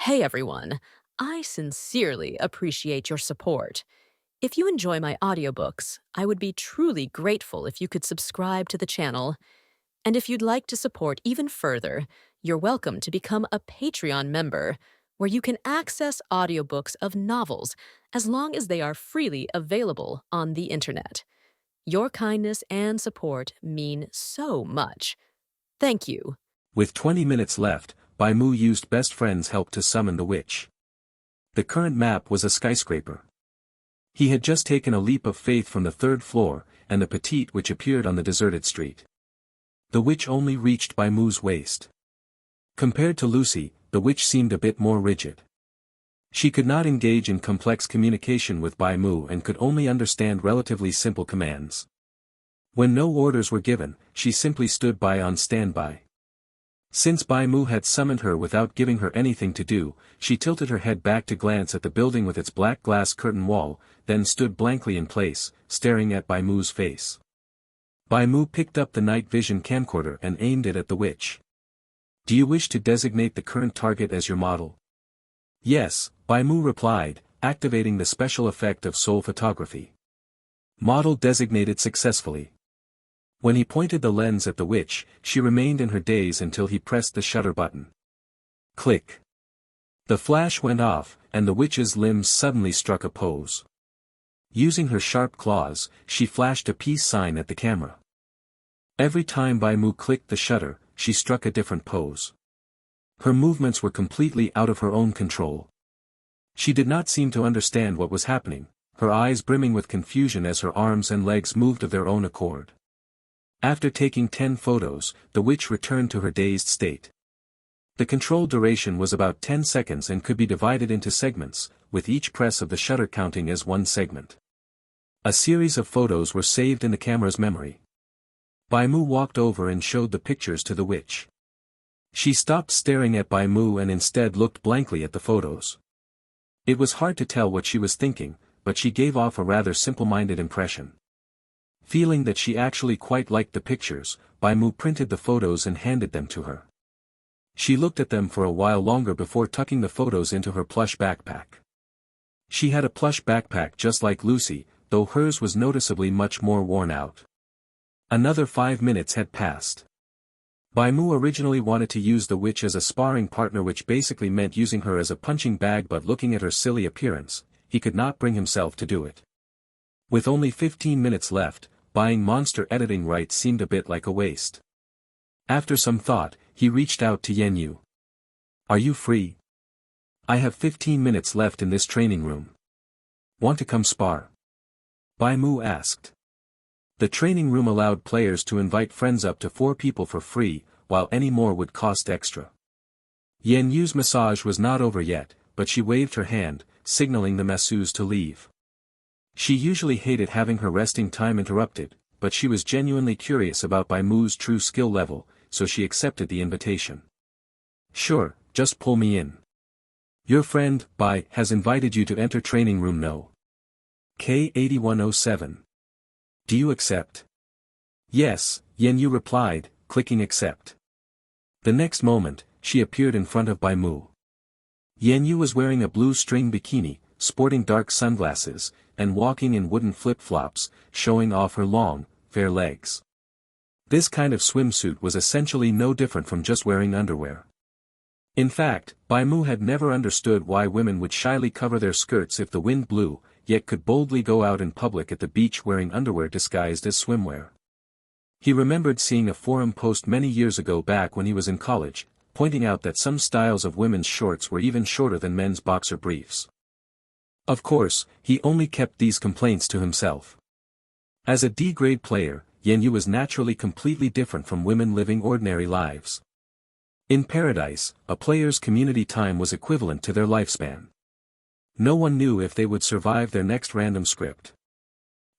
Hey everyone, I sincerely appreciate your support. If you enjoy my audiobooks, I would be truly grateful if you could subscribe to the channel. And if you'd like to support even further, you're welcome to become a Patreon member, where you can access audiobooks of novels as long as they are freely available on the internet. Your kindness and support mean so much. Thank you. With 20 minutes left, Bai Mu used best friend's help to summon the witch. The current map was a skyscraper. He had just taken a leap of faith from the third floor, and the petite witch appeared on the deserted street. The witch only reached Bai Mu's waist. Compared to Lucy, the witch seemed a bit more rigid. She could not engage in complex communication with Bai Mu and could only understand relatively simple commands. When no orders were given, she simply stood by on standby. Since Bai Mu had summoned her without giving her anything to do, she tilted her head back to glance at the building with its black glass curtain wall, then stood blankly in place, staring at Bai Mu's face. Bai Mu picked up the night vision camcorder and aimed it at the witch. "Do you wish to designate the current target as your model?" "Yes," Bai Mu replied, activating the special effect of soul photography. Model designated successfully. When he pointed the lens at the witch, she remained in her daze until he pressed the shutter button. Click. The flash went off, and the witch's limbs suddenly struck a pose. Using her sharp claws, she flashed a peace sign at the camera. Every time Bai Mu clicked the shutter, she struck a different pose. Her movements were completely out of her own control. She did not seem to understand what was happening, her eyes brimming with confusion as her arms and legs moved of their own accord. After taking 10 photos, the witch returned to her dazed state. The control duration was about 10 seconds and could be divided into segments, with each press of the shutter counting as one segment. A series of photos were saved in the camera's memory. Bai Mu walked over and showed the pictures to the witch. She stopped staring at Bai Mu and instead looked blankly at the photos. It was hard to tell what she was thinking, but she gave off a rather simple-minded impression. Feeling that she actually quite liked the pictures, Bai Mu printed the photos and handed them to her. She looked at them for a while longer before tucking the photos into her plush backpack. She had a plush backpack just like Lucy, though hers was noticeably much more worn out. Another 5 minutes had passed. Bai Mu originally wanted to use the witch as a sparring partner, which basically meant using her as a punching bag, but looking at her silly appearance, he could not bring himself to do it. With only 15 minutes left, buying monster editing rights seemed a bit like a waste. After some thought, he reached out to Yen Yu. "Are you free? I have 15 minutes left in this training room. Want to come spar?" Bai Mu asked. The training room allowed players to invite friends up to 4 people for free, while any more would cost extra. Yen Yu's massage was not over yet, but she waved her hand, signaling the masseuse to leave. She usually hated having her resting time interrupted, but she was genuinely curious about Bai Mu's true skill level, so she accepted the invitation. "Sure, just pull me in. Your friend, Bai, has invited you to enter training room No. K8107. Do you accept?" "Yes," Yen Yu replied, clicking accept. The next moment, she appeared in front of Bai Mu. Yen Yu was wearing a blue string bikini, sporting dark sunglasses, and walking in wooden flip-flops, showing off her long, fair legs. This kind of swimsuit was essentially no different from just wearing underwear. In fact, Bai Mu had never understood why women would shyly cover their skirts if the wind blew, yet could boldly go out in public at the beach wearing underwear disguised as swimwear. He remembered seeing a forum post many years ago back when he was in college, pointing out that some styles of women's shorts were even shorter than men's boxer briefs. Of course, he only kept these complaints to himself. As a D-grade player, Yen Yu was naturally completely different from women living ordinary lives. In Paradise, a player's community time was equivalent to their lifespan. No one knew if they would survive their next random script.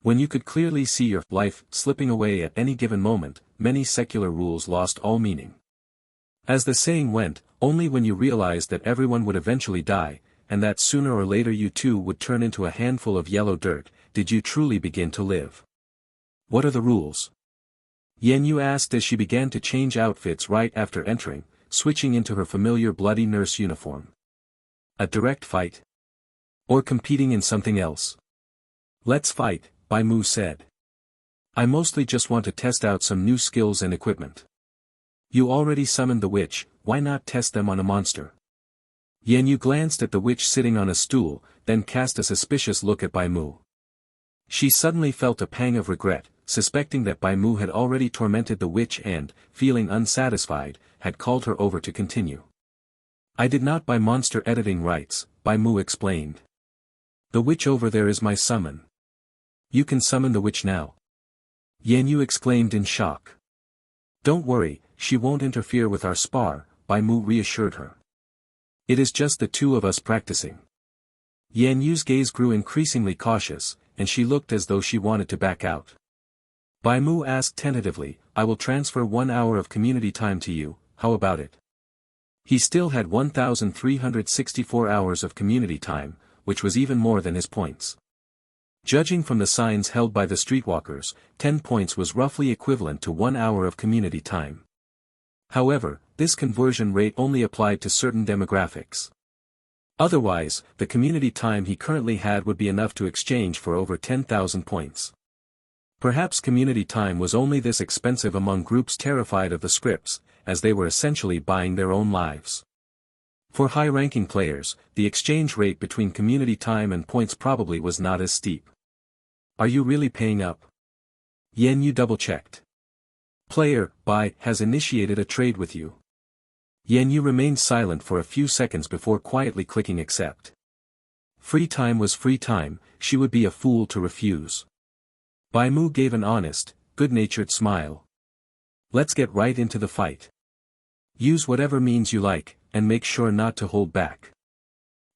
When you could clearly see your life slipping away at any given moment, many secular rules lost all meaning. As the saying went, only when you realized that everyone would eventually die, and that sooner or later you too would turn into a handful of yellow dirt, did you truly begin to live. "What are the rules?" Yen Yu asked as she began to change outfits right after entering, switching into her familiar bloody nurse uniform. A direct fight? Or competing in something else? Let's fight, Bai Mu said. I mostly just want to test out some new skills and equipment. You already summoned the witch, why not test them on a monster? Yan Yu glanced at the witch sitting on a stool, then cast a suspicious look at Bai Mu. She suddenly felt a pang of regret, suspecting that Bai Mu had already tormented the witch and, feeling unsatisfied, had called her over to continue. I did not buy monster editing rights, Bai Mu explained. The witch over there is my summon. You can summon the witch now. Yan Yu exclaimed in shock. Don't worry, she won't interfere with our spar, Bai Mu reassured her. It is just the two of us practicing. Yan Yu's gaze grew increasingly cautious, and she looked as though she wanted to back out. Bai Mu asked tentatively, I will transfer 1 hour of community time to you, how about it? He still had 1,364 hours of community time, which was even more than his points. Judging from the signs held by the streetwalkers, 10 points was roughly equivalent to 1 hour of community time. However, this conversion rate only applied to certain demographics. Otherwise, the community time he currently had would be enough to exchange for over 10,000 points. Perhaps community time was only this expensive among groups terrified of the scripts, as they were essentially buying their own lives. For high-ranking players, the exchange rate between community time and points probably was not as steep. Are you really paying up? Yan Yu double-checked. Player, Bai, has initiated a trade with you. Yan Yu remained silent for a few seconds before quietly clicking accept. Free time was free time, she would be a fool to refuse. Bai Mu gave an honest, good-natured smile. Let's get right into the fight. Use whatever means you like, and make sure not to hold back.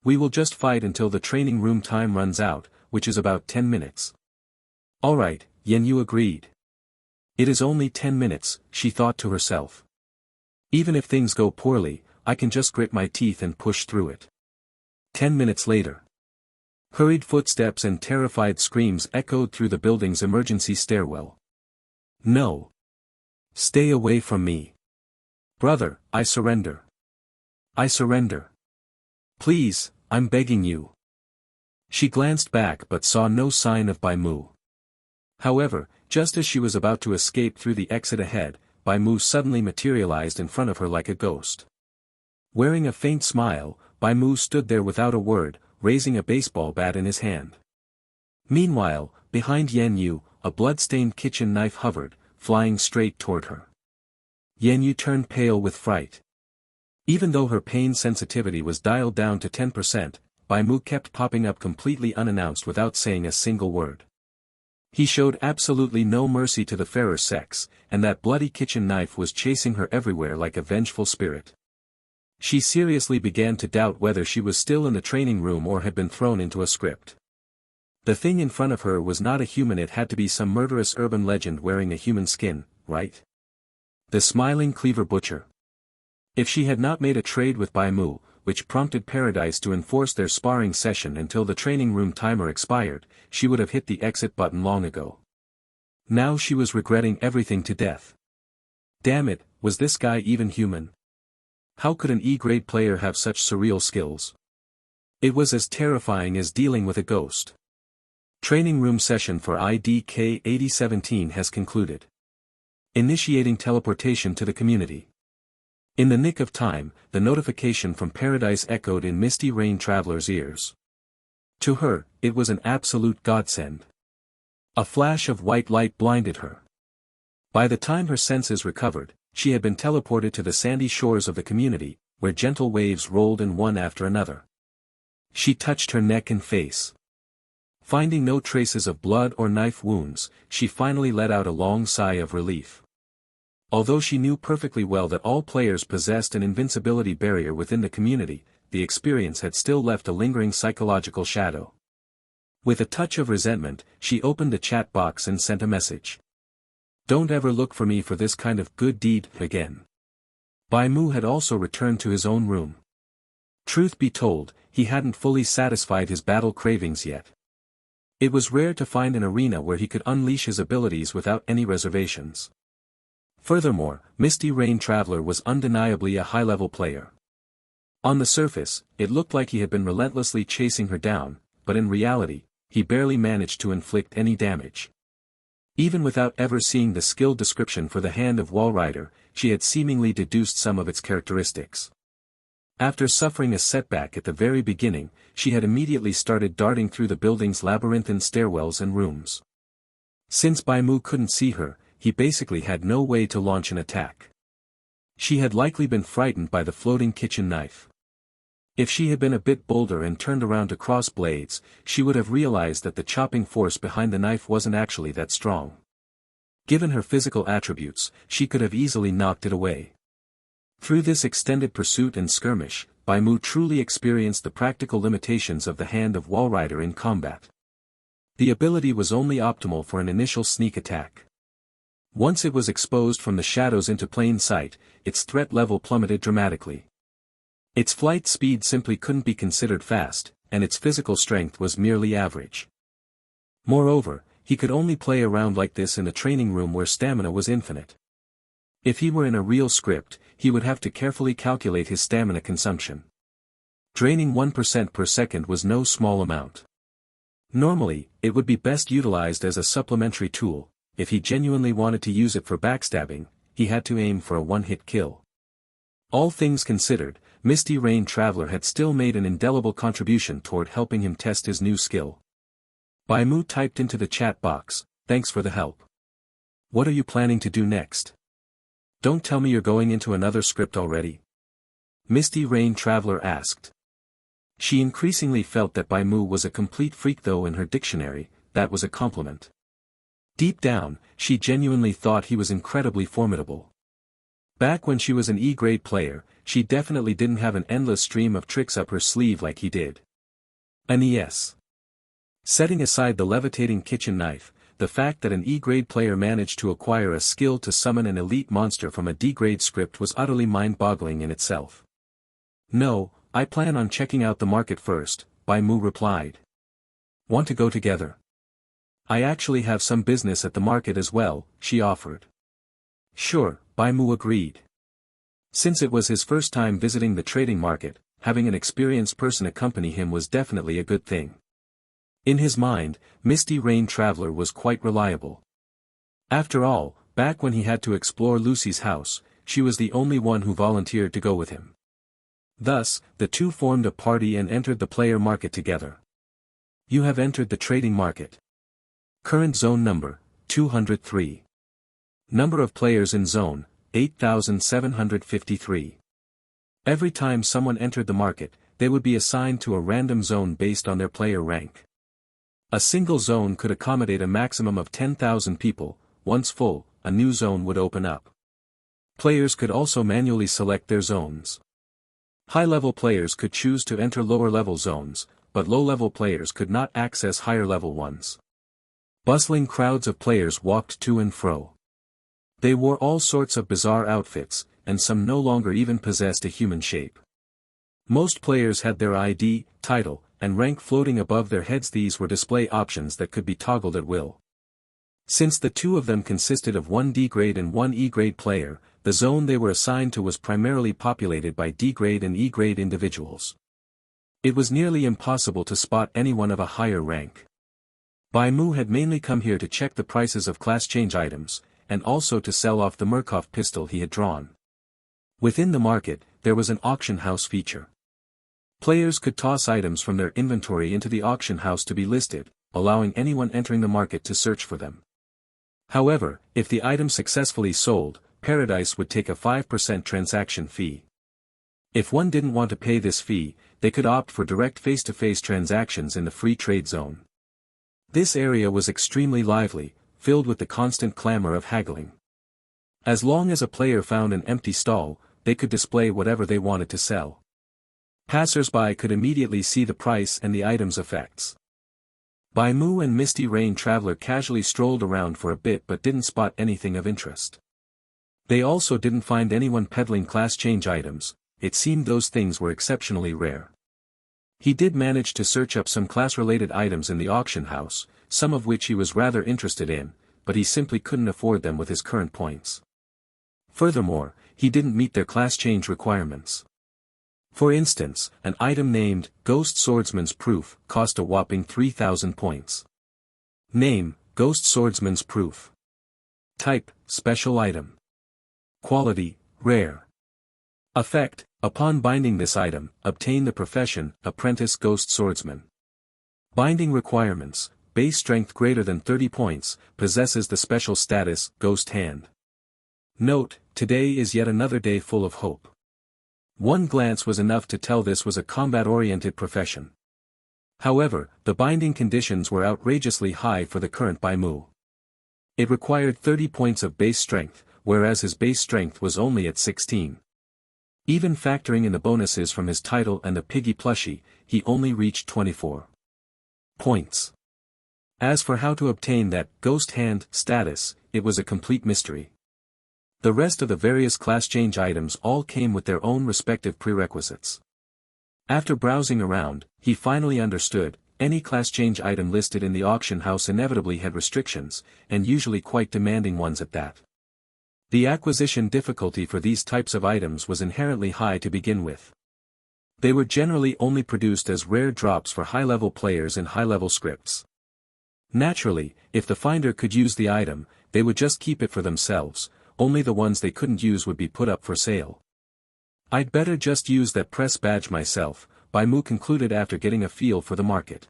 We will just fight until the training room time runs out, which is about 10 minutes. Alright, Yan Yu agreed. It is only 10 minutes, she thought to herself. Even if things go poorly, I can just grit my teeth and push through it. 10 minutes later. Hurried footsteps and terrified screams echoed through the building's emergency stairwell. No. Stay away from me. Brother, I surrender. I surrender. Please, I'm begging you. She glanced back but saw no sign of Bai Mu. However, just as she was about to escape through the exit ahead, Bai Mu suddenly materialized in front of her like a ghost. Wearing a faint smile, Bai Mu stood there without a word, raising a baseball bat in his hand. Meanwhile, behind Yan Yu, a blood-stained kitchen knife hovered, flying straight toward her. Yan Yu turned pale with fright. Even though her pain sensitivity was dialed down to 10%, Bai Mu kept popping up completely unannounced without saying a single word. He showed absolutely no mercy to the fairer sex, and that bloody kitchen knife was chasing her everywhere like a vengeful spirit. She seriously began to doubt whether she was still in the training room or had been thrown into a script. The thing in front of her was not a human, it had to be some murderous urban legend wearing a human skin, right? The smiling cleaver butcher. If she had not made a trade with Bai Mu, which prompted Paradise to enforce their sparring session until the training room timer expired, she would have hit the exit button long ago. Now she was regretting everything to death. Damn it, was this guy even human? How could an E-grade player have such surreal skills? It was as terrifying as dealing with a ghost. Training room session for IDK 8017 has concluded. Initiating teleportation to the community. In the nick of time, the notification from Paradise echoed in Misty Rain Traveler's ears. To her, it was an absolute godsend. A flash of white light blinded her. By the time her senses recovered, she had been teleported to the sandy shores of the community, where gentle waves rolled in one after another. She touched her neck and face. Finding no traces of blood or knife wounds, she finally let out a long sigh of relief. Although she knew perfectly well that all players possessed an invincibility barrier within the community, the experience had still left a lingering psychological shadow. With a touch of resentment, she opened the chat box and sent a message. Don't ever look for me for this kind of good deed again. Bai Mu had also returned to his own room. Truth be told, he hadn't fully satisfied his battle cravings yet. It was rare to find an arena where he could unleash his abilities without any reservations. Furthermore, Misty Rain Traveler was undeniably a high-level player. On the surface, it looked like he had been relentlessly chasing her down, but in reality, he barely managed to inflict any damage. Even without ever seeing the skill description for the hand of Walrider, she had seemingly deduced some of its characteristics. After suffering a setback at the very beginning, she had immediately started darting through the building's labyrinthine stairwells and rooms. Since Bai Mu couldn't see her, he basically had no way to launch an attack. She had likely been frightened by the floating kitchen knife. If she had been a bit bolder and turned around to cross blades, she would have realized that the chopping force behind the knife wasn't actually that strong. Given her physical attributes, she could have easily knocked it away. Through this extended pursuit and skirmish, Bai Mu truly experienced the practical limitations of the hand of Walrider in combat. The ability was only optimal for an initial sneak attack. Once it was exposed from the shadows into plain sight, its threat level plummeted dramatically. Its flight speed simply couldn't be considered fast, and its physical strength was merely average. Moreover, he could only play around like this in a training room where stamina was infinite. If he were in a real script, he would have to carefully calculate his stamina consumption. Draining 1% per second was no small amount. Normally, it would be best utilized as a supplementary tool. If he genuinely wanted to use it for backstabbing, he had to aim for a one-hit kill. All things considered, Misty Rain Traveler had still made an indelible contribution toward helping him test his new skill. Bai Mu typed into the chat box, "Thanks for the help. What are you planning to do next? Don't tell me you're going into another script already?" Misty Rain Traveler asked. She increasingly felt that Bai Mu was a complete freak, though in her dictionary, that was a compliment. Deep down, she genuinely thought he was incredibly formidable. Back when she was an E-grade player, she definitely didn't have an endless stream of tricks up her sleeve like he did. An ES. Setting aside the levitating kitchen knife, the fact that an E-grade player managed to acquire a skill to summon an elite monster from a D-grade script was utterly mind-boggling in itself. "No, I plan on checking out the market first," Bai Mu replied. "Want to go together?" "I actually have some business at the market as well," she offered. "Sure," Bai Mu agreed. Since it was his first time visiting the trading market, having an experienced person accompany him was definitely a good thing. In his mind, Misty Rain Traveler was quite reliable. After all, back when he had to explore Lucy's house, she was the only one who volunteered to go with him. Thus, the two formed a party and entered the player market together. You have entered the trading market. Current zone number, 203. Number of players in zone, 8,753. Every time someone entered the market, they would be assigned to a random zone based on their player rank. A single zone could accommodate a maximum of 10,000 people. Once full, a new zone would open up. Players could also manually select their zones. High-level players could choose to enter lower-level zones, but low-level players could not access higher-level ones. Bustling crowds of players walked to and fro. They wore all sorts of bizarre outfits, and some no longer even possessed a human shape. Most players had their ID, title, and rank floating above their heads. These were display options that could be toggled at will. Since the two of them consisted of one D-grade and one E-grade player, the zone they were assigned to was primarily populated by D-grade and E-grade individuals. It was nearly impossible to spot anyone of a higher rank. Bai Mu had mainly come here to check the prices of class change items, and also to sell off the Murkoff pistol he had drawn. Within the market, there was an auction house feature. Players could toss items from their inventory into the auction house to be listed, allowing anyone entering the market to search for them. However, if the item successfully sold, Paradise would take a 5% transaction fee. If one didn't want to pay this fee, they could opt for direct face-to-face transactions in the free trade zone. This area was extremely lively, filled with the constant clamor of haggling. As long as a player found an empty stall, they could display whatever they wanted to sell. Passers-by could immediately see the price and the item's effects. Bai Mu and Misty Rain Traveler casually strolled around for a bit but didn't spot anything of interest. They also didn't find anyone peddling class change items. It seemed those things were exceptionally rare. He did manage to search up some class-related items in the auction house, some of which he was rather interested in, but he simply couldn't afford them with his current points. Furthermore, he didn't meet their class change requirements. For instance, an item named Ghost Swordsman's Proof cost a whopping 3,000 points. Name, Ghost Swordsman's Proof. Type, Special Item. Quality, Rare. Effect, upon binding this item, obtain the profession, Apprentice Ghost Swordsman. Binding requirements, base strength greater than 30 points, possesses the special status, Ghost Hand. Note, today is yet another day full of hope. One glance was enough to tell this was a combat-oriented profession. However, the binding conditions were outrageously high for the current Bai Mu. It required 30 points of base strength, whereas his base strength was only at 16. Even factoring in the bonuses from his title and the piggy plushie, he only reached 24 points. As for how to obtain that Ghost Hand status, it was a complete mystery. The rest of the various class change items all came with their own respective prerequisites. After browsing around, he finally understood, any class change item listed in the auction house inevitably had restrictions, and usually quite demanding ones at that. The acquisition difficulty for these types of items was inherently high to begin with. They were generally only produced as rare drops for high-level players in high-level scripts. Naturally, if the finder could use the item, they would just keep it for themselves, only the ones they couldn't use would be put up for sale. I'd better just use that press badge myself, Bai Mu concluded after getting a feel for the market.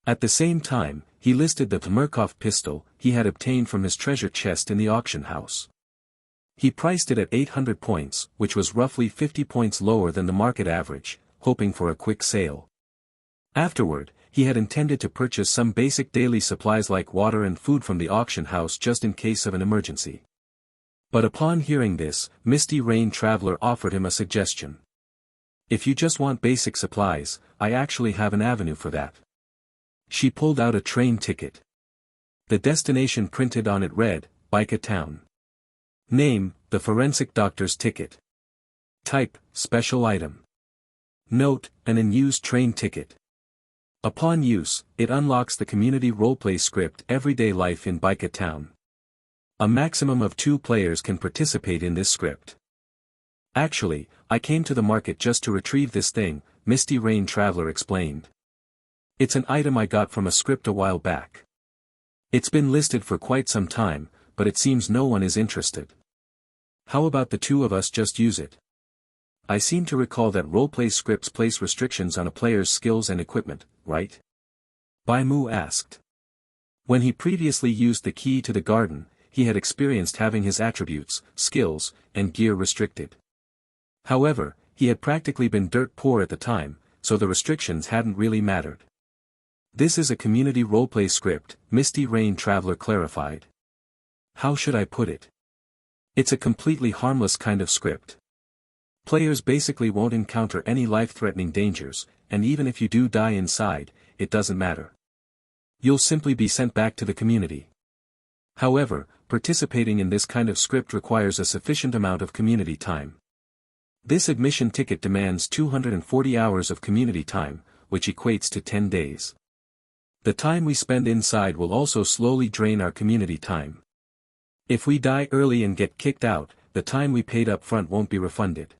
At the same time, he listed the Murkoff pistol he had obtained from his treasure chest in the auction house. He priced it at 800 points, which was roughly 50 points lower than the market average, hoping for a quick sale. Afterward, he had intended to purchase some basic daily supplies like water and food from the auction house just in case of an emergency. But upon hearing this, Misty Rain Traveler offered him a suggestion. If you just want basic supplies, I actually have an avenue for that. She pulled out a train ticket. The destination printed on it read, Baika Town. Name, the Forensic Doctor's Ticket. Type, Special Item. Note, an unused train ticket. Upon use, it unlocks the community roleplay script Everyday Life in Baika Town. A maximum of 2 players can participate in this script. Actually, I came to the market just to retrieve this thing, Misty Rain Traveler explained. It's an item I got from a script a while back. It's been listed for quite some time, but it seems no one is interested. How about the two of us just use it? I seem to recall that roleplay scripts place restrictions on a player's skills and equipment, right? Bai Mu asked. When he previously used the key to the garden, he had experienced having his attributes, skills, and gear restricted. However, he had practically been dirt poor at the time, so the restrictions hadn't really mattered. This is a community roleplay script, Misty Rain Traveler clarified. How should I put it? It's a completely harmless kind of script. Players basically won't encounter any life-threatening dangers, and even if you do die inside, it doesn't matter. You'll simply be sent back to the community. However, participating in this kind of script requires a sufficient amount of community time. This admission ticket demands 240 hours of community time, which equates to 10 days. The time we spend inside will also slowly drain our community time. If we die early and get kicked out, the time we paid up front won't be refunded.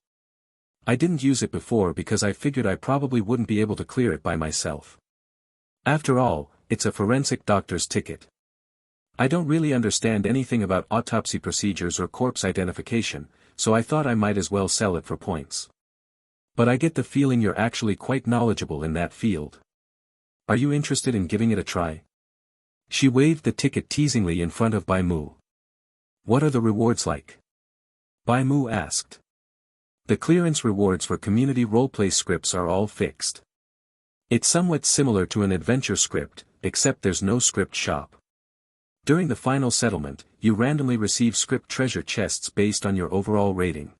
I didn't use it before because I figured I probably wouldn't be able to clear it by myself. After all, it's a forensic doctor's ticket. I don't really understand anything about autopsy procedures or corpse identification, so I thought I might as well sell it for points. But I get the feeling you're actually quite knowledgeable in that field. Are you interested in giving it a try? She waved the ticket teasingly in front of Bai Mu. What are the rewards like? Bai Mu asked. The clearance rewards for community roleplay scripts are all fixed. It's somewhat similar to an adventure script, except there's no script shop. During the final settlement, you randomly receive script treasure chests based on your overall rating.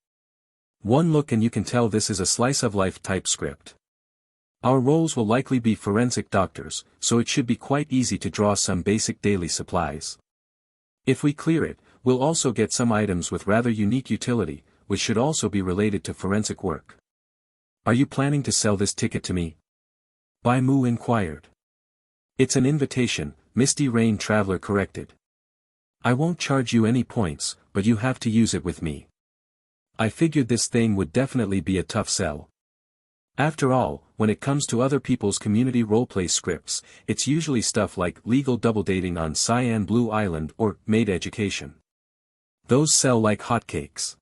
One look and you can tell this is a slice-of-life type script. Our roles will likely be forensic doctors, so it should be quite easy to draw some basic daily supplies. If we clear it, we'll also get some items with rather unique utility, which should also be related to forensic work. Are you planning to sell this ticket to me? Bai Mu inquired. It's an invitation, Misty Rain Traveler corrected. I won't charge you any points, but you have to use it with me. I figured this thing would definitely be a tough sell. After all, when it comes to other people's community roleplay scripts, it's usually stuff like legal double dating on Cyan Blue Island or maid education. Those sell like hotcakes.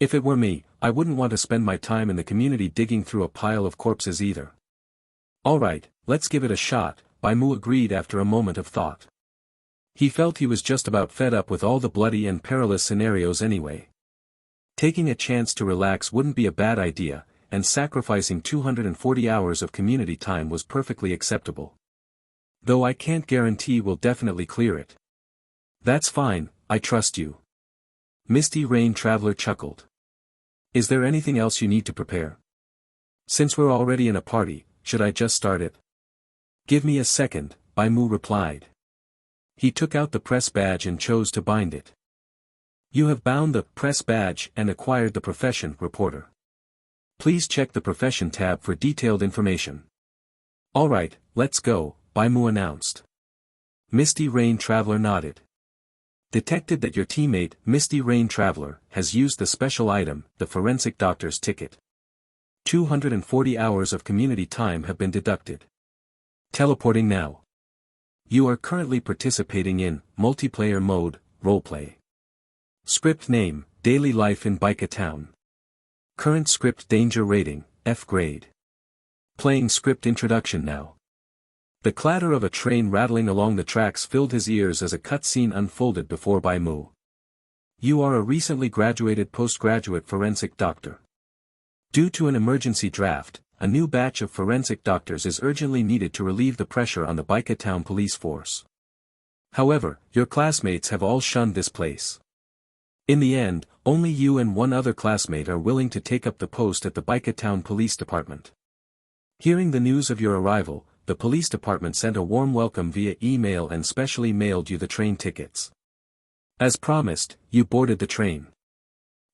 If it were me, I wouldn't want to spend my time in the community digging through a pile of corpses either. Alright, let's give it a shot, Bai Mu agreed after a moment of thought. He felt he was just about fed up with all the bloody and perilous scenarios anyway. Taking a chance to relax wouldn't be a bad idea, and sacrificing 240 hours of community time was perfectly acceptable. Though I can't guarantee we'll definitely clear it. That's fine, I trust you. Misty Rain Traveler chuckled. Is there anything else you need to prepare? Since we're already in a party, should I just start it? Give me a second, Bai Mu replied. He took out the press badge and chose to bind it. You have bound the press badge and acquired the profession reporter. Please check the profession tab for detailed information. Alright, let's go, Bai Mu announced. Misty Rain Traveler nodded. Detected that your teammate, Misty Rain Traveler, has used the special item, the forensic doctor's ticket. 240 hours of community time have been deducted. Teleporting now. You are currently participating in multiplayer mode, roleplay. Script name, Daily Life in Baika Town. Current script danger rating, F grade. Playing script introduction now. The clatter of a train rattling along the tracks filled his ears as a cutscene unfolded before Bai Mu. You are a recently graduated postgraduate forensic doctor. Due to an emergency draft, a new batch of forensic doctors is urgently needed to relieve the pressure on the Baika Town police force. However, your classmates have all shunned this place. In the end, only you and one other classmate are willing to take up the post at the Baika Town Police Department. Hearing the news of your arrival, the police department sent a warm welcome via email and specially mailed you the train tickets. As promised, you boarded the train.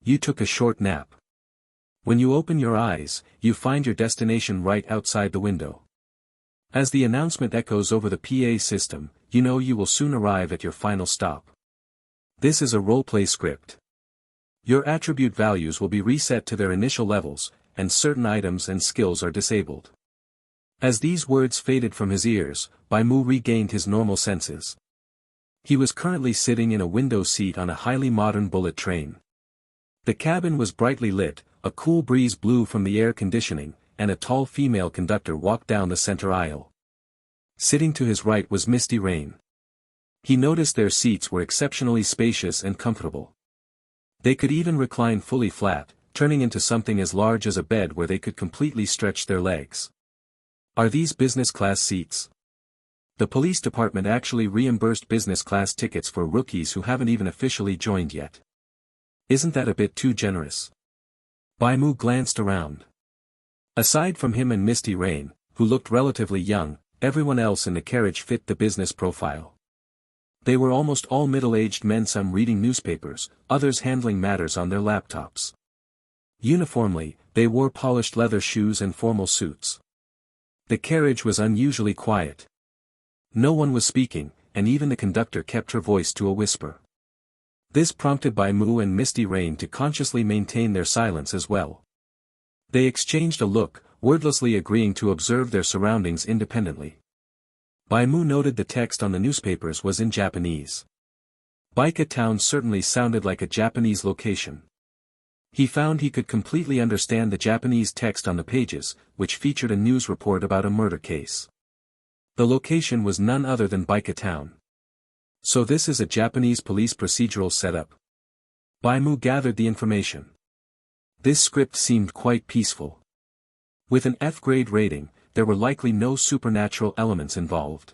You took a short nap. When you open your eyes, you find your destination right outside the window. As the announcement echoes over the PA system, you know you will soon arrive at your final stop. This is a roleplay script. Your attribute values will be reset to their initial levels, and certain items and skills are disabled. As these words faded from his ears, Bai Mu regained his normal senses. He was currently sitting in a window seat on a highly modern bullet train. The cabin was brightly lit, a cool breeze blew from the air conditioning, and a tall female conductor walked down the center aisle. Sitting to his right was Misty Rain. He noticed their seats were exceptionally spacious and comfortable. They could even recline fully flat, turning into something as large as a bed where they could completely stretch their legs. Are these business class seats? The police department actually reimbursed business class tickets for rookies who haven't even officially joined yet. Isn't that a bit too generous? Bai Mu glanced around. Aside from him and Misty Rain, who looked relatively young, everyone else in the carriage fit the business profile. They were almost all middle-aged men, some reading newspapers, others handling matters on their laptops. Uniformly, they wore polished leather shoes and formal suits. The carriage was unusually quiet. No one was speaking, and even the conductor kept her voice to a whisper. This prompted Bai Mu and Misty Rain to consciously maintain their silence as well. They exchanged a look, wordlessly agreeing to observe their surroundings independently. Bai Mu noted the text on the newspapers was in Japanese. Baika Town certainly sounded like a Japanese location. He found he could completely understand the Japanese text on the pages, which featured a news report about a murder case. The location was none other than Baika Town. So this is a Japanese police procedural setup. Bai Mu gathered the information. This script seemed quite peaceful. With an F-grade rating, there were likely no supernatural elements involved.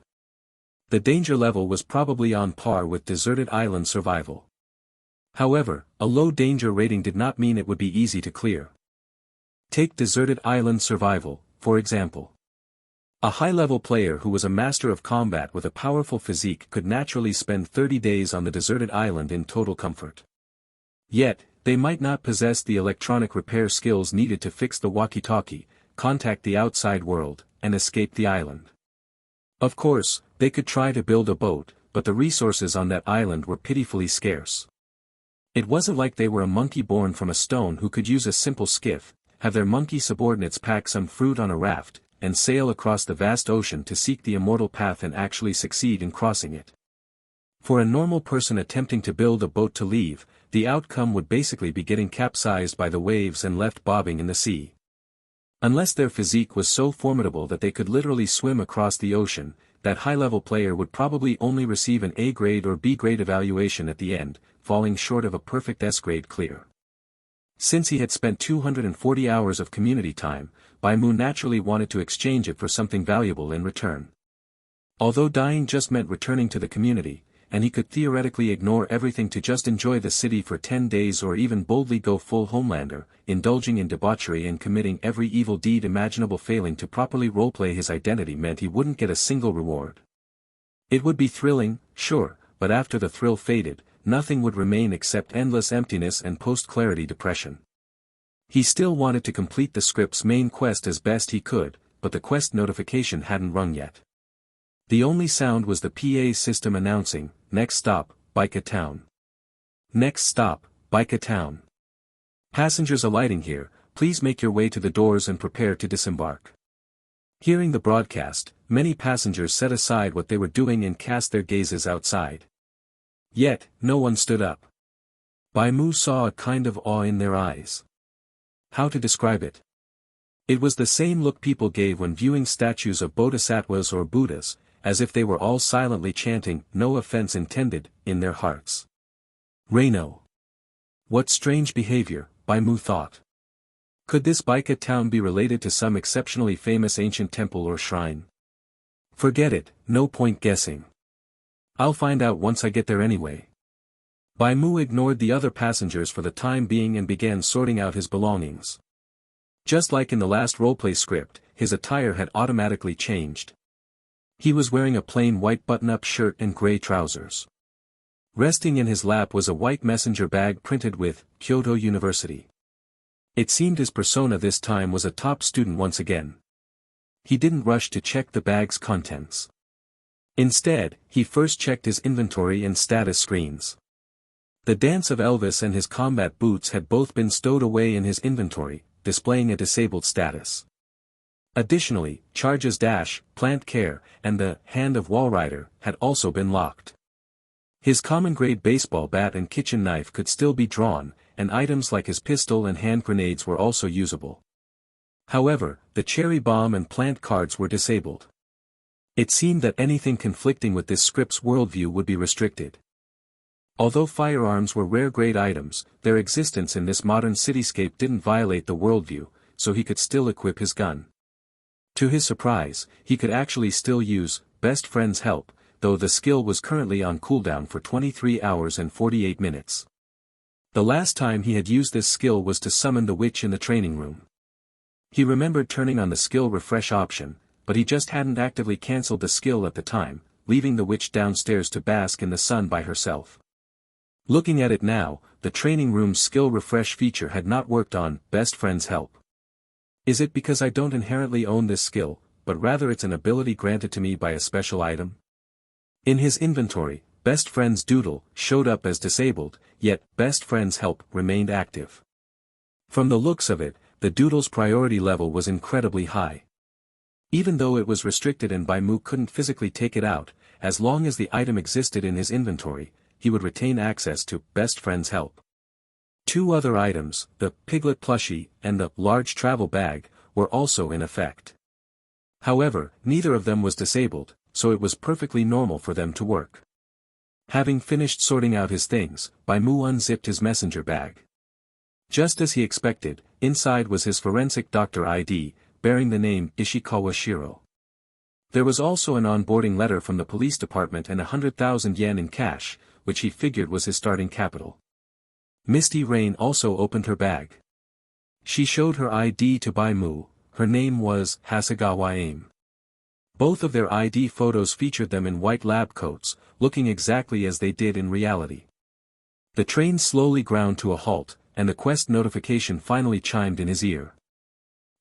The danger level was probably on par with Deserted Island Survival. However, a low danger rating did not mean it would be easy to clear. Take Deserted Island Survival, for example. A high-level player who was a master of combat with a powerful physique could naturally spend 30 days on the deserted island in total comfort. Yet, they might not possess the electronic repair skills needed to fix the walkie-talkie, contact the outside world, and escape the island. Of course, they could try to build a boat, but the resources on that island were pitifully scarce. It wasn't like they were a monkey born from a stone who could use a simple skiff, have their monkey subordinates pack some fruit on a raft, and sail across the vast ocean to seek the immortal path and actually succeed in crossing it. For a normal person attempting to build a boat to leave, the outcome would basically be getting capsized by the waves and left bobbing in the sea. Unless their physique was so formidable that they could literally swim across the ocean, that high-level player would probably only receive an A-grade or B-grade evaluation at the end, falling short of a perfect S-grade clear. Since he had spent 240 hours of community time, Bai Mu naturally wanted to exchange it for something valuable in return. Although dying just meant returning to the community, and he could theoretically ignore everything to just enjoy the city for 10 days or even boldly go full Homelander, indulging in debauchery and committing every evil deed imaginable, failing to properly roleplay his identity meant he wouldn't get a single reward. It would be thrilling, sure, but after the thrill faded, nothing would remain except endless emptiness and post-clarity depression. He still wanted to complete the script's main quest as best he could, but the quest notification hadn't rung yet. The only sound was the PA system announcing, "Next stop, Baika Town. Next stop, Baika Town. Passengers alighting here, please make your way to the doors and prepare to disembark." Hearing the broadcast, many passengers set aside what they were doing and cast their gazes outside. Yet, no one stood up. Bai Mu saw a kind of awe in their eyes. How to describe it? It was the same look people gave when viewing statues of bodhisattvas or Buddhas, as if they were all silently chanting, "No offense intended," in their hearts. Reino. What strange behavior, Bai Mu thought. Could this Baika town be related to some exceptionally famous ancient temple or shrine? Forget it, no point guessing. I'll find out once I get there anyway. Bai Mu ignored the other passengers for the time being and began sorting out his belongings. Just like in the last roleplay script, his attire had automatically changed. He was wearing a plain white button-up shirt and gray trousers. Resting in his lap was a white messenger bag printed with Kyoto University. It seemed his persona this time was a top student once again. He didn't rush to check the bag's contents. Instead, he first checked his inventory and status screens. The Dance of Elvis and his combat boots had both been stowed away in his inventory, displaying a disabled status. Additionally, Charge's Dash, Plant Care, and the Hand of Walrider had also been locked. His common-grade baseball bat and kitchen knife could still be drawn, and items like his pistol and hand grenades were also usable. However, the cherry bomb and plant cards were disabled. It seemed that anything conflicting with this script's worldview would be restricted. Although firearms were rare-grade items, their existence in this modern cityscape didn't violate the worldview, so he could still equip his gun. To his surprise, he could actually still use Best Friend's Help, though the skill was currently on cooldown for 23 hours and 48 minutes. The last time he had used this skill was to summon the witch in the training room. He remembered turning on the skill refresh option, but he just hadn't actively cancelled the skill at the time, leaving the witch downstairs to bask in the sun by herself. Looking at it now, the training room's skill refresh feature had not worked on Best Friend's Help. Is it because I don't inherently own this skill, but rather it's an ability granted to me by a special item? In his inventory, Best Friend's Doodle showed up as disabled, yet Best Friend's Help remained active. From the looks of it, the Doodle's priority level was incredibly high. Even though it was restricted and Bai Mu couldn't physically take it out, as long as the item existed in his inventory, he would retain access to Best Friend's Help. Two other items, the Piglet plushie and the large travel bag, were also in effect. However, neither of them was disabled, so it was perfectly normal for them to work. Having finished sorting out his things, Bai Mu unzipped his messenger bag. Just as he expected, inside was his forensic doctor ID, bearing the name Ishikawa Shiro. There was also an onboarding letter from the police department and 100,000 yen in cash, which he figured was his starting capital. Misty Rain also opened her bag. She showed her ID to Bai Mu. Her name was Hasegawa Aim. Both of their ID photos featured them in white lab coats, looking exactly as they did in reality. The train slowly ground to a halt, and the quest notification finally chimed in his ear.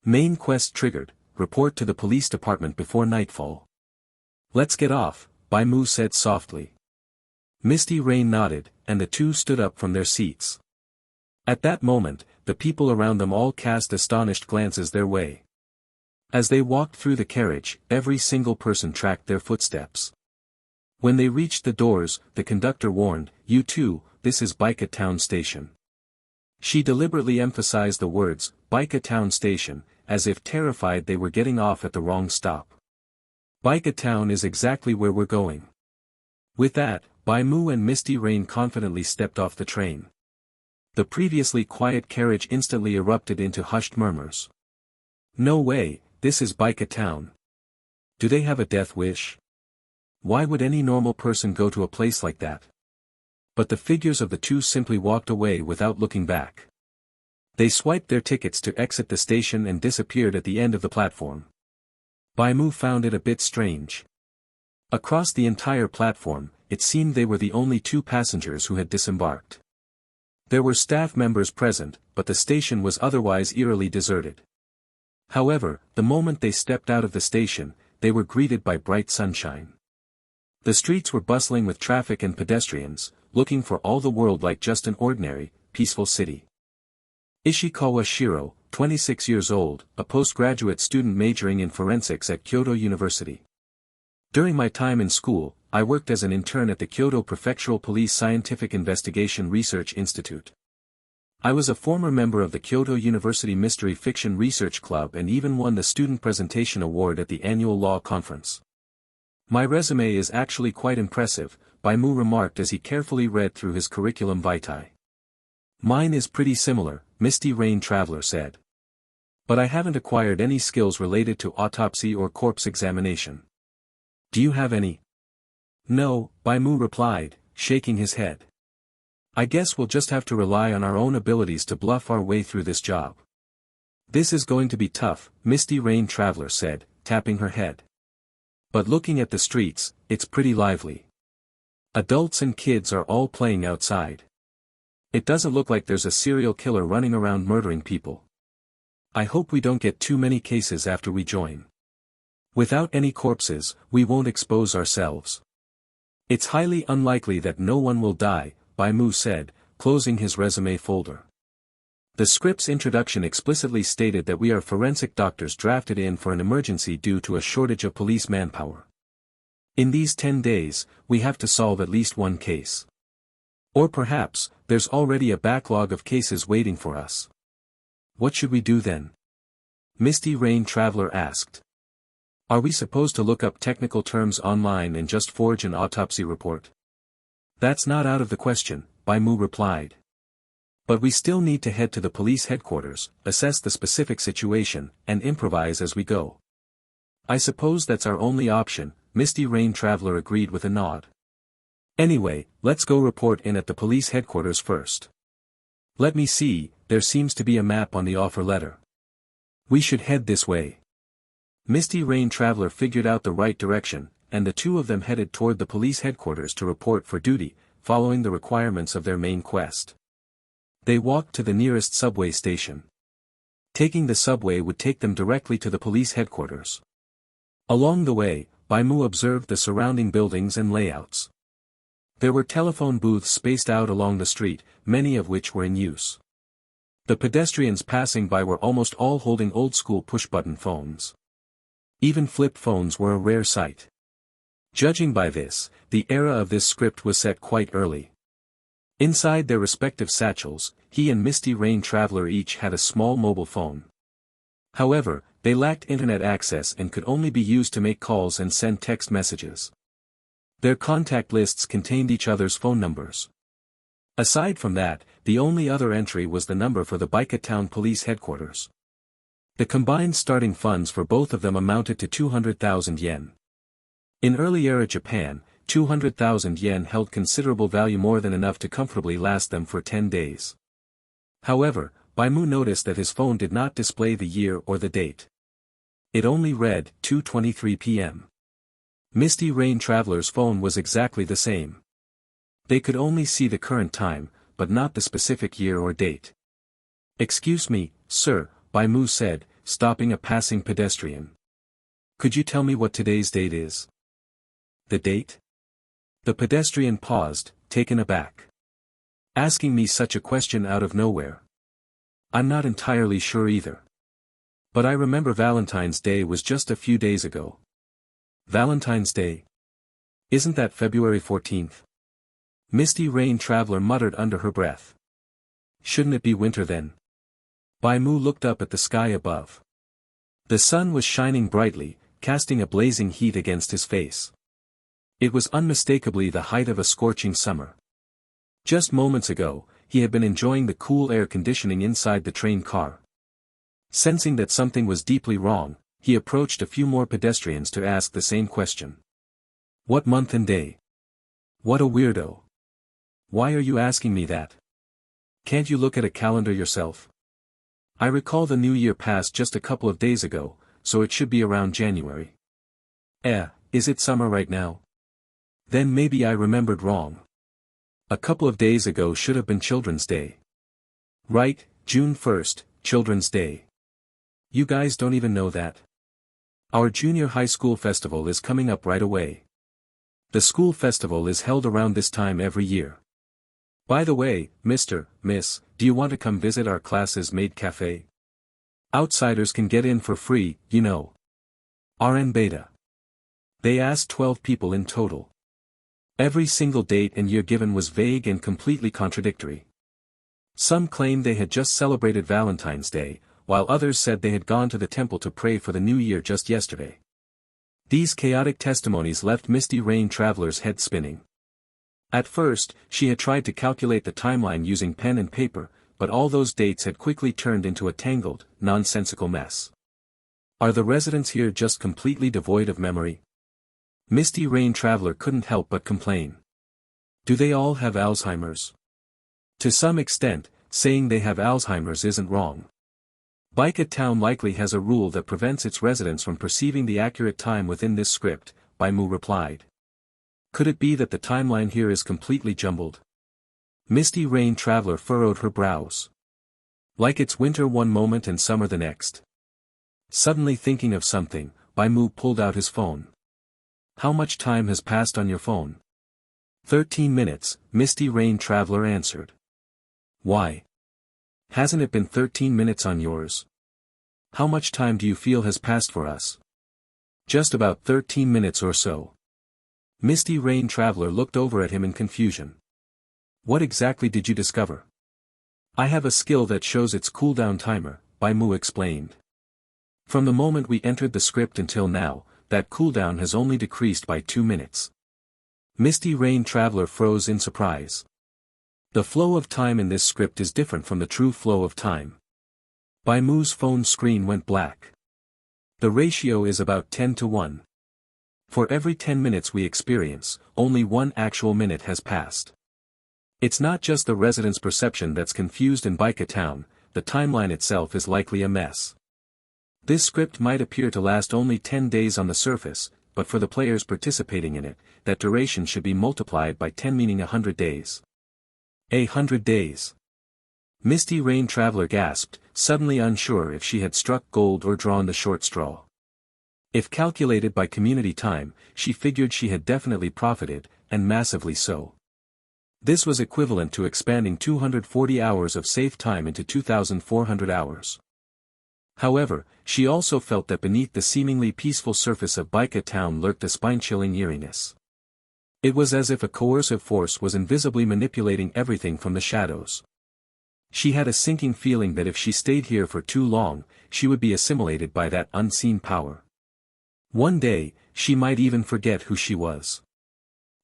Main quest triggered, report to the police department before nightfall. Let's get off, Bai Mu said softly. Misty Rain nodded, and the two stood up from their seats. At that moment, the people around them all cast astonished glances their way. As they walked through the carriage, every single person tracked their footsteps. When they reached the doors, the conductor warned, "You too, this is Baika Town Station." She deliberately emphasized the words, Baika Town Station, as if terrified they were getting off at the wrong stop. Baika Town is exactly where we're going. With that, Bai Mu and Misty Rain confidently stepped off the train. The previously quiet carriage instantly erupted into hushed murmurs. No way, this is Baika Town. Do they have a death wish? Why would any normal person go to a place like that? But the figures of the two simply walked away without looking back. They swiped their tickets to exit the station and disappeared at the end of the platform. Bai Mu found it a bit strange. Across the entire platform, it seemed they were the only two passengers who had disembarked. There were staff members present, but the station was otherwise eerily deserted. However, the moment they stepped out of the station, they were greeted by bright sunshine. The streets were bustling with traffic and pedestrians, looking for all the world like just an ordinary, peaceful city. Ishikawa Shiro, 26 years old, a postgraduate student majoring in forensics at Kyoto University. During my time in school, I worked as an intern at the Kyoto Prefectural Police Scientific Investigation Research Institute. I was a former member of the Kyoto University Mystery Fiction Research Club and even won the Student Presentation Award at the annual law conference. My resume is actually quite impressive, Bai Mu remarked as he carefully read through his curriculum vitae. Mine is pretty similar, Misty Rain Traveler said. But I haven't acquired any skills related to autopsy or corpse examination. Do you have any? No, Bai Mu replied, shaking his head. I guess we'll just have to rely on our own abilities to bluff our way through this job. This is going to be tough, Misty Rain Traveler said, tapping her head. But looking at the streets, it's pretty lively. Adults and kids are all playing outside. It doesn't look like there's a serial killer running around murdering people. I hope we don't get too many cases after we join. Without any corpses, we won't expose ourselves. It's highly unlikely that no one will die, Bai Mu said, closing his resume folder. The script's introduction explicitly stated that we are forensic doctors drafted in for an emergency due to a shortage of police manpower. In these 10 days, we have to solve at least one case. Or perhaps, there's already a backlog of cases waiting for us. What should we do then? Misty Rain Traveler asked. Are we supposed to look up technical terms online and just forge an autopsy report? That's not out of the question, Bai Mu replied. But we still need to head to the police headquarters, assess the specific situation, and improvise as we go. I suppose that's our only option, Misty Rain Traveler agreed with a nod. Anyway, let's go report in at the police headquarters first. Let me see, there seems to be a map on the offer letter. We should head this way. Misty Rain Traveler figured out the right direction, and the two of them headed toward the police headquarters to report for duty, following the requirements of their main quest. They walked to the nearest subway station. Taking the subway would take them directly to the police headquarters. Along the way, Bai Mu observed the surrounding buildings and layouts. There were telephone booths spaced out along the street, many of which were in use. The pedestrians passing by were almost all holding old-school push-button phones. Even flip phones were a rare sight. Judging by this, the era of this script was set quite early. Inside their respective satchels, he and Misty Rain Traveler each had a small mobile phone. However, they lacked internet access and could only be used to make calls and send text messages. Their contact lists contained each other's phone numbers. Aside from that, the only other entry was the number for the Baika Town Police Headquarters. The combined starting funds for both of them amounted to 200,000 yen. In early-era Japan, 200,000 yen held considerable value, more than enough to comfortably last them for 10 days. However, Bai Mu noticed that his phone did not display the year or the date. It only read 2:23 p.m. Misty Rain Traveler's phone was exactly the same. They could only see the current time, but not the specific year or date. "Excuse me, sir," Bai Mu said, stopping a passing pedestrian. "Could you tell me what today's date is?" "The date?" The pedestrian paused, taken aback. Asking me such a question out of nowhere. I'm not entirely sure either. But I remember Valentine's Day was just a few days ago. Valentine's Day? Isn't that February 14th? Misty Rain Traveler muttered under her breath. Shouldn't it be winter then? Bai Mu looked up at the sky above. The sun was shining brightly, casting a blazing heat against his face. It was unmistakably the height of a scorching summer. Just moments ago, he had been enjoying the cool air conditioning inside the train car. Sensing that something was deeply wrong, he approached a few more pedestrians to ask the same question. What month and day? What a weirdo. Why are you asking me that? Can't you look at a calendar yourself? I recall the new year passed just a couple of days ago, so it should be around January. Is it summer right now? Then maybe I remembered wrong. A couple of days ago should have been Children's Day. Right, June 1st, Children's Day. You guys don't even know that. Our junior high school festival is coming up right away. The school festival is held around this time every year. By the way, Miss, do you want to come visit our class's maid cafe? Outsiders can get in for free, you know. RN Beta. They asked 12 people in total. Every single date and year given was vague and completely contradictory. Some claimed they had just celebrated Valentine's Day, while others said they had gone to the temple to pray for the new year just yesterday. These chaotic testimonies left Misty Rain Traveler's head spinning. At first, she had tried to calculate the timeline using pen and paper, but all those dates had quickly turned into a tangled, nonsensical mess. Are the residents here just completely devoid of memory? Misty Rain Traveler couldn't help but complain. Do they all have Alzheimer's? To some extent, saying they have Alzheimer's isn't wrong. Baika Town likely has a rule that prevents its residents from perceiving the accurate time within this script, Bai Mu replied. Could it be that the timeline here is completely jumbled? Misty Rain Traveler furrowed her brows. Like it's winter one moment and summer the next. Suddenly thinking of something, Bai Mu pulled out his phone. How much time has passed on your phone? 13 minutes, Misty Rain Traveler answered. Why? Hasn't it been 13 minutes on yours? How much time do you feel has passed for us? Just about 13 minutes or so. Misty Rain Traveler looked over at him in confusion. What exactly did you discover? I have a skill that shows its cooldown timer, Bai Mu explained. From the moment we entered the script until now, that cooldown has only decreased by 2 minutes. Misty Rain Traveler froze in surprise. The flow of time in this script is different from the true flow of time. Bai Mu's phone screen went black. The ratio is about 10 to 1. For every 10 minutes we experience, only one actual minute has passed. It's not just the residents' perception that's confused in Baika Town, the timeline itself is likely a mess. This script might appear to last only 10 days on the surface, but for the players participating in it, that duration should be multiplied by 10 meaning 100 days. 100 days. Misty Rain Traveler gasped, suddenly unsure if she had struck gold or drawn the short straw. If calculated by community time, she figured she had definitely profited, and massively so. This was equivalent to expanding 240 hours of safe time into 2,400 hours. However, she also felt that beneath the seemingly peaceful surface of Baika Town lurked a spine-chilling eeriness. It was as if a coercive force was invisibly manipulating everything from the shadows. She had a sinking feeling that if she stayed here for too long, she would be assimilated by that unseen power. One day, she might even forget who she was.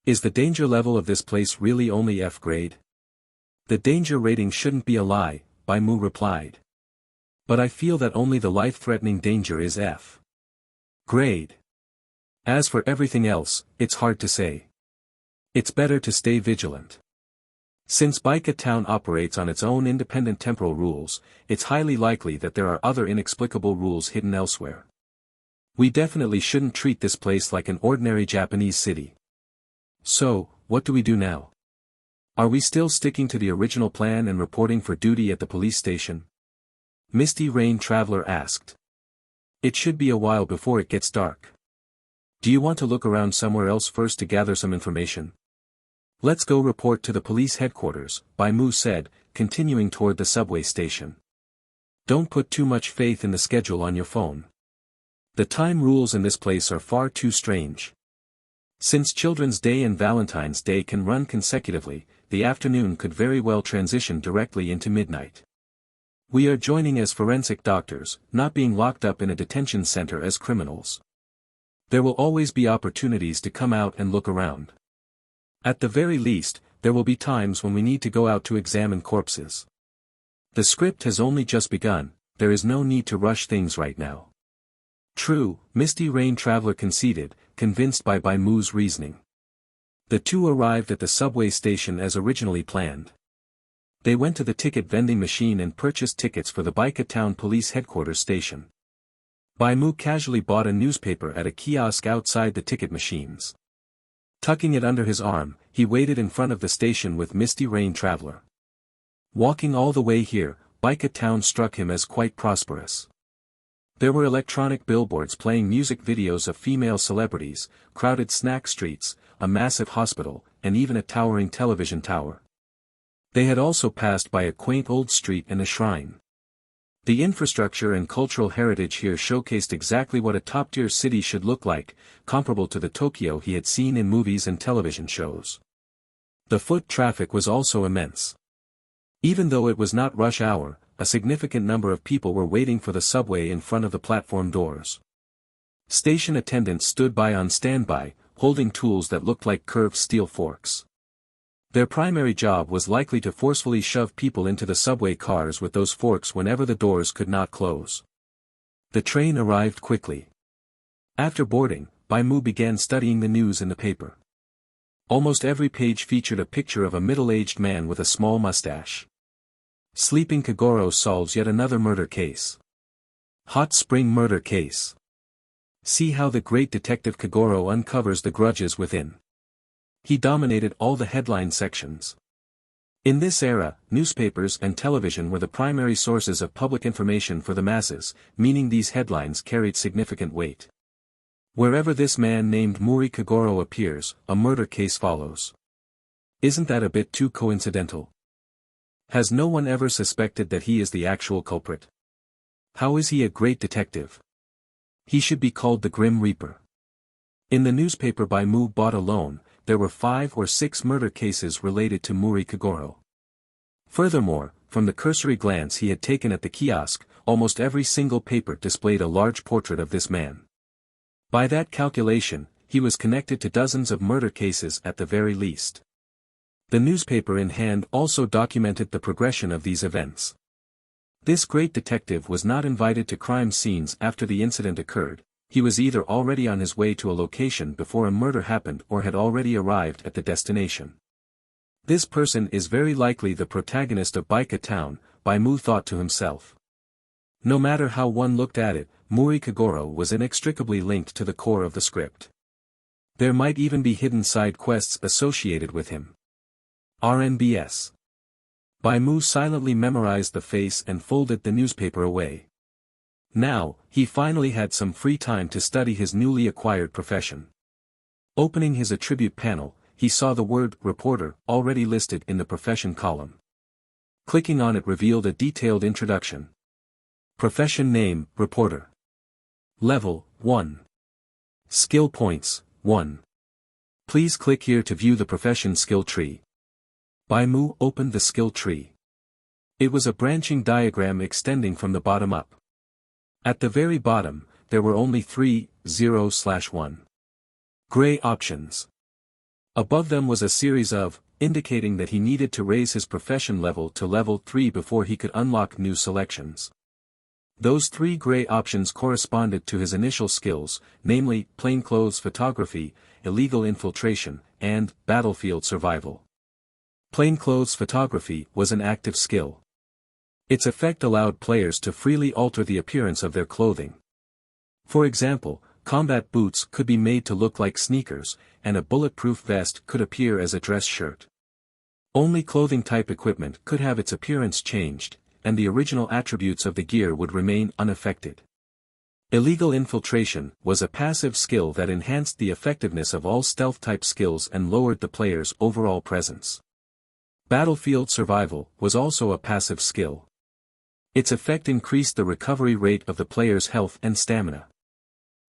Is the danger level of this place really only F grade? The danger rating shouldn't be a lie, Bai Mu replied. But I feel that only the life-threatening danger is F grade. As for everything else, it's hard to say. It's better to stay vigilant. Since Baika Town operates on its own independent temporal rules, it's highly likely that there are other inexplicable rules hidden elsewhere. We definitely shouldn't treat this place like an ordinary Japanese city. So, what do we do now? Are we still sticking to the original plan and reporting for duty at the police station? Misty Rain Traveler asked. It should be a while before it gets dark. Do you want to look around somewhere else first to gather some information? Let's go report to the police headquarters, Bai Mu said, continuing toward the subway station. Don't put too much faith in the schedule on your phone. The time rules in this place are far too strange. Since Children's Day and Valentine's Day can run consecutively, the afternoon could very well transition directly into midnight. We are joining as forensic doctors, not being locked up in a detention center as criminals. There will always be opportunities to come out and look around. At the very least, there will be times when we need to go out to examine corpses. The script has only just begun, there is no need to rush things right now. True, Misty Rain Traveler conceded, convinced by Bai Mu's reasoning. The two arrived at the subway station as originally planned. They went to the ticket vending machine and purchased tickets for the Baika Town Police Headquarters station. Bai Mu casually bought a newspaper at a kiosk outside the ticket machines. Tucking it under his arm, he waited in front of the station with Misty Rain Traveler. Walking all the way here, Baika Town struck him as quite prosperous. There were electronic billboards playing music videos of female celebrities, crowded snack streets, a massive hospital, and even a towering television tower. They had also passed by a quaint old street and a shrine. The infrastructure and cultural heritage here showcased exactly what a top-tier city should look like, comparable to the Tokyo he had seen in movies and television shows. The foot traffic was also immense. Even though it was not rush hour, a significant number of people were waiting for the subway in front of the platform doors. Station attendants stood by on standby, holding tools that looked like curved steel forks. Their primary job was likely to forcefully shove people into the subway cars with those forks whenever the doors could not close. The train arrived quickly. After boarding, Bai Mu began studying the news in the paper. Almost every page featured a picture of a middle-aged man with a small mustache. Sleeping Kagoro solves yet another murder case. Hot Spring murder case. See how the great detective Kagoro uncovers the grudges within. He dominated all the headline sections. In this era, newspapers and television were the primary sources of public information for the masses, meaning these headlines carried significant weight. Wherever this man named Muri Kagoro appears, a murder case follows. Isn't that a bit too coincidental? Has no one ever suspected that he is the actual culprit? How is he a great detective? He should be called the Grim Reaper. In the newspaper Bai Mu bought alone, there were 5 or 6 murder cases related to Muri Kagoro. Furthermore, from the cursory glance he had taken at the kiosk, almost every single paper displayed a large portrait of this man. By that calculation, he was connected to dozens of murder cases at the very least. The newspaper in hand also documented the progression of these events. This great detective was not invited to crime scenes after the incident occurred. He was either already on his way to a location before a murder happened or had already arrived at the destination. This person is very likely the protagonist of Baika Town, Bai Mu thought to himself. No matter how one looked at it, Muri Kagoro was inextricably linked to the core of the script. There might even be hidden side quests associated with him. RNBS. Bai Mu silently memorized the face and folded the newspaper away. Now, he finally had some free time to study his newly acquired profession. Opening his attribute panel, he saw the word reporter already listed in the profession column. Clicking on it revealed a detailed introduction. Profession name, reporter. Level, 1. Skill points, 1. Please click here to view the profession skill tree. Bai Mu opened the skill tree. It was a branching diagram extending from the bottom up. At the very bottom, there were only 3, 0/1. Gray options. Above them was a series of, indicating that he needed to raise his profession level to level 3 before he could unlock new selections. Those 3 gray options corresponded to his initial skills, namely, plainclothes photography, illegal infiltration, and battlefield survival. Plainclothes photography was an active skill. Its effect allowed players to freely alter the appearance of their clothing. For example, combat boots could be made to look like sneakers, and a bulletproof vest could appear as a dress shirt. Only clothing-type equipment could have its appearance changed, and the original attributes of the gear would remain unaffected. Illegal infiltration was a passive skill that enhanced the effectiveness of all stealth-type skills and lowered the player's overall presence. Battlefield survival was also a passive skill. Its effect increased the recovery rate of the player's health and stamina.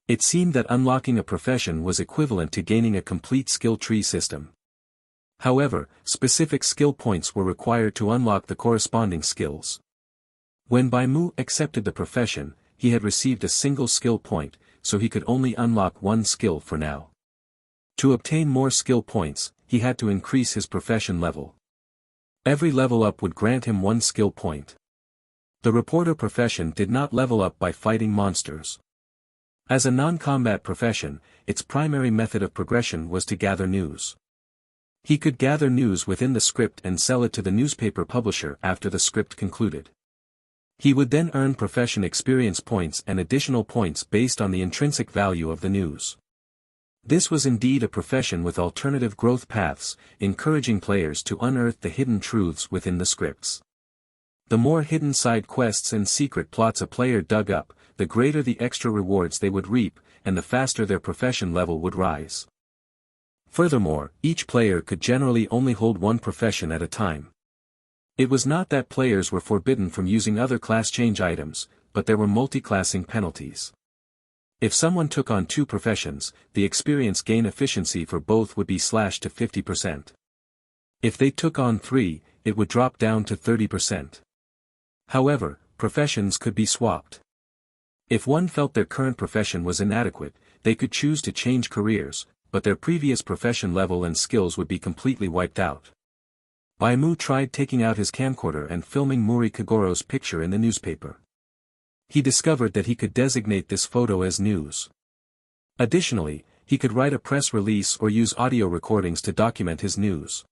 It seemed that unlocking a profession was equivalent to gaining a complete skill tree system. However, specific skill points were required to unlock the corresponding skills. When Bai Mu accepted the profession, he had received a single skill point, so he could only unlock one skill for now. To obtain more skill points, he had to increase his profession level. Every level up would grant him one skill point. The reporter profession did not level up by fighting monsters. As a non-combat profession, its primary method of progression was to gather news. He could gather news within the script and sell it to the newspaper publisher after the script concluded. He would then earn profession experience points and additional points based on the intrinsic value of the news. This was indeed a profession with alternative growth paths, encouraging players to unearth the hidden truths within the scripts. The more hidden side quests and secret plots a player dug up, the greater the extra rewards they would reap, and the faster their profession level would rise. Furthermore, each player could generally only hold one profession at a time. It was not that players were forbidden from using other class change items, but there were multi-classing penalties. If someone took on two professions, the experience gain efficiency for both would be slashed to 50%. If they took on three, it would drop down to 30%. However, professions could be swapped. If one felt their current profession was inadequate, they could choose to change careers, but their previous profession level and skills would be completely wiped out. Bai Mu tried taking out his camcorder and filming Muri Kagoro's picture in the newspaper. He discovered that he could designate this photo as news. Additionally, he could write a press release or use audio recordings to document his news.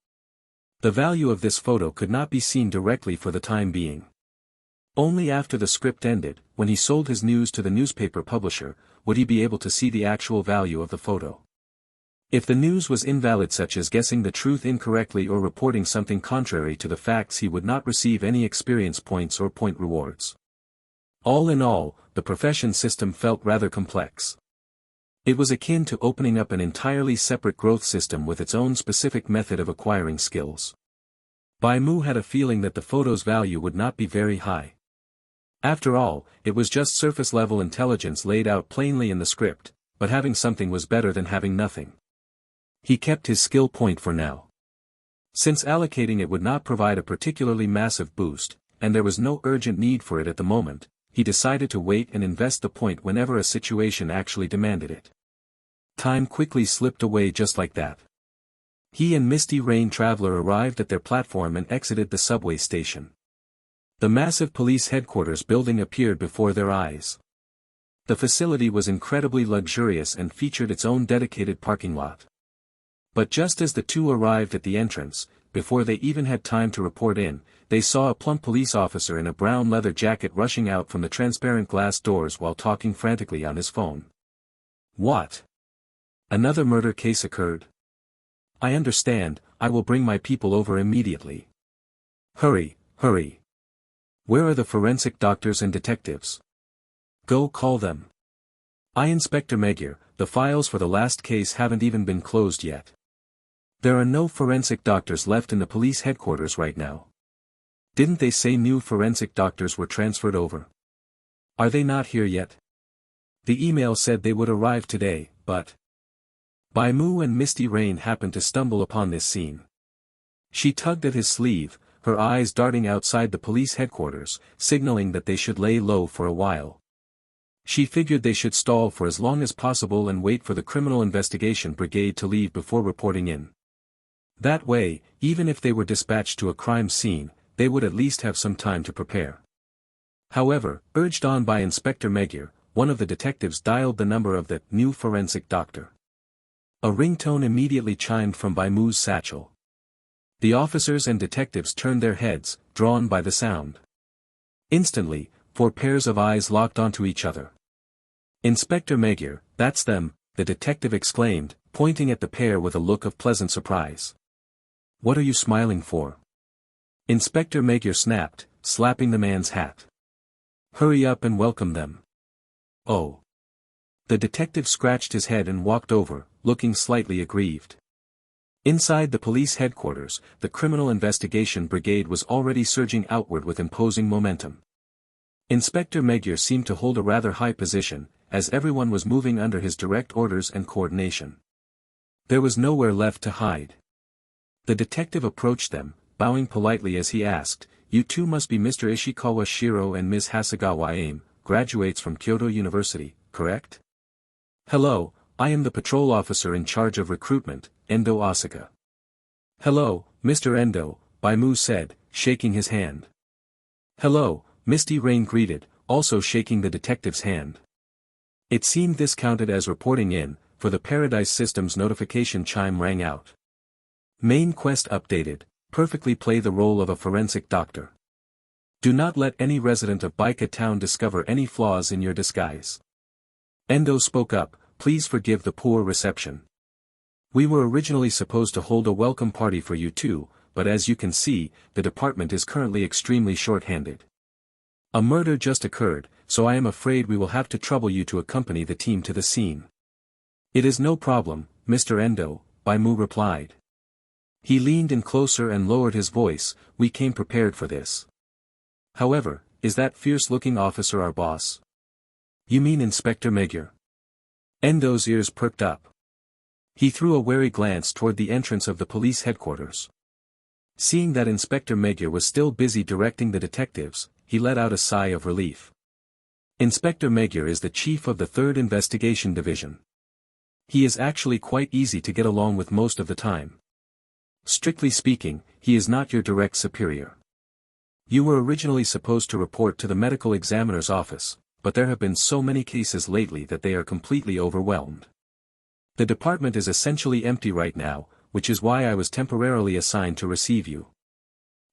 The value of this photo could not be seen directly for the time being. Only after the script ended, when he sold his news to the newspaper publisher, would he be able to see the actual value of the photo. If the news was invalid, such as guessing the truth incorrectly or reporting something contrary to the facts, he would not receive any experience points or point rewards. All in all, the profession system felt rather complex. It was akin to opening up an entirely separate growth system with its own specific method of acquiring skills. Bai Mu had a feeling that the photo's value would not be very high. After all, it was just surface-level intelligence laid out plainly in the script, but having something was better than having nothing. He kept his skill point for now. Since allocating it would not provide a particularly massive boost, and there was no urgent need for it at the moment, he decided to wait and invest the point whenever a situation actually demanded it. Time quickly slipped away just like that. He and Misty Rain Traveler arrived at their platform and exited the subway station. The massive police headquarters building appeared before their eyes. The facility was incredibly luxurious and featured its own dedicated parking lot. But just as the two arrived at the entrance, before they even had time to report in, they saw a plump police officer in a brown leather jacket rushing out from the transparent glass doors while talking frantically on his phone. What? Another murder case occurred? I understand, I will bring my people over immediately. Hurry, hurry. Where are the forensic doctors and detectives? Go call them. Inspector Magyar, the files for the last case haven't even been closed yet. There are no forensic doctors left in the police headquarters right now. Didn't they say new forensic doctors were transferred over? Are they not here yet? The email said they would arrive today, but... Bai Mu and Misty Rain happened to stumble upon this scene. She tugged at his sleeve, her eyes darting outside the police headquarters, signaling that they should lay low for a while. She figured they should stall for as long as possible and wait for the Criminal Investigation Brigade to leave before reporting in. That way, even if they were dispatched to a crime scene, they would at least have some time to prepare. However, urged on by Inspector Magyar, one of the detectives dialed the number of the new forensic doctor. A ringtone immediately chimed from Bai Mu's satchel. The officers and detectives turned their heads, drawn by the sound. Instantly, 4 pairs of eyes locked onto each other. Inspector Magyar, that's them, the detective exclaimed, pointing at the pair with a look of pleasant surprise. What are you smiling for? Inspector Magyar snapped, slapping the man's hat. Hurry up and welcome them. Oh. The detective scratched his head and walked over, looking slightly aggrieved. Inside the police headquarters, the Criminal Investigation Brigade was already surging outward with imposing momentum. Inspector Magyar seemed to hold a rather high position, as everyone was moving under his direct orders and coordination. There was nowhere left to hide. The detective approached them, bowing politely as he asked, "You two must be Mr. Ishikawa Shiro and Ms. Hasegawa Aim, graduates from Kyoto University, correct?" "Hello, I am the patrol officer in charge of recruitment, Endo Asaka." "Hello, Mr. Endo," Bai Mu said, shaking his hand. "Hello," Misty Rain greeted, also shaking the detective's hand. It seemed this counted as reporting in, for the Paradise System's notification chime rang out. Main quest updated, perfectly play the role of a forensic doctor. Do not let any resident of Baika town discover any flaws in your disguise. Endo spoke up, "Please forgive the poor reception. We were originally supposed to hold a welcome party for you too, but as you can see, the department is currently extremely short-handed. A murder just occurred, so I am afraid we will have to trouble you to accompany the team to the scene." "It is no problem, Mr. Endo," Bai Mu replied. He leaned in closer and lowered his voice, "We came prepared for this. However, is that fierce-looking officer our boss?" "You mean Inspector Magyar?" Endo's ears perked up. He threw a wary glance toward the entrance of the police headquarters. Seeing that Inspector Magyar was still busy directing the detectives, he let out a sigh of relief. Inspector Magyar is the chief of the 3rd Investigation Division. He is actually quite easy to get along with most of the time. Strictly speaking, he is not your direct superior. You were originally supposed to report to the medical examiner's office, but there have been so many cases lately that they are completely overwhelmed. The department is essentially empty right now, which is why I was temporarily assigned to receive you."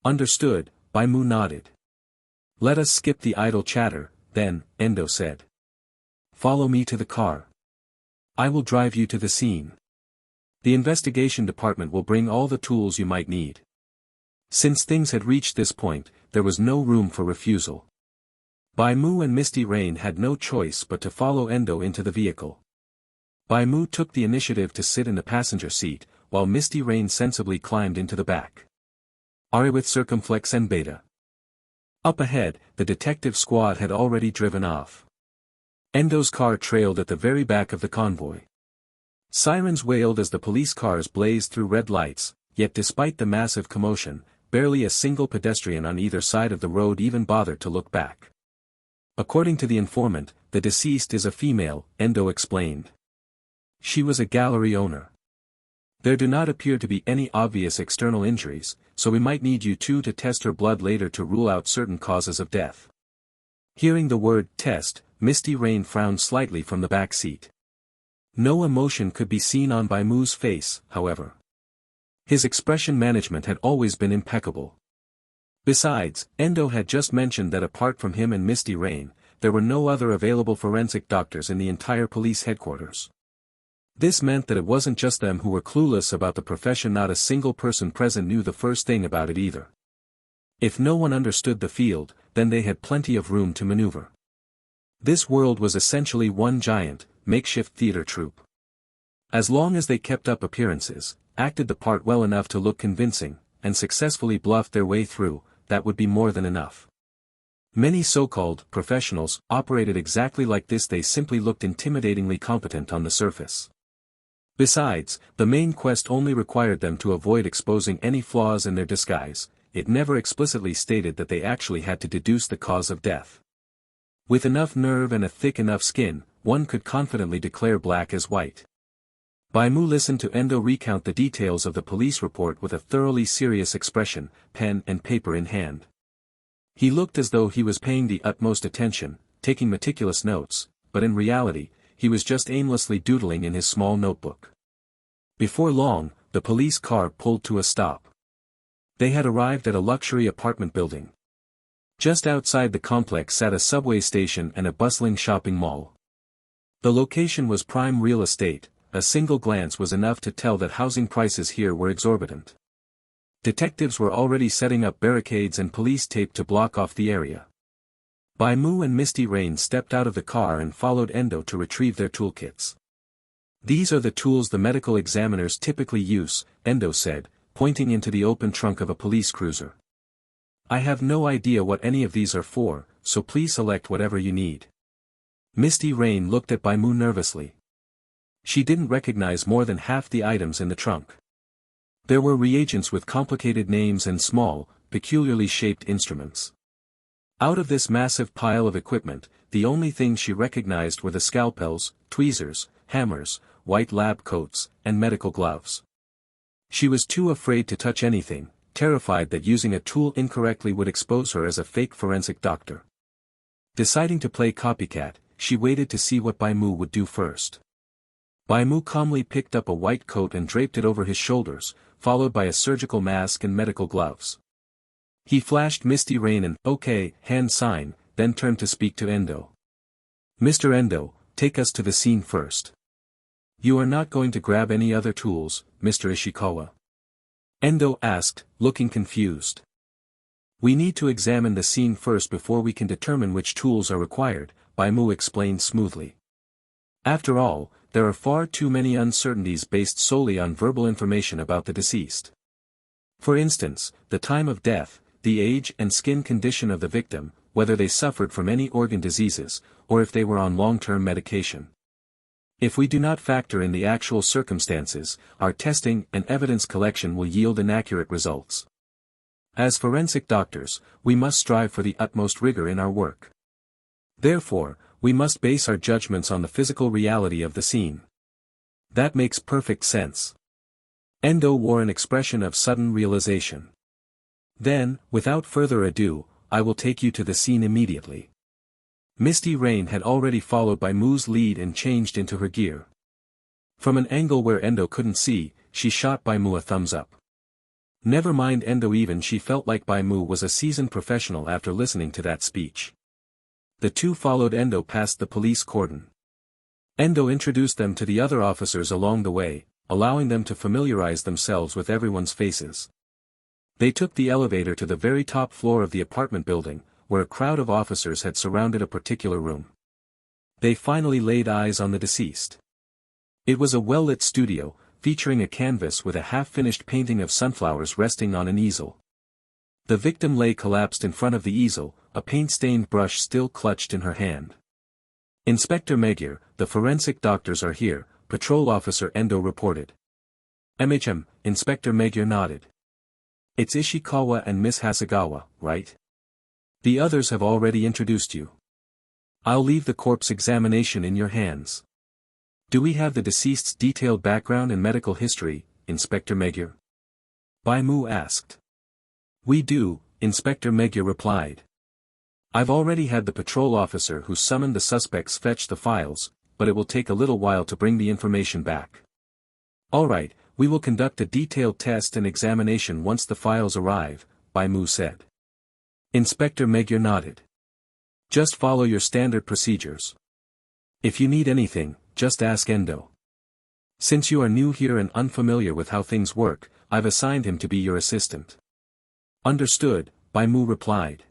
"Understood," Bai Mu nodded. "Let us skip the idle chatter, then," Endo said. "Follow me to the car. I will drive you to the scene. The investigation department will bring all the tools you might need." Since things had reached this point, there was no room for refusal. Bai Mu and Misty Rain had no choice but to follow Endo into the vehicle. Bai Mu took the initiative to sit in the passenger seat, while Misty Rain sensibly climbed into the back. Ari with circumflex and beta. Up ahead, the detective squad had already driven off. Endo's car trailed at the very back of the convoy. Sirens wailed as the police cars blazed through red lights, yet despite the massive commotion, barely a single pedestrian on either side of the road even bothered to look back. "According to the informant, the deceased is a female," Endo explained. "She was a gallery owner. There do not appear to be any obvious external injuries, so we might need you two to test her blood later to rule out certain causes of death." Hearing the word "test," Misty Rain frowned slightly from the back seat. No emotion could be seen on Bai Mu's face, however. His expression management had always been impeccable. Besides, Endo had just mentioned that apart from him and Misty Rain, there were no other available forensic doctors in the entire police headquarters. This meant that it wasn't just them who were clueless about the profession, not a single person present knew the first thing about it either. If no one understood the field, then they had plenty of room to maneuver. This world was essentially one giant, makeshift theater troupe. As long as they kept up appearances, acted the part well enough to look convincing, and successfully bluffed their way through, that would be more than enough. Many so-called professionals operated exactly like this. They simply looked intimidatingly competent on the surface. Besides, the main quest only required them to avoid exposing any flaws in their disguise. It never explicitly stated that they actually had to deduce the cause of death. With enough nerve and a thick enough skin, one could confidently declare black as white. Bai Mu listened to Endo recount the details of the police report with a thoroughly serious expression, pen and paper in hand. He looked as though he was paying the utmost attention, taking meticulous notes, but in reality, he was just aimlessly doodling in his small notebook. Before long, the police car pulled to a stop. They had arrived at a luxury apartment building. Just outside the complex sat a subway station and a bustling shopping mall. The location was prime real estate. A single glance was enough to tell that housing prices here were exorbitant. Detectives were already setting up barricades and police tape to block off the area. Bai Mu and Misty Rain stepped out of the car and followed Endo to retrieve their toolkits. These are the tools the medical examiners typically use, Endo said, pointing into the open trunk of a police cruiser. I have no idea what any of these are for, so please select whatever you need. Misty Rain looked at Bai Mu nervously. She didn't recognize more than half the items in the trunk. There were reagents with complicated names and small, peculiarly shaped instruments. Out of this massive pile of equipment, the only things she recognized were the scalpels, tweezers, hammers, white lab coats, and medical gloves. She was too afraid to touch anything, terrified that using a tool incorrectly would expose her as a fake forensic doctor. Deciding to play copycat, she waited to see what Bai Mu would do first. Bai Mu calmly picked up a white coat and draped it over his shoulders, followed by a surgical mask and medical gloves. He flashed Misty Rain an "OK" hand sign, then turned to speak to Endo. Mr. Endo, take us to the scene first. You are not going to grab any other tools, Mr. Ishikawa? Endo asked, looking confused. We need to examine the scene first before we can determine which tools are required, Bai Mu explained smoothly. After all, there are far too many uncertainties based solely on verbal information about the deceased. For instance, the time of death, the age and skin condition of the victim, whether they suffered from any organ diseases, or if they were on long-term medication. If we do not factor in the actual circumstances, our testing and evidence collection will yield inaccurate results. As forensic doctors, we must strive for the utmost rigor in our work. Therefore, we must base our judgments on the physical reality of the scene. That makes perfect sense. Endo wore an expression of sudden realization. Then, without further ado, I will take you to the scene immediately. Misty Rain had already followed Bai Mu's lead and changed into her gear. From an angle where Endo couldn't see, she shot Bai Mu a thumbs up. Never mind Endo, even she felt like Bai Mu was a seasoned professional after listening to that speech. The two followed Endo past the police cordon. Endo introduced them to the other officers along the way, allowing them to familiarize themselves with everyone's faces. They took the elevator to the very top floor of the apartment building, where a crowd of officers had surrounded a particular room. They finally laid eyes on the deceased. It was a well-lit studio, featuring a canvas with a half-finished painting of sunflowers resting on an easel. The victim lay collapsed in front of the easel, a paint-stained brush still clutched in her hand. Inspector Magyar, the forensic doctors are here, Patrol Officer Endo reported. Inspector Magyar nodded. It's Ishikawa and Miss Hasegawa, right? The others have already introduced you. I'll leave the corpse examination in your hands. Do we have the deceased's detailed background and medical history, Inspector Magyar? Bai Mu asked. We do, Inspector Magyar replied. I've already had the patrol officer who summoned the suspects fetch the files, but it will take a little while to bring the information back. All right, we will conduct a detailed test and examination once the files arrive, Bai Mu said. Inspector Magyar nodded. Just follow your standard procedures. If you need anything, just ask Endo. Since you are new here and unfamiliar with how things work, I've assigned him to be your assistant. Understood, Bai Mu replied.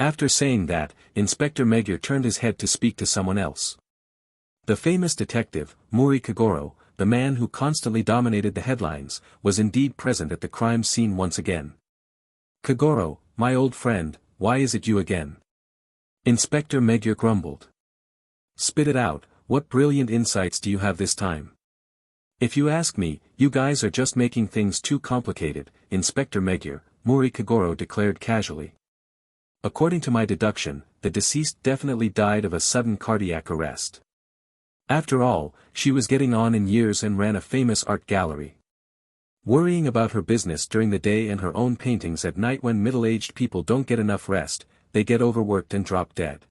After saying that, Inspector Magyar turned his head to speak to someone else. The famous detective, Mori Kagoro, the man who constantly dominated the headlines, was indeed present at the crime scene once again. Kagoro, my old friend, why is it you again? Inspector Magyar grumbled. Spit it out, what brilliant insights do you have this time? If you ask me, you guys are just making things too complicated, Inspector Magyar, Mori Kagoro declared casually. According to my deduction, the deceased definitely died of a sudden cardiac arrest. After all, she was getting on in years and ran a famous art gallery. Worrying about her business during the day and her own paintings at night. When middle-aged people don't get enough rest, they get overworked and drop dead.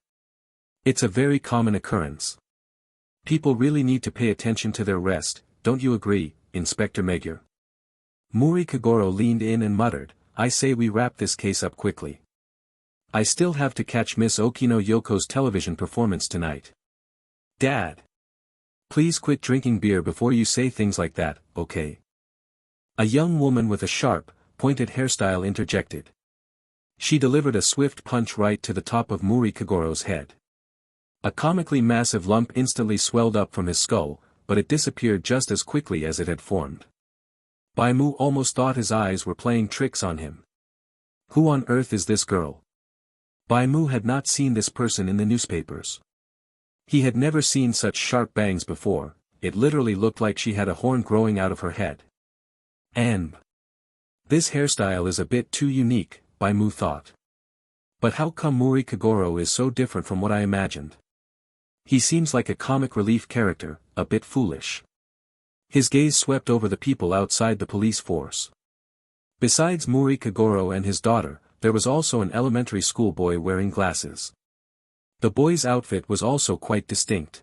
It's a very common occurrence. People really need to pay attention to their rest, don't you agree, Inspector Magyar? Mori Kagoro leaned in and muttered, I say we wrap this case up quickly. I still have to catch Miss Okino Yoko's television performance tonight. Dad! Please quit drinking beer before you say things like that, okay? A young woman with a sharp, pointed hairstyle interjected. She delivered a swift punch right to the top of Muri Kagoro's head. A comically massive lump instantly swelled up from his skull, but it disappeared just as quickly as it had formed. Bai Mu almost thought his eyes were playing tricks on him. Who on earth is this girl? Bai Mu had not seen this person in the newspapers. He had never seen such sharp bangs before, it literally looked like she had a horn growing out of her head. And this hairstyle is a bit too unique, Bai Mu thought. But how come Muri Kagoro is so different from what I imagined? He seems like a comic relief character, a bit foolish. His gaze swept over the people outside the police force. Besides Muri Kagoro and his daughter, there was also an elementary school boy wearing glasses. The boy's outfit was also quite distinct.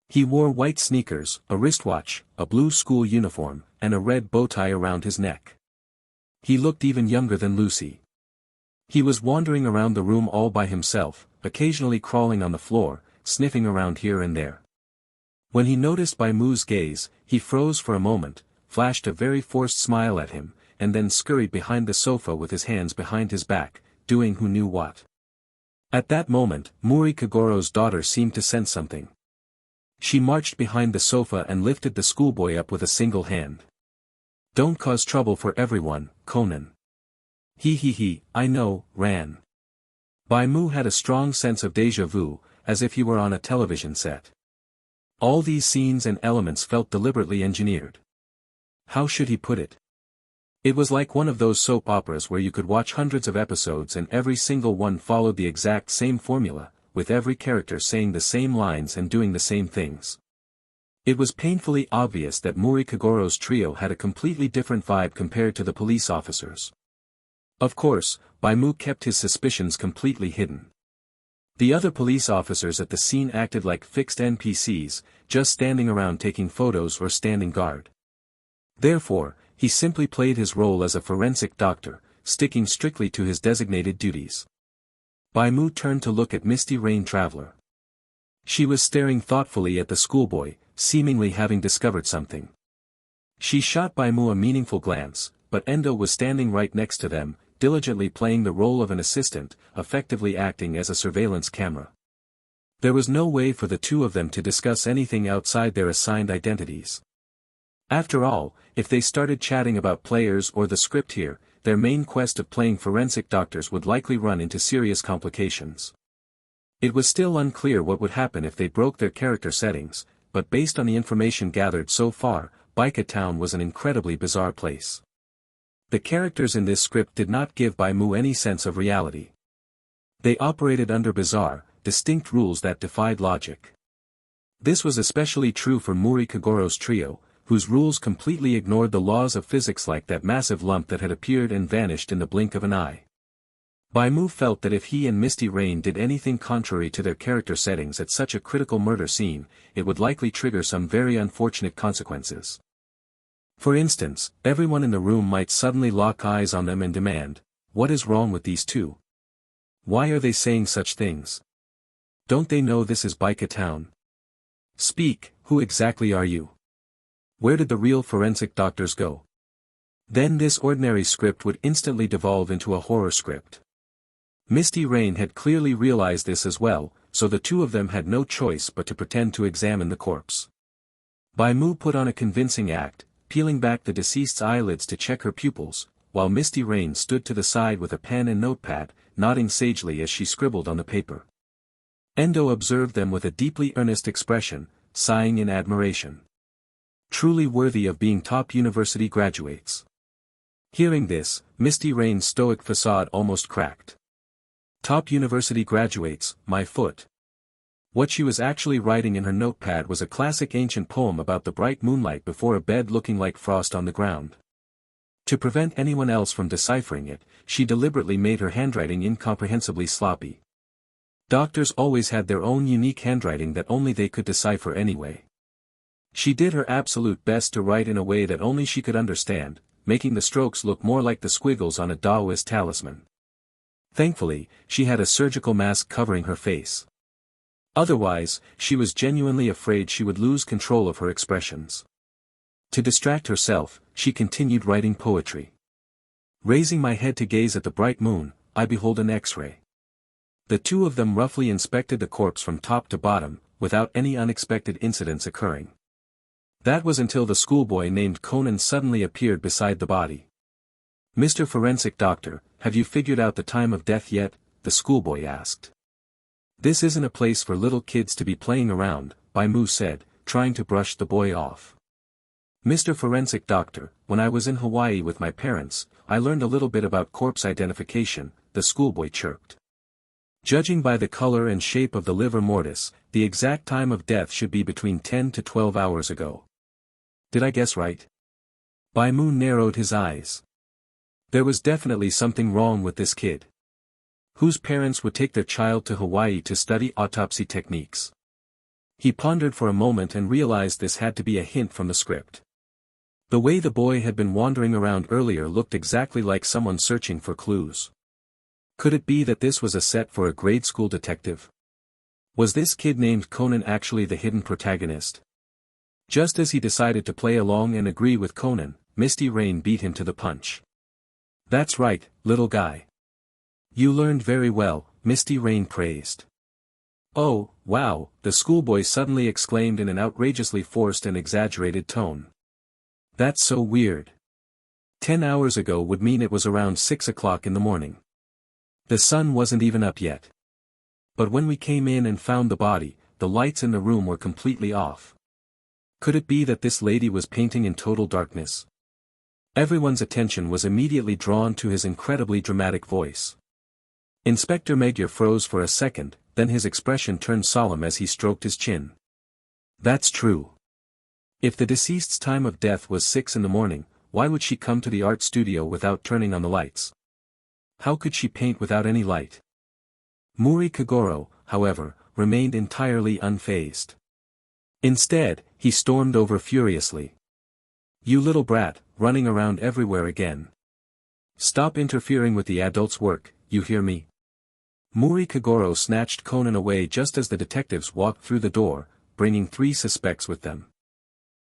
He wore white sneakers, a wristwatch, a blue school uniform, and a red bow tie around his neck. He looked even younger than Lucy. He was wandering around the room all by himself, occasionally crawling on the floor, sniffing around here and there. When he noticed Bai Mu's gaze, he froze for a moment, flashed a very forced smile at him, and then scurried behind the sofa with his hands behind his back, doing who knew what. At that moment, Muri Kagoro's daughter seemed to sense something. She marched behind the sofa and lifted the schoolboy up with a single hand. Don't cause trouble for everyone, Conan. He, I know, ran. Bai Mu had a strong sense of déjà vu, as if he were on a television set. All these scenes and elements felt deliberately engineered. How should he put it? It was like one of those soap operas where you could watch hundreds of episodes and every single one followed the exact same formula, with every character saying the same lines and doing the same things. It was painfully obvious that Muri Kagoro's trio had a completely different vibe compared to the police officers. Of course, Bai Mu kept his suspicions completely hidden. The other police officers at the scene acted like fixed NPCs, just standing around taking photos or standing guard. Therefore, he simply played his role as a forensic doctor, sticking strictly to his designated duties. Bai Mu turned to look at Misty Rain Traveler. She was staring thoughtfully at the schoolboy, seemingly having discovered something. She shot Bai Mu a meaningful glance, but Endo was standing right next to them, diligently playing the role of an assistant, effectively acting as a surveillance camera. There was no way for the two of them to discuss anything outside their assigned identities. After all, if they started chatting about players or the script here, their main quest of playing forensic doctors would likely run into serious complications. It was still unclear what would happen if they broke their character settings, but based on the information gathered so far, Baika Town was an incredibly bizarre place. The characters in this script did not give Bai Mu any sense of reality. They operated under bizarre, distinct rules that defied logic. This was especially true for Muri Kagoro's trio, whose rules completely ignored the laws of physics, like that massive lump that had appeared and vanished in the blink of an eye. Bai Mu felt that if he and Misty Rain did anything contrary to their character settings at such a critical murder scene, it would likely trigger some very unfortunate consequences. For instance, everyone in the room might suddenly lock eyes on them and demand, "What is wrong with these two? Why are they saying such things? Don't they know this is Baika Town? Speak, who exactly are you? Where did the real forensic doctors go?" Then this ordinary script would instantly devolve into a horror script. Misty Rain had clearly realized this as well, so the two of them had no choice but to pretend to examine the corpse. Bai Mu put on a convincing act, peeling back the deceased's eyelids to check her pupils, while Misty Rain stood to the side with a pen and notepad, nodding sagely as she scribbled on the paper. Endo observed them with a deeply earnest expression, sighing in admiration. Truly worthy of being top university graduates. Hearing this, Misty Rain's stoic facade almost cracked. Top university graduates, my foot. What she was actually writing in her notepad was a classic ancient poem about the bright moonlight before a bed looking like frost on the ground. To prevent anyone else from deciphering it, she deliberately made her handwriting incomprehensibly sloppy. Doctors always had their own unique handwriting that only they could decipher anyway. She did her absolute best to write in a way that only she could understand, making the strokes look more like the squiggles on a Taoist talisman. Thankfully, she had a surgical mask covering her face. Otherwise, she was genuinely afraid she would lose control of her expressions. To distract herself, she continued writing poetry. Raising my head to gaze at the bright moon, I behold an X-ray. The two of them roughly inspected the corpse from top to bottom, without any unexpected incidents occurring. That was until the schoolboy named Conan suddenly appeared beside the body. "Mr. Forensic Doctor, have you figured out the time of death yet?" the schoolboy asked. "This isn't a place for little kids to be playing around," Bai Mu said, trying to brush the boy off. "Mr. Forensic Doctor, when I was in Hawaii with my parents, I learned a little bit about corpse identification," the schoolboy chirped. "Judging by the color and shape of the livor mortis, the exact time of death should be between 10 to 12 hours ago. Did I guess right?" Bai Mu narrowed his eyes. There was definitely something wrong with this kid. Whose parents would take their child to Hawaii to study autopsy techniques? He pondered for a moment and realized this had to be a hint from the script. The way the boy had been wandering around earlier looked exactly like someone searching for clues. Could it be that this was a set for a grade school detective? Was this kid named Conan actually the hidden protagonist? Just as he decided to play along and agree with Conan, Misty Rain beat him to the punch. "That's right, little guy. You learned very well," Misty Rain praised. "Oh, wow," the schoolboy suddenly exclaimed in an outrageously forced and exaggerated tone. "That's so weird. 10 hours ago would mean it was around 6 o'clock in the morning. The sun wasn't even up yet. But when we came in and found the body, the lights in the room were completely off. Could it be that this lady was painting in total darkness?" Everyone's attention was immediately drawn to his incredibly dramatic voice. Inspector Magyar froze for a second, then his expression turned solemn as he stroked his chin. "That's true. If the deceased's time of death was 6 in the morning, why would she come to the art studio without turning on the lights? How could she paint without any light?" Muri Kagoro, however, remained entirely unfazed. Instead, he stormed over furiously. "You little brat, running around everywhere again. Stop interfering with the adults' work, you hear me?" Muri Kagoro snatched Conan away just as the detectives walked through the door, bringing 3 suspects with them.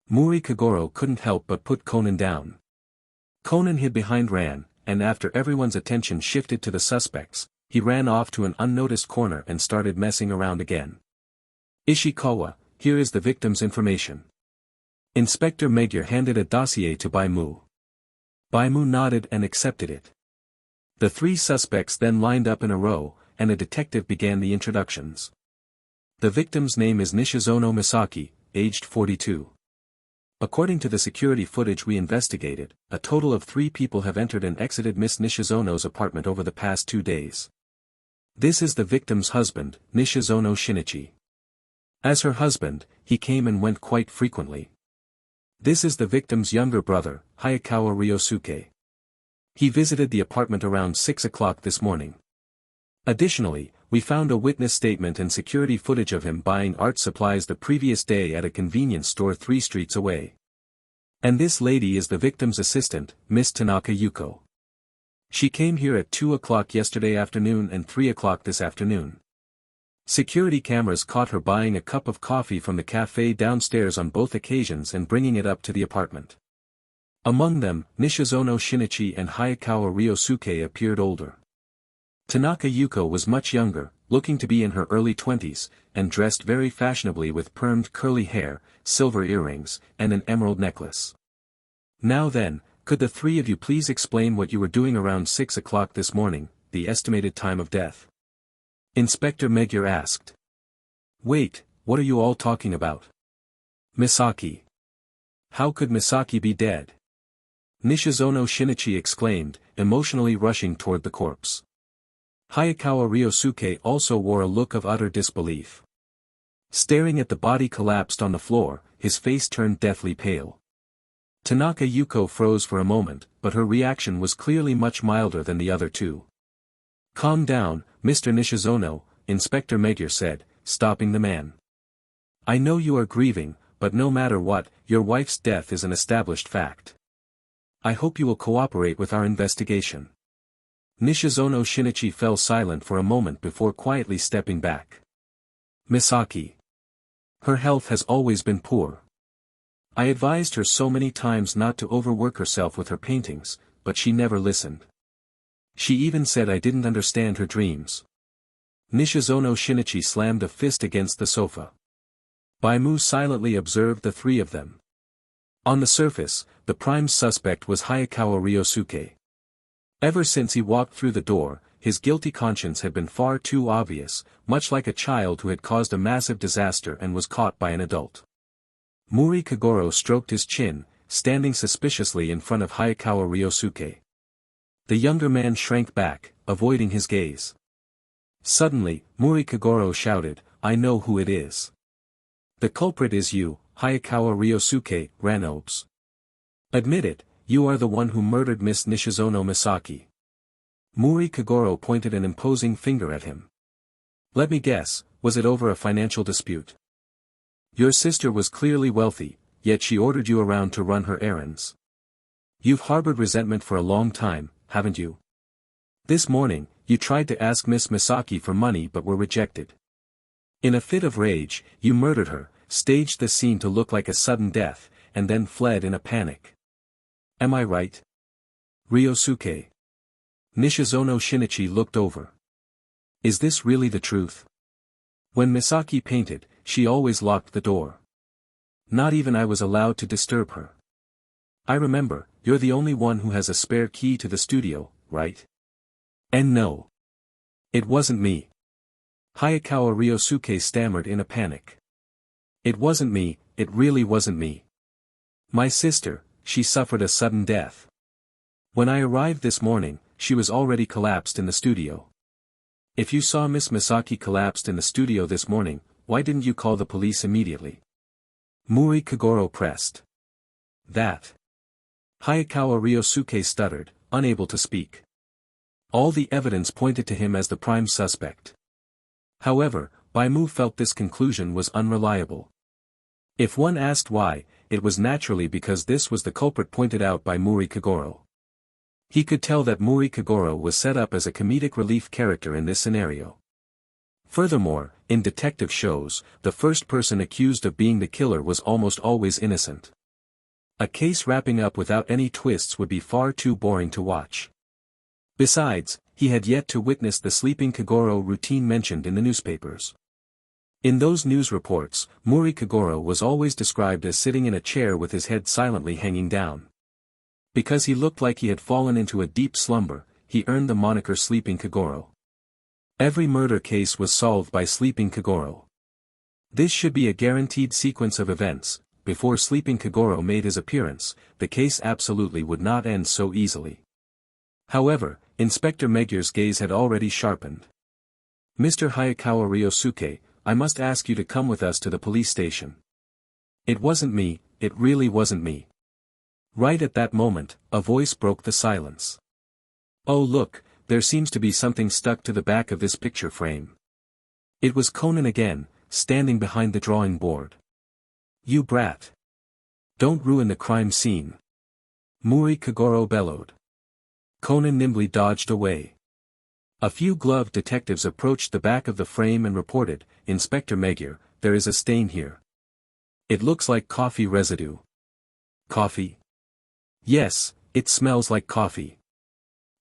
Muri Kagoro couldn't help but put Conan down. Conan hid behind Ran, and after everyone's attention shifted to the suspects, he ran off to an unnoticed corner and started messing around again. "Ishikawa, here is the victim's information." Inspector Magyar handed a dossier to Bai Mu. Bai Mu nodded and accepted it. The 3 suspects then lined up in a row, and a detective began the introductions. "The victim's name is Nishizono Misaki, aged 42. According to the security footage we investigated, a total of 3 people have entered and exited Miss Nishizono's apartment over the past 2 days. This is the victim's husband, Nishizono Shinichi. As her husband, he came and went quite frequently. This is the victim's younger brother, Hayakawa Ryosuke. He visited the apartment around 6 o'clock this morning. Additionally, we found a witness statement and security footage of him buying art supplies the previous day at a convenience store 3 streets away. And this lady is the victim's assistant, Miss Tanaka Yuko. She came here at 2 o'clock yesterday afternoon and 3 o'clock this afternoon. Security cameras caught her buying a cup of coffee from the cafe downstairs on both occasions and bringing it up to the apartment. Among them, Nishizono Shinichi and Hayakawa Ryosuke appeared older. Tanaka Yuko was much younger, looking to be in her early 20s, and dressed very fashionably with permed curly hair, silver earrings, and an emerald necklace. Now then, could the 3 of you please explain what you were doing around 6 o'clock this morning, the estimated time of death? Inspector Magyar asked. "Wait, what are you all talking about? Misaki. How could Misaki be dead?" Nishizono Shinichi exclaimed, emotionally rushing toward the corpse. Hayakawa Ryosuke also wore a look of utter disbelief. Staring at the body collapsed on the floor, his face turned deathly pale. Tanaka Yuko froze for a moment, but her reaction was clearly much milder than the other 2. "Calm down, Mr. Nishizono," Inspector Magyar said, stopping the man. "I know you are grieving, but no matter what, your wife's death is an established fact. I hope you will cooperate with our investigation." Nishizono Shinichi fell silent for a moment before quietly stepping back. "Misaki. Her health has always been poor. I advised her so many times not to overwork herself with her paintings, but she never listened. She even said I didn't understand her dreams. Nishizono Shinichi slammed a fist against the sofa. Bai Mu silently observed the three of them. On the surface, the prime suspect was Hayakawa Ryosuke. Ever since he walked through the door, his guilty conscience had been far too obvious, much like a child who had caused a massive disaster and was caught by an adult. Muri Kagoro stroked his chin, standing suspiciously in front of Hayakawa Ryosuke. The younger man shrank back, avoiding his gaze. Suddenly, Muri Kagoro shouted, "I know who it is. The culprit is you, Hayakawa Ryosuke, Ranobes. Admit it, you are the one who murdered Miss Nishizono Misaki." Muri Kagoro pointed an imposing finger at him. "Let me guess, was it over a financial dispute? Your sister was clearly wealthy, yet she ordered you around to run her errands. You've harbored resentment for a long time, haven't you? This morning, you tried to ask Miss Misaki for money but were rejected. In a fit of rage, you murdered her, staged the scene to look like a sudden death, and then fled in a panic. Am I right? Ryosuke." Nishizono Shinichi looked over. "Is this really the truth? When Misaki painted, she always locked the door. Not even I was allowed to disturb her. I remember, you're the only one who has a spare key to the studio, right? And no. It wasn't me." Hayakawa Ryosuke stammered in a panic. "It wasn't me, it really wasn't me. My sister, she suffered a sudden death. When I arrived this morning, she was already collapsed in the studio. If you saw Miss Misaki collapsed in the studio this morning, why didn't you call the police immediately?" Muri Kagoro pressed. "That." Hayakawa Ryosuke stuttered, unable to speak. All the evidence pointed to him as the prime suspect. However, Bai Mu felt this conclusion was unreliable. If one asked why, it was naturally because this was the culprit pointed out by Muri Kagoro. He could tell that Muri Kagoro was set up as a comedic relief character in this scenario. Furthermore, in detective shows, the first person accused of being the killer was almost always innocent. A case wrapping up without any twists would be far too boring to watch. Besides, he had yet to witness the sleeping Kagoro routine mentioned in the newspapers. In those news reports, Muri Kagoro was always described as sitting in a chair with his head silently hanging down. Because he looked like he had fallen into a deep slumber, he earned the moniker Sleeping Kagoro. Every murder case was solved by Sleeping Kagoro. This should be a guaranteed sequence of events. Before Sleeping Kagoro made his appearance, the case absolutely would not end so easily. However, Inspector Megur's gaze had already sharpened. "Mr. Hayakawa Ryosuke, I must ask you to come with us to the police station." "It wasn't me, it really wasn't me." Right at that moment, a voice broke the silence. "Oh look, there seems to be something stuck to the back of this picture frame." It was Conan again, standing behind the drawing board. "You brat. Don't ruin the crime scene." Muri Kagoro bellowed. Conan nimbly dodged away. A few gloved detectives approached the back of the frame and reported, "Inspector Megur, there is a stain here. It looks like coffee residue." "Coffee?" "Yes, it smells like coffee.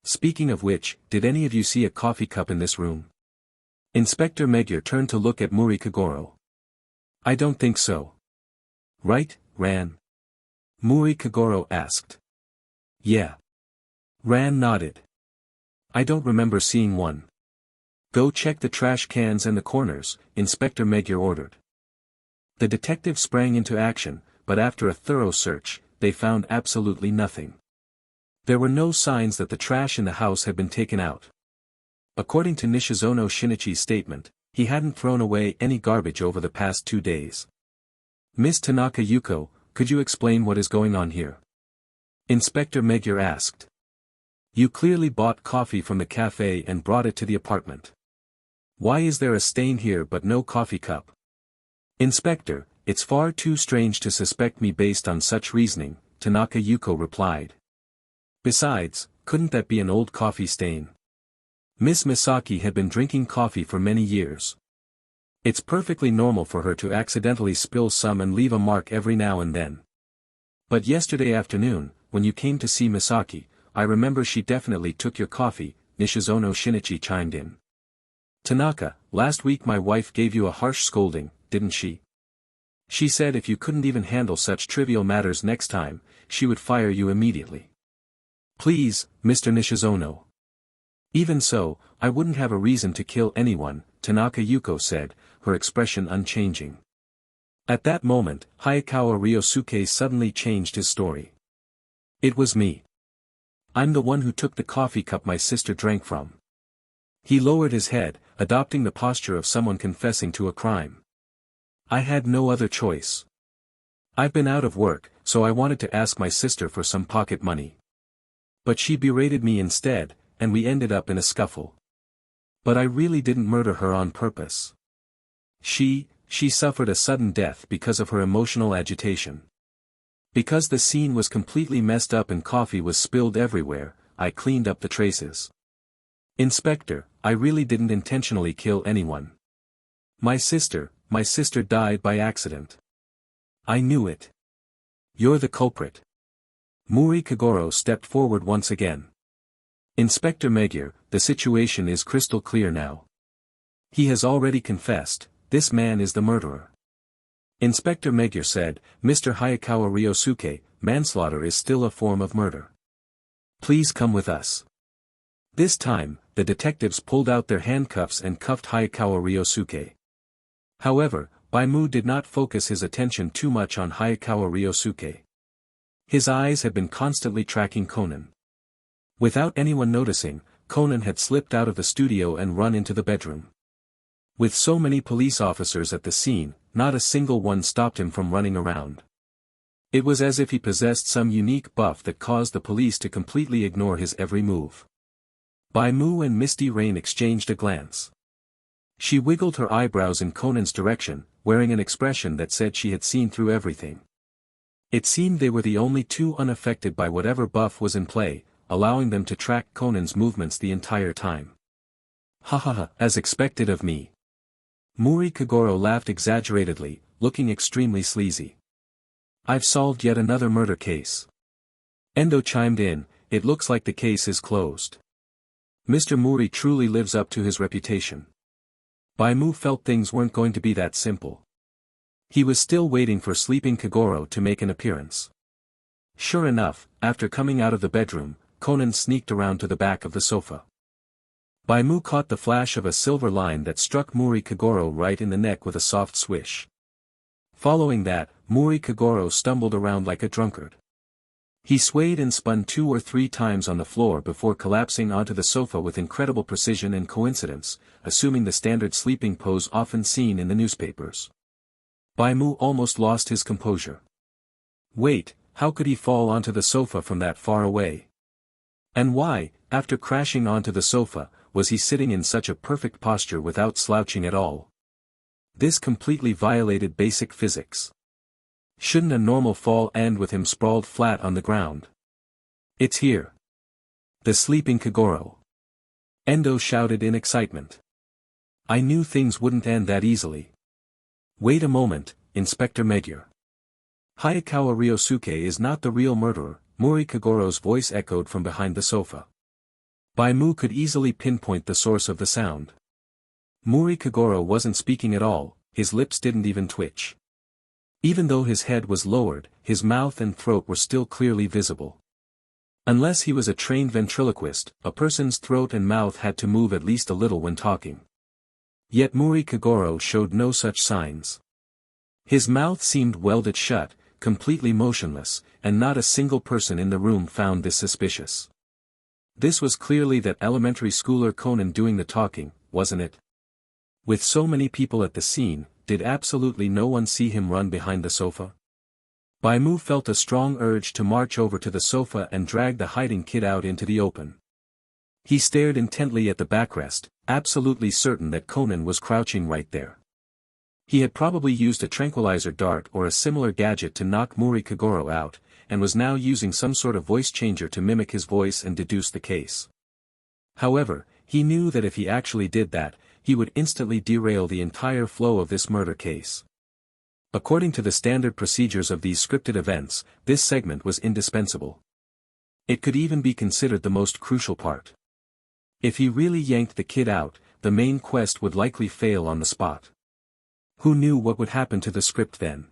Speaking of which, did any of you see a coffee cup in this room?" Inspector Megur turned to look at Muri Kagoro. "I don't think so." "Right, Ran?" Muri Kagoro asked. "Yeah." Ran nodded. "I don't remember seeing one." "Go check the trash cans and the corners," Inspector Megur ordered. The detective sprang into action, but after a thorough search, they found absolutely nothing. There were no signs that the trash in the house had been taken out. According to Nishizono Shinichi's statement, he hadn't thrown away any garbage over the past 2 days. "Miss Tanaka Yuko, could you explain what is going on here?" Inspector Megur asked. "You clearly bought coffee from the cafe and brought it to the apartment. Why is there a stain here but no coffee cup?" "Inspector, it's far too strange to suspect me based on such reasoning," Tanaka Yuko replied. "Besides, couldn't that be an old coffee stain? Miss Misaki had been drinking coffee for many years. It's perfectly normal for her to accidentally spill some and leave a mark every now and then. But yesterday afternoon, when you came to see Misaki, I remember she definitely took your coffee, Nishizono Shinichi chimed in. Tanaka, last week my wife gave you a harsh scolding, didn't she? She said if you couldn't even handle such trivial matters next time, she would fire you immediately. Please, Mr. Nishizono. Even so, I wouldn't have a reason to kill anyone, Tanaka Yuko said, her expression unchanging. At that moment, Hayakawa Ryosuke suddenly changed his story. It was me. I'm the one who took the coffee cup my sister drank from. He lowered his head, adopting the posture of someone confessing to a crime. I had no other choice. I've been out of work, so I wanted to ask my sister for some pocket money. But she berated me instead, and we ended up in a scuffle. But I really didn't murder her on purpose. She suffered a sudden death because of her emotional agitation. Because the scene was completely messed up and coffee was spilled everywhere, I cleaned up the traces. Inspector, I really didn't intentionally kill anyone. My sister died by accident. I knew it. You're the culprit. Muri Kagoro stepped forward once again. Inspector Megier, the situation is crystal clear now. He has already confessed, this man is the murderer. Inspector Megier said, Mr. Hayakawa Ryosuke, manslaughter is still a form of murder. Please come with us. This time, the detectives pulled out their handcuffs and cuffed Hayakawa Ryosuke. However, Bai Mu did not focus his attention too much on Hayakawa Ryosuke. His eyes had been constantly tracking Conan. Without anyone noticing, Conan had slipped out of the studio and run into the bedroom. With so many police officers at the scene, not a single one stopped him from running around. It was as if he possessed some unique buff that caused the police to completely ignore his every move. Bai Mu and Misty Rain exchanged a glance. She wiggled her eyebrows in Conan's direction, wearing an expression that said she had seen through everything. It seemed they were the only two unaffected by whatever buff was in play, allowing them to track Conan's movements the entire time. Ha ha ha, as expected of me. Muri Kagoro laughed exaggeratedly, looking extremely sleazy. I've solved yet another murder case. Endo chimed in, it looks like the case is closed. Mr. Muri truly lives up to his reputation. Bai Mu felt things weren't going to be that simple. He was still waiting for sleeping Kagoro to make an appearance. Sure enough, after coming out of the bedroom, Conan sneaked around to the back of the sofa. Bai Mu caught the flash of a silver line that struck Muri Kagoro right in the neck with a soft swish. Following that, Muri Kagoro stumbled around like a drunkard. He swayed and spun 2 or 3 times on the floor before collapsing onto the sofa with incredible precision and coincidence, assuming the standard sleeping pose often seen in the newspapers. Bai Mu almost lost his composure. Wait, how could he fall onto the sofa from that far away? And why, after crashing onto the sofa, was he sitting in such a perfect posture without slouching at all? This completely violated basic physics. Shouldn't a normal fall end with him sprawled flat on the ground? It's here. The sleeping Kagoro. Endo shouted in excitement. I knew things wouldn't end that easily. Wait a moment, Inspector Megier. Hayakawa Ryosuke is not the real murderer, Muri Kagoro's voice echoed from behind the sofa. Bai Mu could easily pinpoint the source of the sound. Muri Kagoro wasn't speaking at all, his lips didn't even twitch. Even though his head was lowered, his mouth and throat were still clearly visible. Unless he was a trained ventriloquist, a person's throat and mouth had to move at least a little when talking. Yet Muri Kagoro showed no such signs. His mouth seemed welded shut, completely motionless, and not a single person in the room found this suspicious. This was clearly that elementary schooler Conan doing the talking, wasn't it? With so many people at the scene, did absolutely no one see him run behind the sofa? Bai Mu felt a strong urge to march over to the sofa and drag the hiding kid out into the open. He stared intently at the backrest, absolutely certain that Conan was crouching right there. He had probably used a tranquilizer dart or a similar gadget to knock Muri Kagoro out, and was now using some sort of voice changer to mimic his voice and deduce the case. However, he knew that if he actually did that, he would instantly derail the entire flow of this murder case. According to the standard procedures of these scripted events, this segment was indispensable. It could even be considered the most crucial part. If he really yanked the kid out, the main quest would likely fail on the spot. Who knew what would happen to the script then?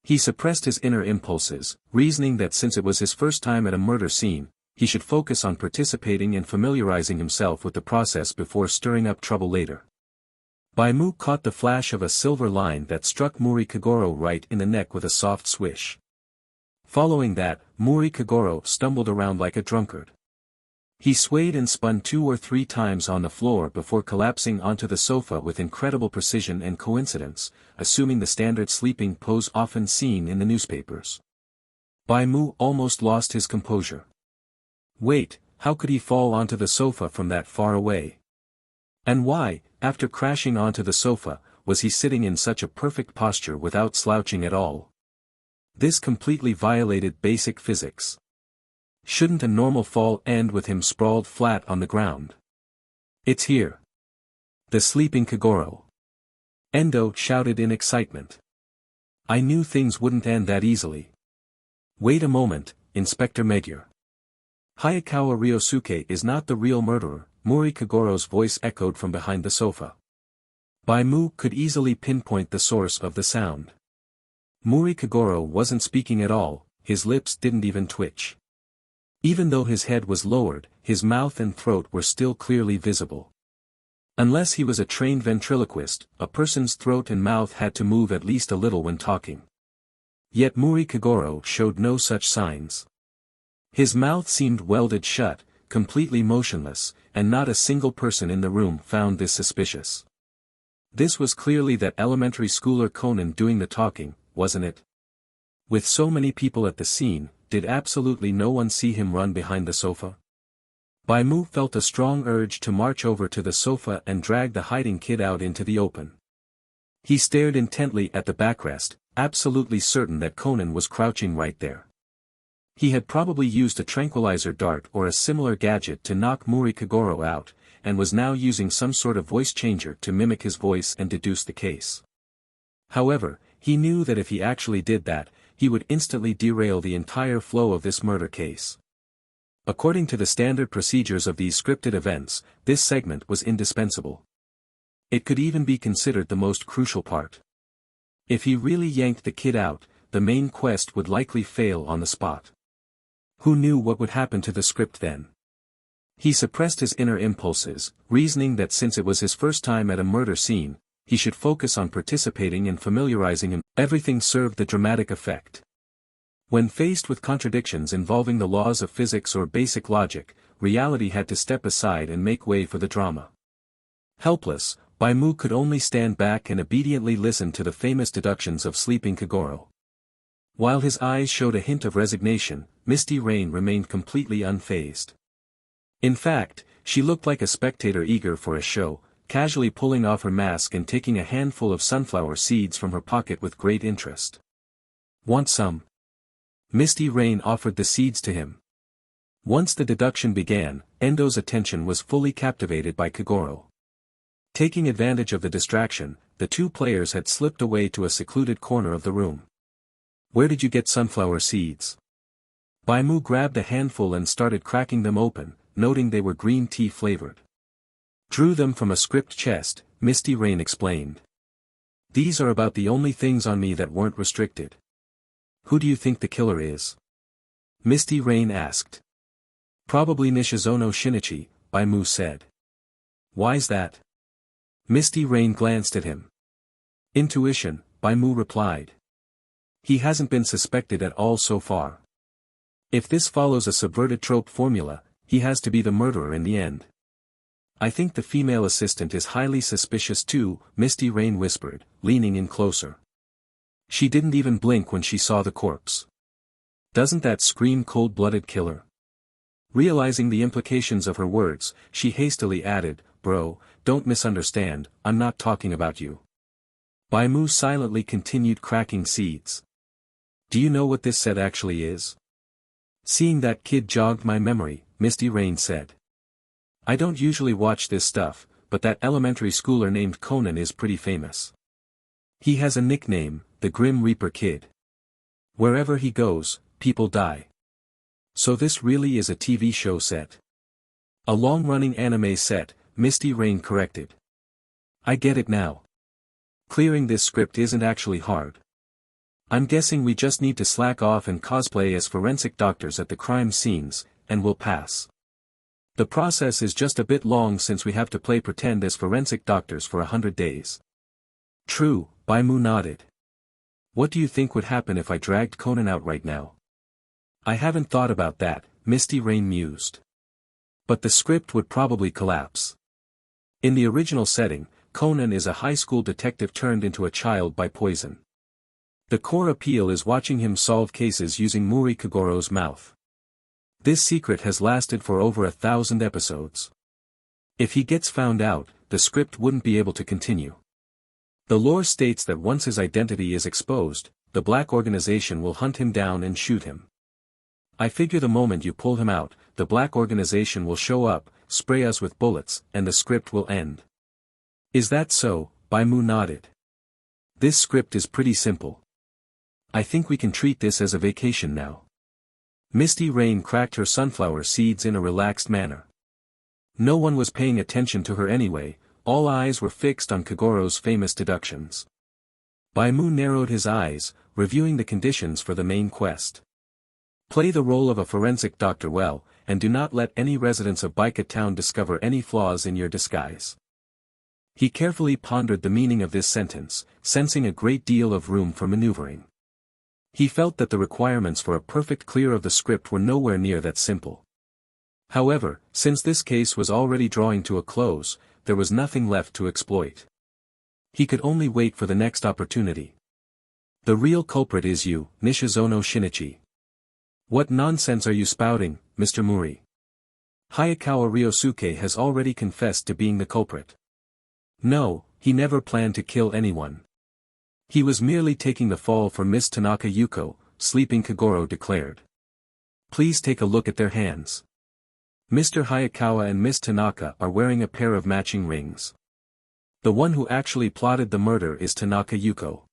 He suppressed his inner impulses, reasoning that since it was his first time at a murder scene, he should focus on participating and familiarizing himself with the process before stirring up trouble later. Bai Mu caught the flash of a silver line that struck Muri Kagoro right in the neck with a soft swish. Following that, Muri Kagoro stumbled around like a drunkard. He swayed and spun 2 or 3 times on the floor before collapsing onto the sofa with incredible precision and coincidence, assuming the standard sleeping pose often seen in the newspapers. Bai Mu almost lost his composure. Wait, how could he fall onto the sofa from that far away? And why, after crashing onto the sofa, was he sitting in such a perfect posture without slouching at all? This completely violated basic physics. Shouldn't a normal fall end with him sprawled flat on the ground? It's here. The sleeping Kagoro. Endo shouted in excitement. I knew things wouldn't end that easily. Wait a moment, Inspector Meguer. Hayakawa Ryosuke is not the real murderer, Muri Kagoro's voice echoed from behind the sofa. Bai Mu could easily pinpoint the source of the sound. Muri Kagoro wasn't speaking at all, his lips didn't even twitch. Even though his head was lowered, his mouth and throat were still clearly visible. Unless he was a trained ventriloquist, a person's throat and mouth had to move at least a little when talking. Yet Muri Kagoro showed no such signs. His mouth seemed welded shut, completely motionless, and not a single person in the room found this suspicious. This was clearly that elementary schooler Conan doing the talking, wasn't it? With so many people at the scene, did absolutely no one see him run behind the sofa? Bai Mu felt a strong urge to march over to the sofa and drag the hiding kid out into the open. He stared intently at the backrest, absolutely certain that Conan was crouching right there. He had probably used a tranquilizer dart or a similar gadget to knock Muri Kagoro out, and was now using some sort of voice changer to mimic his voice and deduce the case. However, he knew that if he actually did that, he would instantly derail the entire flow of this murder case. According to the standard procedures of these scripted events, this segment was indispensable. It could even be considered the most crucial part. If he really yanked the kid out, the main quest would likely fail on the spot. Who knew what would happen to the script then? He suppressed his inner impulses, reasoning that since it was his first time at a murder scene, he should focus on participating and familiarizing him. Everything served the dramatic effect. When faced with contradictions involving the laws of physics or basic logic, reality had to step aside and make way for the drama. Helpless, Bai Mu could only stand back and obediently listen to the famous deductions of sleeping Kagoro. While his eyes showed a hint of resignation, Misty Rain remained completely unfazed. In fact, she looked like a spectator eager for a show, casually pulling off her mask and taking a handful of sunflower seeds from her pocket with great interest. Want some? Misty Rain offered the seeds to him. Once the deduction began, Endo's attention was fully captivated by Kagoro. Taking advantage of the distraction, the two players had slipped away to a secluded corner of the room. Where did you get sunflower seeds? Bai Mu grabbed a handful and started cracking them open, noting they were green tea flavored. Drew them from a script chest, Misty Rain explained. These are about the only things on me that weren't restricted. Who do you think the killer is? Misty Rain asked. Probably Nishizono Shinichi, Bai Mu said. Why's that? Misty Rain glanced at him. Intuition, Bai Mu replied. He hasn't been suspected at all so far. If this follows a subverted trope formula, he has to be the murderer in the end. I think the female assistant is highly suspicious too, Misty Rain whispered, leaning in closer. She didn't even blink when she saw the corpse. Doesn't that scream cold-blooded killer? Realizing the implications of her words, she hastily added, Bro, don't misunderstand, I'm not talking about you. Bai Mu silently continued cracking seeds. Do you know what this set actually is? Seeing that kid jogged my memory, Misty Rain said. I don't usually watch this stuff, but that elementary schooler named Conan is pretty famous. He has a nickname, the Grim Reaper Kid. Wherever he goes, people die. So this really is a TV show set. A long-running anime set, Misty Rain corrected. I get it now. Clearing this script isn't actually hard. I'm guessing we just need to slack off and cosplay as forensic doctors at the crime scenes, and we'll pass. The process is just a bit long since we have to play pretend as forensic doctors for 100 days. True, Bai Mu nodded. What do you think would happen if I dragged Conan out right now? I haven't thought about that, Misty Rain mused. But the script would probably collapse. In the original setting, Conan is a high school detective turned into a child by poison. The core appeal is watching him solve cases using Muri Kagoro's mouth. This secret has lasted for over 1,000 episodes. If he gets found out, the script wouldn't be able to continue. The lore states that once his identity is exposed, the Black Organization will hunt him down and shoot him. I figure the moment you pull him out, the Black Organization will show up, spray us with bullets, and the script will end. Is that so? Bai Mu nodded. This script is pretty simple. I think we can treat this as a vacation now. Misty Rain cracked her sunflower seeds in a relaxed manner. No one was paying attention to her anyway, all eyes were fixed on Kagoro's famous deductions. Bai Mu narrowed his eyes, reviewing the conditions for the main quest. Play the role of a forensic doctor well, and do not let any residents of Baika town discover any flaws in your disguise. He carefully pondered the meaning of this sentence, sensing a great deal of room for maneuvering. He felt that the requirements for a perfect clear of the script were nowhere near that simple. However, since this case was already drawing to a close, there was nothing left to exploit. He could only wait for the next opportunity. The real culprit is you, Nishizono Shinichi. What nonsense are you spouting, Mr. Muri? Hayakawa Ryosuke has already confessed to being the culprit. No, he never planned to kill anyone. He was merely taking the fall for Miss Tanaka Yuko, sleeping Kagoro declared. Please take a look at their hands. Mr. Hayakawa and Miss Tanaka are wearing a pair of matching rings. The one who actually plotted the murder is Tanaka Yuko.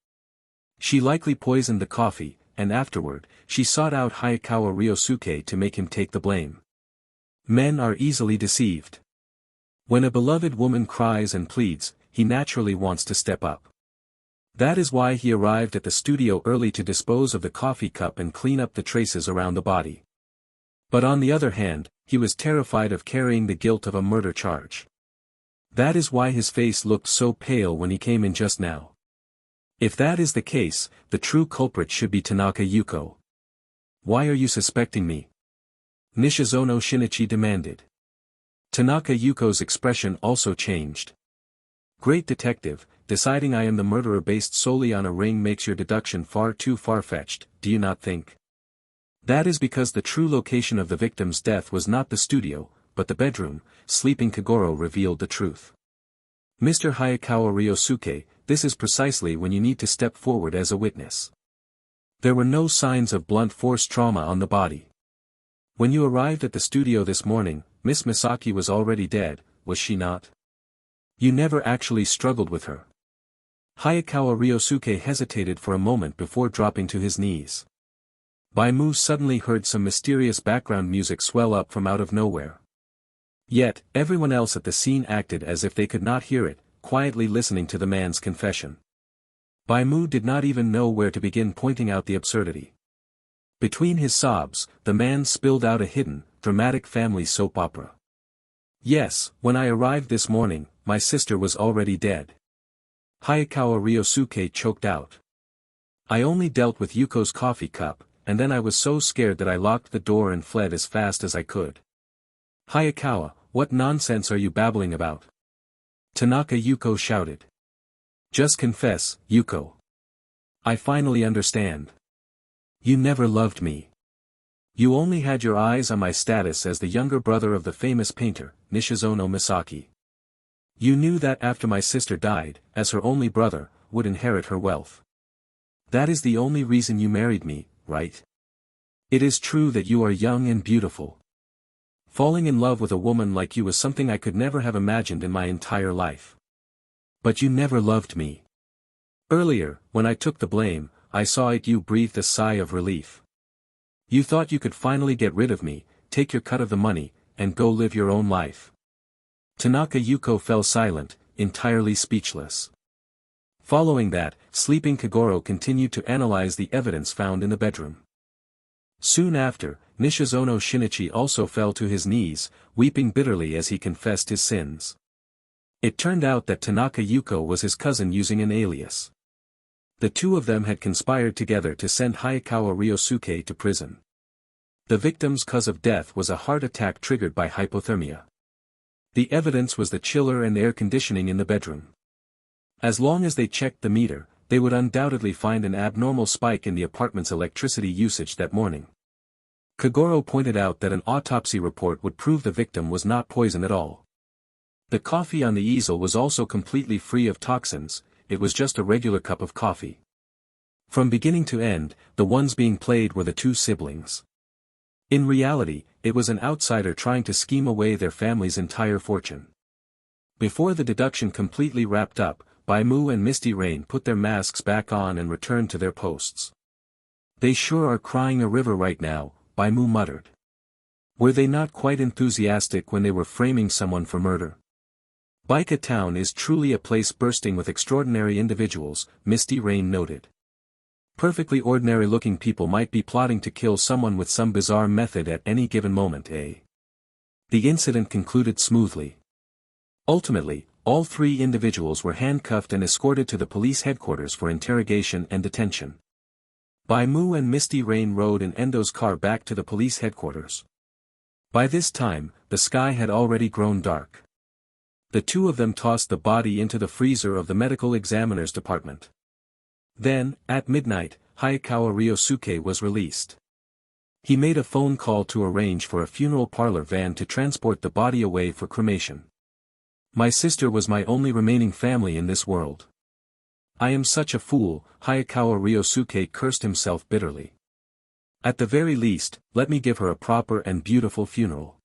She likely poisoned the coffee, and afterward, she sought out Hayakawa Ryosuke to make him take the blame. Men are easily deceived. When a beloved woman cries and pleads, he naturally wants to step up. That is why he arrived at the studio early to dispose of the coffee cup and clean up the traces around the body. But on the other hand, he was terrified of carrying the guilt of a murder charge. That is why his face looked so pale when he came in just now. If that is the case, the true culprit should be Tanaka Yuko. Why are you suspecting me? Nishizono Shinichi demanded. Tanaka Yuko's expression also changed. Great detective, deciding I am the murderer based solely on a ring makes your deduction far too far-fetched, do you not think? That is because the true location of the victim's death was not the studio, but the bedroom. Sleeping Kagoro revealed the truth. Mr. Hayakawa Ryosuke, this is precisely when you need to step forward as a witness. There were no signs of blunt force trauma on the body. When you arrived at the studio this morning, Miss Misaki was already dead, was she not? You never actually struggled with her. Hayakawa Ryosuke hesitated for a moment before dropping to his knees. Bai Mu suddenly heard some mysterious background music swell up from out of nowhere. Yet, everyone else at the scene acted as if they could not hear it, quietly listening to the man's confession. Bai Mu did not even know where to begin pointing out the absurdity. Between his sobs, the man spilled out a hidden, dramatic family soap opera. Yes, when I arrived this morning, my sister was already dead. Hayakawa Ryosuke choked out. I only dealt with Yuko's coffee cup, and then I was so scared that I locked the door and fled as fast as I could. Hayakawa, what nonsense are you babbling about? Tanaka Yuko shouted. Just confess, Yuko. I finally understand. You never loved me. You only had your eyes on my status as the younger brother of the famous painter, Nishizono Misaki. You knew that after my sister died, as her only brother, would inherit her wealth. That is the only reason you married me, right? It is true that you are young and beautiful. Falling in love with a woman like you was something I could never have imagined in my entire life. But you never loved me. Earlier, when I took the blame, I saw it you breathed a sigh of relief. You thought you could finally get rid of me, take your cut of the money, and go live your own life." Tanaka Yuko fell silent, entirely speechless. Following that, sleeping Kagoro continued to analyze the evidence found in the bedroom. Soon after, Nishizono Shinichi also fell to his knees, weeping bitterly as he confessed his sins. It turned out that Tanaka Yuko was his cousin using an alias. The two of them had conspired together to send Hayakawa Ryosuke to prison. The victim's cause of death was a heart attack triggered by hypothermia. The evidence was the chiller and air conditioning in the bedroom. As long as they checked the meter, they would undoubtedly find an abnormal spike in the apartment's electricity usage that morning. Kagoro pointed out that an autopsy report would prove the victim was not poison at all. The coffee on the easel was also completely free of toxins, it was just a regular cup of coffee. From beginning to end, the ones being played were the two siblings. In reality, it was an outsider trying to scheme away their family's entire fortune. Before the deduction completely wrapped up, Bai Mu and Misty Rain put their masks back on and returned to their posts. "They sure are crying a river right now," Bai Mu muttered. Were they not quite enthusiastic when they were framing someone for murder? Baika Town is truly a place bursting with extraordinary individuals, Misty Rain noted. Perfectly ordinary-looking people might be plotting to kill someone with some bizarre method at any given moment, eh? The incident concluded smoothly. Ultimately, all three individuals were handcuffed and escorted to the police headquarters for interrogation and detention. Bai Mu and Misty Rain rode in Endo's car back to the police headquarters. By this time, the sky had already grown dark. The two of them tossed the body into the freezer of the medical examiner's department. Then, at midnight, Hayakawa Ryosuke was released. He made a phone call to arrange for a funeral parlor van to transport the body away for cremation. "My sister was my only remaining family in this world. I am such a fool," Hayakawa Ryosuke cursed himself bitterly. "At the very least, let me give her a proper and beautiful funeral."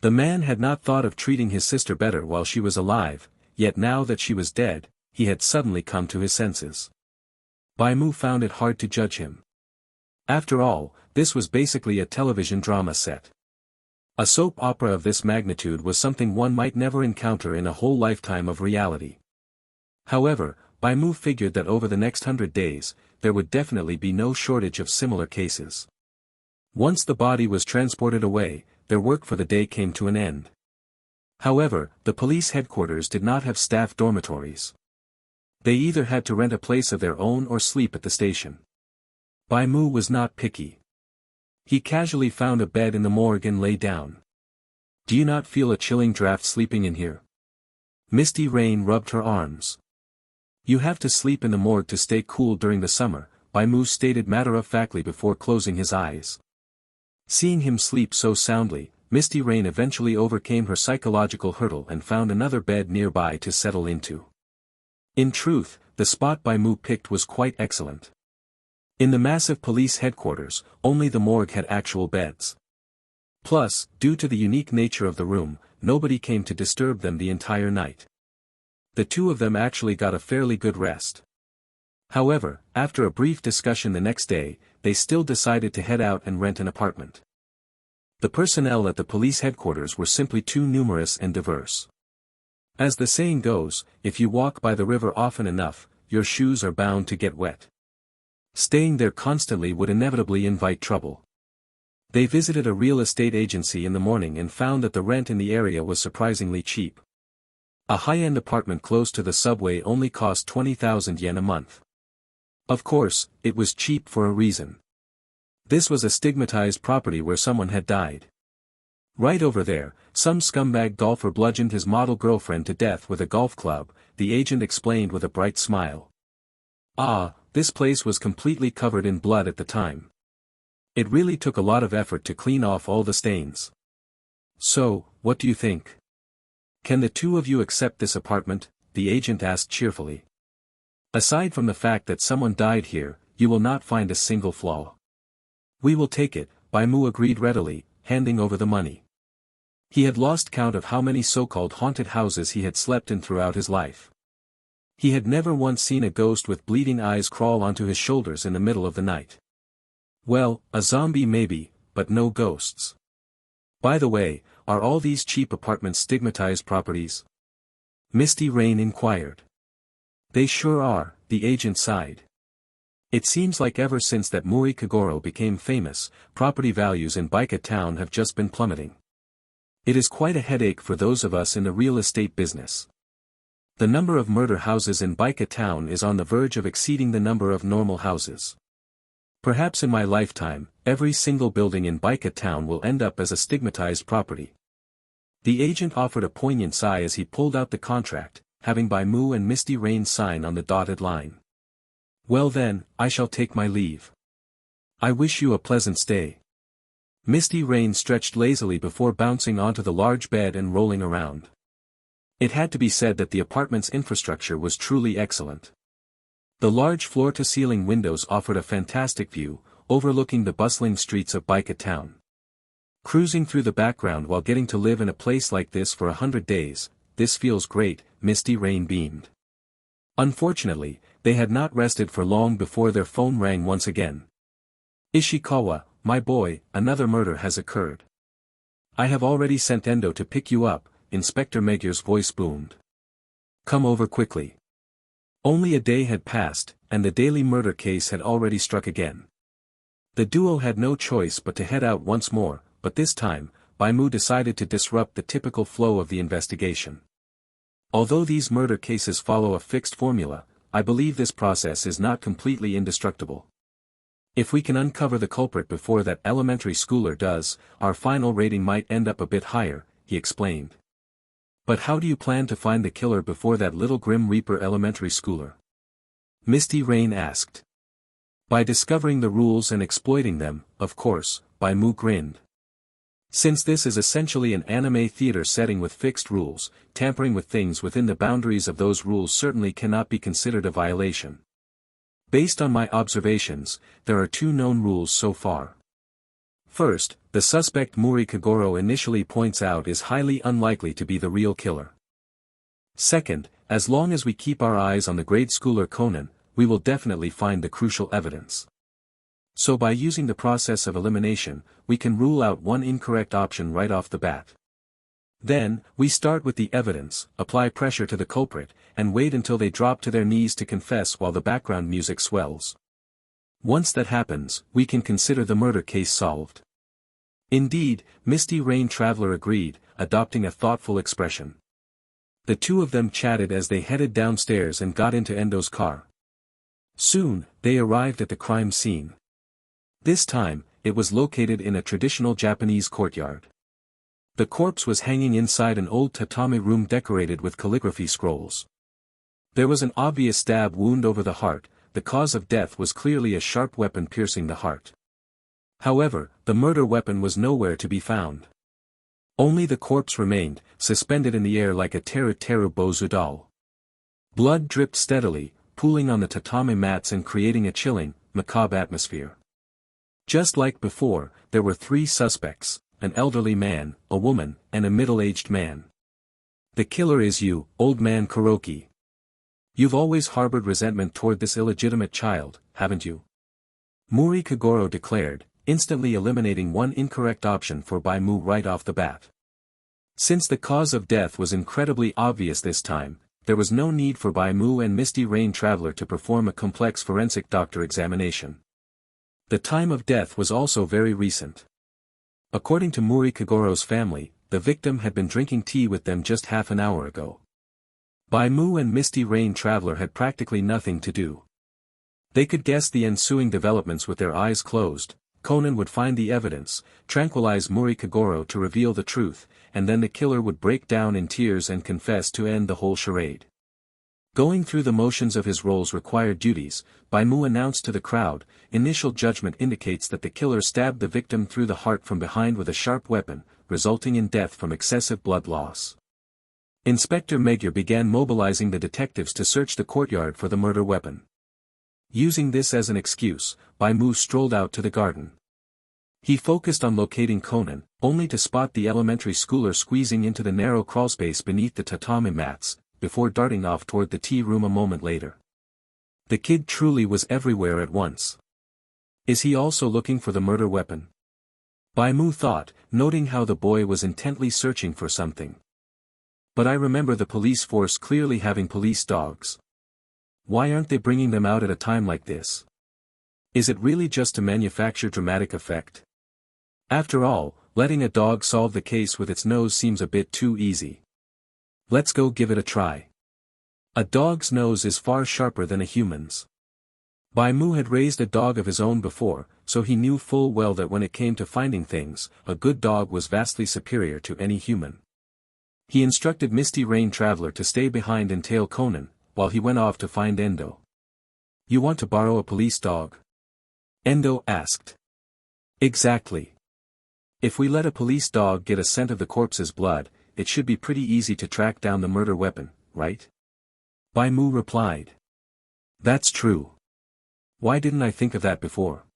The man had not thought of treating his sister better while she was alive, yet now that she was dead, he had suddenly come to his senses. Bai Mu found it hard to judge him. After all, this was basically a television drama set. A soap opera of this magnitude was something one might never encounter in a whole lifetime of reality. However, Bai Mu figured that over the next 100 days, there would definitely be no shortage of similar cases. Once the body was transported away, their work for the day came to an end. However, the police headquarters did not have staff dormitories. They either had to rent a place of their own or sleep at the station. Bai Mu was not picky. He casually found a bed in the morgue and lay down. "Do you not feel a chilling draft sleeping in here?" Misty Rain rubbed her arms. "You have to sleep in the morgue to stay cool during the summer," Bai Mu stated matter-of-factly before closing his eyes. Seeing him sleep so soundly, Misty Rain eventually overcame her psychological hurdle and found another bed nearby to settle into. In truth, the spot Bai Mu picked was quite excellent. In the massive police headquarters, only the morgue had actual beds. Plus, due to the unique nature of the room, nobody came to disturb them the entire night. The two of them actually got a fairly good rest. However, after a brief discussion the next day, they still decided to head out and rent an apartment. The personnel at the police headquarters were simply too numerous and diverse. As the saying goes, if you walk by the river often enough, your shoes are bound to get wet. Staying there constantly would inevitably invite trouble. They visited a real estate agency in the morning and found that the rent in the area was surprisingly cheap. A high-end apartment close to the subway only cost 20,000 yen a month. Of course, it was cheap for a reason. This was a stigmatized property where someone had died. Right over there, some scumbag golfer bludgeoned his model girlfriend to death with a golf club, the agent explained with a bright smile. Ah, this place was completely covered in blood at the time. It really took a lot of effort to clean off all the stains. So, what do you think? Can the two of you accept this apartment? The agent asked cheerfully. Aside from the fact that someone died here, you will not find a single flaw. We will take it, Bai Mu agreed readily, handing over the money. He had lost count of how many so-called haunted houses he had slept in throughout his life. He had never once seen a ghost with bleeding eyes crawl onto his shoulders in the middle of the night. Well, a zombie maybe, but no ghosts. By the way, are all these cheap apartments stigmatized properties? Misty Rain inquired. They sure are, the agent sighed. It seems like ever since that Muri Kagoro became famous, property values in Baika town have just been plummeting. It is quite a headache for those of us in the real estate business. The number of murder houses in Baika town is on the verge of exceeding the number of normal houses. Perhaps in my lifetime, every single building in Baika town will end up as a stigmatized property. The agent offered a poignant sigh as he pulled out the contract, having Bai Mu and Misty Rain sign on the dotted line. Well then, I shall take my leave. I wish you a pleasant stay. Misty Rain stretched lazily before bouncing onto the large bed and rolling around. It had to be said that the apartment's infrastructure was truly excellent. The large floor-to-ceiling windows offered a fantastic view, overlooking the bustling streets of Baika town. Cruising through the background while getting to live in a place like this for 100 days, this feels great, Misty Rain beamed. Unfortunately, they had not rested for long before their phone rang once again. Ishikawa, my boy, another murder has occurred. I have already sent Endo to pick you up, Inspector Megur's voice boomed. Come over quickly. Only a day had passed, and the daily murder case had already struck again. The duo had no choice but to head out once more, but this time, Bai Mu decided to disrupt the typical flow of the investigation. Although these murder cases follow a fixed formula, I believe this process is not completely indestructible. If we can uncover the culprit before that elementary schooler does, our final rating might end up a bit higher, he explained. But how do you plan to find the killer before that little Grim Reaper elementary schooler? Misty Rain asked. By discovering the rules and exploiting them, of course, Bai Mu grinned. Since this is essentially an anime theater setting with fixed rules, tampering with things within the boundaries of those rules certainly cannot be considered a violation. Based on my observations, there are two known rules so far. First, the suspect Muri Kagoro initially points out is highly unlikely to be the real killer. Second, as long as we keep our eyes on the grade schooler Conan, we will definitely find the crucial evidence. So by using the process of elimination, we can rule out one incorrect option right off the bat. Then, we start with the evidence, apply pressure to the culprit, and wait until they drop to their knees to confess while the background music swells. Once that happens, we can consider the murder case solved. Indeed, Misty Rain Traveler agreed, adopting a thoughtful expression. The two of them chatted as they headed downstairs and got into Endo's car. Soon, they arrived at the crime scene. This time, it was located in a traditional Japanese courtyard. The corpse was hanging inside an old tatami room decorated with calligraphy scrolls. There was an obvious stab wound over the heart. The cause of death was clearly a sharp weapon piercing the heart. However, the murder weapon was nowhere to be found. Only the corpse remained, suspended in the air like a teru-teru bozu doll. Blood dripped steadily, pooling on the tatami mats and creating a chilling, macabre atmosphere. Just like before, there were three suspects, an elderly man, a woman, and a middle-aged man. The killer is you, old man Kuroki. You've always harbored resentment toward this illegitimate child, haven't you? Muri Kagoro declared, instantly eliminating one incorrect option for Bai Mu right off the bat. Since the cause of death was incredibly obvious this time, there was no need for Bai Mu and Misty Rain Traveler to perform a complex forensic doctor examination. The time of death was also very recent. According to Muri Kagoro's family, the victim had been drinking tea with them just half an hour ago. Bai Mu and Misty Rain Traveler had practically nothing to do. They could guess the ensuing developments with their eyes closed. Conan would find the evidence, tranquilize Muri Kagoro to reveal the truth, and then the killer would break down in tears and confess to end the whole charade. Going through the motions of his role's required duties, Bai Mu announced to the crowd, initial judgment indicates that the killer stabbed the victim through the heart from behind with a sharp weapon, resulting in death from excessive blood loss. Inspector Megur began mobilizing the detectives to search the courtyard for the murder weapon. Using this as an excuse, Bai Mu strolled out to the garden. He focused on locating Conan, only to spot the elementary schooler squeezing into the narrow crawlspace beneath the tatami mats, before darting off toward the tea room a moment later. The kid truly was everywhere at once. Is he also looking for the murder weapon? Bai Mu thought, noting how the boy was intently searching for something. But I remember the police force clearly having police dogs. Why aren't they bringing them out at a time like this? Is it really just to manufacture dramatic effect? After all, letting a dog solve the case with its nose seems a bit too easy. Let's go give it a try. A dog's nose is far sharper than a human's. Bai Mu had raised a dog of his own before, so he knew full well that when it came to finding things, a good dog was vastly superior to any human. He instructed Misty Rain Traveler to stay behind and tail Conan, while he went off to find Endo. "You want to borrow a police dog?" Endo asked. "Exactly. If we let a police dog get a scent of the corpse's blood, it should be pretty easy to track down the murder weapon, right?" Bai Mu replied. "That's true. Why didn't I think of that before?"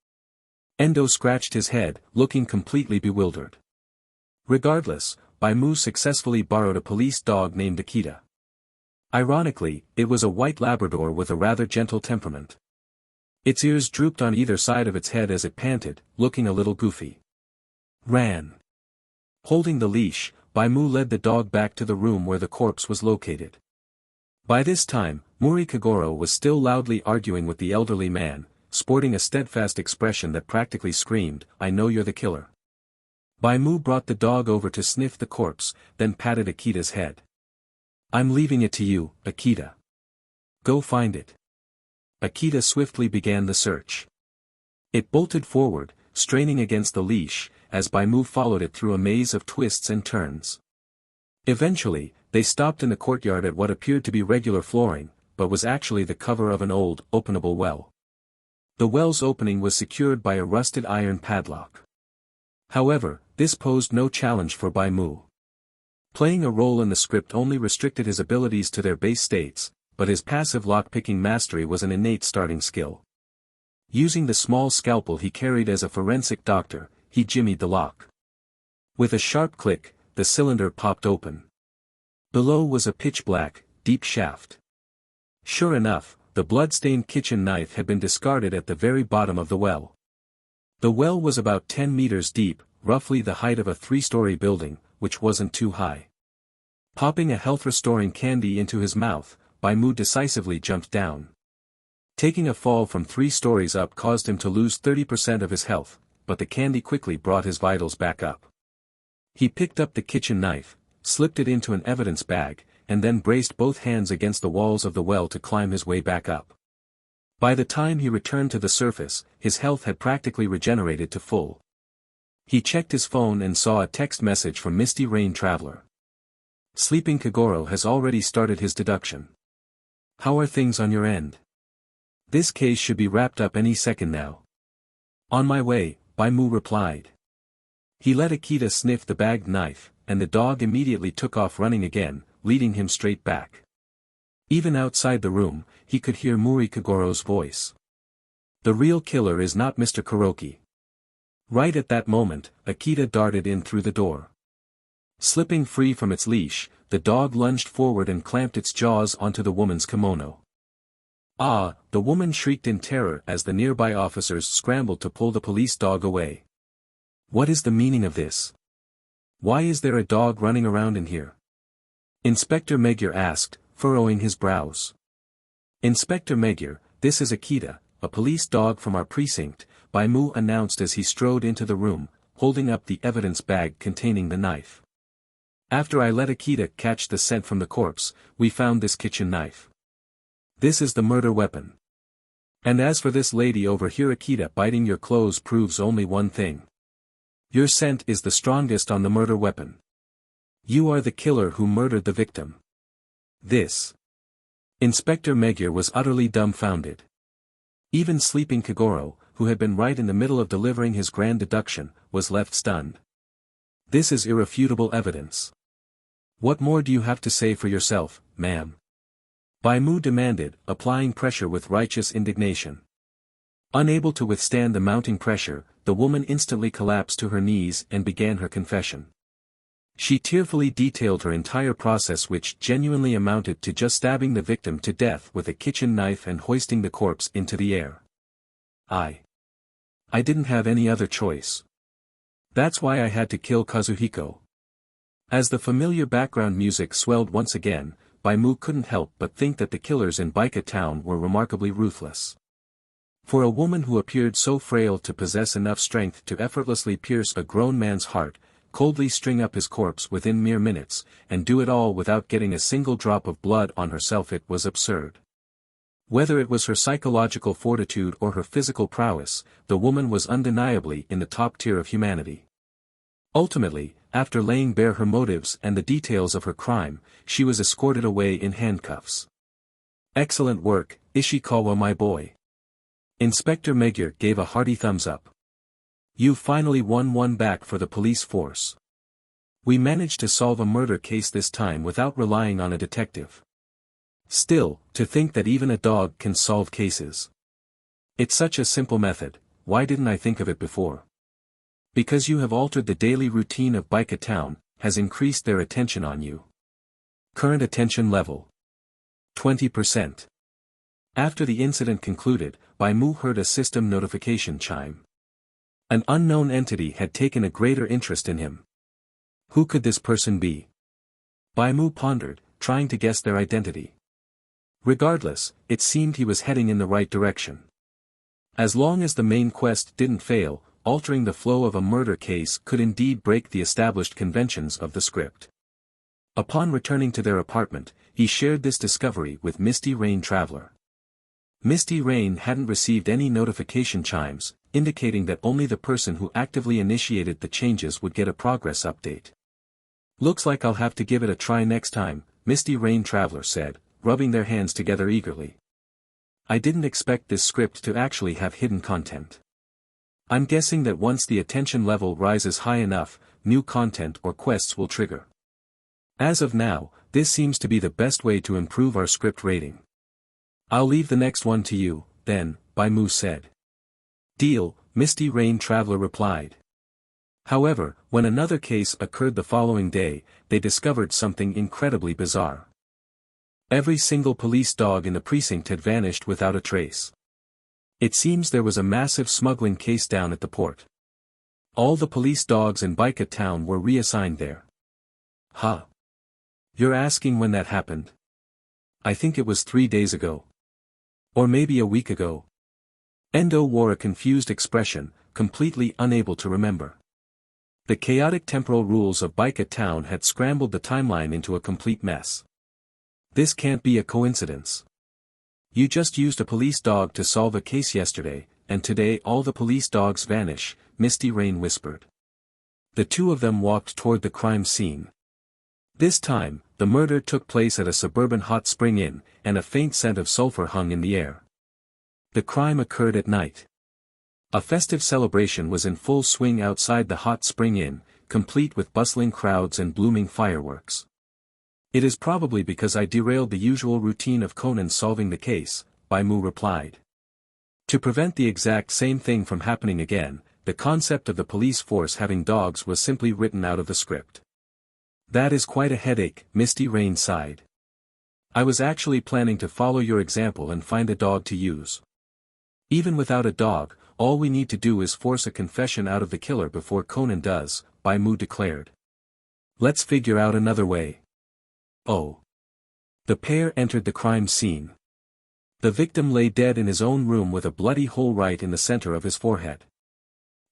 Endo scratched his head, looking completely bewildered. Regardless, Bai Mu successfully borrowed a police dog named Akita. Ironically, it was a white Labrador with a rather gentle temperament. Its ears drooped on either side of its head as it panted, looking a little goofy. Ran. Holding the leash, Bai Mu led the dog back to the room where the corpse was located. By this time, Muri Kagoro was still loudly arguing with the elderly man, sporting a steadfast expression that practically screamed, "I know you're the killer." Bai Mu brought the dog over to sniff the corpse, then patted Akita's head. "I'm leaving it to you, Akita. Go find it." Akita swiftly began the search. It bolted forward, straining against the leash, as Bai Mu followed it through a maze of twists and turns. Eventually, they stopped in the courtyard at what appeared to be regular flooring, but was actually the cover of an old, openable well. The well's opening was secured by a rusted iron padlock. However, this posed no challenge for Bai Mu. Playing a role in the script only restricted his abilities to their base states, but his passive lockpicking mastery was an innate starting skill. Using the small scalpel he carried as a forensic doctor, he jimmied the lock. With a sharp click, the cylinder popped open. Below was a pitch-black, deep shaft. Sure enough, the blood-stained kitchen knife had been discarded at the very bottom of the well. The well was about 10 meters deep, roughly the height of a 3-story building, which wasn't too high. Popping a health-restoring candy into his mouth, Bai Mu decisively jumped down. Taking a fall from 3 stories up caused him to lose 30% of his health, but the candy quickly brought his vitals back up. He picked up the kitchen knife, slipped it into an evidence bag, and then braced both hands against the walls of the well to climb his way back up. By the time he returned to the surface, his health had practically regenerated to full. He checked his phone and saw a text message from Misty Rain Traveler. "Sleeping Kagoro has already started his deduction. How are things on your end? This case should be wrapped up any second now." "On my way," Bai Mu replied. He let Akita sniff the bagged knife, and the dog immediately took off running again, leading him straight back. Even outside the room, he could hear Muri Kagoro's voice. "The real killer is not Mr. Kuroki." Right at that moment, Akita darted in through the door. Slipping free from its leash, the dog lunged forward and clamped its jaws onto the woman's kimono. "Ah!" the woman shrieked in terror as the nearby officers scrambled to pull the police dog away. "What is the meaning of this? Why is there a dog running around in here?" Inspector Magyar asked, furrowing his brows. "Inspector Magyar, this is Akita, a police dog from our precinct," Bai Mu announced as he strode into the room, holding up the evidence bag containing the knife. "After I let Akita catch the scent from the corpse, we found this kitchen knife. This is the murder weapon. And as for this lady over here, Akita, biting your clothes proves only one thing. Your scent is the strongest on the murder weapon. You are the killer who murdered the victim." This. Inspector Magyar was utterly dumbfounded. Even sleeping Kagoro, who had been right in the middle of delivering his grand deduction, was left stunned. "This is irrefutable evidence. What more do you have to say for yourself, ma'am?" Bai Mu demanded, applying pressure with righteous indignation. Unable to withstand the mounting pressure, the woman instantly collapsed to her knees and began her confession. She tearfully detailed her entire process, which genuinely amounted to just stabbing the victim to death with a kitchen knife and hoisting the corpse into the air. I didn't have any other choice. That's why I had to kill Kazuhiko. As the familiar background music swelled once again, Bai Mu couldn't help but think that the killers in Baika town were remarkably ruthless. For a woman who appeared so frail to possess enough strength to effortlessly pierce a grown man's heart, coldly string up his corpse within mere minutes, and do it all without getting a single drop of blood on herself, it was absurd. Whether it was her psychological fortitude or her physical prowess, the woman was undeniably in the top tier of humanity. Ultimately, after laying bare her motives and the details of her crime, she was escorted away in handcuffs. Excellent work, Ishikawa, my boy. Inspector Magyar gave a hearty thumbs up. You've finally won one back for the police force. We managed to solve a murder case this time without relying on a detective. Still, to think that even a dog can solve cases. It's such a simple method, why didn't I think of it before? Because you have altered the daily routine of Baika town, has increased their attention on you. Current attention level. 20%. After the incident concluded, Bai Mu heard a system notification chime. An unknown entity had taken a greater interest in him. Who could this person be? Bai Mu pondered, trying to guess their identity. Regardless, it seemed he was heading in the right direction. As long as the main quest didn't fail, altering the flow of a murder case could indeed break the established conventions of the script. Upon returning to their apartment, he shared this discovery with Misty Rain Traveler. Misty Rain hadn't received any notification chimes, indicating that only the person who actively initiated the changes would get a progress update. Looks like I'll have to give it a try next time, Misty Rain Traveler said, rubbing their hands together eagerly. I didn't expect this script to actually have hidden content. I'm guessing that once the attention level rises high enough, new content or quests will trigger. As of now, this seems to be the best way to improve our script rating. I'll leave the next one to you, then, Bai Mu said. Deal, Misty Rain Traveler replied. However, when another case occurred the following day, they discovered something incredibly bizarre. Every single police dog in the precinct had vanished without a trace. It seems there was a massive smuggling case down at the port. All the police dogs in Baika town were reassigned there. Huh? You're asking when that happened? I think it was 3 days ago. Or maybe a week ago. Endo wore a confused expression, completely unable to remember. The chaotic temporal rules of Baika town had scrambled the timeline into a complete mess. This can't be a coincidence. You just used a police dog to solve a case yesterday, and today all the police dogs vanish, Misty Rain whispered. The two of them walked toward the crime scene. This time, the murder took place at a suburban hot spring inn, and a faint scent of sulfur hung in the air. The crime occurred at night. A festive celebration was in full swing outside the hot spring inn, complete with bustling crowds and blooming fireworks. It is probably because I derailed the usual routine of Conan solving the case, Bai Mu replied. To prevent the exact same thing from happening again, the concept of the police force having dogs was simply written out of the script. That is quite a headache, Misty Rain sighed. I was actually planning to follow your example and find a dog to use. Even without a dog, all we need to do is force a confession out of the killer before Conan does, Bai Mu declared. Let's figure out another way. Oh. The pair entered the crime scene. The victim lay dead in his own room with a bloody hole right in the center of his forehead.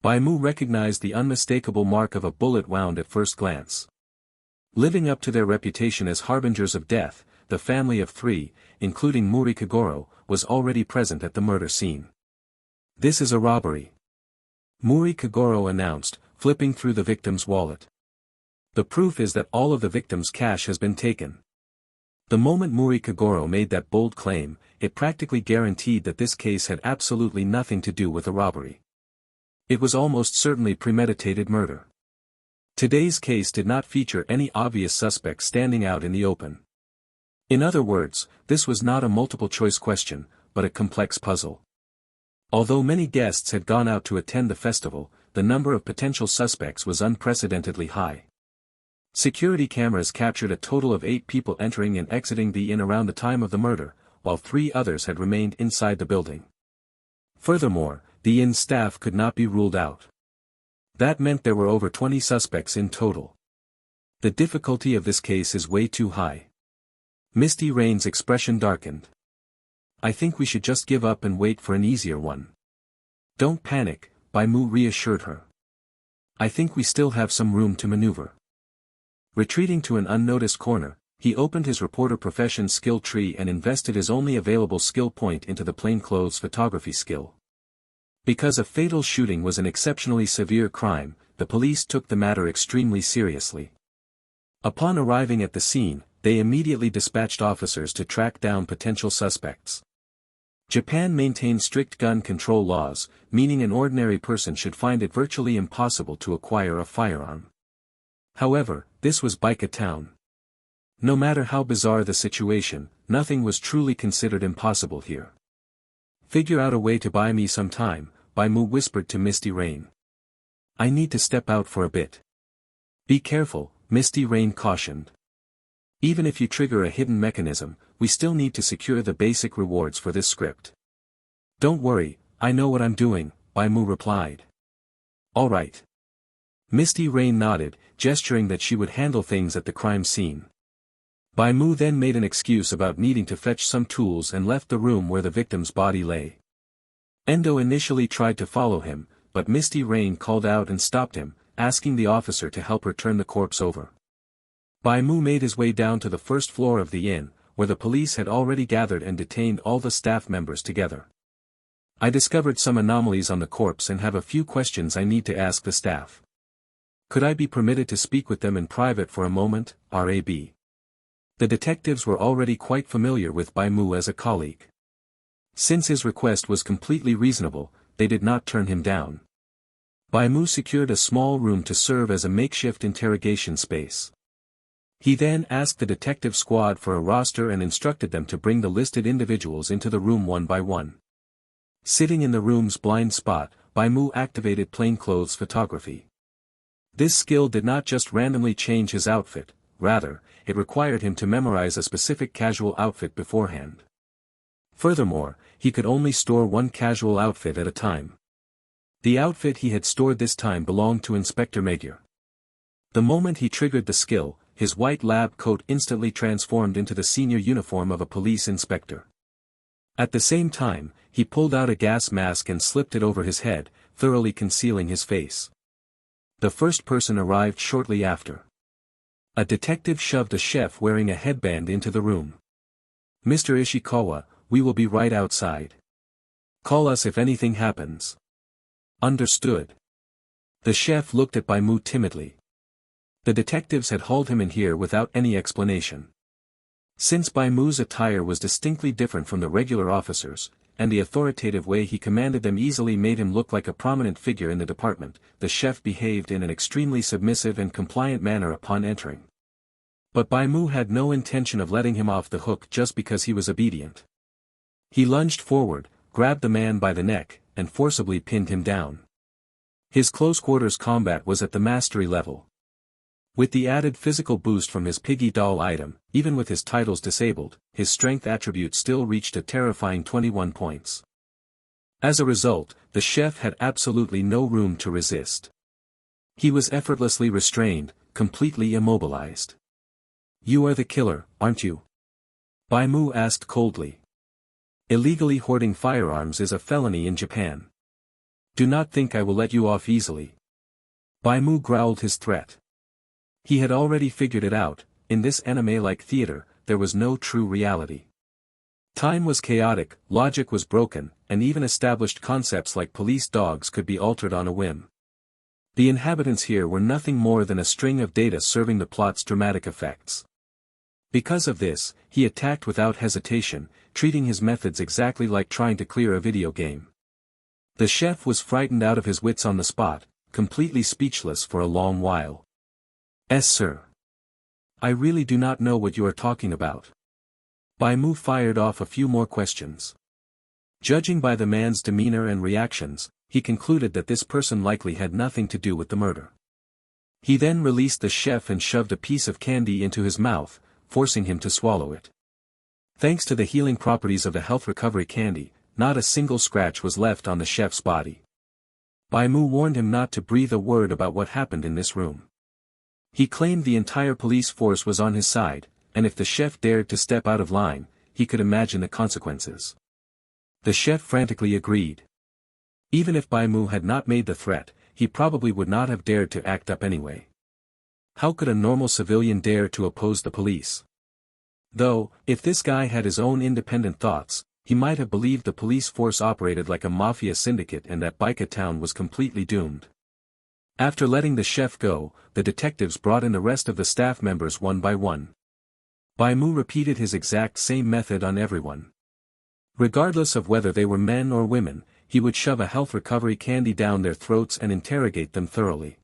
Bai Mu recognized the unmistakable mark of a bullet wound at first glance. Living up to their reputation as harbingers of death, the family of 3, including Muri Kagoro, was already present at the murder scene. This is a robbery. Muri Kagoro announced, flipping through the victim's wallet. The proof is that all of the victim's cash has been taken. The moment Muri Kagoro made that bold claim, it practically guaranteed that this case had absolutely nothing to do with a robbery. It was almost certainly premeditated murder. Today's case did not feature any obvious suspects standing out in the open. In other words, this was not a multiple-choice question, but a complex puzzle. Although many guests had gone out to attend the festival, the number of potential suspects was unprecedentedly high. Security cameras captured a total of 8 people entering and exiting the inn around the time of the murder, while 3 others had remained inside the building. Furthermore, the inn staff could not be ruled out. That meant there were over 20 suspects in total. The difficulty of this case is way too high. Misty Rain's expression darkened. I think we should just give up and wait for an easier one. Don't panic, Bai Mu reassured her. I think we still have some room to maneuver. Retreating to an unnoticed corner, he opened his reporter profession skill tree and invested his only available skill point into the plainclothes photography skill. Because a fatal shooting was an exceptionally severe crime, the police took the matter extremely seriously. Upon arriving at the scene, they immediately dispatched officers to track down potential suspects. Japan maintains strict gun control laws, meaning an ordinary person should find it virtually impossible to acquire a firearm. However, this was Baika town. No matter how bizarre the situation, nothing was truly considered impossible here. Figure out a way to buy me some time, Bai Mu whispered to Misty Rain. I need to step out for a bit. Be careful, Misty Rain cautioned. Even if you trigger a hidden mechanism, we still need to secure the basic rewards for this script. Don't worry, I know what I'm doing, Bai Mu replied. All right. Misty Rain nodded, gesturing that she would handle things at the crime scene. Bai Mu then made an excuse about needing to fetch some tools and left the room where the victim's body lay. Endo initially tried to follow him, but Misty Rain called out and stopped him, asking the officer to help her turn the corpse over. Bai Mu made his way down to the first floor of the inn, where the police had already gathered and detained all the staff members together. I discovered some anomalies on the corpse and have a few questions I need to ask the staff. Could I be permitted to speak with them in private for a moment, R.A.B.? The detectives were already quite familiar with Bai Mu as a colleague. Since his request was completely reasonable, they did not turn him down. Bai Mu secured a small room to serve as a makeshift interrogation space. He then asked the detective squad for a roster and instructed them to bring the listed individuals into the room one by one. Sitting in the room's blind spot, Bai Mu activated plainclothes photography. This skill did not just randomly change his outfit, rather, it required him to memorize a specific casual outfit beforehand. Furthermore, he could only store one casual outfit at a time. The outfit he had stored this time belonged to Inspector Magyar. The moment he triggered the skill, his white lab coat instantly transformed into the senior uniform of a police inspector. At the same time, he pulled out a gas mask and slipped it over his head, thoroughly concealing his face. The first person arrived shortly after. A detective shoved a chef wearing a headband into the room. Mr. Ishikawa, we will be right outside. Call us if anything happens. Understood. The chef looked at Bai Mu timidly. The detectives had hauled him in here without any explanation. Since Bai Mu's attire was distinctly different from the regular officers, and the authoritative way he commanded them easily made him look like a prominent figure in the department, the chef behaved in an extremely submissive and compliant manner upon entering. But Bai Mu had no intention of letting him off the hook just because he was obedient. He lunged forward, grabbed the man by the neck, and forcibly pinned him down. His close-quarters combat was at the mastery level. With the added physical boost from his piggy doll item, even with his titles disabled, his strength attribute still reached a terrifying 21 points. As a result, the chef had absolutely no room to resist. He was effortlessly restrained, completely immobilized. You are the killer, aren't you? Bai Mu asked coldly. Illegally hoarding firearms is a felony in Japan. Do not think I will let you off easily. Bai Mu growled his threat. He had already figured it out, in this anime-like theater, there was no true reality. Time was chaotic, logic was broken, and even established concepts like police dogs could be altered on a whim. The inhabitants here were nothing more than a string of data serving the plot's dramatic effects. Because of this, he attacked without hesitation, treating his methods exactly like trying to clear a video game. The chef was frightened out of his wits on the spot, completely speechless for a long while. Yes, sir. I really do not know what you are talking about. Bai Mu fired off a few more questions. Judging by the man's demeanor and reactions, he concluded that this person likely had nothing to do with the murder. He then released the chef and shoved a piece of candy into his mouth, forcing him to swallow it. Thanks to the healing properties of the health recovery candy, not a single scratch was left on the chef's body. Bai Mu warned him not to breathe a word about what happened in this room. He claimed the entire police force was on his side, and if the chef dared to step out of line, he could imagine the consequences. The chef frantically agreed. Even if Bai Mu had not made the threat, he probably would not have dared to act up anyway. How could a normal civilian dare to oppose the police? Though, if this guy had his own independent thoughts, he might have believed the police force operated like a mafia syndicate and that Baika town was completely doomed. After letting the chef go, the detectives brought in the rest of the staff members one by one. Bai Mu repeated his exact same method on everyone. Regardless of whether they were men or women, he would shove a health recovery candy down their throats and interrogate them thoroughly.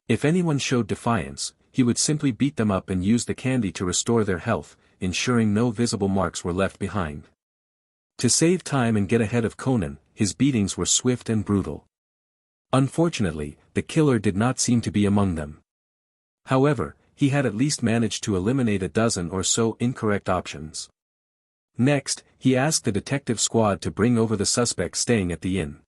If anyone showed defiance, he would simply beat them up and use the candy to restore their health, ensuring no visible marks were left behind. To save time and get ahead of Conan, his beatings were swift and brutal. Unfortunately, the killer did not seem to be among them. However, he had at least managed to eliminate a dozen or so incorrect options. Next, he asked the detective squad to bring over the suspects staying at the inn.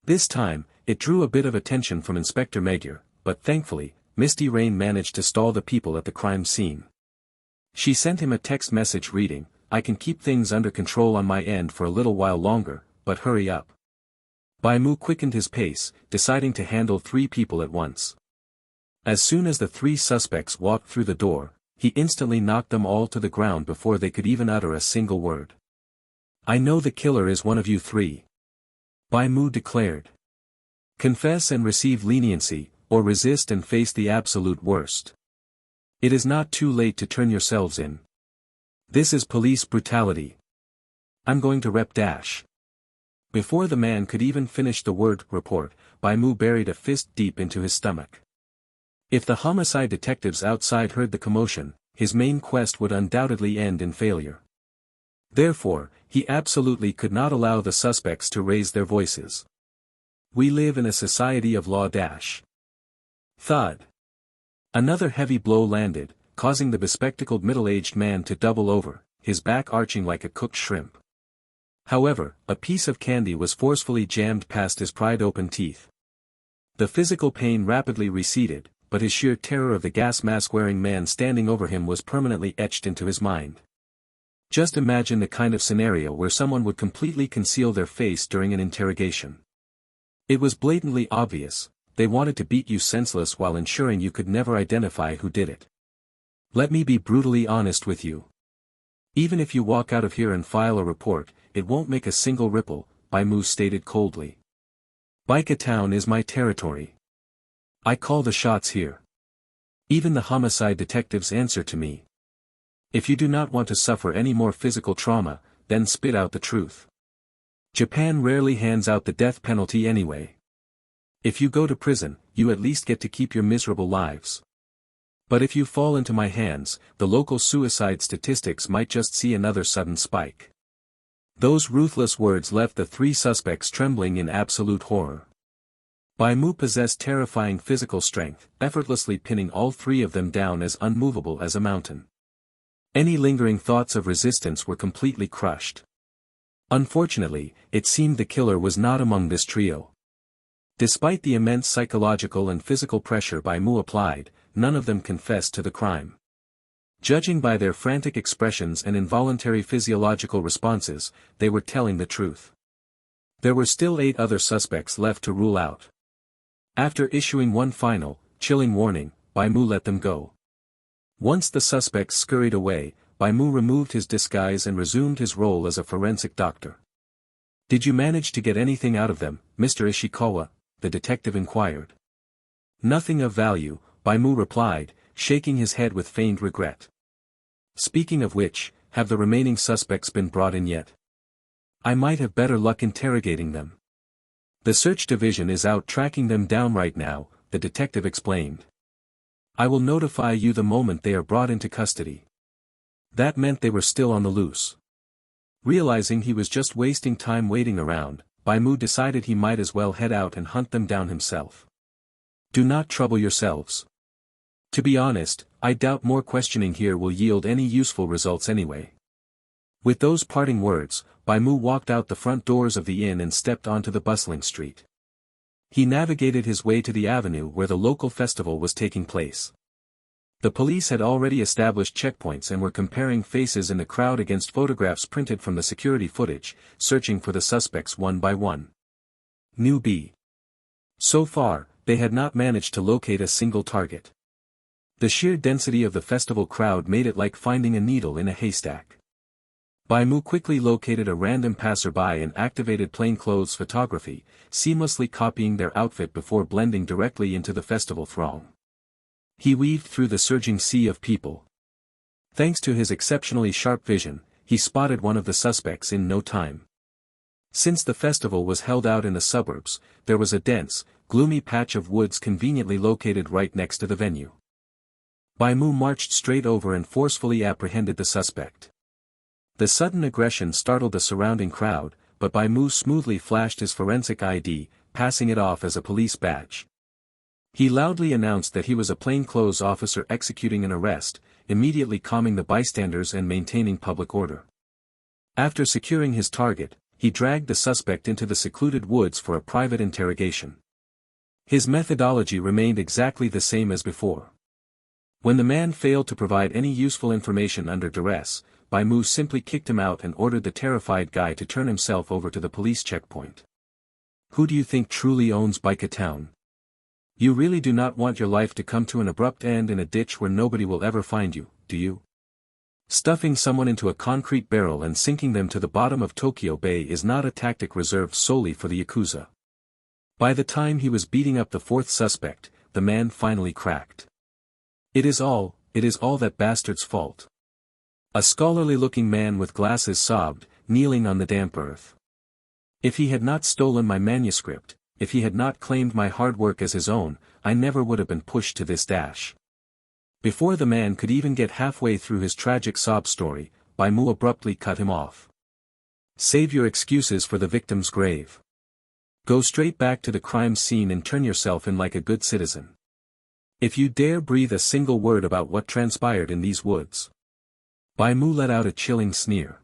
This time, it drew a bit of attention from Inspector Magyar, but thankfully, Misty Rain managed to stall the people at the crime scene. She sent him a text message reading, "I can keep things under control on my end for a little while longer, but hurry up." Bai Mu quickened his pace, deciding to handle 3 people at once. As soon as the 3 suspects walked through the door, he instantly knocked them all to the ground before they could even utter a single word. "I know the killer is one of you 3. Bai Mu declared. "Confess and receive leniency, or resist and face the absolute worst. It is not too late to turn yourselves in. This is police brutality. I'm going to rep dash." Before the man could even finish the word report, Bai Mu buried a fist deep into his stomach. If the homicide detectives outside heard the commotion, his main quest would undoubtedly end in failure. Therefore, he absolutely could not allow the suspects to raise their voices. We live in a society of law dash. Thud. Another heavy blow landed, causing the bespectacled middle-aged man to double over, his back arching like a cooked shrimp. However, a piece of candy was forcefully jammed past his pried-open teeth. The physical pain rapidly receded, but his sheer terror of the gas mask-wearing man standing over him was permanently etched into his mind. Just imagine the kind of scenario where someone would completely conceal their face during an interrogation. It was blatantly obvious, they wanted to beat you senseless while ensuring you could never identify who did it. Let me be brutally honest with you. Even if you walk out of here and file a report, it won't make a single ripple, Bai Mu stated coldly. Baika town is my territory. I call the shots here. Even the homicide detectives answer to me. If you do not want to suffer any more physical trauma, then spit out the truth. Japan rarely hands out the death penalty anyway. If you go to prison, you at least get to keep your miserable lives. But if you fall into my hands, the local suicide statistics might just see another sudden spike. Those ruthless words left the 3 suspects trembling in absolute horror. Bai Mu possessed terrifying physical strength, effortlessly pinning all 3 of them down as unmovable as a mountain. Any lingering thoughts of resistance were completely crushed. Unfortunately, it seemed the killer was not among this trio. Despite the immense psychological and physical pressure Bai Mu applied, none of them confessed to the crime. Judging by their frantic expressions and involuntary physiological responses, they were telling the truth. There were still 8 other suspects left to rule out. After issuing one final, chilling warning, Bai Mu let them go. Once the suspects scurried away, Bai Mu removed his disguise and resumed his role as a forensic doctor. "Did you manage to get anything out of them, Mr. Ishikawa?" the detective inquired. "Nothing of value," Bai Mu replied, shaking his head with feigned regret. "Speaking of which, have the remaining suspects been brought in yet? I might have better luck interrogating them. The search division is out tracking them down right now," the detective explained. "I will notify you the moment they are brought into custody." That meant they were still on the loose. Realizing he was just wasting time waiting around, Bai Mu decided he might as well head out and hunt them down himself. "Do not trouble yourselves. To be honest, I doubt more questioning here will yield any useful results anyway." With those parting words, Bai Mu walked out the front doors of the inn and stepped onto the bustling street. He navigated his way to the avenue where the local festival was taking place. The police had already established checkpoints and were comparing faces in the crowd against photographs printed from the security footage, searching for the suspects one by one. Newbie. So far, they had not managed to locate a single target. The sheer density of the festival crowd made it like finding a needle in a haystack. Bai Mu quickly located a random passerby and activated plainclothes photography, seamlessly copying their outfit before blending directly into the festival throng. He weaved through the surging sea of people. Thanks to his exceptionally sharp vision, he spotted one of the suspects in no time. Since the festival was held out in the suburbs, there was a dense, gloomy patch of woods conveniently located right next to the venue. Bai Mu marched straight over and forcefully apprehended the suspect. The sudden aggression startled the surrounding crowd, but Bai Mu smoothly flashed his forensic ID, passing it off as a police badge. He loudly announced that he was a plainclothes officer executing an arrest, immediately calming the bystanders and maintaining public order. After securing his target, he dragged the suspect into the secluded woods for a private interrogation. His methodology remained exactly the same as before. When the man failed to provide any useful information under duress, Bai Mu simply kicked him out and ordered the terrified guy to turn himself over to the police checkpoint. Who do you think truly owns Baika Town? You really do not want your life to come to an abrupt end in a ditch where nobody will ever find you, do you? Stuffing someone into a concrete barrel and sinking them to the bottom of Tokyo Bay is not a tactic reserved solely for the Yakuza. By the time he was beating up the fourth suspect, the man finally cracked. It is all that bastard's fault. A scholarly-looking man with glasses sobbed, kneeling on the damp earth. If he had not stolen my manuscript, if he had not claimed my hard work as his own, I never would have been pushed to this dash. Before the man could even get halfway through his tragic sob story, Bai Mu abruptly cut him off. Save your excuses for the victim's grave. Go straight back to the crime scene and turn yourself in like a good citizen. If you dare breathe a single word about what transpired in these woods. Bai Mu let out a chilling sneer.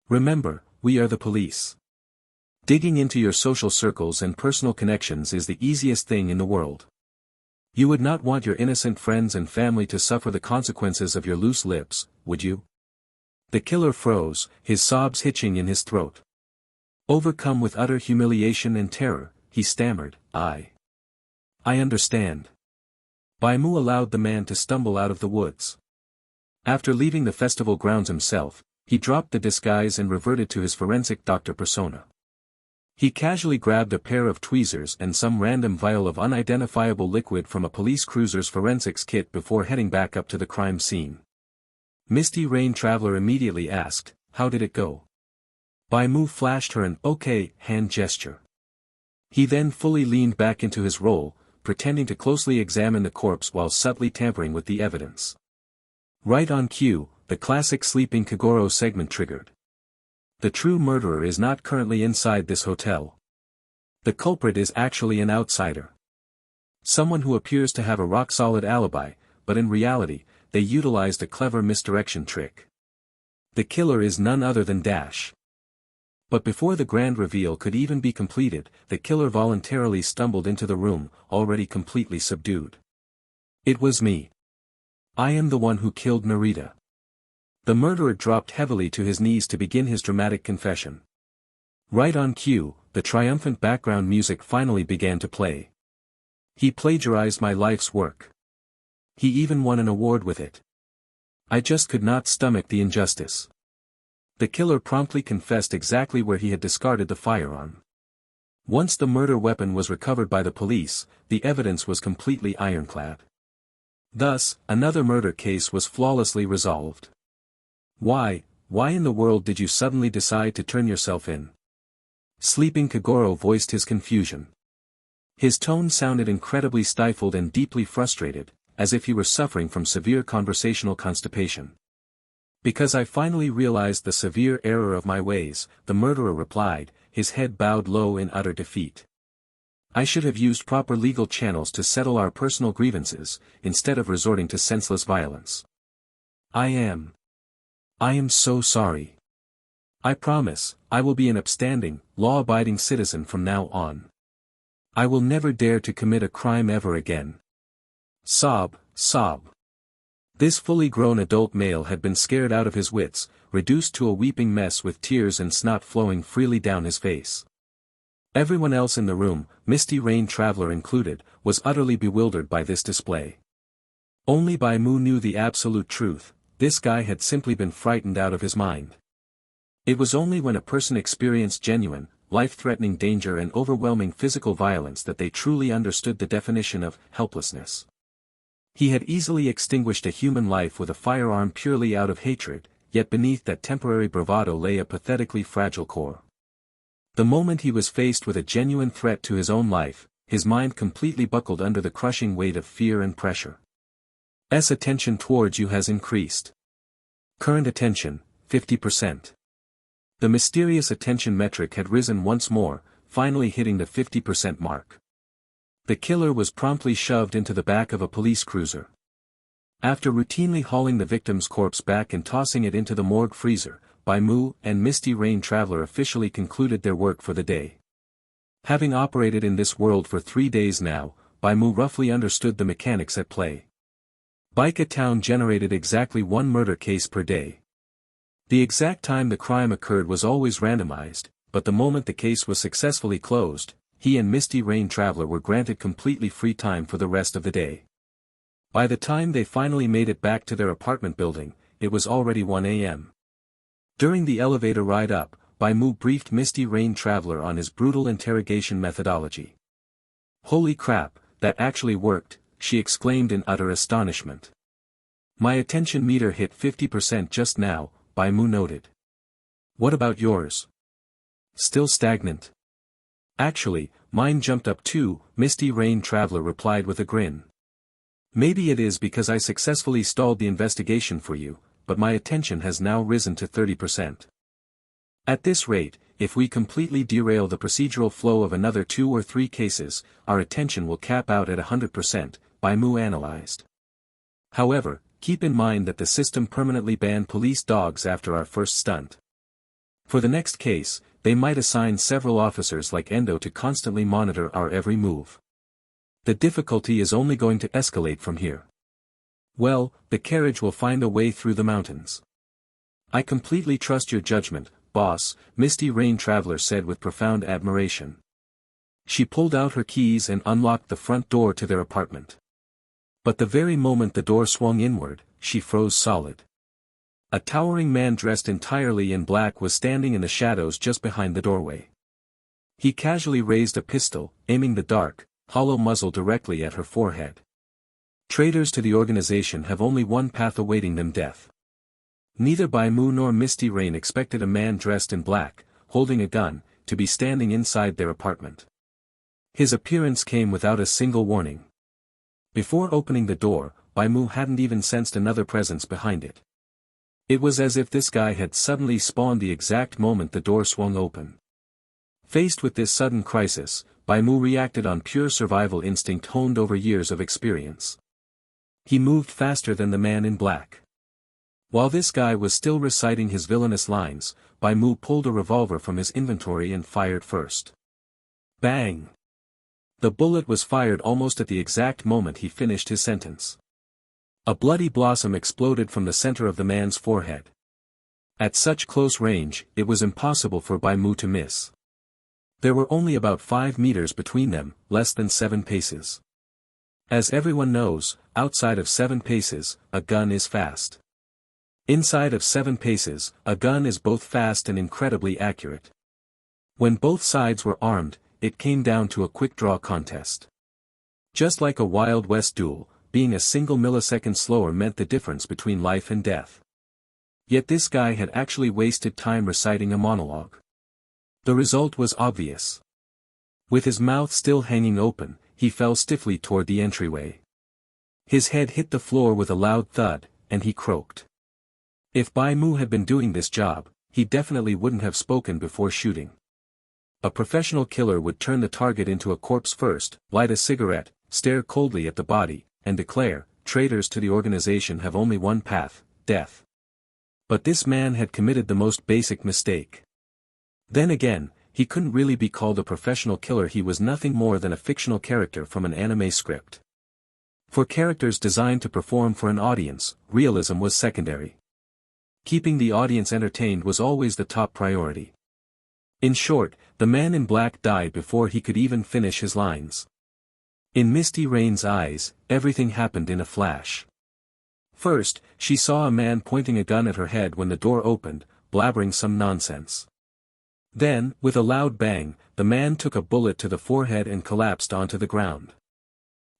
Remember, we are the police. Digging into your social circles and personal connections is the easiest thing in the world. You would not want your innocent friends and family to suffer the consequences of your loose lips, would you? The killer froze, his sobs hitching in his throat. Overcome with utter humiliation and terror, he stammered, I understand. Bai Mu allowed the man to stumble out of the woods. After leaving the festival grounds himself, he dropped the disguise and reverted to his forensic doctor persona. He casually grabbed a pair of tweezers and some random vial of unidentifiable liquid from a police cruiser's forensics kit before heading back up to the crime scene. Misty Rain Traveler immediately asked, how did it go? Bai Mu flashed her an okay hand gesture. He then fully leaned back into his role, pretending to closely examine the corpse while subtly tampering with the evidence. Right on cue, the classic Sleeping Kagoro segment triggered. The true murderer is not currently inside this hotel. The culprit is actually an outsider. Someone who appears to have a rock-solid alibi, but in reality, they utilized a clever misdirection trick. The killer is none other than Dash. But before the grand reveal could even be completed, the killer voluntarily stumbled into the room, already completely subdued. It was me. I am the one who killed Narita. The murderer dropped heavily to his knees to begin his dramatic confession. Right on cue, the triumphant background music finally began to play. He plagiarized my life's work. He even won an award with it. I just could not stomach the injustice. The killer promptly confessed exactly where he had discarded the firearm. Once the murder weapon was recovered by the police, the evidence was completely ironclad. Thus, another murder case was flawlessly resolved. Why in the world did you suddenly decide to turn yourself in? Sleeping Kagoro voiced his confusion. His tone sounded incredibly stifled and deeply frustrated, as if he were suffering from severe conversational constipation. Because I finally realized the severe error of my ways, the murderer replied, his head bowed low in utter defeat. I should have used proper legal channels to settle our personal grievances, instead of resorting to senseless violence. I am so sorry. I promise, I will be an upstanding, law-abiding citizen from now on. I will never dare to commit a crime ever again. Sob, sob. This fully grown adult male had been scared out of his wits, reduced to a weeping mess with tears and snot flowing freely down his face. Everyone else in the room, Misty Rain Traveler included, was utterly bewildered by this display. Only Bai Mu knew the absolute truth: this guy had simply been frightened out of his mind. It was only when a person experienced genuine, life-threatening danger and overwhelming physical violence that they truly understood the definition of helplessness. He had easily extinguished a human life with a firearm purely out of hatred, yet beneath that temporary bravado lay a pathetically fragile core. The moment he was faced with a genuine threat to his own life, his mind completely buckled under the crushing weight of fear and pressure. Attention towards you has increased. Current attention, 50%. The mysterious attention metric had risen once more, finally hitting the 50% mark. The killer was promptly shoved into the back of a police cruiser. After routinely hauling the victim's corpse back and tossing it into the morgue freezer, Bai Mu and Misty Rain Traveler officially concluded their work for the day. Having operated in this world for 3 days now, Bai Mu roughly understood the mechanics at play. Baika Town generated exactly 1 murder case per day. The exact time the crime occurred was always randomized, but the moment the case was successfully closed, he and Misty Rain Traveler were granted completely free time for the rest of the day. By the time they finally made it back to their apartment building, it was already 1 a.m. During the elevator ride up, Bai Mu briefed Misty Rain Traveler on his brutal interrogation methodology. "Holy crap, that actually worked," she exclaimed in utter astonishment. "My attention meter hit 50% just now," Bai Mu noted. "What about yours? Still stagnant?" "Actually, mine jumped up too," Misty Rain Traveler replied with a grin. "Maybe it is because I successfully stalled the investigation for you, but my attention has now risen to 30%. At this rate, if we completely derail the procedural flow of another 2 or 3 cases, our attention will cap out at 100%, Bai Mu analyzed. However, keep in mind that the system permanently banned police dogs after our first stunt. For the next case, they might assign several officers like Endo to constantly monitor our every move. The difficulty is only going to escalate from here. Well, the carriage will find a way through the mountains. I completely trust your judgment, boss," Misty Rain Traveler said with profound admiration. She pulled out her keys and unlocked the front door to their apartment. But the very moment the door swung inward, she froze solid. A towering man dressed entirely in black was standing in the shadows just behind the doorway. He casually raised a pistol, aiming the dark, hollow muzzle directly at her forehead. Traitors to the organization have only one path awaiting them: death. Neither Bai Mu nor Misty Rain expected a man dressed in black, holding a gun, to be standing inside their apartment. His appearance came without a single warning. Before opening the door, Bai Mu hadn't even sensed another presence behind it. It was as if this guy had suddenly spawned the exact moment the door swung open. Faced with this sudden crisis, Bai Mu reacted on pure survival instinct honed over years of experience. He moved faster than the man in black. While this guy was still reciting his villainous lines, Bai Mu pulled a revolver from his inventory and fired first. Bang! The bullet was fired almost at the exact moment he finished his sentence. A bloody blossom exploded from the center of the man's forehead. At such close range, it was impossible for Bai Mu to miss. There were only about 5 meters between them, less than 7 paces. As everyone knows, outside of 7 paces, a gun is fast. Inside of 7 paces, a gun is both fast and incredibly accurate. When both sides were armed, it came down to a quick draw contest. Just like a Wild West duel, being a single millisecond slower meant the difference between life and death. Yet this guy had actually wasted time reciting a monologue. The result was obvious. With his mouth still hanging open, he fell stiffly toward the entryway. His head hit the floor with a loud thud, and he croaked. If Bai Mu had been doing this job, he definitely wouldn't have spoken before shooting. A professional killer would turn the target into a corpse first, light a cigarette, stare coldly at the body, and declare, "Traitors to the organization have only one path, death." But this man had committed the most basic mistake. Then again, he couldn't really be called a professional killer. He was nothing more than a fictional character from an anime script. For characters designed to perform for an audience, realism was secondary. Keeping the audience entertained was always the top priority. In short, the man in black died before he could even finish his lines. In Misty Rain's eyes, everything happened in a flash. First, she saw a man pointing a gun at her head when the door opened, blabbering some nonsense. Then, with a loud bang, the man took a bullet to the forehead and collapsed onto the ground.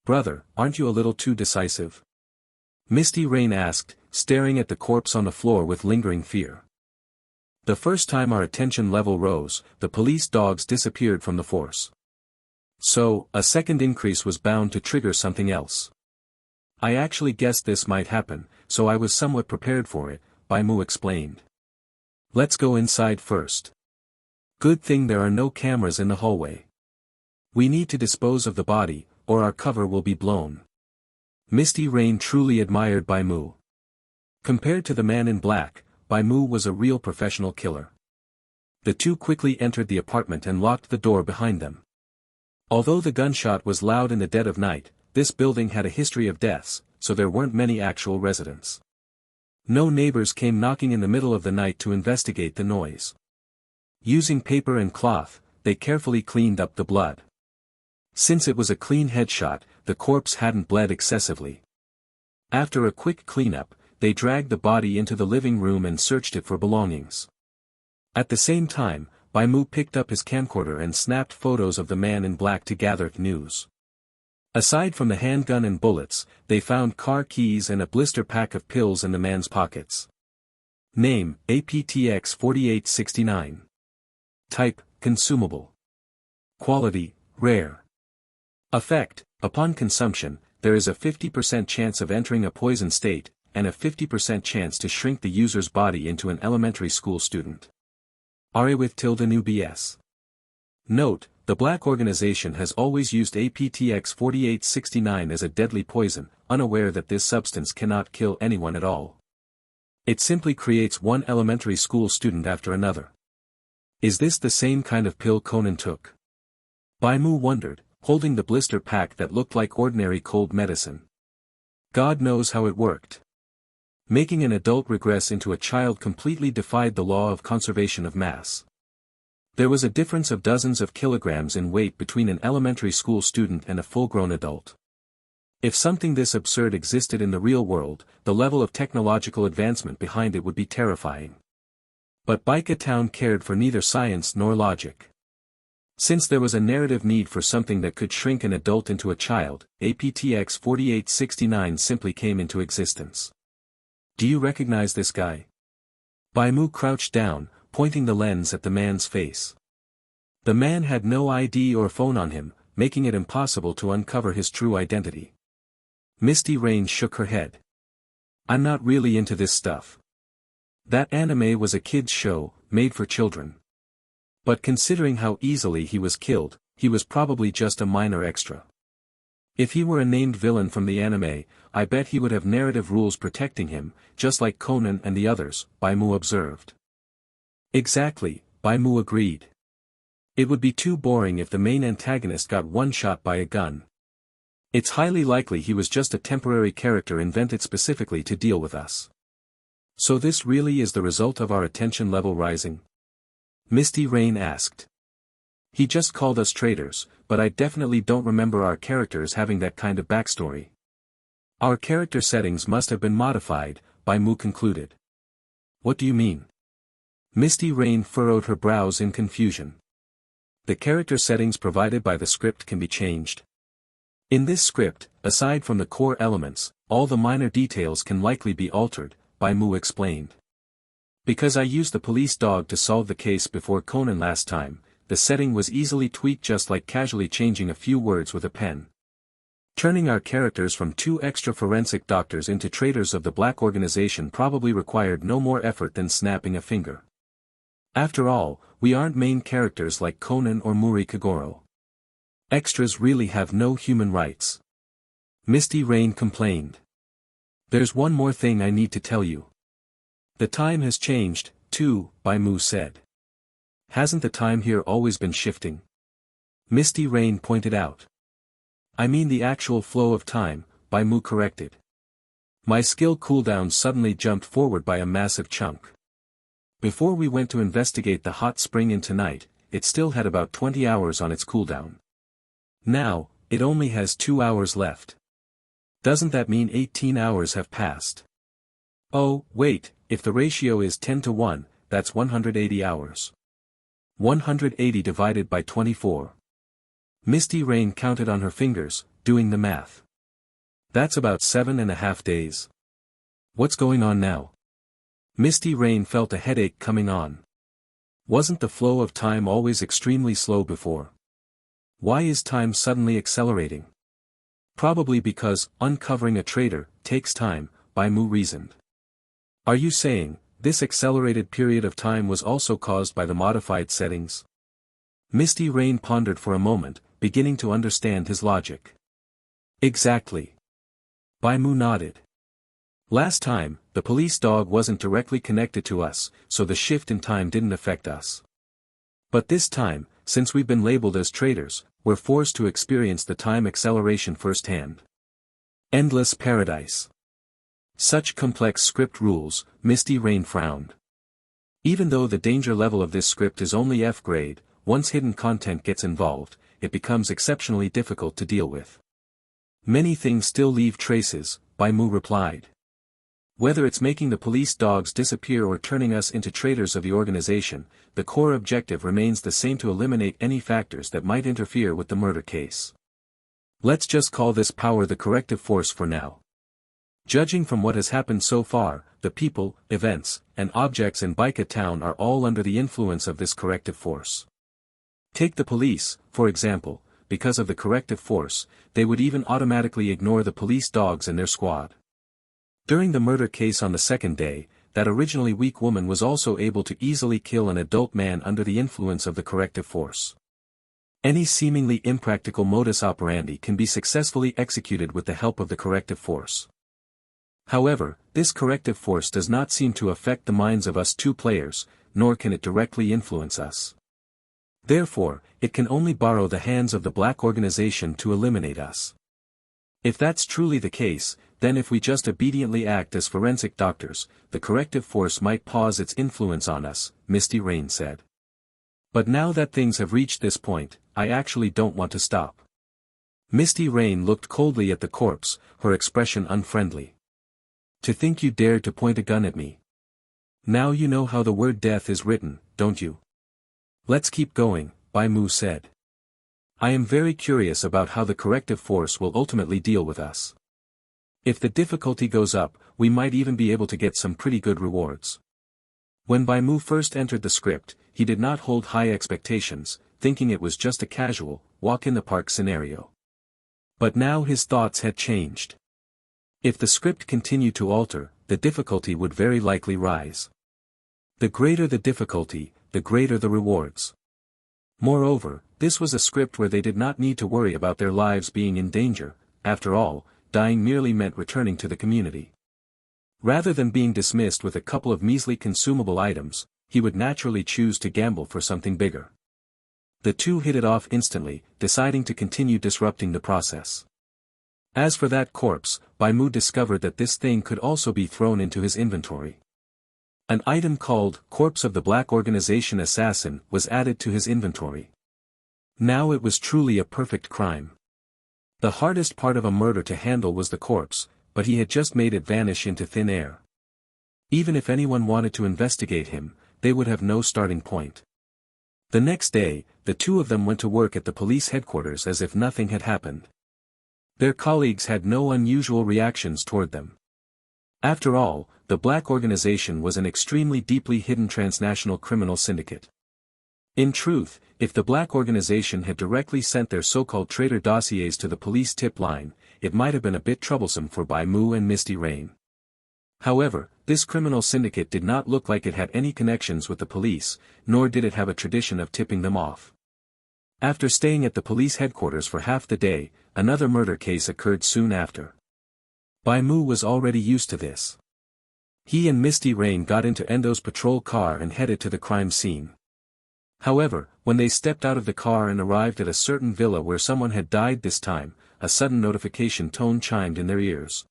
"Brother, aren't you a little too decisive?" Misty Rain asked, staring at the corpse on the floor with lingering fear. The first time our attention level rose, the police dogs disappeared from the force. So, a second increase was bound to trigger something else. "I actually guessed this might happen, so I was somewhat prepared for it," Bai Mu explained. "Let's go inside first. Good thing there are no cameras in the hallway. We need to dispose of the body, or our cover will be blown." Misty Rain truly admired Bai Mu. Compared to the man in black, Bai Mu was a real professional killer. The two quickly entered the apartment and locked the door behind them. Although the gunshot was loud in the dead of night, this building had a history of deaths, so there weren't many actual residents. No neighbors came knocking in the middle of the night to investigate the noise. Using paper and cloth, they carefully cleaned up the blood. Since it was a clean headshot, the corpse hadn't bled excessively. After a quick cleanup, they dragged the body into the living room and searched it for belongings. At the same time, Bai Mu picked up his camcorder and snapped photos of the man in black to gather news. Aside from the handgun and bullets, they found car keys and a blister pack of pills in the man's pockets. Name, APTX 4869. Type, consumable. Quality, rare. Effect, upon consumption, there is a 50% chance of entering a poison state, and a 50% chance to shrink the user's body into an elementary school student. RA with ~new BS. Note, the Black organization has always used APTX 4869 as a deadly poison, unaware that this substance cannot kill anyone at all. It simply creates one elementary school student after another. Is this the same kind of pill Conan took? Bai Mu wondered, holding the blister pack that looked like ordinary cold medicine. God knows how it worked. Making an adult regress into a child completely defied the law of conservation of mass. There was a difference of dozens of kilograms in weight between an elementary school student and a full-grown adult. If something this absurd existed in the real world, the level of technological advancement behind it would be terrifying. But Baika Town cared for neither science nor logic. Since there was a narrative need for something that could shrink an adult into a child, APTX 4869 simply came into existence. "Do you recognize this guy?" Bai Mu crouched down, pointing the lens at the man's face. The man had no ID or phone on him, making it impossible to uncover his true identity. Misty Rain shook her head. "I'm not really into this stuff. That anime was a kid's show, made for children. But considering how easily he was killed, he was probably just a minor extra. If he were a named villain from the anime, I bet he would have narrative rules protecting him, just like Conan and the others," Bai Mu observed. "Exactly," Bai Mu agreed. "It would be too boring if the main antagonist got one shot by a gun. It's highly likely he was just a temporary character invented specifically to deal with us." "So this really is the result of our attention level rising?" Misty Rain asked. "He just called us traitors, but I definitely don't remember our characters having that kind of backstory." "Our character settings must have been modified," Bai Mu concluded. "What do you mean?" Misty Rain furrowed her brows in confusion. "The character settings provided by the script can be changed. In this script, aside from the core elements, all the minor details can likely be altered," Bai Mu explained. "Because I used the police dog to solve the case before Conan last time, the setting was easily tweaked just like casually changing a few words with a pen. Turning our characters from two extra forensic doctors into traitors of the Black organization probably required no more effort than snapping a finger. After all, we aren't main characters like Conan or Muri Kagoro. Extras really have no human rights." Misty Rain complained. "There's one more thing I need to tell you. The time has changed, too," Bai Mu said. hasn't the time here always been shifting? Misty Rain pointed out. I mean the actual flow of time, Bai Mu corrected. My skill cooldown suddenly jumped forward by a massive chunk. Before we went to investigate the hot spring in tonight, it still had about 20 hours on its cooldown. Now, it only has 2 hours left. Doesn't that mean 18 hours have passed? Oh, wait, if the ratio is 10 to 1, that's 180 hours. 180 divided by 24. Misty Rain counted on her fingers, doing the math. That's about 7.5 days. What's going on now? Misty Rain felt a headache coming on. Wasn't the flow of time always extremely slow before? Why is time suddenly accelerating? Probably because uncovering a traitor takes time, Bai Mu reasoned. Are you saying this accelerated period of time was also caused by the modified settings? Misty Rain pondered for a moment, beginning to understand his logic. Exactly. Bai Mu nodded. Last time, the police dog wasn't directly connected to us, so the shift in time didn't affect us. But this time, since we've been labeled as traitors, we're forced to experience the time acceleration firsthand. Endless paradise. Such complex script rules, Misty Rain frowned. Even though the danger level of this script is only F grade, once hidden content gets involved, it becomes exceptionally difficult to deal with. Many things still leave traces, Bai Mu replied. Whether it's making the police dogs disappear or turning us into traitors of the organization, the core objective remains the same: to eliminate any factors that might interfere with the murder case. Let's just call this power the corrective force for now. Judging from what has happened so far, the people, events, and objects in Baika town are all under the influence of this corrective force. Take the police, for example. Because of the corrective force, they would even automatically ignore the police dogs and their squad. During the murder case on the second day, that originally weak woman was also able to easily kill an adult man under the influence of the corrective force. Any seemingly impractical modus operandi can be successfully executed with the help of the corrective force. However, this corrective force does not seem to affect the minds of us two players, nor can it directly influence us. Therefore, it can only borrow the hands of the Black organization to eliminate us. If that's truly the case, then if we just obediently act as forensic doctors, the corrective force might pause its influence on us, Misty Rain said. But now that things have reached this point, I actually don't want to stop. Misty Rain looked coldly at the corpse, her expression unfriendly. To think you dared to point a gun at me. Now you know how the word death is written, don't you? Let's keep going, Bai Mu said. I am very curious about how the corrective force will ultimately deal with us. If the difficulty goes up, we might even be able to get some pretty good rewards. When Bai Mu first entered the script, he did not hold high expectations, thinking it was just a casual, walk-in-the-park scenario. But now his thoughts had changed. If the script continued to alter, the difficulty would very likely rise. The greater the difficulty, the greater the rewards. Moreover, this was a script where they did not need to worry about their lives being in danger. After all, dying merely meant returning to the community. Rather than being dismissed with a couple of measly consumable items, he would naturally choose to gamble for something bigger. The two hit it off instantly, deciding to continue disrupting the process. As for that corpse, Bai Mu discovered that this thing could also be thrown into his inventory. An item called Corpse of the Black Organization Assassin was added to his inventory. Now it was truly a perfect crime. The hardest part of a murder to handle was the corpse, but he had just made it vanish into thin air. Even if anyone wanted to investigate him, they would have no starting point. The next day, the two of them went to work at the police headquarters as if nothing had happened. Their colleagues had no unusual reactions toward them. After all, the Black Organization was an extremely deeply hidden transnational criminal syndicate. In truth, if the Black Organization had directly sent their so-called traitor dossiers to the police tip line, it might have been a bit troublesome for Bai Mu and Misty Rain. However, this criminal syndicate did not look like it had any connections with the police, nor did it have a tradition of tipping them off. After staying at the police headquarters for half the day, another murder case occurred soon after. Bai Mu was already used to this. He and Misty Rain got into Endo's patrol car and headed to the crime scene. However, when they stepped out of the car and arrived at a certain villa where someone had died this time, a sudden notification tone chimed in their ears.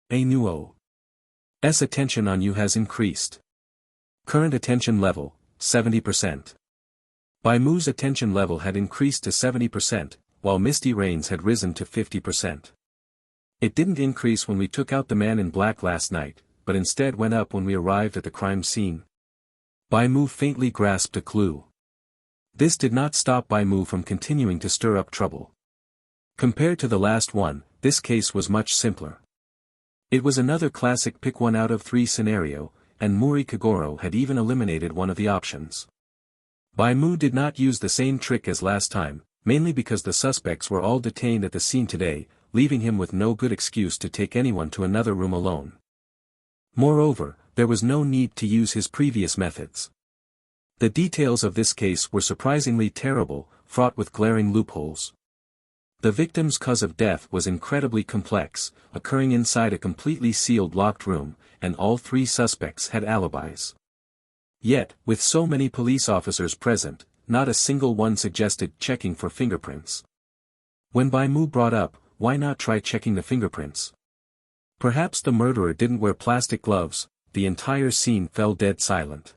A new OS attention on you has increased. Current attention level, 70%. Bai Mu's attention level had increased to 70%, while Misty Rain's had risen to 50%. It didn't increase when we took out the man in black last night, but instead went up when we arrived at the crime scene. Bai Mu faintly grasped a clue. This did not stop Bai Mu from continuing to stir up trouble. Compared to the last one, this case was much simpler. It was another classic pick one out of three scenario, and Mori Kagoro had even eliminated one of the options. Bai Mu did not use the same trick as last time, mainly because the suspects were all detained at the scene today, leaving him with no good excuse to take anyone to another room alone. Moreover, there was no need to use his previous methods. The details of this case were surprisingly terrible, fraught with glaring loopholes. The victim's cause of death was incredibly complex, occurring inside a completely sealed locked room, and all three suspects had alibis. Yet, with so many police officers present, not a single one suggested checking for fingerprints. When Bai Mu brought up, why not try checking the fingerprints? Perhaps the murderer didn't wear plastic gloves, the entire scene fell dead silent.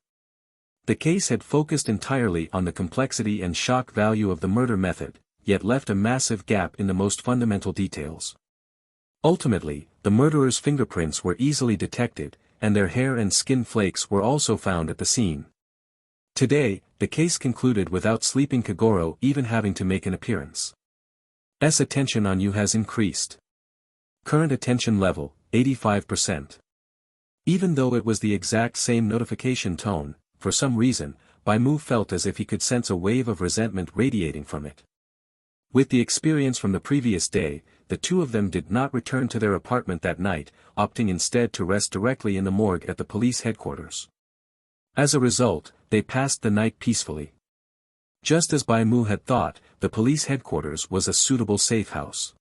The case had focused entirely on the complexity and shock value of the murder method, yet left a massive gap in the most fundamental details. Ultimately, the murderer's fingerprints were easily detected, and their hair and skin flakes were also found at the scene. Today, the case concluded without Sleeping Kagoro even having to make an appearance. S attention on you has increased. Current attention level, 85%. Even though it was the exact same notification tone, for some reason, Bai Mu felt as if he could sense a wave of resentment radiating from it. With the experience from the previous day, the two of them did not return to their apartment that night, opting instead to rest directly in the morgue at the police headquarters. As a result, they passed the night peacefully. Just as Bai Mu had thought, the police headquarters was a suitable safe house.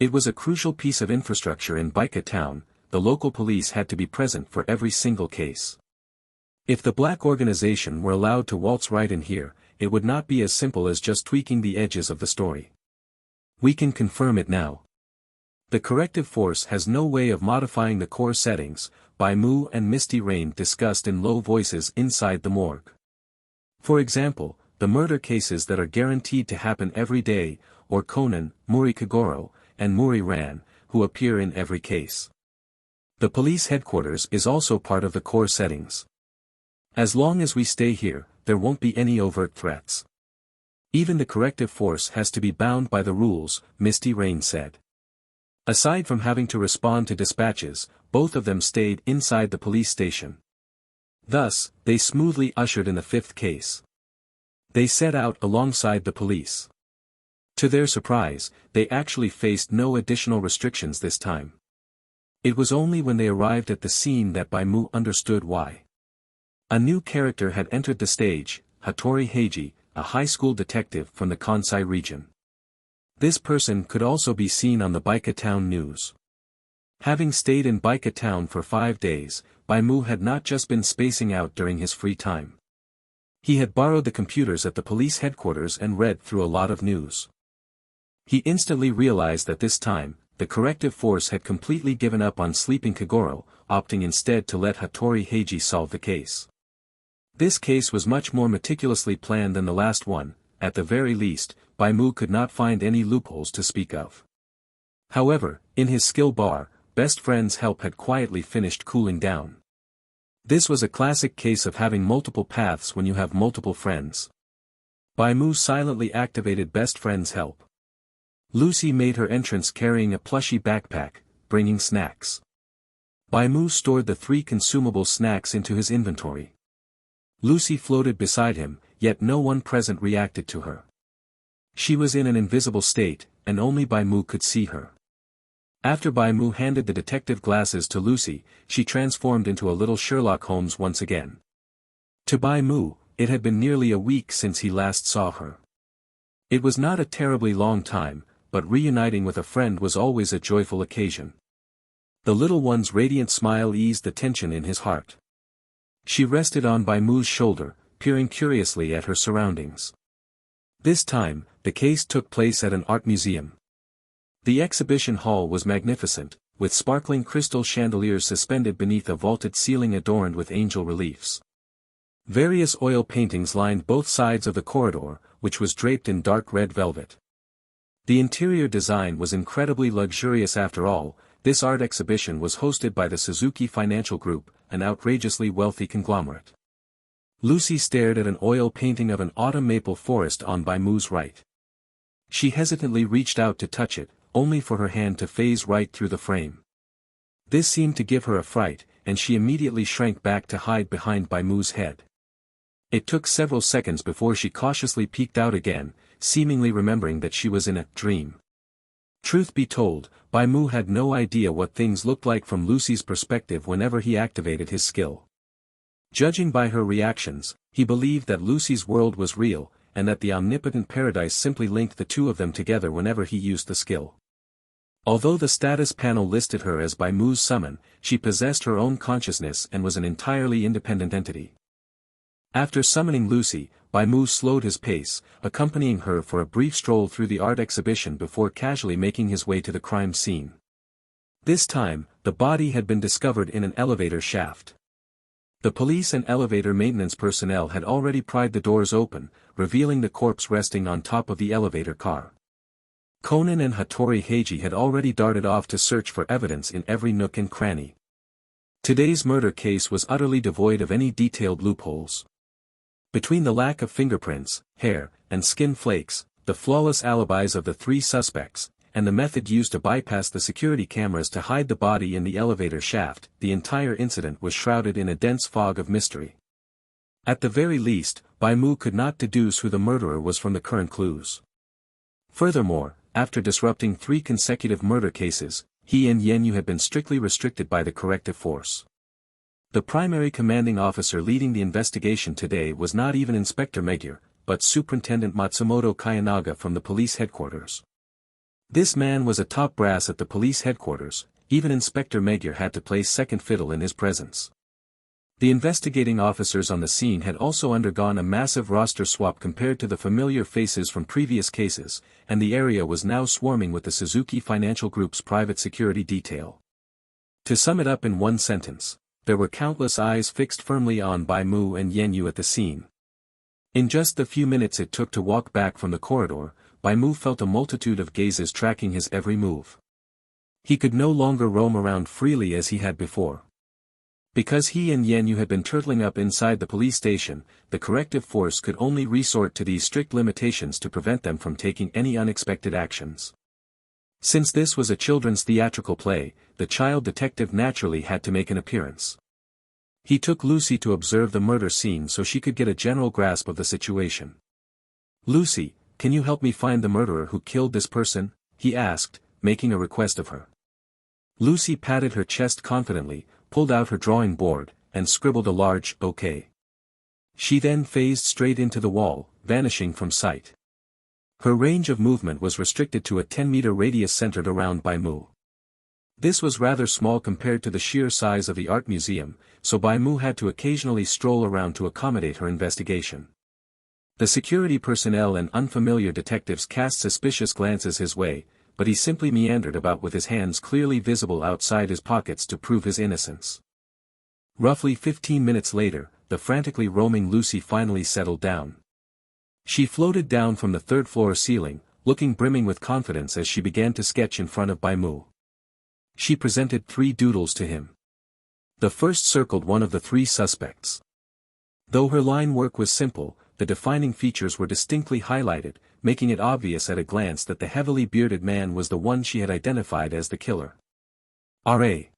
It was a crucial piece of infrastructure in Baika town. The local police had to be present for every single case. If the black organization were allowed to waltz right in here, it would not be as simple as just tweaking the edges of the story. We can confirm it now. The corrective force has no way of modifying the core settings, Bai Mu and Misty Rain discussed in low voices inside the morgue. For example, the murder cases that are guaranteed to happen every day, or Conan, Mori Kagoro, and Muri Ran, who appear in every case. The police headquarters is also part of the core settings. As long as we stay here, there won't be any overt threats. Even the corrective force has to be bound by the rules, Misty Rain said. Aside from having to respond to dispatches, both of them stayed inside the police station. Thus, they smoothly ushered in the fifth case. They set out alongside the police. To their surprise, they actually faced no additional restrictions this time. It was only when they arrived at the scene that Bai Mu understood why. A new character had entered the stage, Hattori Heiji, a high school detective from the Kansai region. This person could also be seen on the Baika town news. Having stayed in Baika town for 5 days, Bai Mu had not just been spacing out during his free time. He had borrowed the computers at the police headquarters and read through a lot of news. He instantly realized that this time, the corrective force had completely given up on Sleeping Kagoro, opting instead to let Hattori Heiji solve the case. This case was much more meticulously planned than the last one. At the very least, Bai Mu could not find any loopholes to speak of. However, in his skill bar, Best Friend's help had quietly finished cooling down. This was a classic case of having multiple paths when you have multiple friends. Bai Mu silently activated Best Friend's help. Lucy made her entrance carrying a plushy backpack, bringing snacks. Bai Mu stored the 3 consumable snacks into his inventory. Lucy floated beside him, yet no one present reacted to her. She was in an invisible state, and only Bai Mu could see her. After Bai Mu handed the detective glasses to Lucy, she transformed into a little Sherlock Holmes once again. To Bai Mu, it had been nearly a week since he last saw her. It was not a terribly long time, but reuniting with a friend was always a joyful occasion. The little one's radiant smile eased the tension in his heart. She rested on Bai Mu's shoulder, peering curiously at her surroundings. This time, the case took place at an art museum. The exhibition hall was magnificent, with sparkling crystal chandeliers suspended beneath a vaulted ceiling adorned with angel reliefs. Various oil paintings lined both sides of the corridor, which was draped in dark red velvet. The interior design was incredibly luxurious after all. This art exhibition was hosted by the Suzuki Financial Group, an outrageously wealthy conglomerate. Lucy stared at an oil painting of an autumn maple forest on Bai Mu's right. She hesitantly reached out to touch it, only for her hand to phase right through the frame. This seemed to give her a fright, and she immediately shrank back to hide behind Bai Mu's head. It took several seconds before she cautiously peeked out again, seemingly remembering that she was in a dream. Truth be told, Bai Mu had no idea what things looked like from Lucy's perspective whenever he activated his skill. Judging by her reactions, he believed that Lucy's world was real, and that the omnipotent paradise simply linked the two of them together whenever he used the skill. Although the status panel listed her as Bai Mu's summon, she possessed her own consciousness and was an entirely independent entity. After summoning Lucy, Bai Mu slowed his pace, accompanying her for a brief stroll through the art exhibition before casually making his way to the crime scene. This time, the body had been discovered in an elevator shaft. The police and elevator maintenance personnel had already pried the doors open, revealing the corpse resting on top of the elevator car. Conan and Hattori Heiji had already darted off to search for evidence in every nook and cranny. Today's murder case was utterly devoid of any detailed loopholes. Between the lack of fingerprints, hair, and skin flakes, the flawless alibis of the three suspects, and the method used to bypass the security cameras to hide the body in the elevator shaft, the entire incident was shrouded in a dense fog of mystery. At the very least, Bai Mu could not deduce who the murderer was from the current clues. Furthermore, after disrupting 3 consecutive murder cases, he and Yenyu had been strictly restricted by the corrective force. The primary commanding officer leading the investigation today was not even Inspector Megier, but Superintendent Matsumoto Kayanaga from the police headquarters. This man was a top brass at the police headquarters. Even Inspector Megier had to play second fiddle in his presence. The investigating officers on the scene had also undergone a massive roster swap compared to the familiar faces from previous cases, and the area was now swarming with the Suzuki Financial Group's private security detail. To sum it up in one sentence, there were countless eyes fixed firmly on Bai Mu and Yenyu at the scene. In just the few minutes it took to walk back from the corridor, Bai Mu felt a multitude of gazes tracking his every move. He could no longer roam around freely as he had before. Because he and Yenyu had been turtling up inside the police station, the corrective force could only resort to these strict limitations to prevent them from taking any unexpected actions. Since this was a children's theatrical play, the child detective naturally had to make an appearance. He took Lucy to observe the murder scene so she could get a general grasp of the situation. "Lucy, can you help me find the murderer who killed this person?" he asked, making a request of her. Lucy patted her chest confidently, pulled out her drawing board, and scribbled a large "OK." She then phased straight into the wall, vanishing from sight. Her range of movement was restricted to a 10-meter radius centered around Bai Mu. This was rather small compared to the sheer size of the art museum, so Bai Mu had to occasionally stroll around to accommodate her investigation. The security personnel and unfamiliar detectives cast suspicious glances his way, but he simply meandered about with his hands clearly visible outside his pockets to prove his innocence. Roughly 15 minutes later, the frantically roaming Lucy finally settled down. She floated down from the third-floor ceiling, looking brimming with confidence as she began to sketch in front of Bai Mu. She presented 3 doodles to him. The first circled one of the 3 suspects. Though her line work was simple, the defining features were distinctly highlighted, making it obvious at a glance that the heavily bearded man was the one she had identified as the killer. R.A.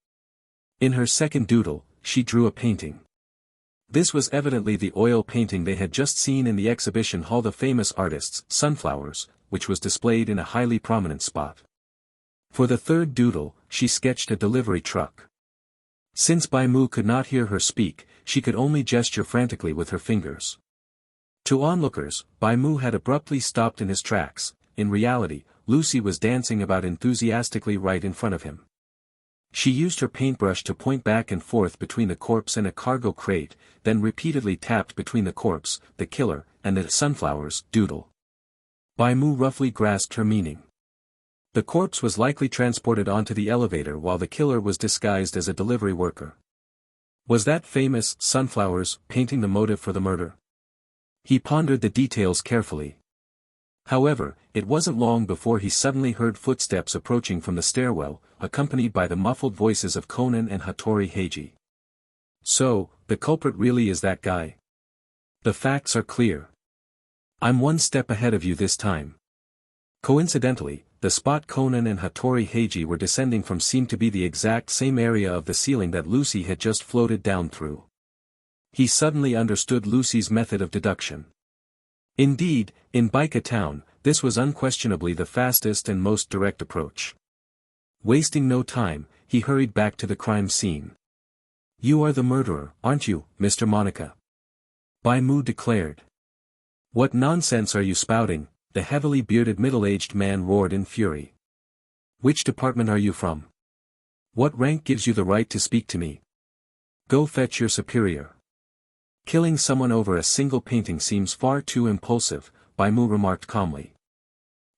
In her second doodle, she drew a painting. This was evidently the oil painting they had just seen in the exhibition hall, the famous artist's Sunflowers, which was displayed in a highly prominent spot. For the third doodle, she sketched a delivery truck. Since Bai Mu could not hear her speak, she could only gesture frantically with her fingers. To onlookers, Bai Mu had abruptly stopped in his tracks. In reality, Lucy was dancing about enthusiastically right in front of him. She used her paintbrush to point back and forth between the corpse and a cargo crate, then repeatedly tapped between the corpse, the killer, and the sunflowers, doodle. Bai Mu roughly grasped her meaning. The corpse was likely transported onto the elevator while the killer was disguised as a delivery worker. Was that famous sunflowers painting the motive for the murder? He pondered the details carefully. However, it wasn't long before he suddenly heard footsteps approaching from the stairwell, accompanied by the muffled voices of Conan and Hattori Heiji. So, the culprit really is that guy. The facts are clear. I'm one step ahead of you this time. Coincidentally, the spot Conan and Hattori Heiji were descending from seemed to be the exact same area of the ceiling that Lucy had just floated down through. He suddenly understood Lucy's method of deduction. Indeed, in Baika town, this was unquestionably the fastest and most direct approach. Wasting no time, he hurried back to the crime scene. You are the murderer, aren't you, Mr. Monica? Bai Mu declared. What nonsense are you spouting? The heavily bearded middle-aged man roared in fury. Which department are you from? What rank gives you the right to speak to me? Go fetch your superior. Killing someone over a single painting seems far too impulsive, Bai Mu remarked calmly.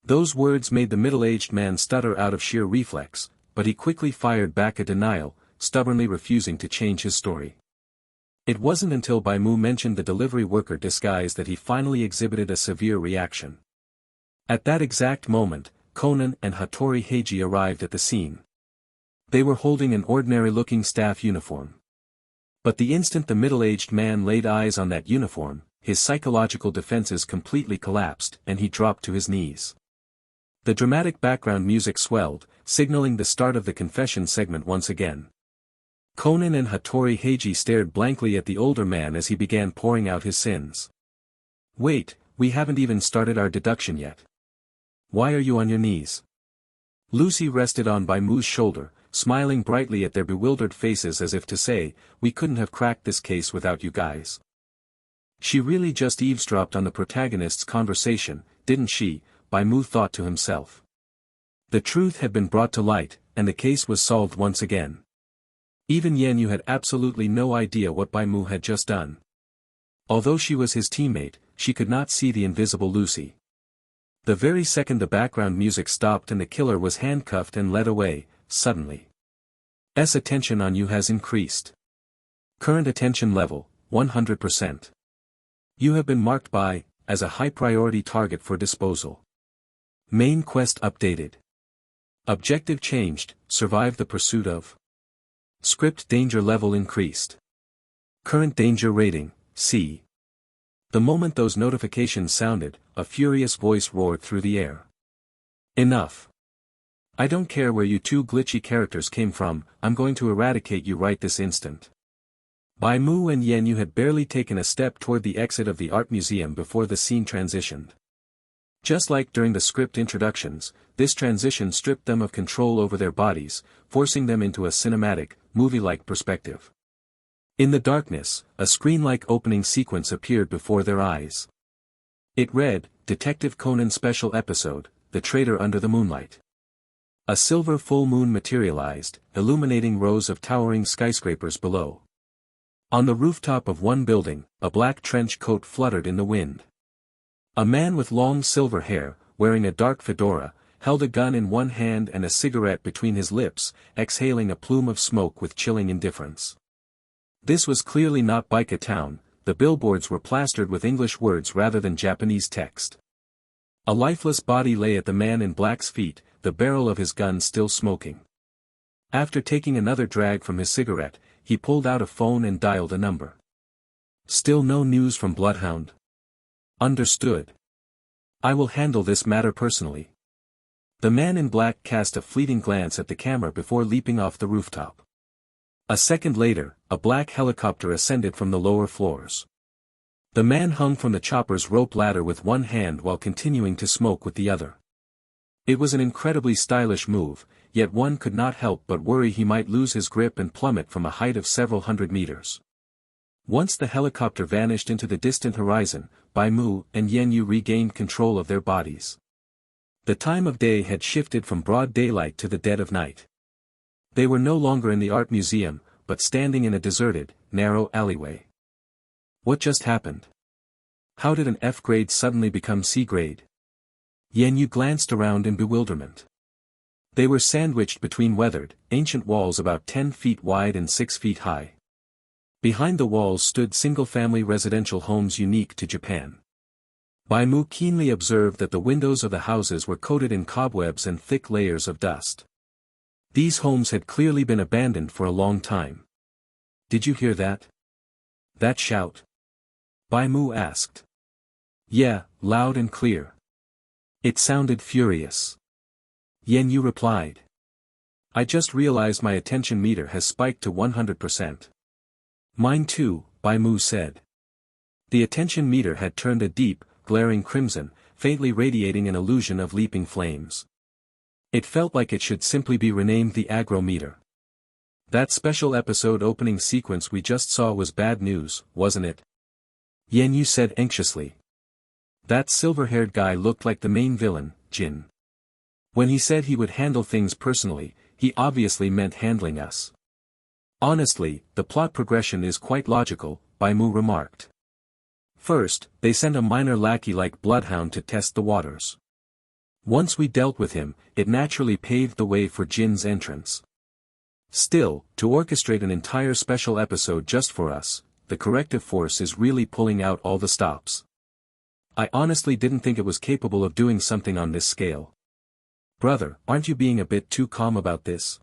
Those words made the middle-aged man stutter out of sheer reflex, but he quickly fired back a denial, stubbornly refusing to change his story. It wasn't until Bai Mu mentioned the delivery worker disguise that he finally exhibited a severe reaction. At that exact moment, Conan and Hattori Heiji arrived at the scene. They were holding an ordinary-looking staff uniform. But the instant the middle-aged man laid eyes on that uniform, his psychological defenses completely collapsed and he dropped to his knees. The dramatic background music swelled, signaling the start of the confession segment once again. Conan and Hattori Heiji stared blankly at the older man as he began pouring out his sins. Wait, we haven't even started our deduction yet. Why are you on your knees? Lucy rested on Bai Mu's shoulder, smiling brightly at their bewildered faces as if to say, we couldn't have cracked this case without you guys. She really just eavesdropped on the protagonist's conversation, didn't she? Bai Mu thought to himself. The truth had been brought to light, and the case was solved once again. Even Yan Yu had absolutely no idea what Bai Mu had just done. Although she was his teammate, she could not see the invisible Lucy. The very second the background music stopped and the killer was handcuffed and led away, suddenly. Attention on you has increased. Current attention level, 100%. You have been marked as a high-priority target for disposal. Main quest updated. Objective changed, survive the pursuit of. Script danger level increased. Current danger rating, C. The moment those notifications sounded, a furious voice roared through the air. Enough. I don't care where you two glitchy characters came from, I'm going to eradicate you right this instant. Bai Mu and Yan Yu had barely taken a step toward the exit of the art museum before the scene transitioned. Just like during the script introductions, this transition stripped them of control over their bodies, forcing them into a cinematic, movie-like perspective. In the darkness, a screen-like opening sequence appeared before their eyes. It read, Detective Conan Special Episode, The Traitor Under the Moonlight. A silver full moon materialized, illuminating rows of towering skyscrapers below. On the rooftop of one building, a black trench coat fluttered in the wind. A man with long silver hair, wearing a dark fedora, held a gun in one hand and a cigarette between his lips, exhaling a plume of smoke with chilling indifference. This was clearly not Baika town, the billboards were plastered with English words rather than Japanese text. A lifeless body lay at the man in black's feet, the barrel of his gun still smoking. After taking another drag from his cigarette, he pulled out a phone and dialed a number. Still no news from Bloodhound? Understood. I will handle this matter personally. The man in black cast a fleeting glance at the camera before leaping off the rooftop. A second later, a black helicopter ascended from the lower floors. The man hung from the chopper's rope ladder with one hand while continuing to smoke with the other. It was an incredibly stylish move, yet one could not help but worry he might lose his grip and plummet from a height of several hundred meters. Once the helicopter vanished into the distant horizon, Bai Mu and Yan Yu regained control of their bodies. The time of day had shifted from broad daylight to the dead of night. They were no longer in the art museum, but standing in a deserted, narrow alleyway. What just happened? How did an F grade suddenly become C grade? Yan Yu glanced around in bewilderment. They were sandwiched between weathered, ancient walls about 10 feet wide and 6 feet high. Behind the walls stood single-family residential homes unique to Japan. Bai Mu keenly observed that the windows of the houses were coated in cobwebs and thick layers of dust. These homes had clearly been abandoned for a long time. Did you hear that? That shout? Bai Mu asked. Yeah, loud and clear. It sounded furious. Yan Yu replied. I just realized my attention meter has spiked to 100%. Mine too, Bai Mu said. The attention meter had turned a deep, glaring crimson, faintly radiating an illusion of leaping flames. It felt like it should simply be renamed the aggro meter. That special episode opening sequence we just saw was bad news, wasn't it? Yan Yu said anxiously. That silver-haired guy looked like the main villain, Jin. When he said he would handle things personally, he obviously meant handling us. Honestly, the plot progression is quite logical, Bai Mu remarked. First, they sent a minor lackey like Bloodhound to test the waters. Once we dealt with him, it naturally paved the way for Jin's entrance. Still, to orchestrate an entire special episode just for us, the corrective force is really pulling out all the stops. I honestly didn't think it was capable of doing something on this scale. Brother, aren't you being a bit too calm about this?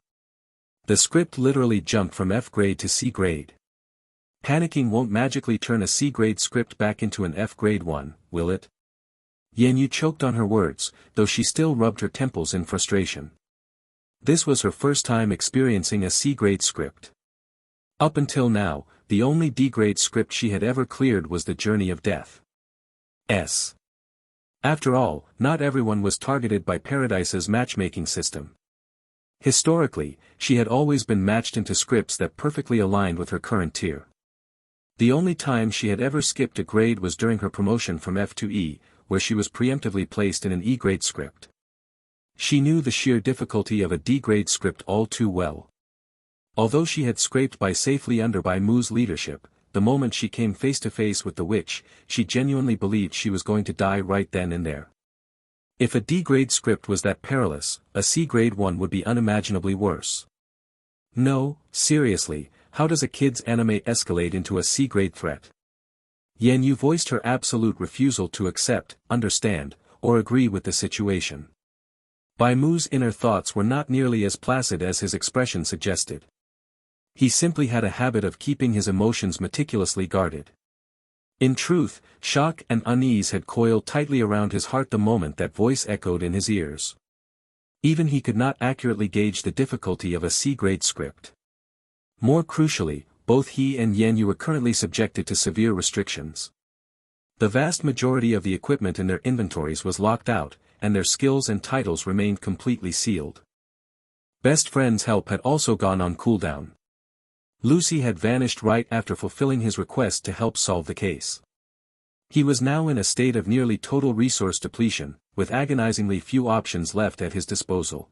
The script literally jumped from F grade to C grade. Panicking won't magically turn a C grade script back into an F grade one, will it? Yan Yu choked on her words, though she still rubbed her temples in frustration. This was her first time experiencing a C grade script. Up until now, the only D grade script she had ever cleared was The Journey of Death. After all, not everyone was targeted by Paradise's matchmaking system. Historically, she had always been matched into scripts that perfectly aligned with her current tier. The only time she had ever skipped a grade was during her promotion from F to E, where she was preemptively placed in an E-grade script. She knew the sheer difficulty of a D-grade script all too well. Although she had scraped by safely under Bai Mu's leadership, the moment she came face to face with the witch, she genuinely believed she was going to die right then and there. If a D-grade script was that perilous, a C-grade one would be unimaginably worse. No, seriously, how does a kid's anime escalate into a C-grade threat? Yan Yu voiced her absolute refusal to accept, understand, or agree with the situation. Bai Mu's inner thoughts were not nearly as placid as his expression suggested. He simply had a habit of keeping his emotions meticulously guarded. In truth, shock and unease had coiled tightly around his heart the moment that voice echoed in his ears. Even he could not accurately gauge the difficulty of a C-grade script. More crucially, both he and Yan Yu were currently subjected to severe restrictions. The vast majority of the equipment in their inventories was locked out, and their skills and titles remained completely sealed. Best Friend's help had also gone on cooldown. Lucy had vanished right after fulfilling his request to help solve the case. He was now in a state of nearly total resource depletion, with agonizingly few options left at his disposal.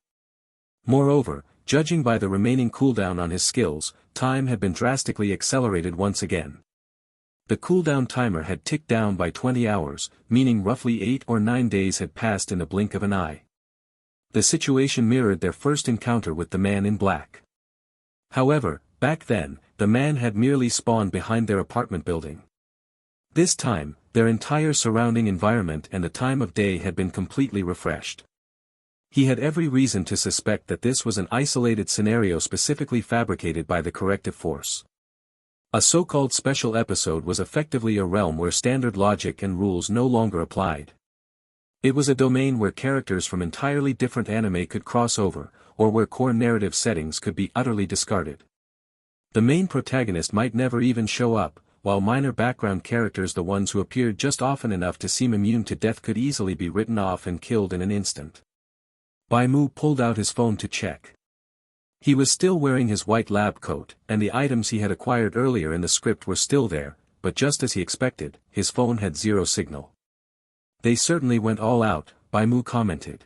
Moreover, judging by the remaining cooldown on his skills, time had been drastically accelerated once again. The cooldown timer had ticked down by 20 hours, meaning roughly 8 or 9 days had passed in the blink of an eye. The situation mirrored their first encounter with the man in black. However, back then, the man had merely spawned behind their apartment building. This time, their entire surrounding environment and the time of day had been completely refreshed. He had every reason to suspect that this was an isolated scenario specifically fabricated by the corrective force. A so-called special episode was effectively a realm where standard logic and rules no longer applied. It was a domain where characters from entirely different anime could cross over, or where core narrative settings could be utterly discarded. The main protagonist might never even show up, while minor background characters, the ones who appeared just often enough to seem immune to death, could easily be written off and killed in an instant. Bai Mu pulled out his phone to check. He was still wearing his white lab coat, and the items he had acquired earlier in the script were still there, but just as he expected, his phone had zero signal. They certainly went all out, Bai Mu commented.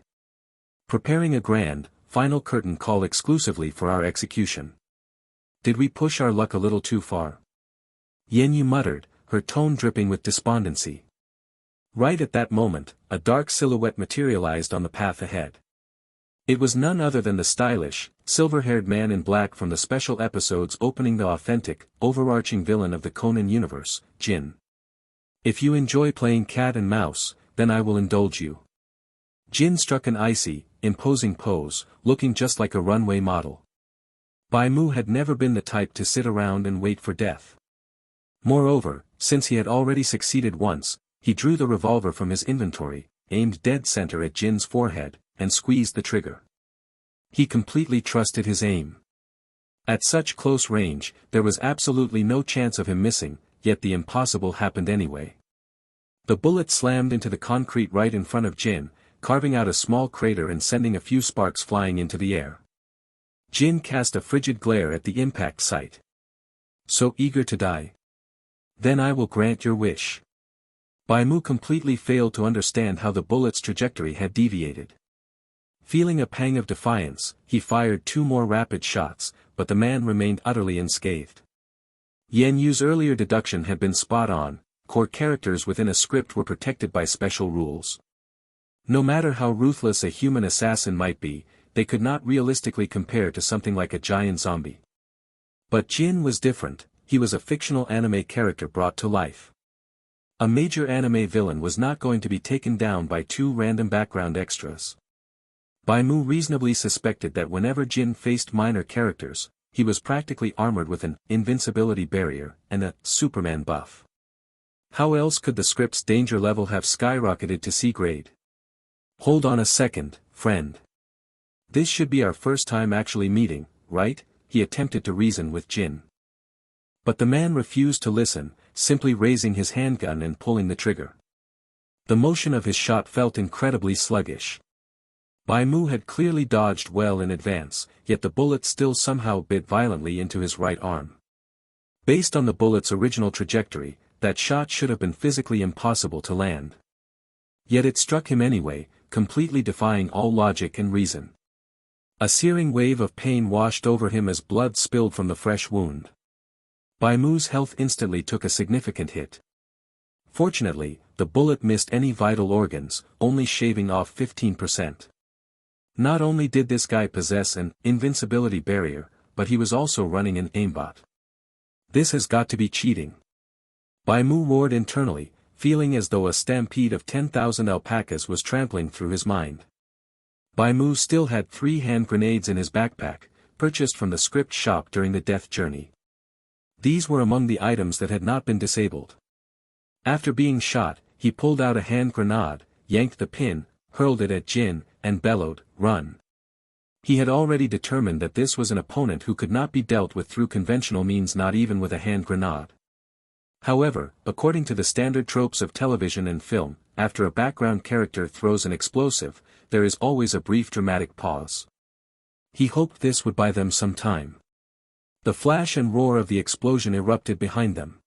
Preparing a grand, final curtain call exclusively for our execution. Did we push our luck a little too far? Yen Yu muttered, her tone dripping with despondency. Right at that moment, a dark silhouette materialized on the path ahead. It was none other than the stylish, silver-haired man in black from the special episodes opening the authentic, overarching villain of the Conan universe, Jin. If you enjoy playing cat and mouse, then I will indulge you. Jin struck an icy, imposing pose, looking just like a runway model. Bai Mu had never been the type to sit around and wait for death. Moreover, since he had already succeeded once, he drew the revolver from his inventory, aimed dead center at Jin's forehead, and squeezed the trigger. He completely trusted his aim. At such close range, there was absolutely no chance of him missing, yet the impossible happened anyway. The bullet slammed into the concrete right in front of Jin, carving out a small crater and sending a few sparks flying into the air. Jin cast a frigid glare at the impact site. So eager to die? Then I will grant your wish. Bai Mu completely failed to understand how the bullet's trajectory had deviated. Feeling a pang of defiance, he fired 2 more rapid shots, but the man remained utterly unscathed. Yen Yu's earlier deduction had been spot on, core characters within a script were protected by special rules. No matter how ruthless a human assassin might be, they could not realistically compare to something like a giant zombie. But Jin was different, he was a fictional anime character brought to life. A major anime villain was not going to be taken down by 2 random background extras. Bai Mu reasonably suspected that whenever Jin faced minor characters, he was practically armored with an invincibility barrier and a Superman buff. How else could the script's danger level have skyrocketed to C grade? Hold on a second, friend. This should be our first time actually meeting, right? He attempted to reason with Jin. But the man refused to listen, simply raising his handgun and pulling the trigger. The motion of his shot felt incredibly sluggish. Bai Mu had clearly dodged well in advance, yet the bullet still somehow bit violently into his right arm. Based on the bullet's original trajectory, that shot should have been physically impossible to land. Yet it struck him anyway, completely defying all logic and reason. A searing wave of pain washed over him as blood spilled from the fresh wound. Bai Mu's health instantly took a significant hit. Fortunately, the bullet missed any vital organs, only shaving off 15%. Not only did this guy possess an invincibility barrier, but he was also running an aimbot. This has got to be cheating. Bai Mu roared internally, feeling as though a stampede of 10,000 alpacas was trampling through his mind. Bai Mu still had 3 hand grenades in his backpack, purchased from the script shop during the death journey. These were among the items that had not been disabled. After being shot, he pulled out a hand grenade, yanked the pin, hurled it at Jin, and bellowed, "Run." He had already determined that this was an opponent who could not be dealt with through conventional means, not even with a hand grenade. However, according to the standard tropes of television and film, after a background character throws an explosive, there is always a brief dramatic pause. He hoped this would buy them some time. The flash and roar of the explosion erupted behind them.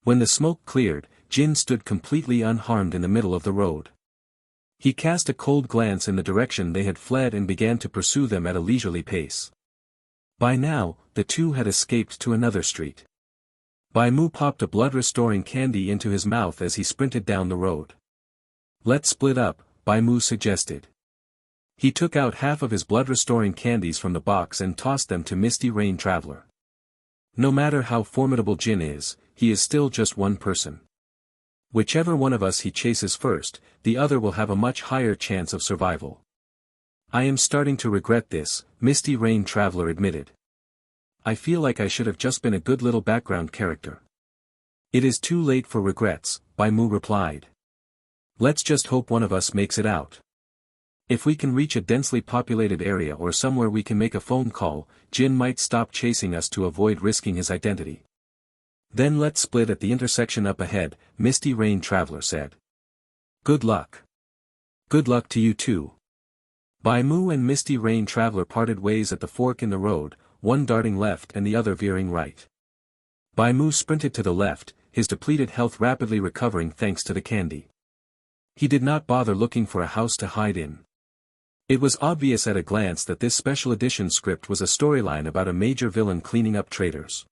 When the smoke cleared, Jin stood completely unharmed in the middle of the road. He cast a cold glance in the direction they had fled and began to pursue them at a leisurely pace. By now, the 2 had escaped to another street. Bai Mu popped a blood-restoring candy into his mouth as he sprinted down the road. "Let's split up," Bai Mu suggested. He took out half of his blood-restoring candies from the box and tossed them to Misty Rain Traveler. No matter how formidable Jin is, he is still just one person. Whichever one of us he chases first, the other will have a much higher chance of survival. "I am starting to regret this," Misty Rain Traveler admitted. "I feel like I should have just been a good little background character." "It is too late for regrets," Bai Mu replied. "Let's just hope one of us makes it out. If we can reach a densely populated area or somewhere we can make a phone call, Jin might stop chasing us to avoid risking his identity. Then let's split at the intersection up ahead," Misty Rain Traveler said. "Good luck." "Good luck to you too." Bai Mu and Misty Rain Traveler parted ways at the fork in the road, one darting left and the other veering right. Bai Mu sprinted to the left, his depleted health rapidly recovering thanks to the candy. He did not bother looking for a house to hide in. It was obvious at a glance that this special edition script was a storyline about a major villain cleaning up traitors.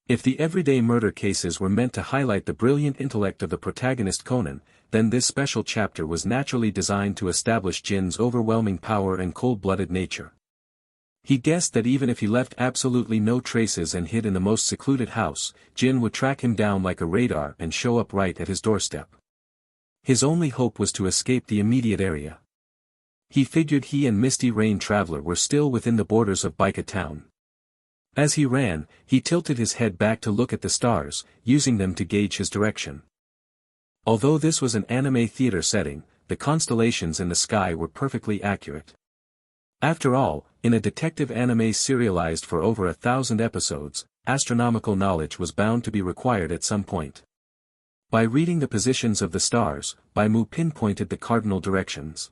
If the everyday murder cases were meant to highlight the brilliant intellect of the protagonist Conan, then this special chapter was naturally designed to establish Jin's overwhelming power and cold-blooded nature. He guessed that even if he left absolutely no traces and hid in the most secluded house, Jin would track him down like a radar and show up right at his doorstep. His only hope was to escape the immediate area. He figured he and Misty Rain Traveler were still within the borders of Baika town. As he ran, he tilted his head back to look at the stars, using them to gauge his direction. Although this was an anime theater setting, the constellations in the sky were perfectly accurate. After all, in a detective anime serialized for over 1,000 episodes, astronomical knowledge was bound to be required at some point. By reading the positions of the stars, Bai Mu pinpointed the cardinal directions.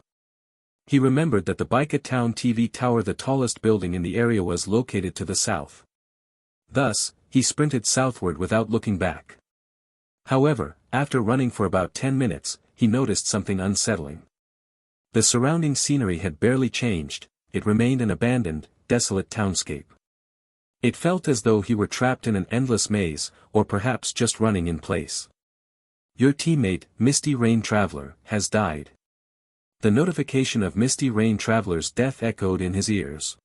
He remembered that the Baika Town TV tower, the tallest building in the area, was located to the south. Thus, he sprinted southward without looking back. However, after running for about 10 minutes, he noticed something unsettling. The surrounding scenery had barely changed. It remained an abandoned, desolate townscape. It felt as though he were trapped in an endless maze, or perhaps just running in place. Your teammate, Misty Rain Traveler, has died. The notification of Misty Rain Traveler's death echoed in his ears.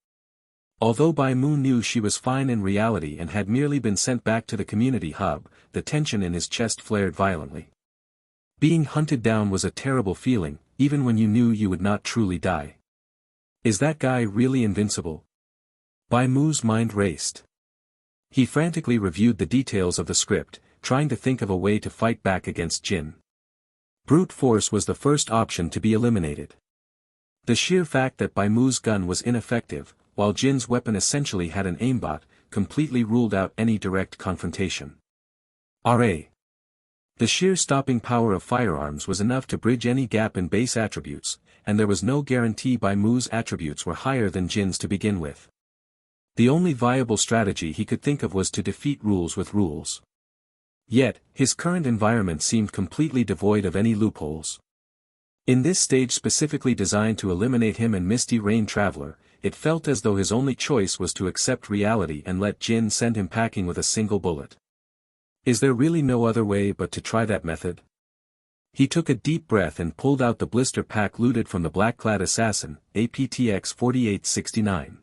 Although Bai Mu knew she was fine in reality and had merely been sent back to the community hub, the tension in his chest flared violently. Being hunted down was a terrible feeling, even when you knew you would not truly die. Is that guy really invincible? Bai Mu's mind raced. He frantically reviewed the details of the script, trying to think of a way to fight back against Jin. Brute force was the first option to be eliminated. The sheer fact that Bai Mu's gun was ineffective, while Jin's weapon essentially had an aimbot, completely ruled out any direct confrontation. R.A. The sheer stopping power of firearms was enough to bridge any gap in base attributes, and there was no guarantee Bai Mu's attributes were higher than Jin's to begin with. The only viable strategy he could think of was to defeat rules with rules. Yet, his current environment seemed completely devoid of any loopholes. In this stage specifically designed to eliminate him and Misty Rain Traveler, it felt as though his only choice was to accept reality and let Jin send him packing with a single bullet. Is there really no other way but to try that method? He took a deep breath and pulled out the blister pack looted from the black-clad assassin, APTX 4869.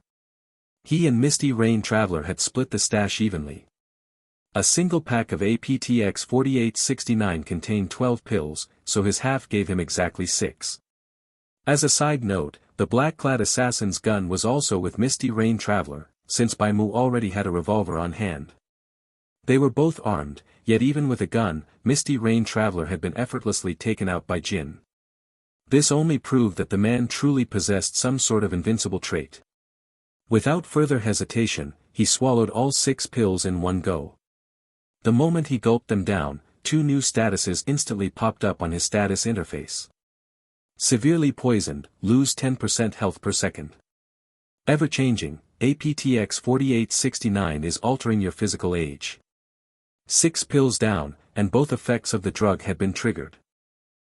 He and Misty Rain Traveler had split the stash evenly. A single pack of APTX 4869 contained 12 pills, so his half gave him exactly 6. As a side note, the black-clad assassin's gun was also with Misty Rain Traveler, since Bai Mu already had a revolver on hand. They were both armed, yet even with a gun, Misty Rain Traveler had been effortlessly taken out by Jin. This only proved that the man truly possessed some sort of invincible trait. Without further hesitation, he swallowed all 6 pills in one go. The moment he gulped them down, 2 new statuses instantly popped up on his status interface. Severely poisoned, lose 10% health per second. Ever-changing, APTX 4869 is altering your physical age. 6 pills down, and both effects of the drug had been triggered.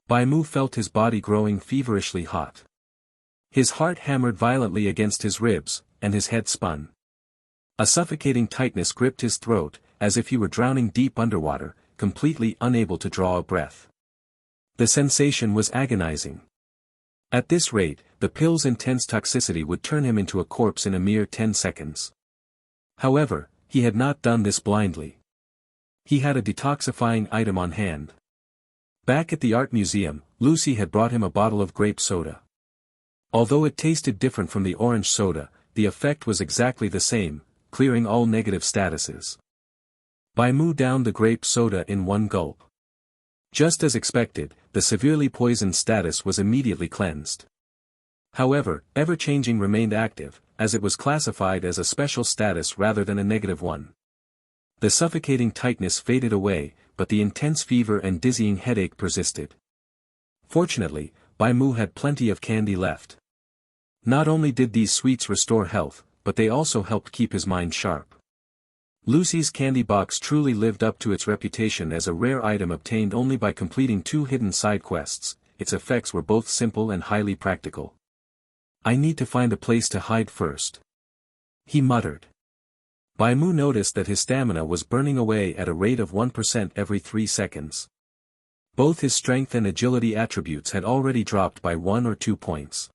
Bai Mu felt his body growing feverishly hot. His heart hammered violently against his ribs, and his head spun. A suffocating tightness gripped his throat, as if he were drowning deep underwater, completely unable to draw a breath. The sensation was agonizing. At this rate, the pill's intense toxicity would turn him into a corpse in a mere 10 seconds. However, he had not done this blindly. He had a detoxifying item on hand. Back at the art museum, Lucy had brought him a bottle of grape soda. Although it tasted different from the orange soda, the effect was exactly the same, clearing all negative statuses. Bai Mu downed the grape soda in one gulp. Just as expected, the severely poisoned status was immediately cleansed. However, ever-changing remained active, as it was classified as a special status rather than a negative one. The suffocating tightness faded away, but the intense fever and dizzying headache persisted. Fortunately, Bai Mu had plenty of candy left. Not only did these sweets restore health, but they also helped keep his mind sharp. Lucy's candy box truly lived up to its reputation as a rare item obtained only by completing 2 hidden side quests. Its effects were both simple and highly practical. I need to find a place to hide first. He muttered. Bai Mu noticed that his stamina was burning away at a rate of 1% every 3 seconds. Both his strength and agility attributes had already dropped by 1 or 2 points.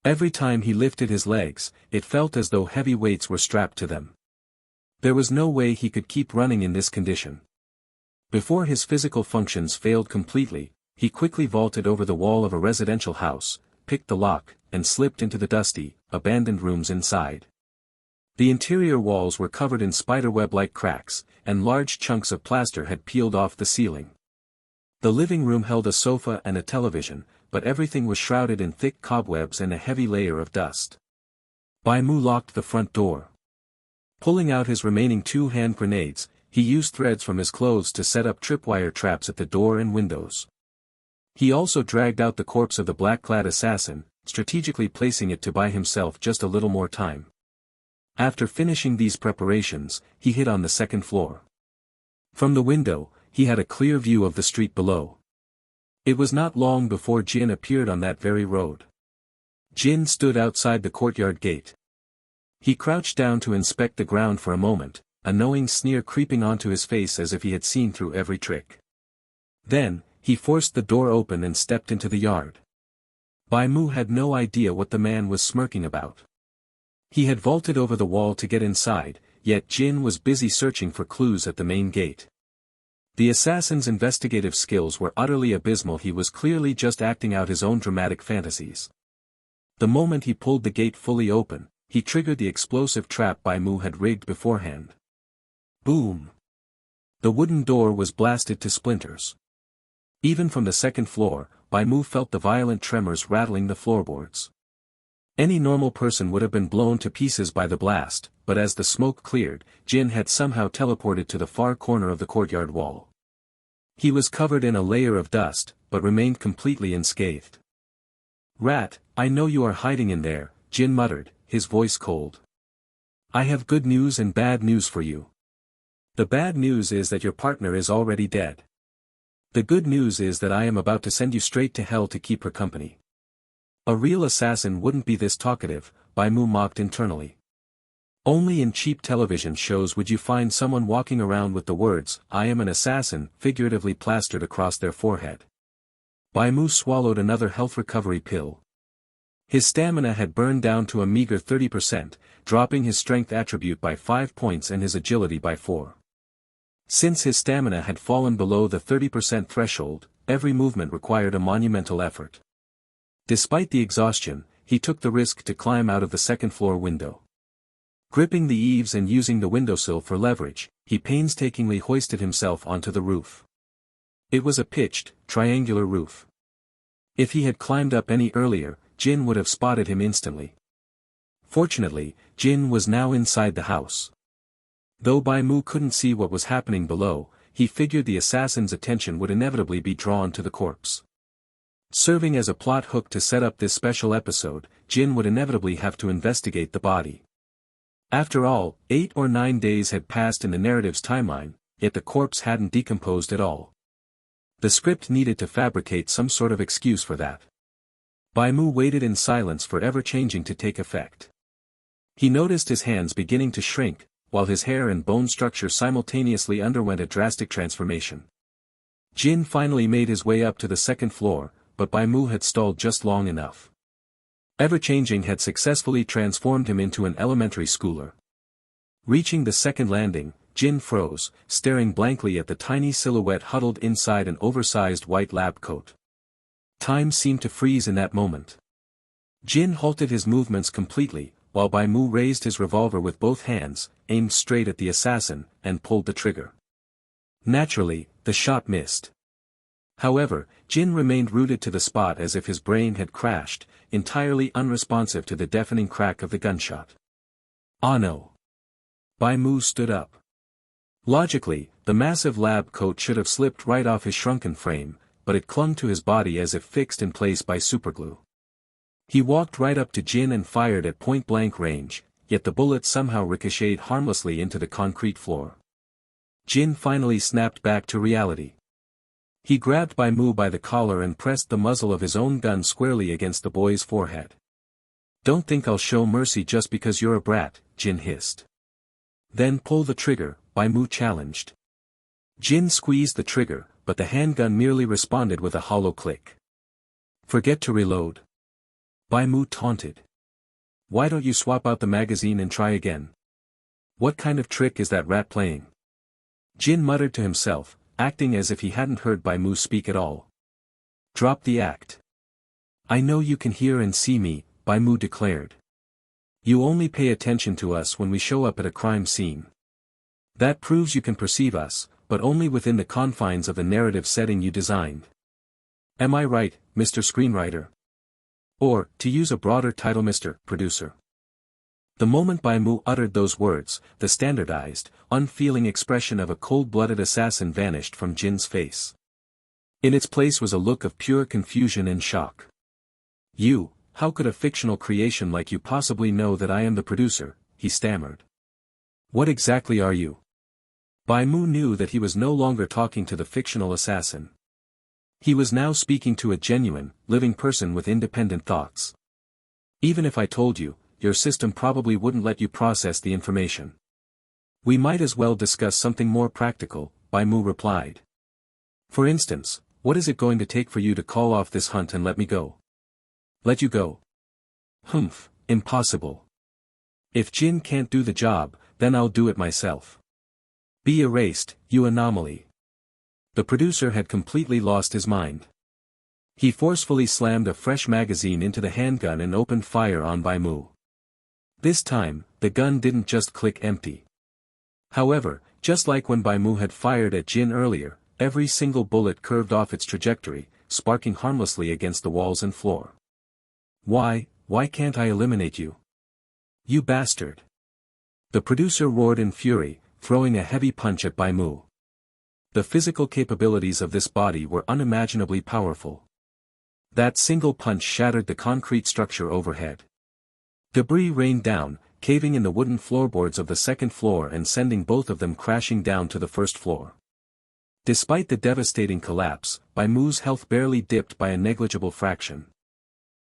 Every time he lifted his legs, it felt as though heavy weights were strapped to them. There was no way he could keep running in this condition. Before his physical functions failed completely, he quickly vaulted over the wall of a residential house, picked the lock, and slipped into the dusty, abandoned rooms inside. The interior walls were covered in spiderweb-like cracks, and large chunks of plaster had peeled off the ceiling. The living room held a sofa and a television, but everything was shrouded in thick cobwebs and a heavy layer of dust. Bai Mu locked the front door. Pulling out his remaining 2 hand grenades, he used threads from his clothes to set up tripwire traps at the door and windows. He also dragged out the corpse of the black-clad assassin, strategically placing it to buy himself just a little more time. After finishing these preparations, he hid on the 2nd floor. From the window, he had a clear view of the street below. It was not long before Jin appeared on that very road. Jin stood outside the courtyard gate. He crouched down to inspect the ground for a moment, a knowing sneer creeping onto his face as if he had seen through every trick. Then, he forced the door open and stepped into the yard. Bai Mu had no idea what the man was smirking about. He had vaulted over the wall to get inside, yet Jin was busy searching for clues at the main gate. The assassin's investigative skills were utterly abysmal. He was clearly just acting out his own dramatic fantasies. The moment he pulled the gate fully open, he triggered the explosive trap Bai Mu had rigged beforehand. Boom! The wooden door was blasted to splinters. Even from the 2nd floor, Bai Mu felt the violent tremors rattling the floorboards. Any normal person would have been blown to pieces by the blast, but as the smoke cleared, Jin had somehow teleported to the far corner of the courtyard wall. He was covered in a layer of dust, but remained completely unscathed. "Rat, I know you are hiding in there," Jin muttered, his voice cold. "I have good news and bad news for you. The bad news is that your partner is already dead. The good news is that I am about to send you straight to hell to keep her company." A real assassin wouldn't be this talkative, Bai Mu mocked internally. Only in cheap television shows would you find someone walking around with the words, "I am an assassin," figuratively plastered across their forehead. Bai Mu swallowed another health recovery pill. His stamina had burned down to a meager 30%, dropping his strength attribute by 5 points and his agility by 4. Since his stamina had fallen below the 30% threshold, every movement required a monumental effort. Despite the exhaustion, he took the risk to climb out of the 2nd floor window. Gripping the eaves and using the windowsill for leverage, he painstakingly hoisted himself onto the roof. It was a pitched, triangular roof. If he had climbed up any earlier, Jin would have spotted him instantly. Fortunately, Jin was now inside the house. Though Bai Mu couldn't see what was happening below, he figured the assassin's attention would inevitably be drawn to the corpse. Serving as a plot hook to set up this special episode, Jin would inevitably have to investigate the body. After all, 8 or 9 days had passed in the narrative's timeline, yet the corpse hadn't decomposed at all. The script needed to fabricate some sort of excuse for that. Bai Mu waited in silence for ever-changing to take effect. He noticed his hands beginning to shrink, while his hair and bone structure simultaneously underwent a drastic transformation. Jin finally made his way up to the 2nd floor, but Bai Mu had stalled just long enough. Ever-changing had successfully transformed him into an elementary schooler. Reaching the 2nd landing, Jin froze, staring blankly at the tiny silhouette huddled inside an oversized white lab coat. Time seemed to freeze in that moment. Jin halted his movements completely, while Bai Mu raised his revolver with both hands, aimed straight at the assassin, and pulled the trigger. Naturally, the shot missed. However, Jin remained rooted to the spot as if his brain had crashed, entirely unresponsive to the deafening crack of the gunshot. "Ah no!" Bai Mu stood up. Logically, the massive lab coat should have slipped right off his shrunken frame, but it clung to his body as if fixed in place by superglue. He walked right up to Jin and fired at point-blank range, yet the bullet somehow ricocheted harmlessly into the concrete floor. Jin finally snapped back to reality. He grabbed Bai Mu by the collar and pressed the muzzle of his own gun squarely against the boy's forehead. Don't think I'll show mercy just because you're a brat, Jin hissed. Then pull the trigger, Bai Mu challenged. Jin squeezed the trigger, but the handgun merely responded with a hollow click. Forget to reload. Bai Mu taunted. Why don't you swap out the magazine and try again? What kind of trick is that rat playing? Jin muttered to himself, acting as if he hadn't heard Bai Mu speak at all. Drop the act. I know you can hear and see me, Bai Mu declared. You only pay attention to us when we show up at a crime scene. That proves you can perceive us, but only within the confines of the narrative setting you designed. Am I right, Mr. Screenwriter? Or, to use a broader title, Mr. Producer. The moment Bai Mu uttered those words, the standardized, unfeeling expression of a cold-blooded assassin vanished from Jin's face. In its place was a look of pure confusion and shock. You, how could a fictional creation like you possibly know that I am the producer, he stammered. What exactly are you? Bai Mu knew that he was no longer talking to the fictional assassin. He was now speaking to a genuine, living person with independent thoughts. Even if I told you, your system probably wouldn't let you process the information. We might as well discuss something more practical, Bai Mu replied. For instance, what is it going to take for you to call off this hunt and let me go? Let you go? Humph, impossible. If Jin can't do the job, then I'll do it myself. Be erased, you anomaly. The producer had completely lost his mind. He forcefully slammed a fresh magazine into the handgun and opened fire on Bai Mu. This time, the gun didn't just click empty. However, just like when Bai Mu had fired at Jin earlier, every single bullet curved off its trajectory, sparking harmlessly against the walls and floor. Why can't I eliminate you? You bastard! The producer roared in fury, throwing a heavy punch at Bai Mu. The physical capabilities of this body were unimaginably powerful. That single punch shattered the concrete structure overhead. Debris rained down, caving in the wooden floorboards of the second floor and sending both of them crashing down to the first floor. Despite the devastating collapse, Bai Mu's health barely dipped by a negligible fraction.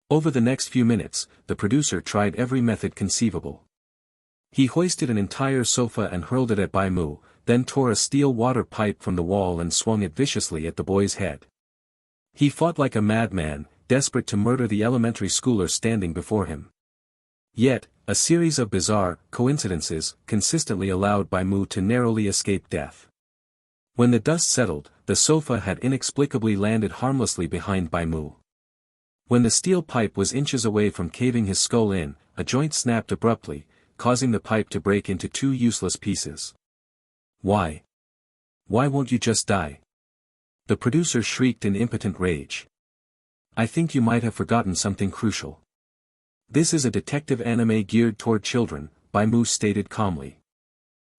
Over the next few minutes, the producer tried every method conceivable. He hoisted an entire sofa and hurled it at Bai Mu, then tore a steel water pipe from the wall and swung it viciously at the boy's head. He fought like a madman, desperate to murder the elementary schooler standing before him. Yet, a series of bizarre coincidences consistently allowed Bai Mu to narrowly escape death. When the dust settled, the sofa had inexplicably landed harmlessly behind Bai Mu. When the steel pipe was inches away from caving his skull in, a joint snapped abruptly, causing the pipe to break into two useless pieces. Why? Why won't you just die? The producer shrieked in impotent rage. I think you might have forgotten something crucial. This is a detective anime geared toward children, Bai Mu stated calmly.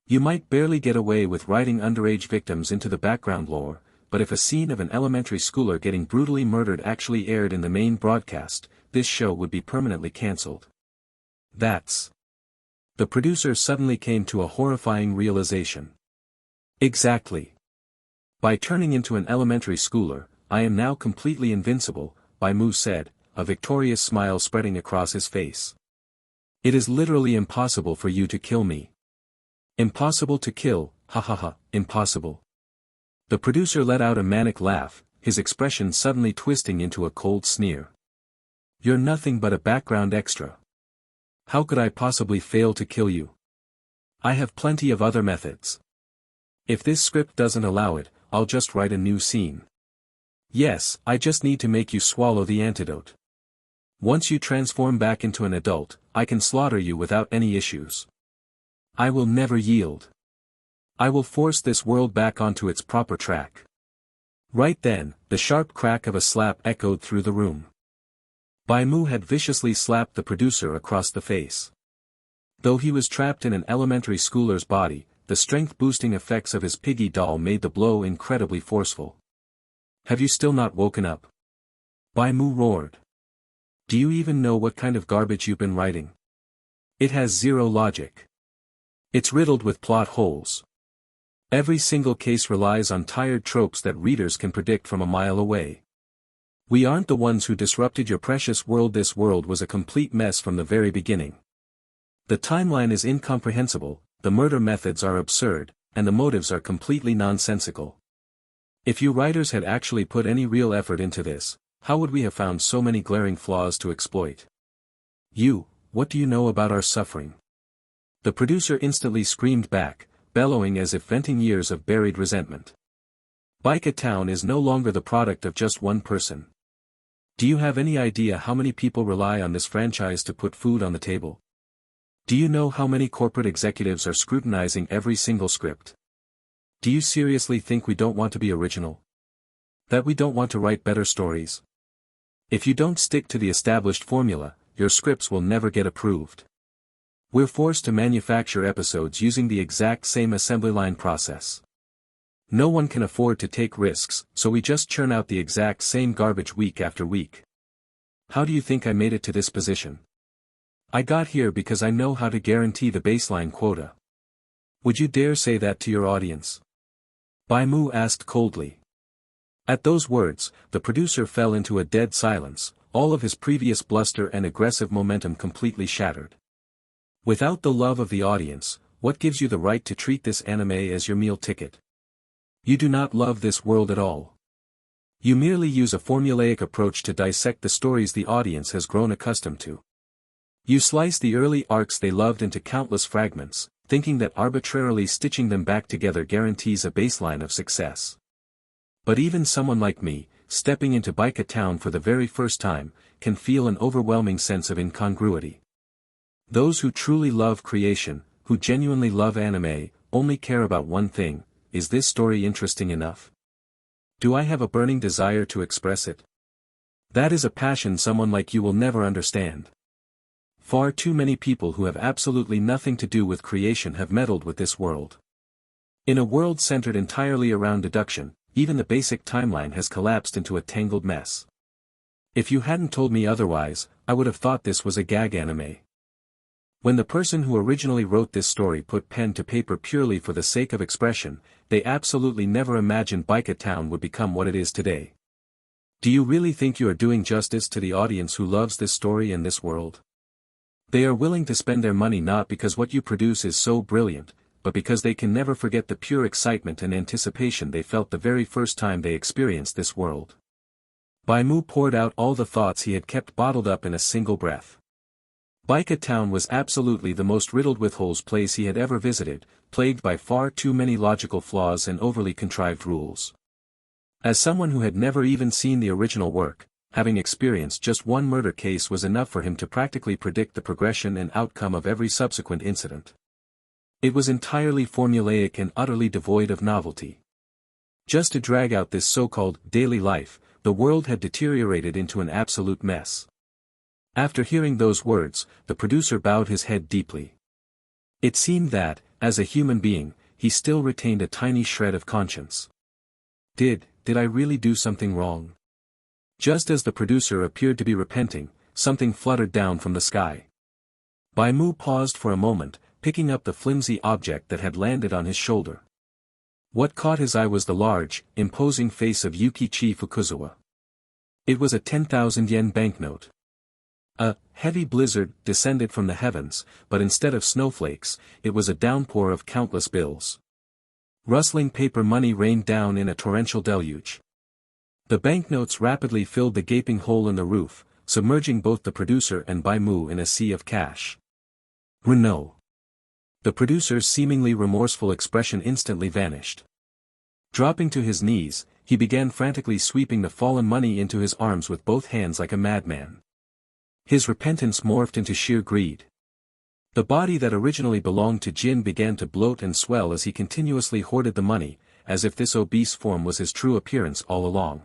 You might barely get away with writing underage victims into the background lore, but if a scene of an elementary schooler getting brutally murdered actually aired in the main broadcast, this show would be permanently cancelled. That's... The producer suddenly came to a horrifying realization. Exactly. By turning into an elementary schooler, I am now completely invincible, Bai Mu said, a victorious smile spreading across his face. It is literally impossible for you to kill me. Impossible to kill, ha ha ha, impossible. The producer let out a manic laugh, his expression suddenly twisting into a cold sneer. You're nothing but a background extra. How could I possibly fail to kill you? I have plenty of other methods. If this script doesn't allow it, I'll just write a new scene. Yes, I just need to make you swallow the antidote. Once you transform back into an adult, I can slaughter you without any issues. I will never yield. I will force this world back onto its proper track. Right then, the sharp crack of a slap echoed through the room. Bai Mu had viciously slapped the producer across the face. Though he was trapped in an elementary schooler's body, the strength-boosting effects of his piggy doll made the blow incredibly forceful. Have you still not woken up? Bai Mu roared. Do you even know what kind of garbage you've been writing? It has zero logic. It's riddled with plot holes. Every single case relies on tired tropes that readers can predict from a mile away. We aren't the ones who disrupted your precious world. This world was a complete mess from the very beginning. The timeline is incomprehensible, the murder methods are absurd, and the motives are completely nonsensical. If you writers had actually put any real effort into this, how would we have found so many glaring flaws to exploit? What do you know about our suffering? The producer instantly screamed back, bellowing as if venting years of buried resentment. Baika Town is no longer the product of just one person. Do you have any idea how many people rely on this franchise to put food on the table? Do you know how many corporate executives are scrutinizing every single script? Do you seriously think we don't want to be original? That we don't want to write better stories? If you don't stick to the established formula, your scripts will never get approved. We're forced to manufacture episodes using the exact same assembly line process. No one can afford to take risks, so we just churn out the exact same garbage week after week. How do you think I made it to this position? I got here because I know how to guarantee the baseline quota. Would you dare say that to your audience? Bai Mu asked coldly. At those words, the producer fell into a dead silence, all of his previous bluster and aggressive momentum completely shattered. Without the love of the audience, what gives you the right to treat this anime as your meal ticket? You do not love this world at all. You merely use a formulaic approach to dissect the stories the audience has grown accustomed to. You slice the early arcs they loved into countless fragments, thinking that arbitrarily stitching them back together guarantees a baseline of success. But even someone like me, stepping into Baika Town for the very first time, can feel an overwhelming sense of incongruity. Those who truly love creation, who genuinely love anime, only care about one thing: is this story interesting enough? Do I have a burning desire to express it? That is a passion someone like you will never understand. Far too many people who have absolutely nothing to do with creation have meddled with this world. In a world centered entirely around deduction, even the basic timeline has collapsed into a tangled mess. If you hadn't told me otherwise, I would have thought this was a gag anime. When the person who originally wrote this story put pen to paper purely for the sake of expression, they absolutely never imagined Baika Town would become what it is today. Do you really think you are doing justice to the audience who loves this story and this world? They are willing to spend their money not because what you produce is so brilliant, but because they can never forget the pure excitement and anticipation they felt the very first time they experienced this world. Bai Mu poured out all the thoughts he had kept bottled up in a single breath. Baika Town was absolutely the most riddled with holes place he had ever visited, plagued by far too many logical flaws and overly contrived rules. As someone who had never even seen the original work, having experienced just one murder case was enough for him to practically predict the progression and outcome of every subsequent incident. It was entirely formulaic and utterly devoid of novelty. Just to drag out this so-called daily life, the world had deteriorated into an absolute mess. After hearing those words, the producer bowed his head deeply. It seemed that, as a human being, he still retained a tiny shred of conscience. Did I really do something wrong? Just as the producer appeared to be repenting, something fluttered down from the sky. Bai Mu paused for a moment, picking up the flimsy object that had landed on his shoulder. What caught his eye was the large, imposing face of Yukichi Fukuzawa. It was a 10,000 yen banknote. A heavy blizzard descended from the heavens, but instead of snowflakes, it was a downpour of countless bills. Rustling paper money rained down in a torrential deluge. The banknotes rapidly filled the gaping hole in the roof, submerging both the producer and Bai Mu in a sea of cash. Renault. The producer's seemingly remorseful expression instantly vanished. Dropping to his knees, he began frantically sweeping the fallen money into his arms with both hands like a madman. His repentance morphed into sheer greed. The body that originally belonged to Jin began to bloat and swell as he continuously hoarded the money, as if this obese form was his true appearance all along.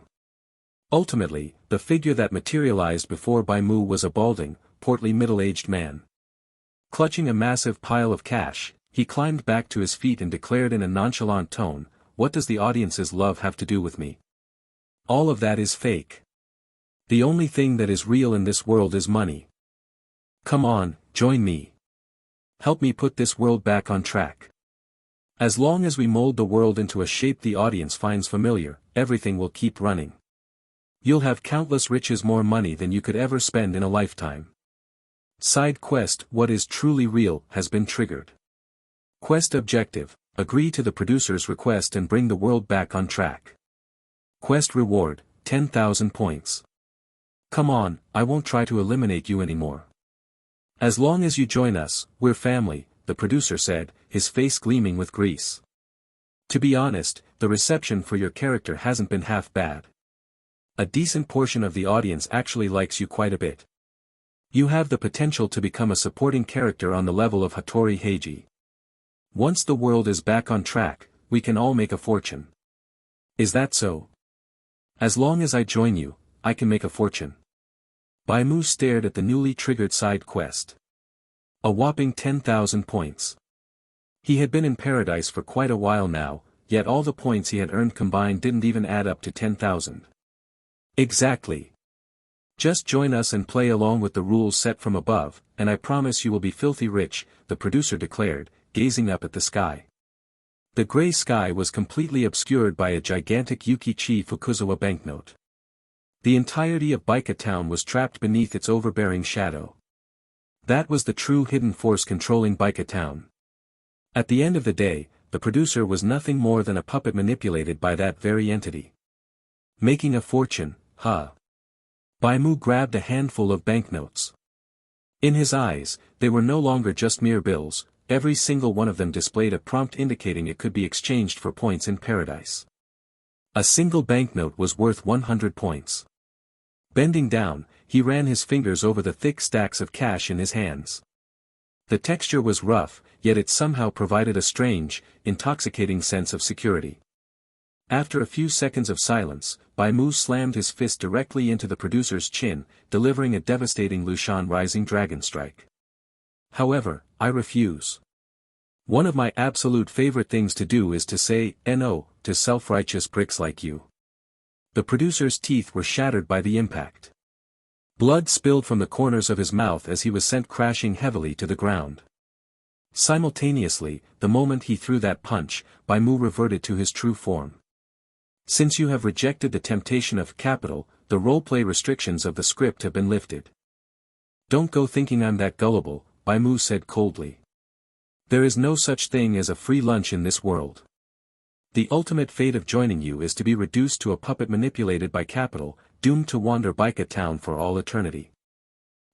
Ultimately, the figure that materialized before Bai Mu was a balding, portly middle-aged man. Clutching a massive pile of cash, he climbed back to his feet and declared in a nonchalant tone, "What does the audience's love have to do with me? All of that is fake. The only thing that is real in this world is money. Come on, join me. Help me put this world back on track. As long as we mold the world into a shape the audience finds familiar, everything will keep running." You'll have countless riches, more money than you could ever spend in a lifetime. Side quest, what is truly real, has been triggered. Quest objective, agree to the producer's request and bring the world back on track. Quest reward, 10,000 points. Come on, I won't try to eliminate you anymore. As long as you join us, we're family, the producer said, his face gleaming with grease. To be honest, the reception for your character hasn't been half bad. A decent portion of the audience actually likes you quite a bit. You have the potential to become a supporting character on the level of Hattori Heiji. Once the world is back on track, we can all make a fortune. Is that so? As long as I join you, I can make a fortune. Bai Mu stared at the newly triggered side quest. A whopping 10,000 points. He had been in paradise for quite a while now, yet all the points he had earned combined didn't even add up to 10,000. Exactly. Just join us and play along with the rules set from above, and I promise you will be filthy rich, the producer declared, gazing up at the sky. The gray sky was completely obscured by a gigantic Yukichi Fukuzawa banknote. The entirety of Baika town was trapped beneath its overbearing shadow. That was the true hidden force controlling Baika town. At the end of the day, the producer was nothing more than a puppet manipulated by that very entity. Making a fortune, huh? Bai Mu grabbed a handful of banknotes. In his eyes, they were no longer just mere bills, every single one of them displayed a prompt indicating it could be exchanged for points in paradise. A single banknote was worth 100 points. Bending down, he ran his fingers over the thick stacks of cash in his hands. The texture was rough, yet it somehow provided a strange, intoxicating sense of security. After a few seconds of silence, Bai Mu slammed his fist directly into the producer's chin, delivering a devastating Lushan Rising Dragon strike. However, I refuse. One of my absolute favorite things to do is to say, "No," to self-righteous pricks like you. The producer's teeth were shattered by the impact. Blood spilled from the corners of his mouth as he was sent crashing heavily to the ground. Simultaneously, the moment he threw that punch, Bai Mu reverted to his true form. Since you have rejected the temptation of capital, the roleplay restrictions of the script have been lifted. Don't go thinking I'm that gullible, Bai Mu said coldly. There is no such thing as a free lunch in this world. The ultimate fate of joining you is to be reduced to a puppet manipulated by capital, doomed to wander Baika town for all eternity.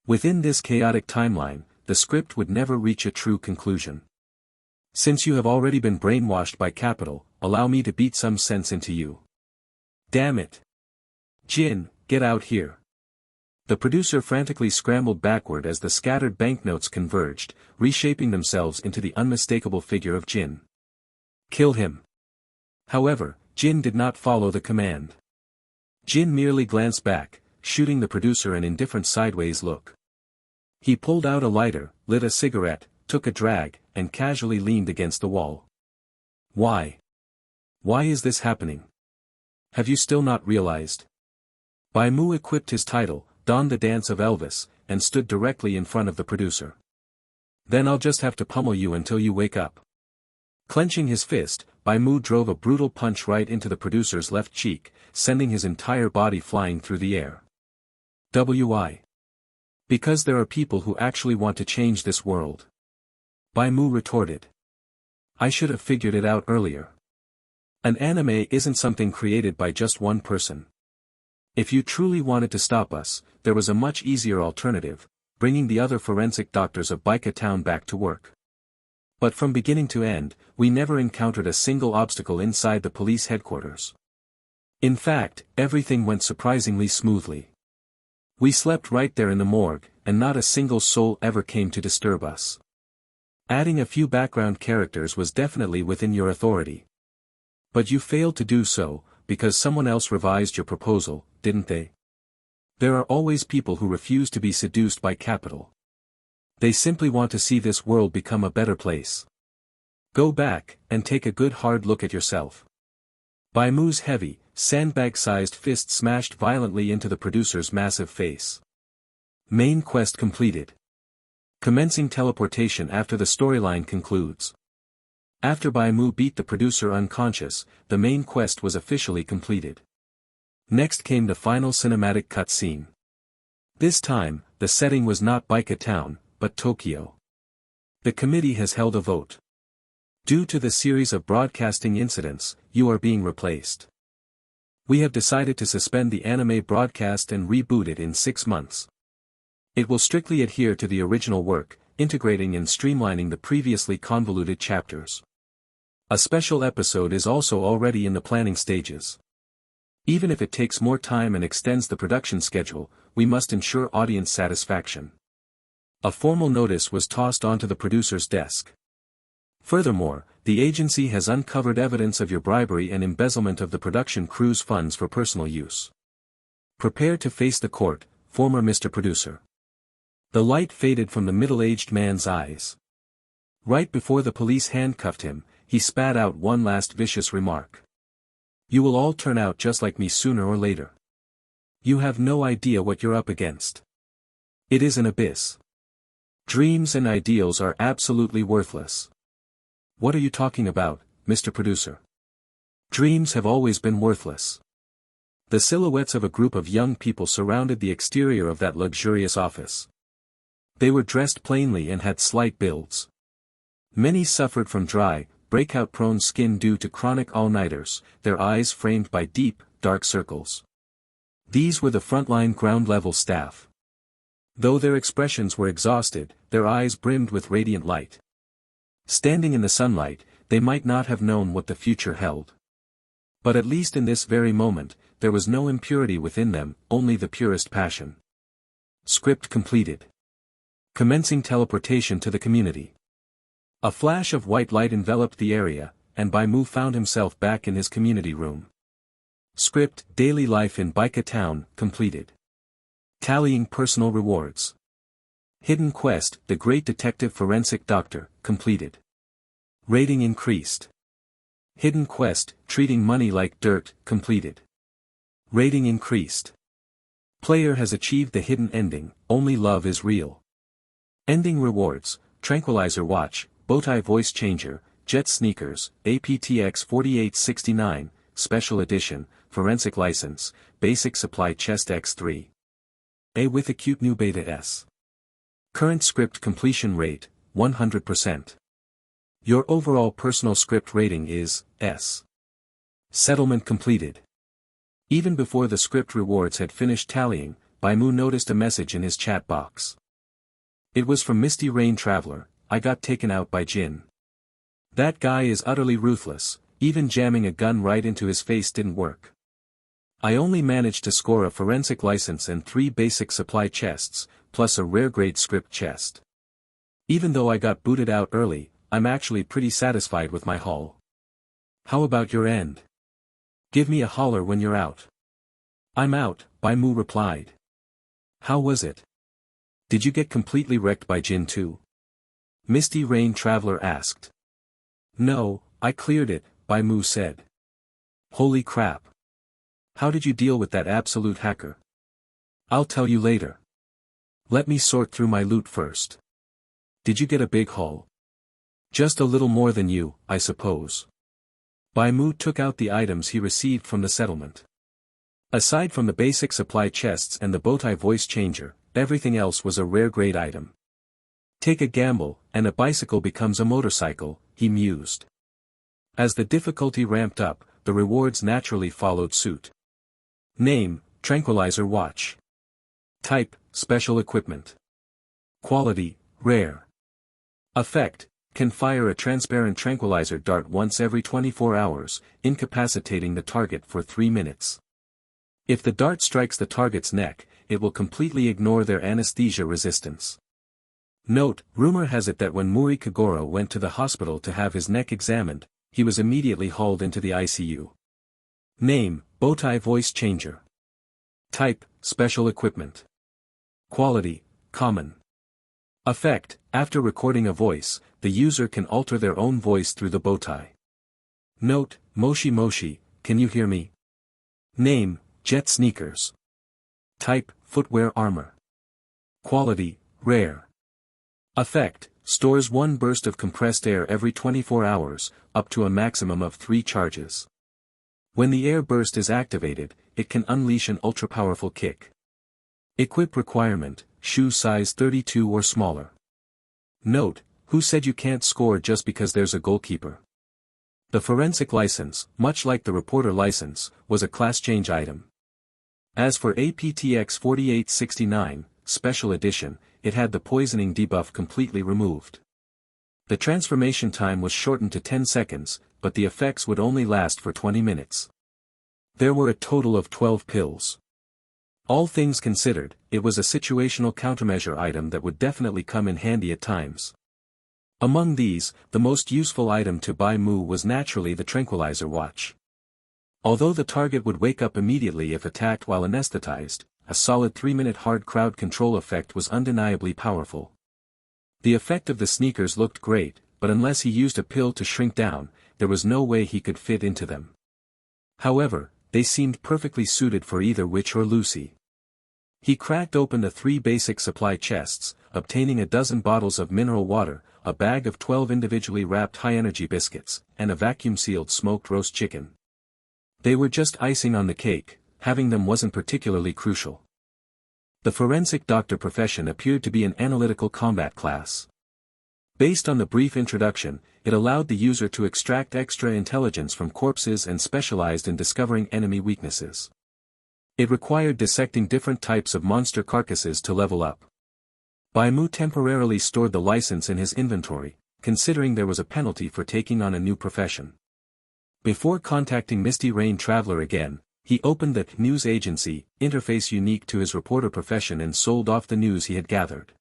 Within this chaotic timeline, the script would never reach a true conclusion. Since you have already been brainwashed by capital, allow me to beat some sense into you. Damn it! Jin, get out here. The producer frantically scrambled backward as the scattered banknotes converged, reshaping themselves into the unmistakable figure of Jin. Kill him. However, Jin did not follow the command. Jin merely glanced back, shooting the producer an indifferent sideways look. He pulled out a lighter, lit a cigarette, took a drag, and casually leaned against the wall. Why? Why is this happening? Have you still not realized? Bai Mu equipped his title, donned the dance of Elvis, and stood directly in front of the producer. Then I'll just have to pummel you until you wake up. Clenching his fist, Bai Mu drove a brutal punch right into the producer's left cheek, sending his entire body flying through the air. Why? Because there are people who actually want to change this world. Bai Mu retorted. I should have figured it out earlier. An anime isn't something created by just one person. If you truly wanted to stop us, there was a much easier alternative, bringing the other forensic doctors of Baika town back to work. But from beginning to end, we never encountered a single obstacle inside the police headquarters. In fact, everything went surprisingly smoothly. We slept right there in the morgue, and not a single soul ever came to disturb us. Adding a few background characters was definitely within your authority. But you failed to do so, because someone else revised your proposal, didn't they? There are always people who refuse to be seduced by capital. They simply want to see this world become a better place. Go back, and take a good hard look at yourself. Bai Mu's heavy, sandbag-sized fist smashed violently into the producer's massive face. Main quest completed. Commencing teleportation after the storyline concludes. After Bai Mu beat the producer unconscious, the main quest was officially completed. Next came the final cinematic cutscene. This time, the setting was not Baika Town, but Tokyo. The committee has held a vote. Due to the series of broadcasting incidents, you are being replaced. We have decided to suspend the anime broadcast and reboot it in 6 months. It will strictly adhere to the original work, integrating and streamlining the previously convoluted chapters. A special episode is also already in the planning stages. Even if it takes more time and extends the production schedule, we must ensure audience satisfaction. A formal notice was tossed onto the producer's desk. Furthermore, the agency has uncovered evidence of your bribery and embezzlement of the production crew's funds for personal use. Prepare to face the court, former Mr. Producer. The light faded from the middle-aged man's eyes. Right before the police handcuffed him, he spat out one last vicious remark. You will all turn out just like me sooner or later. You have no idea what you're up against. It is an abyss. Dreams and ideals are absolutely worthless. What are you talking about, Mr. Producer? Dreams have always been worthless. The silhouettes of a group of young people surrounded the exterior of that luxurious office. They were dressed plainly and had slight builds. Many suffered from dry, breakout-prone skin due to chronic all-nighters, their eyes framed by deep, dark circles. These were the frontline ground-level staff. Though their expressions were exhausted, their eyes brimmed with radiant light. Standing in the sunlight, they might not have known what the future held. But at least in this very moment, there was no impurity within them, only the purest passion. Script completed. Commencing teleportation to the community. A flash of white light enveloped the area, and Bai Mu found himself back in his community room. Script, Daily Life in Baika Town, completed. Tallying personal rewards. Hidden Quest, The Great Detective Forensic Doctor, completed. Rating increased. Hidden Quest, Treating Money Like Dirt, completed. Rating increased. Player has achieved the hidden ending, Only Love is Real. Ending rewards, Tranquilizer Watch, Bowtie Voice Changer, Jet Sneakers, APTX 4869, Special Edition, Forensic License, Basic Supply Chest X3. A with Acute New Beta S. Current script completion rate, 100%. Your overall personal script rating is S. Settlement completed. Even before the script rewards had finished tallying, Bai Mu noticed a message in his chat box. It was from Misty Rain Traveler, I got taken out by Jin. That guy is utterly ruthless, even jamming a gun right into his face didn't work. I only managed to score a forensic license and 3 basic supply chests, plus a rare-grade script chest. Even though I got booted out early, I'm actually pretty satisfied with my haul. How about your end? Give me a holler when you're out. I'm out, Bai Mu replied. How was it? Did you get completely wrecked by Jin too? Misty Rain Traveler asked. No, I cleared it, Bai Mu said. Holy crap. How did you deal with that absolute hacker? I'll tell you later. Let me sort through my loot first. Did you get a big haul? Just a little more than you, I suppose. Bai Mu took out the items he received from the settlement. Aside from the basic supply chests and the Bowtie Voice Changer, everything else was a rare-grade item. Take a gamble, and a bicycle becomes a motorcycle, he mused. As the difficulty ramped up, the rewards naturally followed suit. Name, Tranquilizer Watch. Type, Special Equipment. Quality, Rare. Effect, can fire a transparent tranquilizer dart once every 24 hours, incapacitating the target for 3 minutes. If the dart strikes the target's neck, it will completely ignore their anesthesia resistance. Note, rumor has it that when Muri Kagoro went to the hospital to have his neck examined, he was immediately hauled into the ICU. Name, Bowtie Voice Changer. Type, Special Equipment. Quality, Common. Effect, after recording a voice, the user can alter their own voice through the bowtie. Note, Moshi Moshi, can you hear me? Name, Jet Sneakers. Type, Footwear Armor. Quality, Rare. Effect, stores 1 burst of compressed air every 24 hours, up to a maximum of 3 charges. When the air burst is activated, it can unleash an ultra-powerful kick. Equip requirement, shoe size 32 or smaller. Note, who said you can't score just because there's a goalkeeper? The forensic license, much like the reporter license, was a class change item. As for APTX 4869, Special Edition, it had the poisoning debuff completely removed. The transformation time was shortened to 10 seconds, but the effects would only last for 20 minutes. There were a total of 12 pills. All things considered, it was a situational countermeasure item that would definitely come in handy at times. Among these, the most useful item to Bai Mu was naturally the tranquilizer watch. Although the target would wake up immediately if attacked while anesthetized, a solid 3-minute hard crowd control effect was undeniably powerful. The effect of the sneakers looked great, but unless he used a pill to shrink down, there was no way he could fit into them. However, they seemed perfectly suited for either Witch or Lucy. He cracked open the 3 basic supply chests, obtaining a dozen bottles of mineral water, a bag of 12 individually wrapped high-energy biscuits, and a vacuum-sealed smoked roast chicken. They were just icing on the cake, having them wasn't particularly crucial. The forensic doctor profession appeared to be an analytical combat class. Based on the brief introduction, it allowed the user to extract extra intelligence from corpses and specialized in discovering enemy weaknesses. It required dissecting different types of monster carcasses to level up. Bai Mu temporarily stored the license in his inventory, considering there was a penalty for taking on a new profession. Before contacting Misty Rain Traveler again, he opened the news agency interface unique to his reporter profession and sold off the news he had gathered.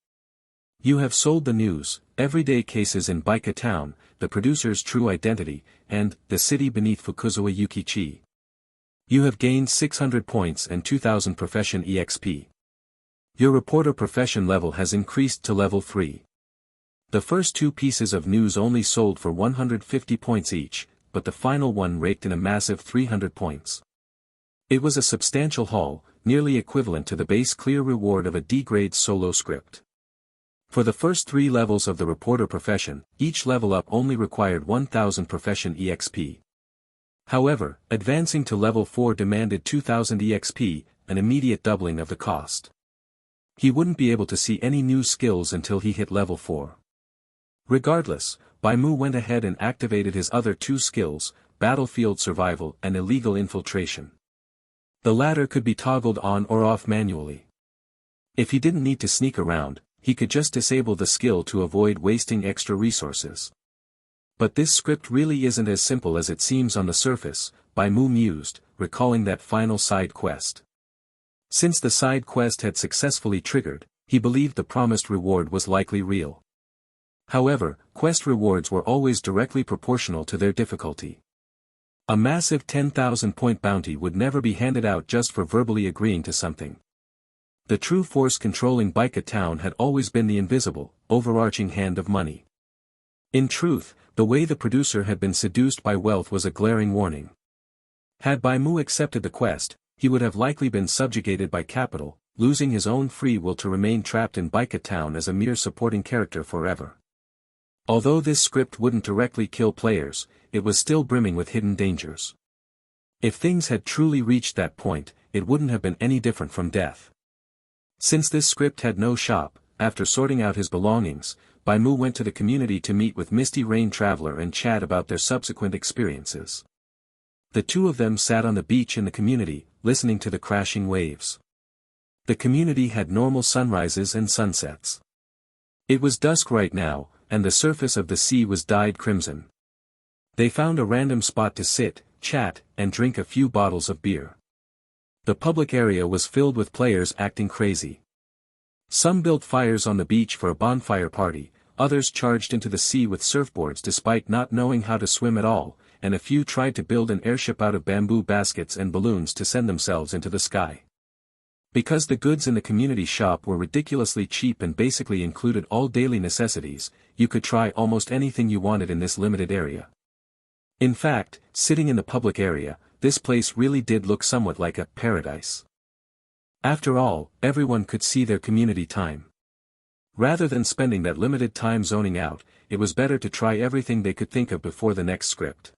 You have sold the news, everyday cases in Baika Town, the producer's true identity, and the city beneath Fukuzawa Yukichi. You have gained 600 points and 2000 profession EXP. Your reporter profession level has increased to level 3. The first 2 pieces of news only sold for 150 points each, but the final one raked in a massive 300 points. It was a substantial haul, nearly equivalent to the base clear reward of a D-grade solo script. For the first 3 levels of the reporter profession, each level up only required 1000 profession EXP. However, advancing to level 4 demanded 2000 EXP, an immediate doubling of the cost. He wouldn't be able to see any new skills until he hit level 4. Regardless, Bai Mu went ahead and activated his other 2 skills, battlefield survival and illegal infiltration. The latter could be toggled on or off manually. If he didn't need to sneak around, he could just disable the skill to avoid wasting extra resources. But this script really isn't as simple as it seems on the surface, Bai Mu mused, recalling that final side quest. Since the side quest had successfully triggered, he believed the promised reward was likely real. However, quest rewards were always directly proportional to their difficulty. A massive 10,000-point bounty would never be handed out just for verbally agreeing to something. The true force controlling Baika Town had always been the invisible, overarching hand of money. In truth, the way the producer had been seduced by wealth was a glaring warning. Had Bai Mu accepted the quest, he would have likely been subjugated by capital, losing his own free will to remain trapped in Baika Town as a mere supporting character forever. Although this script wouldn't directly kill players, it was still brimming with hidden dangers. If things had truly reached that point, it wouldn't have been any different from death. Since this script had no shop, after sorting out his belongings, Bai Mu went to the community to meet with Misty Rain Traveler and chat about their subsequent experiences. The two of them sat on the beach in the community, listening to the crashing waves. The community had normal sunrises and sunsets. It was dusk right now, and the surface of the sea was dyed crimson. They found a random spot to sit, chat, and drink a few bottles of beer. The public area was filled with players acting crazy. Some built fires on the beach for a bonfire party, others charged into the sea with surfboards despite not knowing how to swim at all, and a few tried to build an airship out of bamboo baskets and balloons to send themselves into the sky. Because the goods in the community shop were ridiculously cheap and basically included all daily necessities, you could try almost anything you wanted in this limited area. In fact, sitting in the public area, this place really did look somewhat like a paradise. After all, everyone could see their community time. Rather than spending that limited time zoning out, it was better to try everything they could think of before the next script.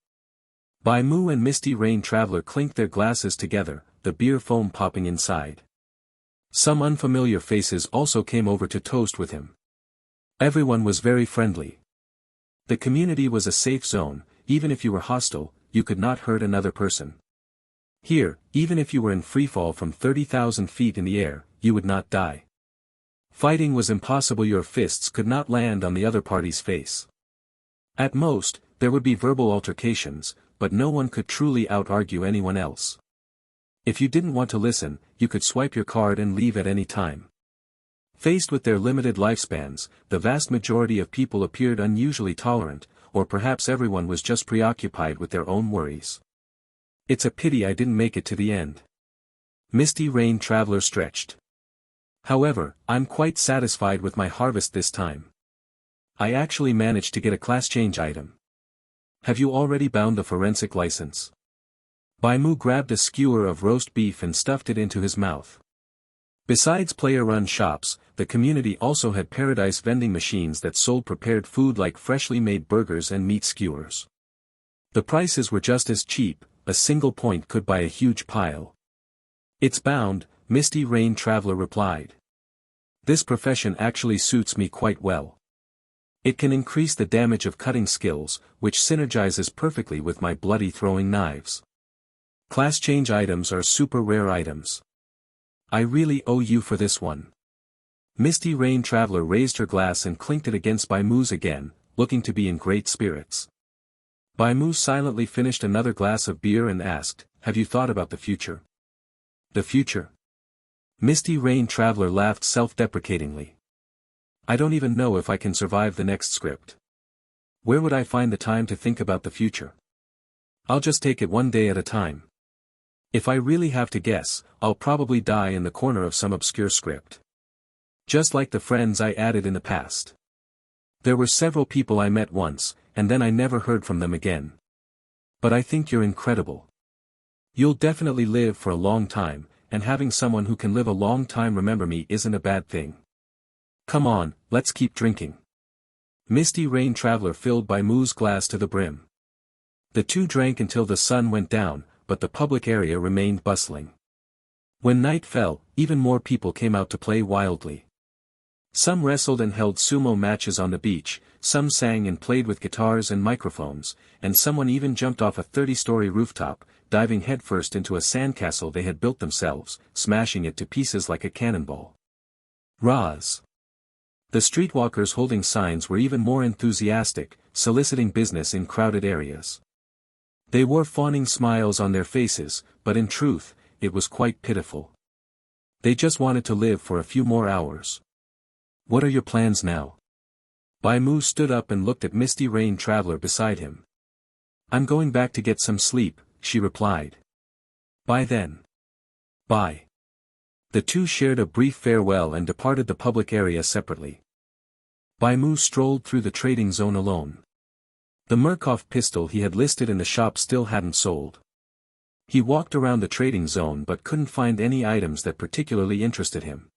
Bai Mu and Misty Rain Traveler clinked their glasses together, the beer foam popping inside. Some unfamiliar faces also came over to toast with him. Everyone was very friendly. The community was a safe zone. Even if you were hostile, you could not hurt another person. Here, even if you were in freefall from 30,000 feet in the air, you would not die. Fighting was impossible. Your fists could not land on the other party's face. At most, there would be verbal altercations, but no one could truly out-argue anyone else. If you didn't want to listen, you could swipe your card and leave at any time. Faced with their limited lifespans, the vast majority of people appeared unusually tolerant, or perhaps everyone was just preoccupied with their own worries. It's a pity I didn't make it to the end. Misty Rain Traveler stretched. However, I'm quite satisfied with my harvest this time. I actually managed to get a class change item. Have you already bound the forensic license? Bai Mu grabbed a skewer of roast beef and stuffed it into his mouth. Besides player-run shops, the community also had paradise vending machines that sold prepared food like freshly made burgers and meat skewers. The prices were just as cheap, a single point could buy a huge pile. It's bound, Misty Rain Traveler replied. This profession actually suits me quite well. It can increase the damage of cutting skills, which synergizes perfectly with my bloody throwing knives. Class change items are super rare items. I really owe you for this one. Misty Rain Traveler raised her glass and clinked it against Bai Mu's again, looking to be in great spirits. Bai Mu silently finished another glass of beer and asked, have you thought about the future? The future? Misty Rain Traveler laughed self-deprecatingly. I don't even know if I can survive the next script. Where would I find the time to think about the future? I'll just take it one day at a time. If I really have to guess, I'll probably die in the corner of some obscure script. Just like the friends I added in the past. There were several people I met once, and then I never heard from them again. But I think you're incredible. You'll definitely live for a long time, and having someone who can live a long time remember me isn't a bad thing. Come on, let's keep drinking. Misty Rain Traveler filled Bai Mu's glass to the brim. The two drank until the sun went down, but the public area remained bustling. When night fell, even more people came out to play wildly. Some wrestled and held sumo matches on the beach, some sang and played with guitars and microphones, and someone even jumped off a 30-story rooftop, diving headfirst into a sandcastle they had built themselves, smashing it to pieces like a cannonball. Raz. The streetwalkers holding signs were even more enthusiastic, soliciting business in crowded areas. They wore fawning smiles on their faces, but in truth, it was quite pitiful. They just wanted to live for a few more hours. What are your plans now? Bai Mu stood up and looked at Misty Rain Traveler beside him. I'm going back to get some sleep, she replied. Bye then. Bye. The two shared a brief farewell and departed the public area separately. Bai Mu strolled through the trading zone alone. The Murkoff pistol he had listed in the shop still hadn't sold. He walked around the trading zone but couldn't find any items that particularly interested him.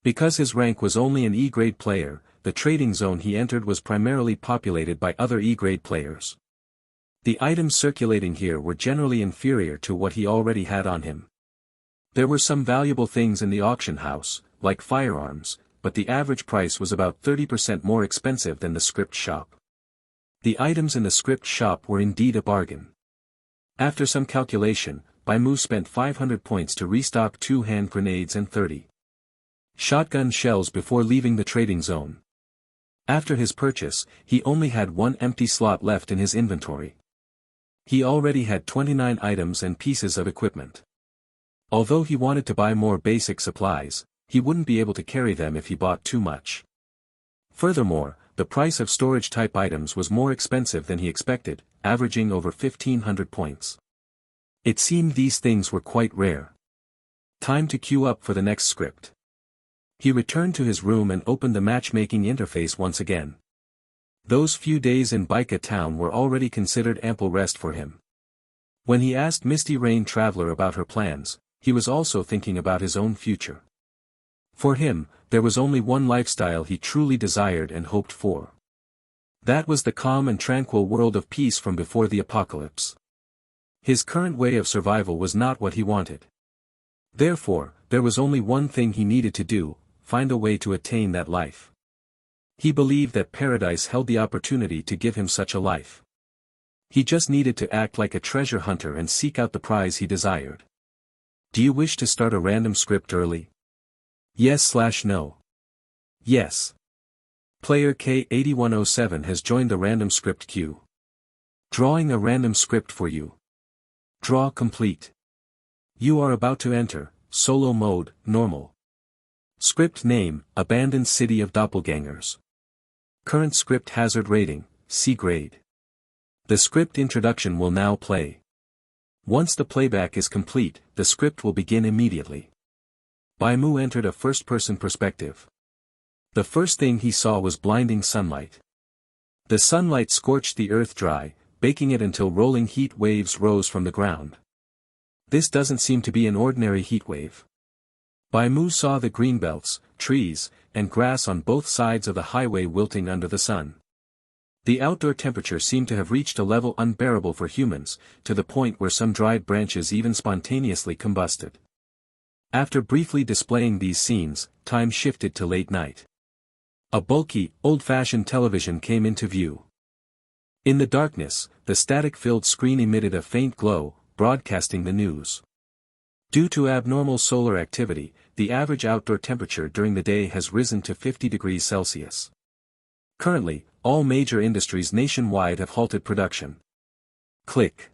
Because his rank was only an E-grade player, the trading zone he entered was primarily populated by other E-grade players. The items circulating here were generally inferior to what he already had on him. There were some valuable things in the auction house, like firearms, but the average price was about 30% more expensive than the script shop. The items in the script shop were indeed a bargain. After some calculation, Bai Mu spent 500 points to restock 2 hand grenades and 30 shotgun shells before leaving the trading zone. After his purchase, he only had 1 empty slot left in his inventory. He already had 29 items and pieces of equipment. Although he wanted to buy more basic supplies, he wouldn't be able to carry them if he bought too much. Furthermore, the price of storage-type items was more expensive than he expected, averaging over 1,500 points. It seemed these things were quite rare. Time to queue up for the next script. He returned to his room and opened the matchmaking interface once again. Those few days in Baika town were already considered ample rest for him. When he asked Misty Rain Traveler about her plans, he was also thinking about his own future. For him, there was only one lifestyle he truly desired and hoped for. That was the calm and tranquil world of peace from before the apocalypse. His current way of survival was not what he wanted. Therefore, there was only one thing he needed to do: find a way to attain that life. He believed that paradise held the opportunity to give him such a life. He just needed to act like a treasure hunter and seek out the prize he desired. Do you wish to start a random script early? Yes/no. Yes. Player K8107 has joined the random script queue. Drawing a random script for you. Draw complete. You are about to enter solo mode, normal. Script name: Abandoned City of Doppelgangers. Current script hazard rating: C grade. The script introduction will now play. Once the playback is complete, the script will begin immediately. Bai Mu entered a first-person perspective. The first thing he saw was blinding sunlight. The sunlight scorched the earth dry, baking it until rolling heat waves rose from the ground. This doesn't seem to be an ordinary heat wave. Bai Mu saw the greenbelts, trees, and grass on both sides of the highway wilting under the sun. The outdoor temperature seemed to have reached a level unbearable for humans, to the point where some dried branches even spontaneously combusted. After briefly displaying these scenes, time shifted to late night. A bulky, old-fashioned television came into view. In the darkness, the static-filled screen emitted a faint glow, broadcasting the news. Due to abnormal solar activity, the average outdoor temperature during the day has risen to 50 degrees Celsius. Currently, all major industries nationwide have halted production. Click.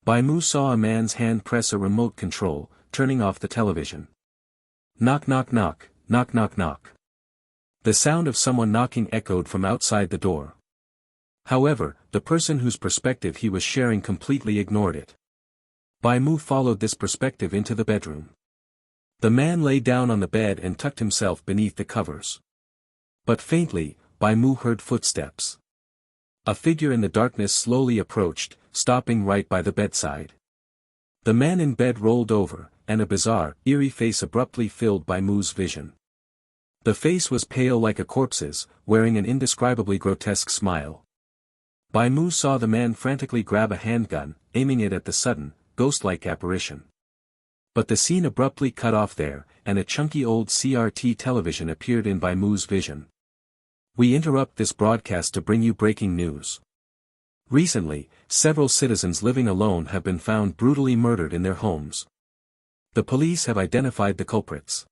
Bai Mu saw a man's hand press a remote control, turning off the television. Knock knock knock, knock knock knock. The sound of someone knocking echoed from outside the door. However, the person whose perspective he was sharing completely ignored it. Bai Mu followed this perspective into the bedroom. The man lay down on the bed and tucked himself beneath the covers. But faintly, Bai Mu heard footsteps. A figure in the darkness slowly approached, stopping right by the bedside. The man in bed rolled over, and a bizarre, eerie face abruptly filled Bai Mu's vision. The face was pale like a corpse's, wearing an indescribably grotesque smile. Bai Mu saw the man frantically grab a handgun, aiming it at the sudden, ghost-like apparition. But the scene abruptly cut off there, and a chunky old CRT television appeared in Bai Mu's vision. We interrupt this broadcast to bring you breaking news. Recently, several citizens living alone have been found brutally murdered in their homes. The police have identified the culprits.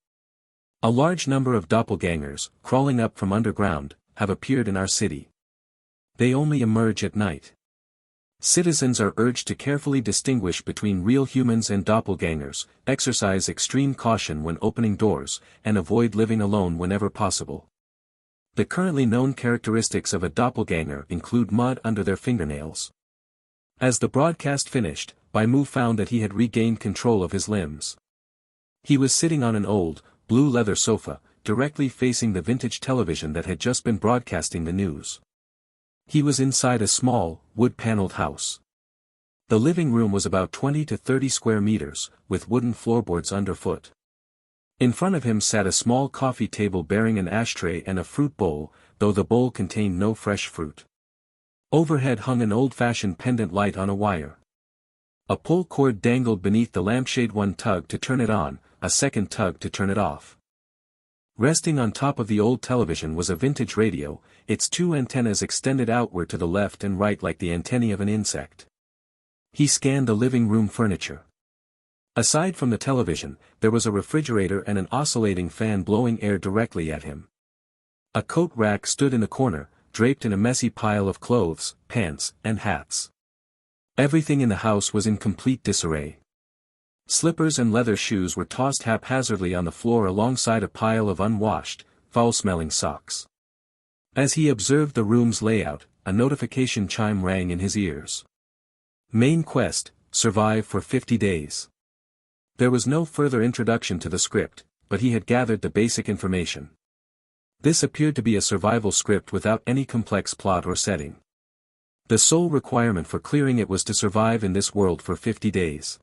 A large number of doppelgangers, crawling up from underground, have appeared in our city. They only emerge at night. Citizens are urged to carefully distinguish between real humans and doppelgangers, exercise extreme caution when opening doors, and avoid living alone whenever possible. The currently known characteristics of a doppelganger include mud under their fingernails. As the broadcast finished, Bai Mu found that he had regained control of his limbs. He was sitting on an old, blue leather sofa, directly facing the vintage television that had just been broadcasting the news. He was inside a small, wood-paneled house. The living room was about 20 to 30 square meters, with wooden floorboards underfoot. In front of him sat a small coffee table bearing an ashtray and a fruit bowl, though the bowl contained no fresh fruit. Overhead hung an old-fashioned pendant light on a wire. A pull cord dangled beneath the lampshade, one tug to turn it on, a second tug to turn it off. Resting on top of the old television was a vintage radio, its two antennas extended outward to the left and right like the antennae of an insect. He scanned the living room furniture. Aside from the television, there was a refrigerator and an oscillating fan blowing air directly at him. A coat rack stood in the corner, draped in a messy pile of clothes, pants, and hats. Everything in the house was in complete disarray. Slippers and leather shoes were tossed haphazardly on the floor alongside a pile of unwashed, foul-smelling socks. As he observed the room's layout, a notification chime rang in his ears. Main quest: survive for 50 days. There was no further introduction to the script, but he had gathered the basic information. This appeared to be a survival script without any complex plot or setting. The sole requirement for clearing it was to survive in this world for 50 days.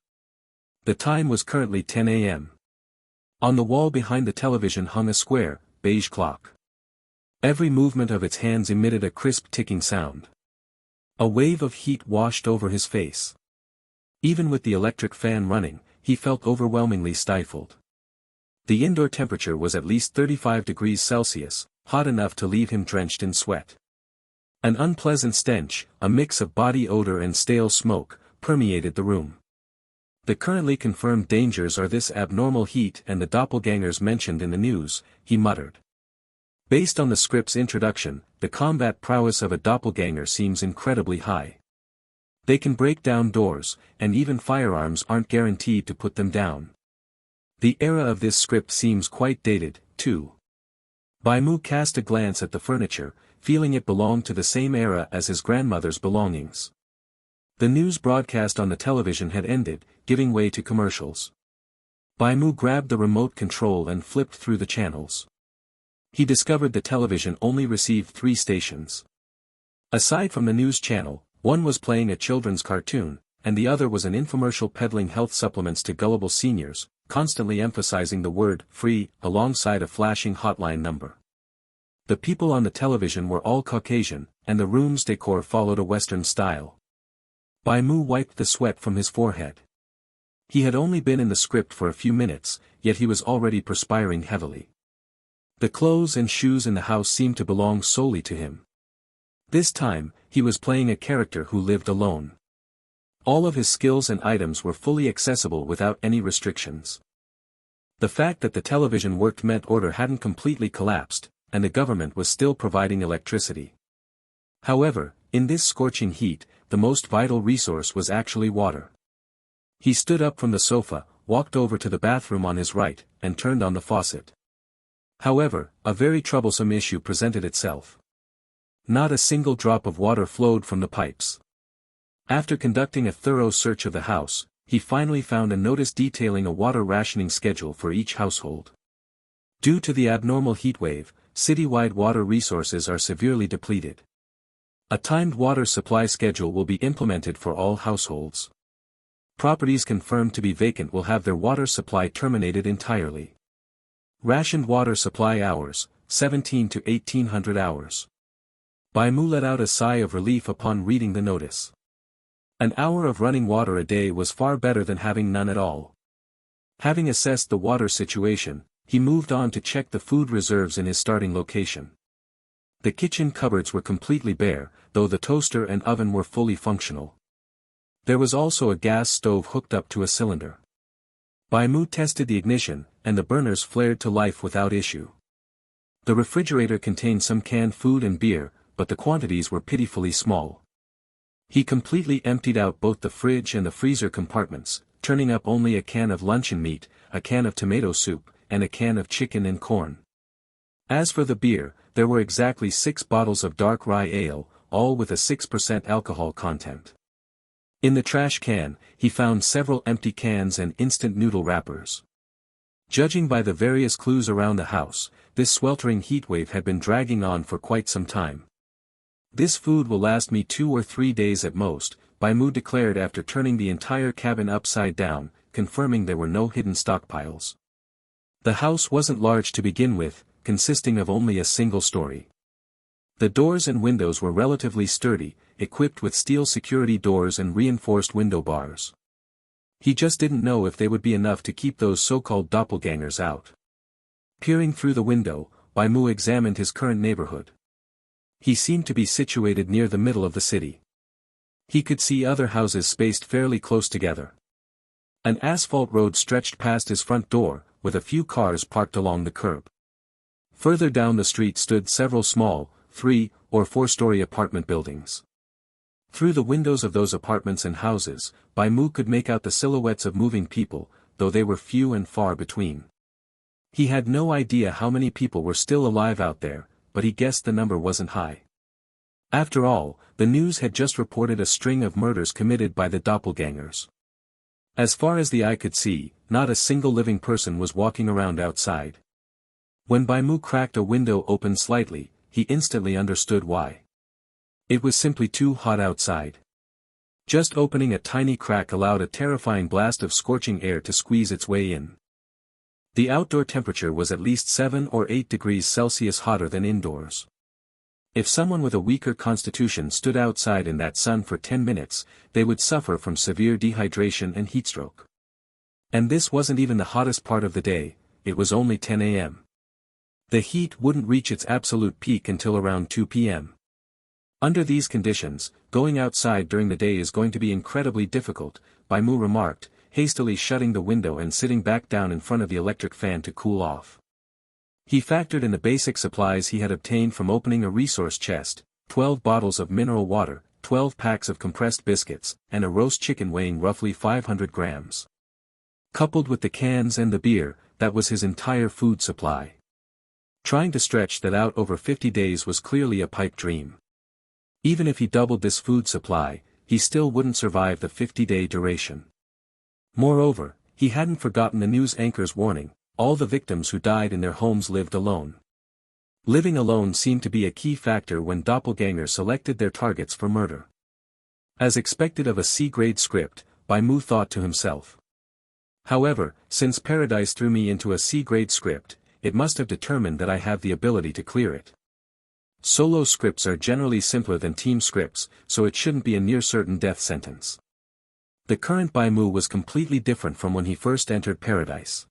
The time was currently 10 a.m. On the wall behind the television hung a square, beige clock. Every movement of its hands emitted a crisp ticking sound. A wave of heat washed over his face. Even with the electric fan running, he felt overwhelmingly stifled. The indoor temperature was at least 35 degrees Celsius, hot enough to leave him drenched in sweat. An unpleasant stench, a mix of body odor and stale smoke, permeated the room. The currently confirmed dangers are this abnormal heat and the doppelgangers mentioned in the news, he muttered. Based on the script's introduction, the combat prowess of a doppelganger seems incredibly high. They can break down doors, and even firearms aren't guaranteed to put them down. The era of this script seems quite dated, too. Bai Mu cast a glance at the furniture, feeling it belonged to the same era as his grandmother's belongings. The news broadcast on the television had ended, giving way to commercials. Bai Mu grabbed the remote control and flipped through the channels. He discovered the television only received 3 stations. Aside from the news channel, one was playing a children's cartoon, and the other was an infomercial peddling health supplements to gullible seniors, constantly emphasizing the word free alongside a flashing hotline number. The people on the television were all Caucasian, and the room's decor followed a Western style. Bai Mu wiped the sweat from his forehead. He had only been in the script for a few minutes, yet he was already perspiring heavily. The clothes and shoes in the house seemed to belong solely to him. This time, he was playing a character who lived alone. All of his skills and items were fully accessible without any restrictions. The fact that the television worked meant order hadn't completely collapsed, and the government was still providing electricity. However, in this scorching heat, the most vital resource was actually water. He stood up from the sofa, walked over to the bathroom on his right, and turned on the faucet. However, a very troublesome issue presented itself. Not a single drop of water flowed from the pipes. After conducting a thorough search of the house, he finally found a notice detailing a water rationing schedule for each household. Due to the abnormal heatwave, citywide water resources are severely depleted. A timed water supply schedule will be implemented for all households. Properties confirmed to be vacant will have their water supply terminated entirely. Rationed water supply hours, 17 to 1800 hours. Bai Mu let out a sigh of relief upon reading the notice. An hour of running water a day was far better than having none at all. Having assessed the water situation, he moved on to check the food reserves in his starting location. The kitchen cupboards were completely bare, though the toaster and oven were fully functional. There was also a gas stove hooked up to a cylinder. Bai Mu tested the ignition, and the burners flared to life without issue. The refrigerator contained some canned food and beer, but the quantities were pitifully small. He completely emptied out both the fridge and the freezer compartments, turning up only a can of luncheon meat, a can of tomato soup, and a can of chicken and corn. As for the beer, there were exactly 6 bottles of dark rye ale, all with a 6% alcohol content. In the trash can, he found several empty cans and instant noodle wrappers. Judging by the various clues around the house, this sweltering heatwave had been dragging on for quite some time. This food will last me 2 or 3 days at most, Bai Mu declared after turning the entire cabin upside down, confirming there were no hidden stockpiles. The house wasn't large to begin with, consisting of only a single story. The doors and windows were relatively sturdy, equipped with steel security doors and reinforced window bars. He just didn't know if they would be enough to keep those so-called doppelgangers out. Peering through the window, Bai Mu examined his current neighborhood. He seemed to be situated near the middle of the city. He could see other houses spaced fairly close together. An asphalt road stretched past his front door, with a few cars parked along the curb. Further down the street stood several small, 3- or 4-story apartment buildings. Through the windows of those apartments and houses, Bai Mu could make out the silhouettes of moving people, though they were few and far between. He had no idea how many people were still alive out there, but he guessed the number wasn't high. After all, the news had just reported a string of murders committed by the doppelgangers. As far as the eye could see, not a single living person was walking around outside. When Bai Mu cracked a window open slightly, he instantly understood why. It was simply too hot outside. Just opening a tiny crack allowed a terrifying blast of scorching air to squeeze its way in. The outdoor temperature was at least 7 or 8 degrees Celsius hotter than indoors. If someone with a weaker constitution stood outside in that sun for 10 minutes, they would suffer from severe dehydration and heatstroke. And this wasn't even the hottest part of the day, it was only 10 a.m. The heat wouldn't reach its absolute peak until around 2 p.m. Under these conditions, going outside during the day is going to be incredibly difficult, Bai Mu remarked, hastily shutting the window and sitting back down in front of the electric fan to cool off. He factored in the basic supplies he had obtained from opening a resource chest, 12 bottles of mineral water, 12 packs of compressed biscuits, and a roast chicken weighing roughly 500 grams. Coupled with the cans and the beer, that was his entire food supply. Trying to stretch that out over 50 days was clearly a pipe dream. Even if he doubled this food supply, he still wouldn't survive the 50-day duration. Moreover, he hadn't forgotten the news anchor's warning, all the victims who died in their homes lived alone. Living alone seemed to be a key factor when doppelgangers selected their targets for murder. As expected of a C-grade script, Bai Mu thought to himself. However, since Paradise threw me into a C-grade script, it must have determined that I have the ability to clear it. Solo scripts are generally simpler than team scripts, so it shouldn't be a near-certain death sentence. The current Bai Mu was completely different from when he first entered Paradise.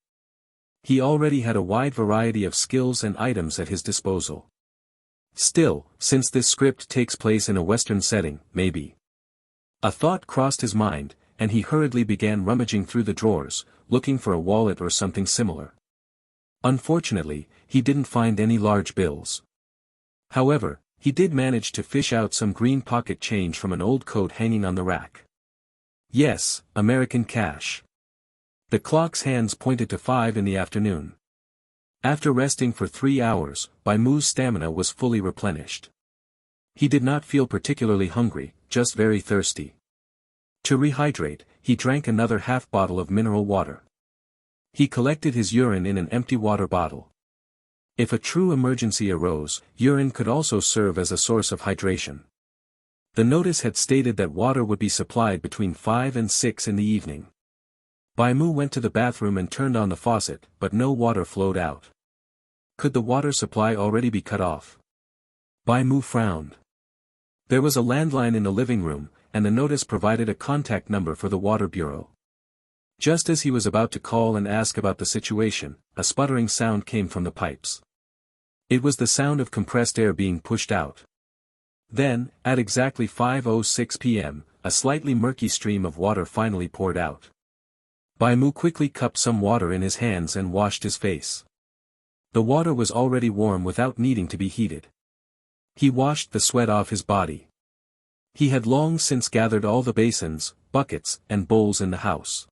He already had a wide variety of skills and items at his disposal. Still, since this script takes place in a Western setting, maybe. A thought crossed his mind, and he hurriedly began rummaging through the drawers, looking for a wallet or something similar. Unfortunately, he didn't find any large bills. However, he did manage to fish out some green pocket change from an old coat hanging on the rack. Yes, American cash. The clock's hands pointed to 5 in the afternoon. After resting for 3 hours, Bai Mu's stamina was fully replenished. He did not feel particularly hungry, just very thirsty. To rehydrate, he drank another half bottle of mineral water. He collected his urine in an empty water bottle. If a true emergency arose, urine could also serve as a source of hydration. The notice had stated that water would be supplied between 5 and 6 in the evening. Bai Mu went to the bathroom and turned on the faucet, but no water flowed out. Could the water supply already be cut off? Bai Mu frowned. There was a landline in the living room, and the notice provided a contact number for the water bureau. Just as he was about to call and ask about the situation, a sputtering sound came from the pipes. It was the sound of compressed air being pushed out. Then, at exactly 5:06 p.m., a slightly murky stream of water finally poured out. Bai Mu quickly cupped some water in his hands and washed his face. The water was already warm without needing to be heated. He washed the sweat off his body. He had long since gathered all the basins, buckets, and bowls in the house.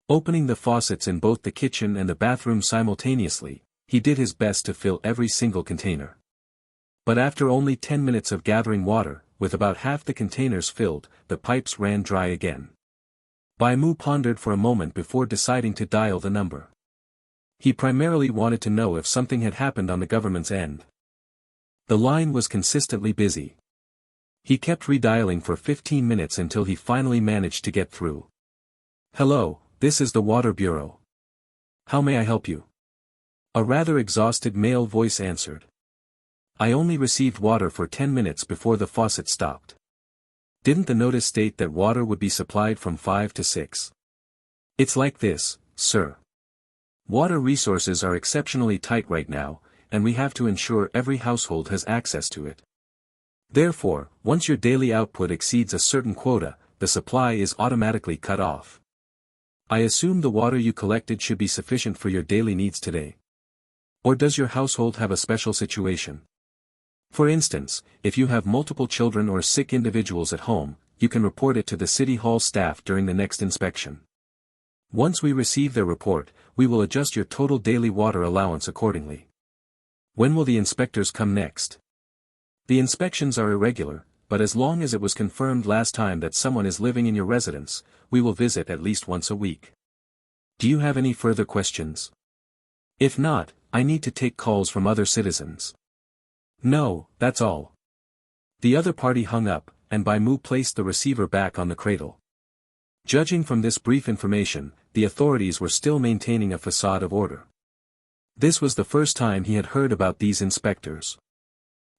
Opening the faucets in both the kitchen and the bathroom simultaneously, he did his best to fill every single container. But after only 10 minutes of gathering water, with about half the containers filled, the pipes ran dry again. Bai Mu pondered for a moment before deciding to dial the number. He primarily wanted to know if something had happened on the government's end. The line was consistently busy. He kept redialing for 15 minutes until he finally managed to get through. "Hello, this is the Water Bureau. How may I help you?" A rather exhausted male voice answered. "I only received water for 10 minutes before the faucet stopped. Didn't the notice state that water would be supplied from 5 to 6? It's like this, sir. Water resources are exceptionally tight right now, and we have to ensure every household has access to it. Therefore, once your daily output exceeds a certain quota, the supply is automatically cut off. I assume the water you collected should be sufficient for your daily needs today. Or does your household have a special situation? For instance, if you have multiple children or sick individuals at home, you can report it to the City Hall staff during the next inspection. Once we receive their report, we will adjust your total daily water allowance accordingly. When will the inspectors come next? The inspections are irregular, but as long as it was confirmed last time that someone is living in your residence, we will visit at least once a week. Do you have any further questions? If not, I need to take calls from other citizens." "No, that's all." The other party hung up, and Bai Mu placed the receiver back on the cradle. Judging from this brief information, the authorities were still maintaining a facade of order. This was the first time he had heard about these inspectors.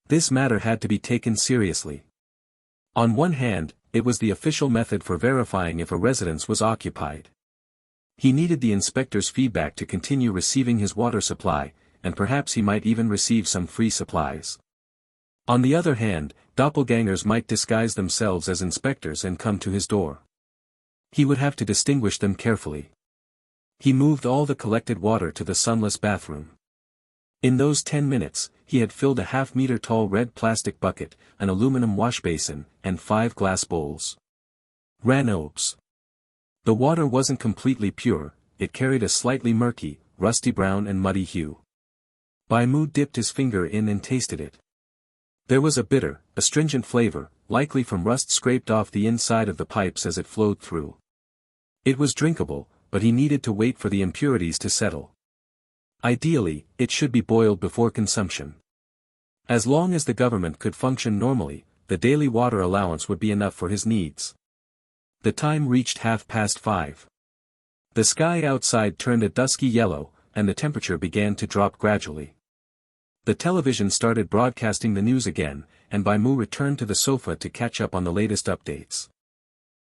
This matter had to be taken seriously. On one hand, it was the official method for verifying if a residence was occupied. He needed the inspector's feedback to continue receiving his water supply, and perhaps he might even receive some free supplies. On the other hand, doppelgangers might disguise themselves as inspectors and come to his door. He would have to distinguish them carefully. He moved all the collected water to the sunless bathroom. In those 10 minutes, he had filled a half-meter-tall red plastic bucket, an aluminum washbasin, and 5 glass bowls. Ranobes. The water wasn't completely pure, it carried a slightly murky, rusty brown and muddy hue. Bai Mu dipped his finger in and tasted it. There was a bitter, astringent flavor, likely from rust scraped off the inside of the pipes as it flowed through. It was drinkable, but he needed to wait for the impurities to settle. Ideally, it should be boiled before consumption. As long as the government could function normally, the daily water allowance would be enough for his needs. The time reached 5:30. The sky outside turned a dusky yellow, and the temperature began to drop gradually. The television started broadcasting the news again, and Bai Mu returned to the sofa to catch up on the latest updates.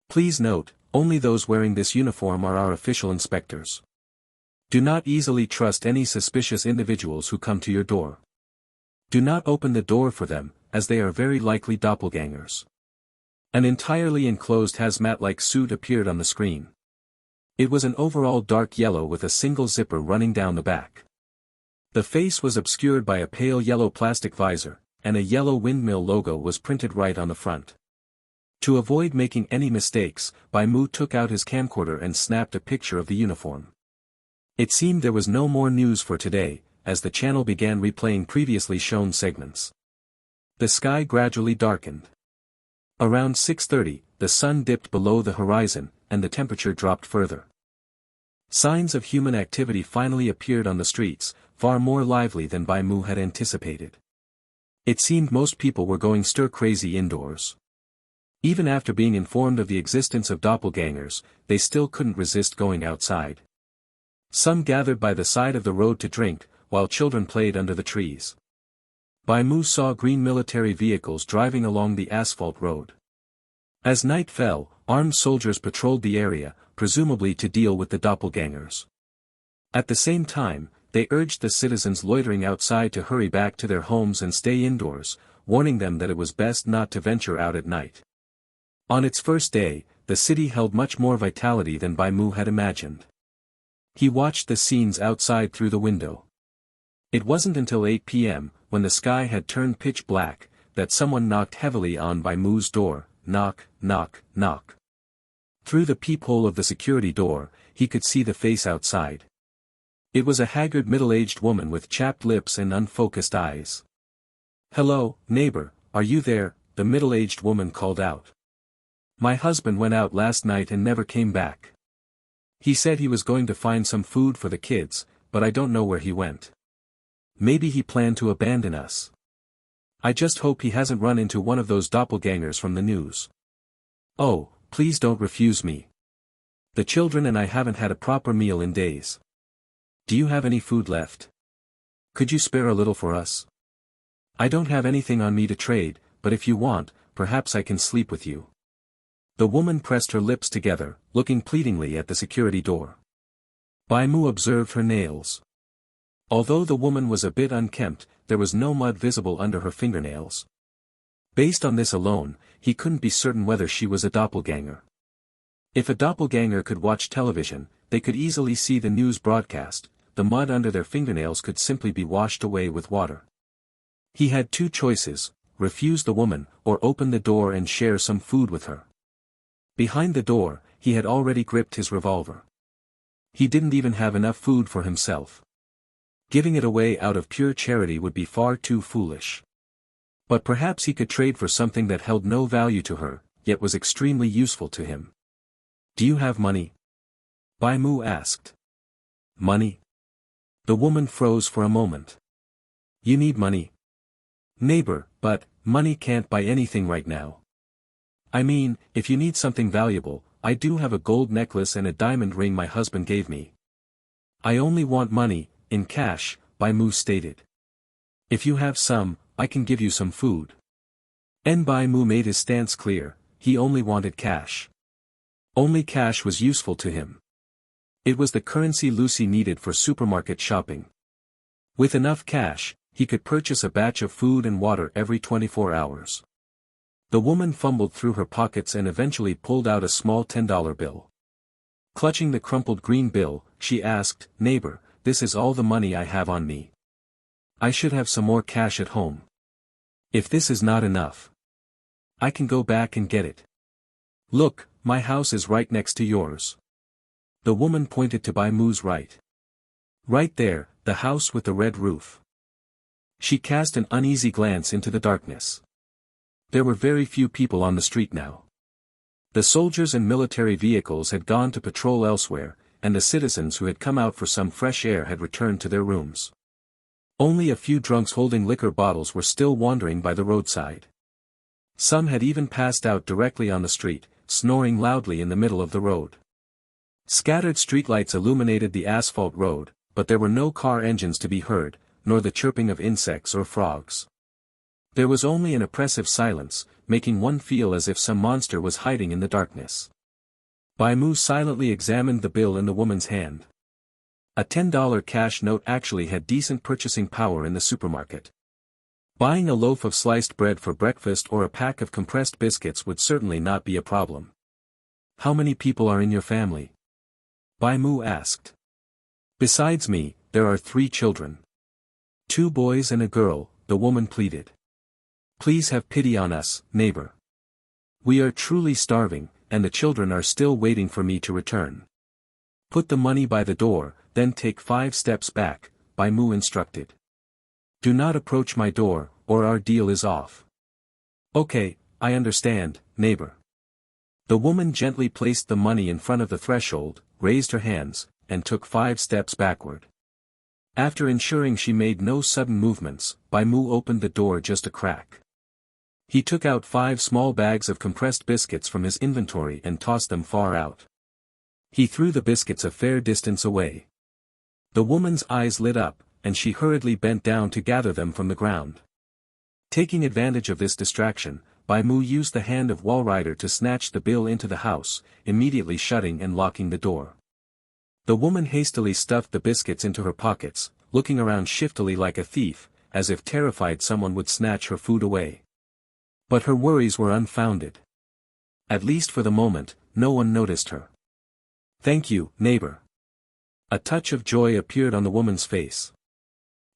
Please note, only those wearing this uniform are our official inspectors. Do not easily trust any suspicious individuals who come to your door. Do not open the door for them, as they are very likely doppelgangers. An entirely enclosed hazmat-like suit appeared on the screen. It was an overall dark yellow with a single zipper running down the back. The face was obscured by a pale yellow plastic visor, and a yellow windmill logo was printed right on the front. To avoid making any mistakes, Bai Mu took out his camcorder and snapped a picture of the uniform. It seemed there was no more news for today, as the channel began replaying previously shown segments. The sky gradually darkened. Around 6:30, the sun dipped below the horizon, and the temperature dropped further. Signs of human activity finally appeared on the streets, far more lively than Bai Mu had anticipated. It seemed most people were going stir-crazy indoors. Even after being informed of the existence of doppelgangers, they still couldn't resist going outside. Some gathered by the side of the road to drink, while children played under the trees. Bai Mu saw green military vehicles driving along the asphalt road. As night fell, armed soldiers patrolled the area, presumably to deal with the doppelgangers. At the same time, they urged the citizens loitering outside to hurry back to their homes and stay indoors, warning them that it was best not to venture out at night. On its first day, the city held much more vitality than Bai Mu had imagined. He watched the scenes outside through the window. It wasn't until 8 p.m., when the sky had turned pitch black, that someone knocked heavily on Bai Mu's door. Knock, knock, knock. Through the peephole of the security door, he could see the face outside. It was a haggard middle-aged woman with chapped lips and unfocused eyes. "Hello, neighbor, are you there?" the middle-aged woman called out. "My husband went out last night and never came back. He said he was going to find some food for the kids, but I don't know where he went. Maybe he planned to abandon us. I just hope he hasn't run into one of those doppelgangers from the news. Oh, please don't refuse me. The children and I haven't had a proper meal in days. Do you have any food left? Could you spare a little for us? I don't have anything on me to trade, but if you want, perhaps I can sleep with you." The woman pressed her lips together, looking pleadingly at the security door. Bai Mu observed her nails. Although the woman was a bit unkempt, there was no mud visible under her fingernails. Based on this alone, he couldn't be certain whether she was a doppelganger. If a doppelganger could watch television, they could easily see the news broadcast. The mud under their fingernails could simply be washed away with water. He had 2 choices: refuse the woman, or open the door and share some food with her. Behind the door, he had already gripped his revolver. He didn't even have enough food for himself. Giving it away out of pure charity would be far too foolish. But perhaps he could trade for something that held no value to her, yet was extremely useful to him. "Do you have money?" Bai Mu asked. "Money?" The woman froze for a moment. "You need money?" "Neighbor, but money can't buy anything right now. I mean, if you need something valuable, I do have a gold necklace and a diamond ring my husband gave me." "I only want money, in cash," Bai Mu stated. "If you have some, I can give you some food. Bai Mu made his stance clear, he only wanted cash. Only cash was useful to him. It was the currency Lucy needed for supermarket shopping. With enough cash, he could purchase a batch of food and water every 24 hours. The woman fumbled through her pockets and eventually pulled out a small $10 bill. Clutching the crumpled green bill, she asked, "Neighbor, this is all the money I have on me. I should have some more cash at home. If this is not enough, I can go back and get it. Look, my house is right next to yours." The woman pointed to Bai Mu's right. Right there, the house with the red roof. She cast an uneasy glance into the darkness. There were very few people on the street now. The soldiers and military vehicles had gone to patrol elsewhere, and the citizens who had come out for some fresh air had returned to their rooms. Only a few drunks holding liquor bottles were still wandering by the roadside. Some had even passed out directly on the street, snoring loudly in the middle of the road. Scattered streetlights illuminated the asphalt road, but there were no car engines to be heard, nor the chirping of insects or frogs. There was only an oppressive silence, making one feel as if some monster was hiding in the darkness. Bai Mu silently examined the bill in the woman's hand. A $10 cash note actually had decent purchasing power in the supermarket. Buying a loaf of sliced bread for breakfast or a pack of compressed biscuits would certainly not be a problem. "How many people are in your family?" Bai Mu asked. "Besides me, there are 3 children. 2 boys and a girl," the woman pleaded. "Please have pity on us, neighbor. We are truly starving, and the children are still waiting for me to return." "Put the money by the door, then take 5 steps back," Bai Mu instructed. "Do not approach my door, or our deal is off." "Okay, I understand, neighbor." The woman gently placed the money in front of the threshold, raised her hands, and took 5 steps backward. After ensuring she made no sudden movements, Bai Mu opened the door just a crack. He took out 5 small bags of compressed biscuits from his inventory and tossed them far out. He threw the biscuits a fair distance away. The woman's eyes lit up, and she hurriedly bent down to gather them from the ground. Taking advantage of this distraction, Bai Mu used the hand of Walrider to snatch the bill into the house, immediately shutting and locking the door. The woman hastily stuffed the biscuits into her pockets, looking around shiftily like a thief, as if terrified someone would snatch her food away. But her worries were unfounded. At least for the moment, no one noticed her. "Thank you, neighbor." A touch of joy appeared on the woman's face.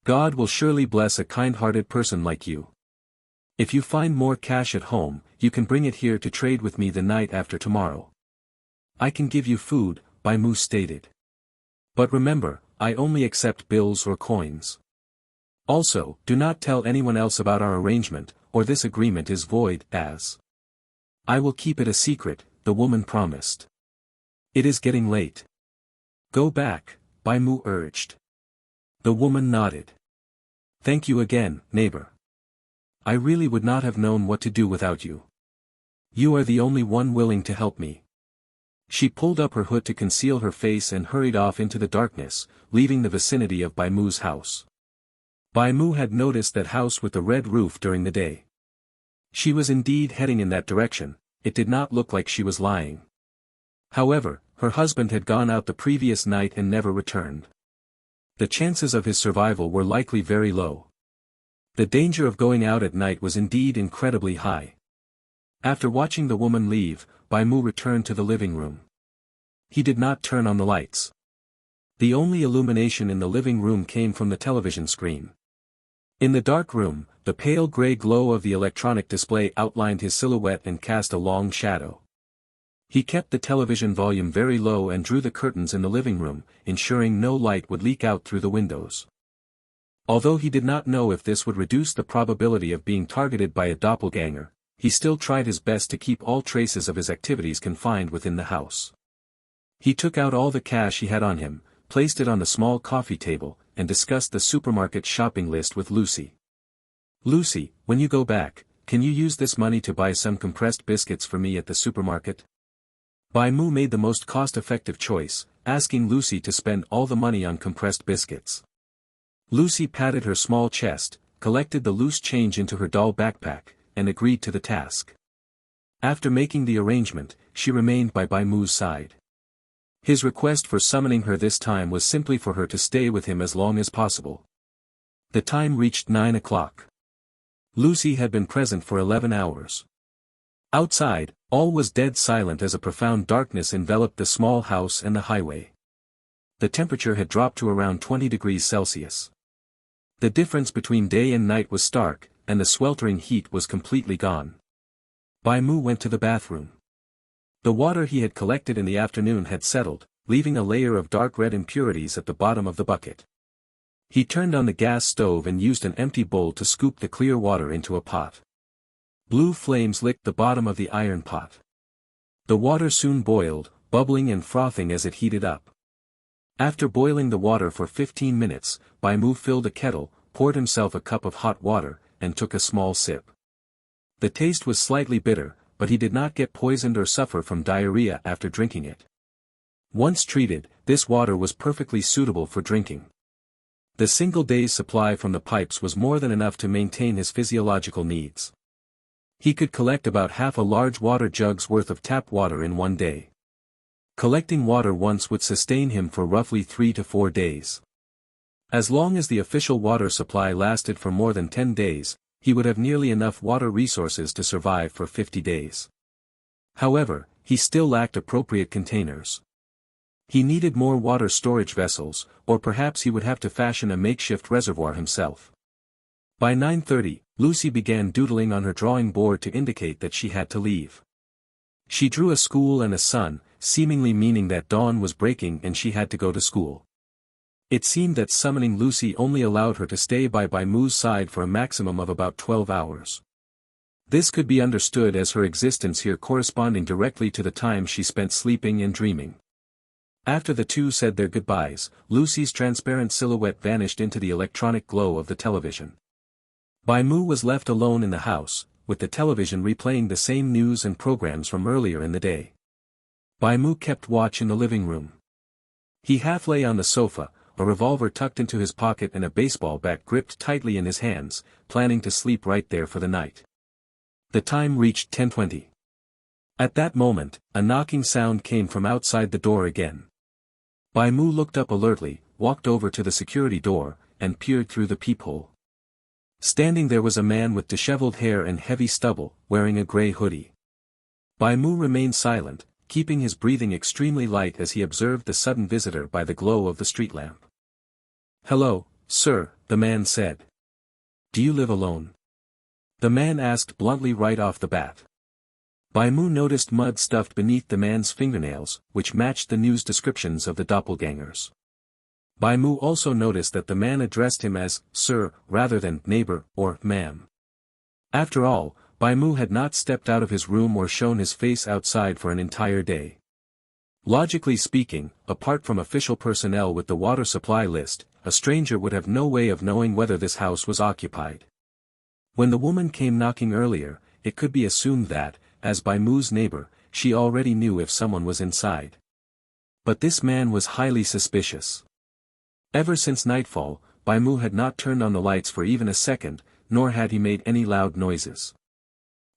"God will surely bless a kind-hearted person like you. If you find more cash at home, you can bring it here to trade with me the night after tomorrow." "I can give you food," Bai Mu stated. "But remember, I only accept bills or coins. Also, do not tell anyone else about our arrangement, or this agreement is void, as I will keep it a secret," the woman promised. "It is getting late. Go back," Bai Mu urged. The woman nodded. "Thank you again, neighbor. I really would not have known what to do without you. You are the only one willing to help me." She pulled up her hood to conceal her face and hurried off into the darkness, leaving the vicinity of Bai Mu's house. Bai Mu had noticed that house with the red roof during the day. She was indeed heading in that direction, it did not look like she was lying. However, her husband had gone out the previous night and never returned. The chances of his survival were likely very low. The danger of going out at night was indeed incredibly high. After watching the woman leave, Bai Mu returned to the living room. He did not turn on the lights. The only illumination in the living room came from the television screen. In the dark room, the pale gray glow of the electronic display outlined his silhouette and cast a long shadow. He kept the television volume very low and drew the curtains in the living room, ensuring no light would leak out through the windows. Although he did not know if this would reduce the probability of being targeted by a doppelganger, he still tried his best to keep all traces of his activities confined within the house. He took out all the cash he had on him, placed it on the small coffee table, and discussed the supermarket shopping list with Lucy. "Lucy, when you go back, can you use this money to buy some compressed biscuits for me at the supermarket?" Bai Mu made the most cost-effective choice, asking Lucy to spend all the money on compressed biscuits. Lucy patted her small chest, collected the loose change into her doll backpack, and agreed to the task. After making the arrangement, she remained by Bai Mu's side. His request for summoning her this time was simply for her to stay with him as long as possible. The time reached 9 o'clock. Lucy had been present for 11 hours. Outside, all was dead silent as a profound darkness enveloped the small house and the highway. The temperature had dropped to around 20 degrees Celsius. The difference between day and night was stark, and the sweltering heat was completely gone. Bai Mu went to the bathroom. The water he had collected in the afternoon had settled, leaving a layer of dark red impurities at the bottom of the bucket. He turned on the gas stove and used an empty bowl to scoop the clear water into a pot. Blue flames licked the bottom of the iron pot. The water soon boiled, bubbling and frothing as it heated up. After boiling the water for 15 minutes, Bai Mu filled a kettle, poured himself a cup of hot water, and took a small sip. The taste was slightly bitter, but he did not get poisoned or suffer from diarrhea after drinking it. Once treated, this water was perfectly suitable for drinking. The single day's supply from the pipes was more than enough to maintain his physiological needs. He could collect about half a large water jug's worth of tap water in one day. Collecting water once would sustain him for roughly 3 to 4 days. As long as the official water supply lasted for more than 10 days, he would have nearly enough water resources to survive for 50 days. However, he still lacked appropriate containers. He needed more water storage vessels, or perhaps he would have to fashion a makeshift reservoir himself. By 9:30, Lucy began doodling on her drawing board to indicate that she had to leave. She drew a school and a sun, seemingly meaning that dawn was breaking and she had to go to school. It seemed that summoning Lucy only allowed her to stay by Bai Mu's side for a maximum of about 12 hours. This could be understood as her existence here corresponding directly to the time she spent sleeping and dreaming. After the two said their goodbyes, Lucy's transparent silhouette vanished into the electronic glow of the television. Bai Mu was left alone in the house, with the television replaying the same news and programs from earlier in the day. Bai Mu kept watch in the living room. He half lay on the sofa, a revolver tucked into his pocket and a baseball bat gripped tightly in his hands, planning to sleep right there for the night. The time reached 10:20. At that moment, a knocking sound came from outside the door again. Bai Mu looked up alertly, walked over to the security door, and peered through the peephole. Standing there was a man with disheveled hair and heavy stubble, wearing a gray hoodie. Bai Mu remained silent, keeping his breathing extremely light as he observed the sudden visitor by the glow of the street lamp. "Hello, sir," the man said. "Do you live alone?" The man asked bluntly right off the bat. Bai Mu noticed mud stuffed beneath the man's fingernails, which matched the news descriptions of the doppelgangers. Bai Mu also noticed that the man addressed him as "sir" rather than "neighbor" or "ma'am." After all, Bai Mu had not stepped out of his room or shown his face outside for an entire day. Logically speaking, apart from official personnel with the water supply list, a stranger would have no way of knowing whether this house was occupied. When the woman came knocking earlier, it could be assumed that, as Bai Mu's neighbor, she already knew if someone was inside. But this man was highly suspicious. Ever since nightfall, Bai Mu had not turned on the lights for even a second, nor had he made any loud noises.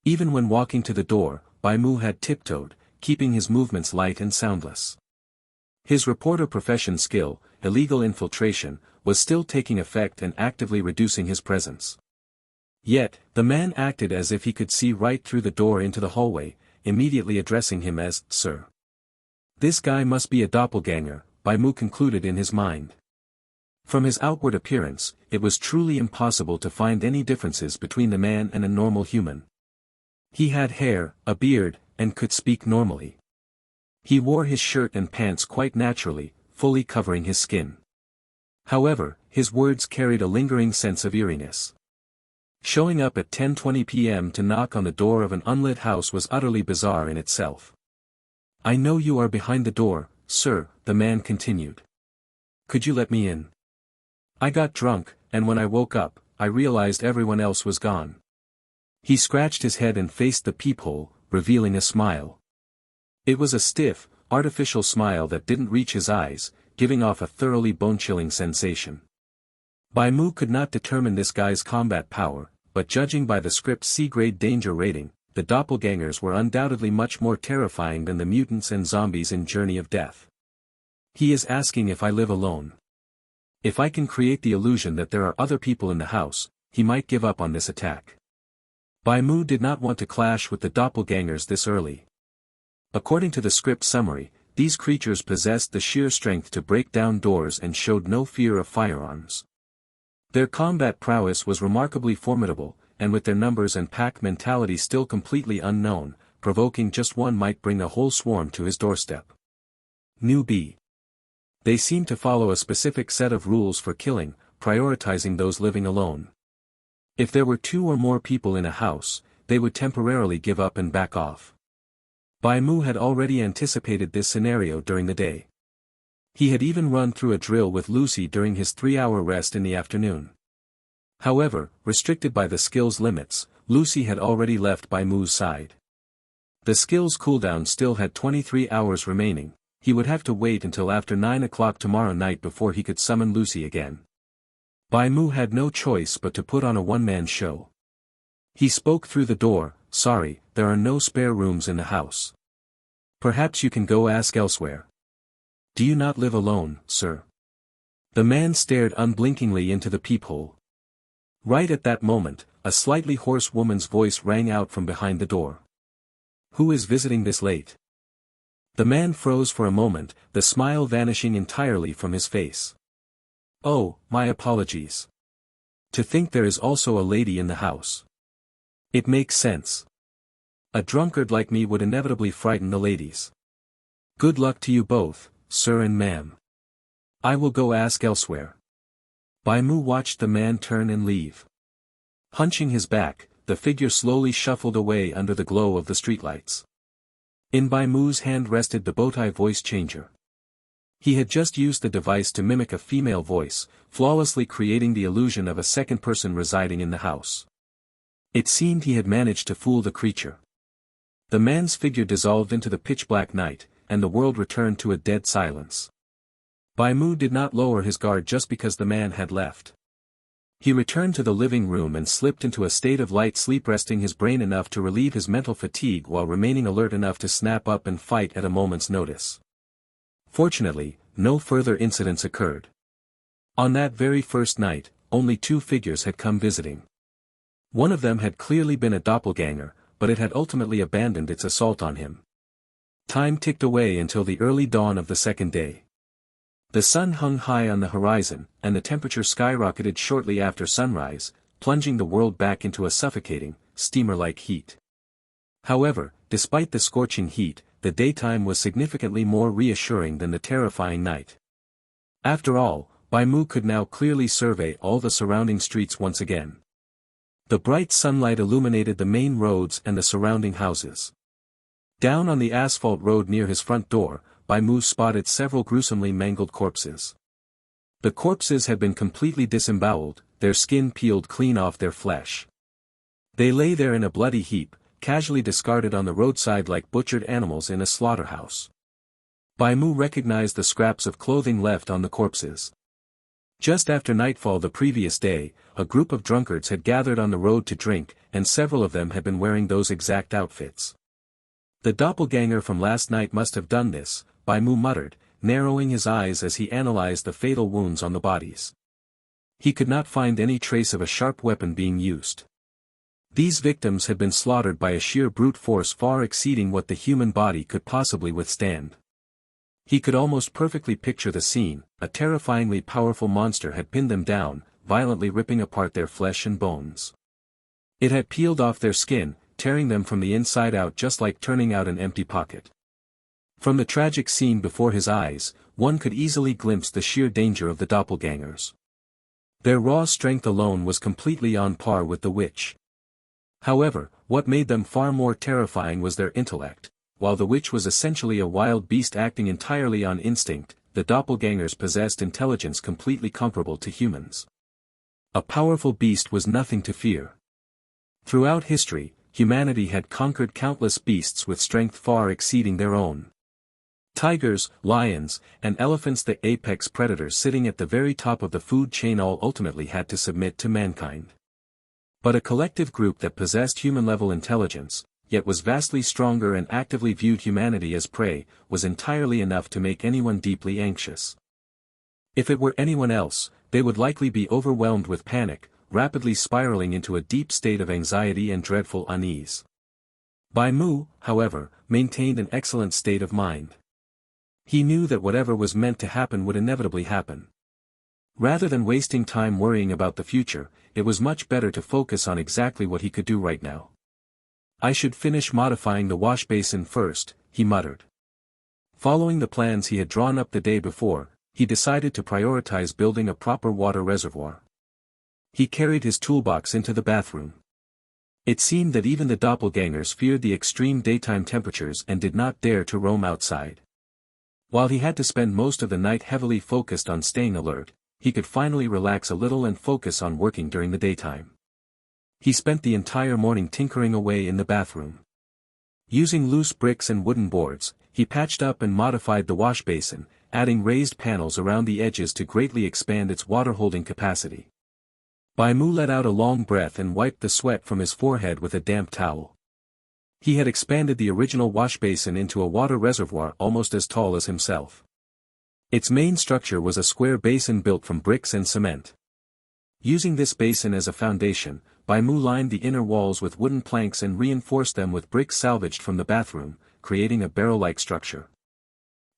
Even when walking to the door, Bai Mu had tiptoed, keeping his movements light and soundless. His reporter profession skill, illegal infiltration, was still taking effect and actively reducing his presence. Yet, the man acted as if he could see right through the door into the hallway, immediately addressing him as "sir." This guy must be a doppelganger, Bai Mu concluded in his mind. From his outward appearance, it was truly impossible to find any differences between the man and a normal human. He had hair, a beard, and could speak normally. He wore his shirt and pants quite naturally, fully covering his skin. However, his words carried a lingering sense of eeriness. Showing up at 10:20 p.m. to knock on the door of an unlit house was utterly bizarre in itself. "I know you are behind the door, sir," the man continued. "Could you let me in? I got drunk, and when I woke up, I realized everyone else was gone." He scratched his head and faced the peephole, revealing a smile. It was a stiff, artificial smile that didn't reach his eyes, giving off a thoroughly bone-chilling sensation. Bai Mu could not determine this guy's combat power, but judging by the script's C-grade danger rating, the doppelgangers were undoubtedly much more terrifying than the mutants and zombies in Journey of Death. He is asking if I live alone. If I can create the illusion that there are other people in the house, he might give up on this attack. Bai Mu did not want to clash with the doppelgangers this early. According to the script summary, these creatures possessed the sheer strength to break down doors and showed no fear of firearms. Their combat prowess was remarkably formidable, and with their numbers and pack mentality still completely unknown, provoking just one might bring a whole swarm to his doorstep. Newbie. They seem to follow a specific set of rules for killing, prioritizing those living alone. If there were 2 or more people in a house, they would temporarily give up and back off. Bai Mu had already anticipated this scenario during the day. He had even run through a drill with Lucy during his 3-hour rest in the afternoon. However, restricted by the skill's limits, Lucy had already left Bai Mu's side. The skill's cooldown still had 23 hours remaining. He would have to wait until after 9 o'clock tomorrow night before he could summon Lucy again. Bai Mu had no choice but to put on a one-man show. He spoke through the door, "Sorry, there are no spare rooms in the house. Perhaps you can go ask elsewhere. Do you not live alone, sir?" The man stared unblinkingly into the peephole. Right at that moment, a slightly hoarse woman's voice rang out from behind the door. "Who is visiting this late?" The man froze for a moment, the smile vanishing entirely from his face. "Oh, my apologies. To think there is also a lady in the house. It makes sense. A drunkard like me would inevitably frighten the ladies. Good luck to you both, sir and ma'am. I will go ask elsewhere." Bai Mu watched the man turn and leave. Hunching his back, the figure slowly shuffled away under the glow of the streetlights. In Bai Mu's hand rested the bowtie voice changer. He had just used the device to mimic a female voice, flawlessly creating the illusion of a second person residing in the house. It seemed he had managed to fool the creature. The man's figure dissolved into the pitch-black night, and the world returned to a dead silence. Bai Mu did not lower his guard just because the man had left. He returned to the living room and slipped into a state of light sleep, resting his brain enough to relieve his mental fatigue while remaining alert enough to snap up and fight at a moment's notice. Fortunately, no further incidents occurred. On that very first night, only 2 figures had come visiting. One of them had clearly been a doppelganger, but it had ultimately abandoned its assault on him. Time ticked away until the early dawn of the second day. The sun hung high on the horizon, and the temperature skyrocketed shortly after sunrise, plunging the world back into a suffocating, steamer-like heat. However, despite the scorching heat, the daytime was significantly more reassuring than the terrifying night. After all, Bai Mu could now clearly survey all the surrounding streets once again. The bright sunlight illuminated the main roads and the surrounding houses. Down on the asphalt road near his front door, Bai Mu spotted several gruesomely mangled corpses. The corpses had been completely disemboweled, their skin peeled clean off their flesh. They lay there in a bloody heap, casually discarded on the roadside like butchered animals in a slaughterhouse. Bai Mu recognized the scraps of clothing left on the corpses. Just after nightfall the previous day, a group of drunkards had gathered on the road to drink, and several of them had been wearing those exact outfits. The doppelganger from last night must have done this, Bai Mu muttered, narrowing his eyes as he analyzed the fatal wounds on the bodies. He could not find any trace of a sharp weapon being used. These victims had been slaughtered by a sheer brute force far exceeding what the human body could possibly withstand. He could almost perfectly picture the scene. A terrifyingly powerful monster had pinned them down, violently ripping apart their flesh and bones. It had peeled off their skin, tearing them from the inside out just like turning out an empty pocket. From the tragic scene before his eyes, one could easily glimpse the sheer danger of the doppelgangers. Their raw strength alone was completely on par with the witch. However, what made them far more terrifying was their intellect. While the witch was essentially a wild beast acting entirely on instinct, the doppelgangers possessed intelligence completely comparable to humans. A powerful beast was nothing to fear. Throughout history, humanity had conquered countless beasts with strength far exceeding their own. Tigers, lions, and elephants, the apex predators sitting at the very top of the food chain, all ultimately had to submit to mankind. But a collective group that possessed human-level intelligence, yet was vastly stronger and actively viewed humanity as prey, was entirely enough to make anyone deeply anxious. If it were anyone else, they would likely be overwhelmed with panic, rapidly spiraling into a deep state of anxiety and dreadful unease. Bai Mu, however, maintained an excellent state of mind. He knew that whatever was meant to happen would inevitably happen. Rather than wasting time worrying about the future, it was much better to focus on exactly what he could do right now. I should finish modifying the wash basin first, he muttered. Following the plans he had drawn up the day before, he decided to prioritize building a proper water reservoir. He carried his toolbox into the bathroom. It seemed that even the doppelgangers feared the extreme daytime temperatures and did not dare to roam outside. While he had to spend most of the night heavily focused on staying alert, he could finally relax a little and focus on working during the daytime. He spent the entire morning tinkering away in the bathroom. Using loose bricks and wooden boards, he patched up and modified the wash basin, adding raised panels around the edges to greatly expand its water-holding capacity. Bai Mu let out a long breath and wiped the sweat from his forehead with a damp towel. He had expanded the original wash basin into a water reservoir almost as tall as himself. Its main structure was a square basin built from bricks and cement. Using this basin as a foundation, Bai Mu lined the inner walls with wooden planks and reinforced them with bricks salvaged from the bathroom, creating a barrel-like structure.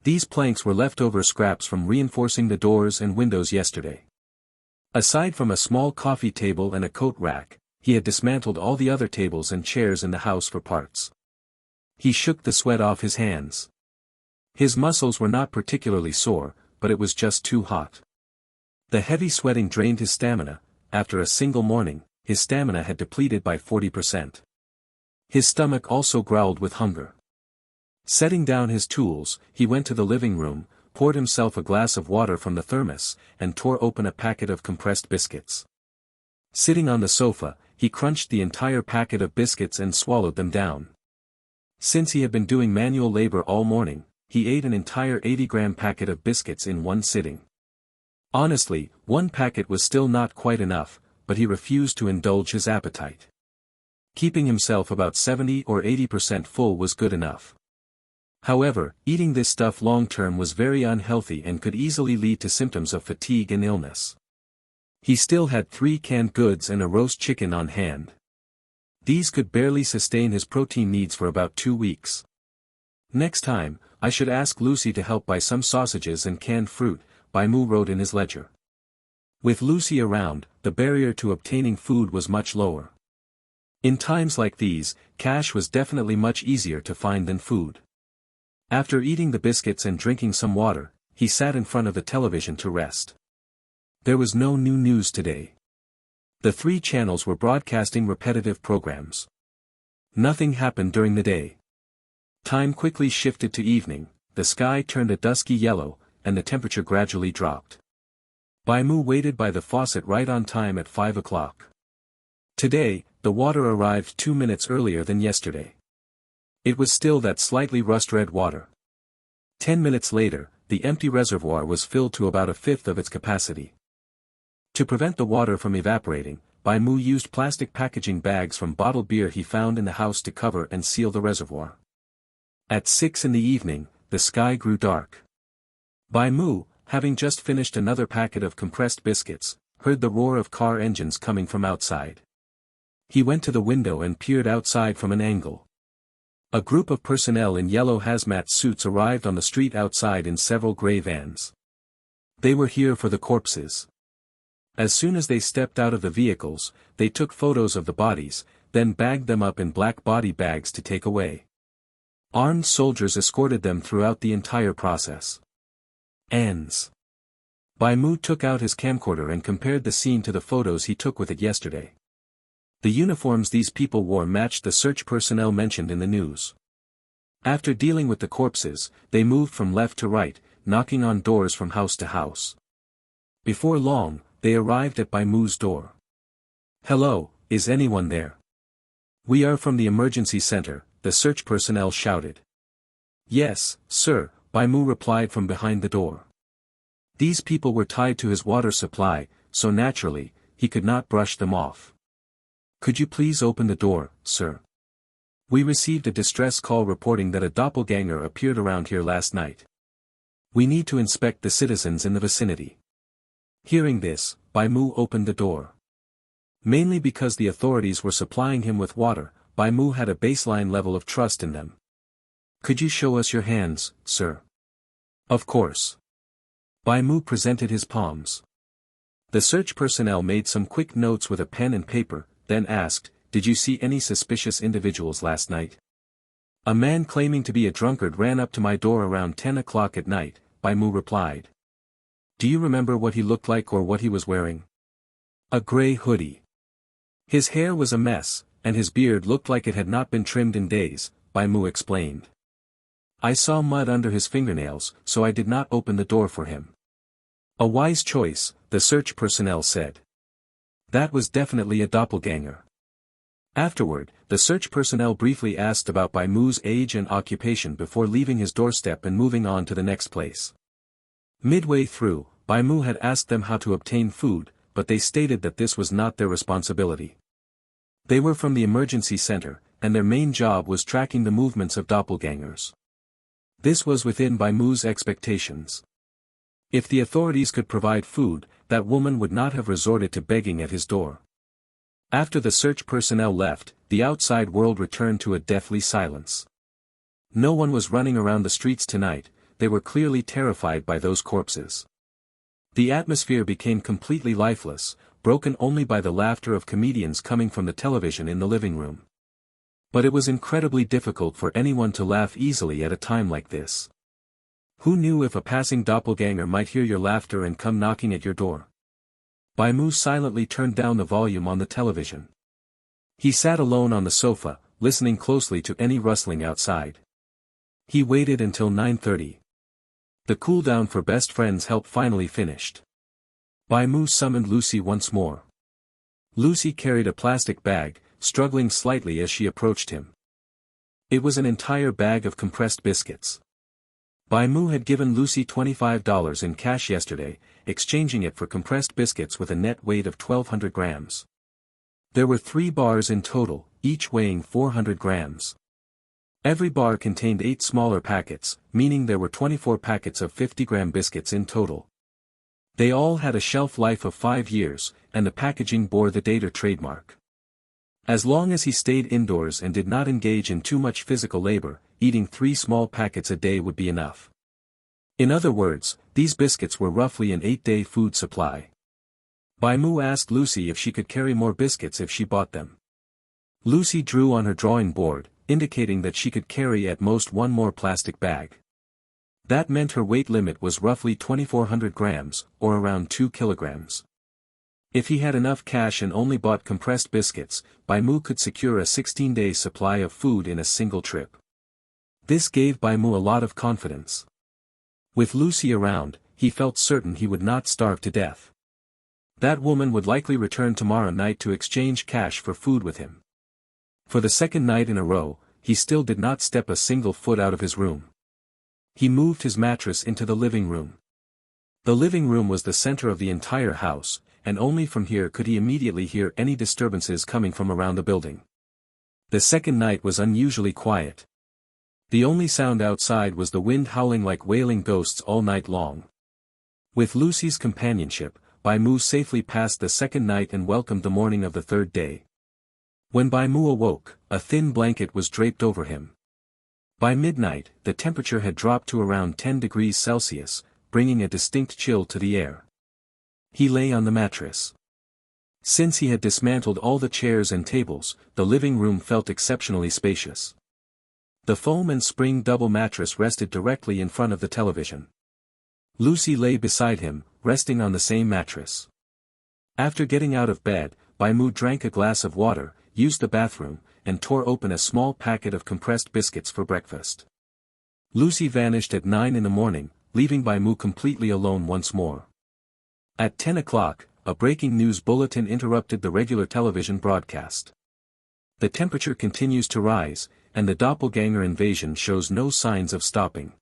These planks were leftover scraps from reinforcing the doors and windows yesterday. Aside from a small coffee table and a coat rack, he had dismantled all the other tables and chairs in the house for parts. He shook the sweat off his hands. His muscles were not particularly sore, but it was just too hot. The heavy sweating drained his stamina. After a single morning, his stamina had depleted by 40%. His stomach also growled with hunger. Setting down his tools, he went to the living room, poured himself a glass of water from the thermos, and tore open a packet of compressed biscuits. Sitting on the sofa, he crunched the entire packet of biscuits and swallowed them down. Since he had been doing manual labor all morning, he ate an entire 80-gram packet of biscuits in one sitting. Honestly, one packet was still not quite enough, but he refused to indulge his appetite. Keeping himself about 70 or 80% full was good enough. However, eating this stuff long-term was very unhealthy and could easily lead to symptoms of fatigue and illness. He still had 3 canned goods and a roast chicken on hand. These could barely sustain his protein needs for about 2 weeks. Next time, I should ask Lucy to help buy some sausages and canned fruit, Bai Mu wrote in his ledger. With Lucy around, the barrier to obtaining food was much lower. In times like these, cash was definitely much easier to find than food. After eating the biscuits and drinking some water, he sat in front of the television to rest. There was no new news today. The 3 channels were broadcasting repetitive programs. Nothing happened during the day. Time quickly shifted to evening, the sky turned a dusky yellow, and the temperature gradually dropped. Bai Mu waited by the faucet right on time at 5 o'clock. Today, the water arrived 2 minutes earlier than yesterday. It was still that slightly rust-red water. 10 minutes later, the empty reservoir was filled to about a fifth of its capacity. To prevent the water from evaporating, Bai Mu used plastic packaging bags from bottled beer he found in the house to cover and seal the reservoir. At 6 in the evening, the sky grew dark. Bai Mu, having just finished another packet of compressed biscuits, heard the roar of car engines coming from outside. He went to the window and peered outside from an angle. A group of personnel in yellow hazmat suits arrived on the street outside in several gray vans. They were here for the corpses. As soon as they stepped out of the vehicles, they took photos of the bodies, then bagged them up in black body bags to take away. Armed soldiers escorted them throughout the entire process. Ends. Bai Mu took out his camcorder and compared the scene to the photos he took with it yesterday. The uniforms these people wore matched the search personnel mentioned in the news. After dealing with the corpses, they moved from left to right, knocking on doors from house to house. Before long, they arrived at Bai Mu's door. "Hello, is anyone there?" "We are from the emergency center," the search personnel shouted. "Yes, sir, Bai Mu replied from behind the door. These people were tied to his water supply, so naturally, he could not brush them off. Could you please open the door, sir? We received a distress call reporting that a doppelganger appeared around here last night. We need to inspect the citizens in the vicinity. Hearing this, Bai Mu opened the door. Mainly because the authorities were supplying him with water, Bai Mu had a baseline level of trust in them. Could you show us your hands, sir? Of course. Bai Mu presented his palms. The search personnel made some quick notes with a pen and paper, then asked, "Did you see any suspicious individuals last night?" "A man claiming to be a drunkard ran up to my door around 10 o'clock at night," Bai Mu replied. "Do you remember what he looked like or what he was wearing?" "A gray hoodie. His hair was a mess, and his beard looked like it had not been trimmed in days," Bai Mu explained. "I saw mud under his fingernails, so I did not open the door for him." "A wise choice," the search personnel said. That was definitely a doppelganger. Afterward, the search personnel briefly asked about Bai Mu's age and occupation before leaving his doorstep and moving on to the next place. Midway through, Bai Mu had asked them how to obtain food, but they stated that this was not their responsibility. They were from the emergency center, and their main job was tracking the movements of doppelgangers. This was within Bai Mu's expectations. If the authorities could provide food, that woman would not have resorted to begging at his door. After the search personnel left, the outside world returned to a deathly silence. No one was running around the streets tonight, they were clearly terrified by those corpses. The atmosphere became completely lifeless, broken only by the laughter of comedians coming from the television in the living room. But it was incredibly difficult for anyone to laugh easily at a time like this. Who knew if a passing doppelganger might hear your laughter and come knocking at your door? Bai Mu silently turned down the volume on the television. He sat alone on the sofa, listening closely to any rustling outside. He waited until 9:30. The cool-down for best friends help finally finished. Bai Mu summoned Lucy once more. Lucy carried a plastic bag, struggling slightly as she approached him. It was an entire bag of compressed biscuits. Bai Mu had given Lucy $25 in cash yesterday, exchanging it for compressed biscuits with a net weight of 1,200 grams. There were 3 bars in total, each weighing 400 grams. Every bar contained 8 smaller packets, meaning there were 24 packets of 50-gram biscuits in total. They all had a shelf life of 5 years, and the packaging bore the Dater trademark. As long as he stayed indoors and did not engage in too much physical labor, eating 3 small packets a day would be enough. In other words, these biscuits were roughly an 8-day food supply. Bai Mu asked Lucy if she could carry more biscuits if she bought them. Lucy drew on her drawing board, indicating that she could carry at most 1 more plastic bag. That meant her weight limit was roughly 2,400 grams, or around 2 kilograms. If he had enough cash and only bought compressed biscuits, Bai Mu could secure a 16-day supply of food in a single trip. This gave Bai Mu a lot of confidence. With Lucy around, he felt certain he would not starve to death. That woman would likely return tomorrow night to exchange cash for food with him. For the second night in a row, he still did not step a single foot out of his room. He moved his mattress into the living room. The living room was the center of the entire house, and only from here could he immediately hear any disturbances coming from around the building. The second night was unusually quiet. The only sound outside was the wind howling like wailing ghosts all night long. With Lucy's companionship, Bai Mu safely passed the second night and welcomed the morning of the third day. When Bai Mu awoke, a thin blanket was draped over him. By midnight, the temperature had dropped to around 10 degrees Celsius, bringing a distinct chill to the air. He lay on the mattress. Since he had dismantled all the chairs and tables, the living room felt exceptionally spacious. The foam and spring double mattress rested directly in front of the television. Lucy lay beside him, resting on the same mattress. After getting out of bed, Bai Mu drank a glass of water, used the bathroom, and tore open a small packet of compressed biscuits for breakfast. Lucy vanished at 9 in the morning, leaving Bai Mu completely alone once more. At 10 o'clock, a breaking news bulletin interrupted the regular television broadcast. The temperature continues to rise, and the doppelganger invasion shows no signs of stopping.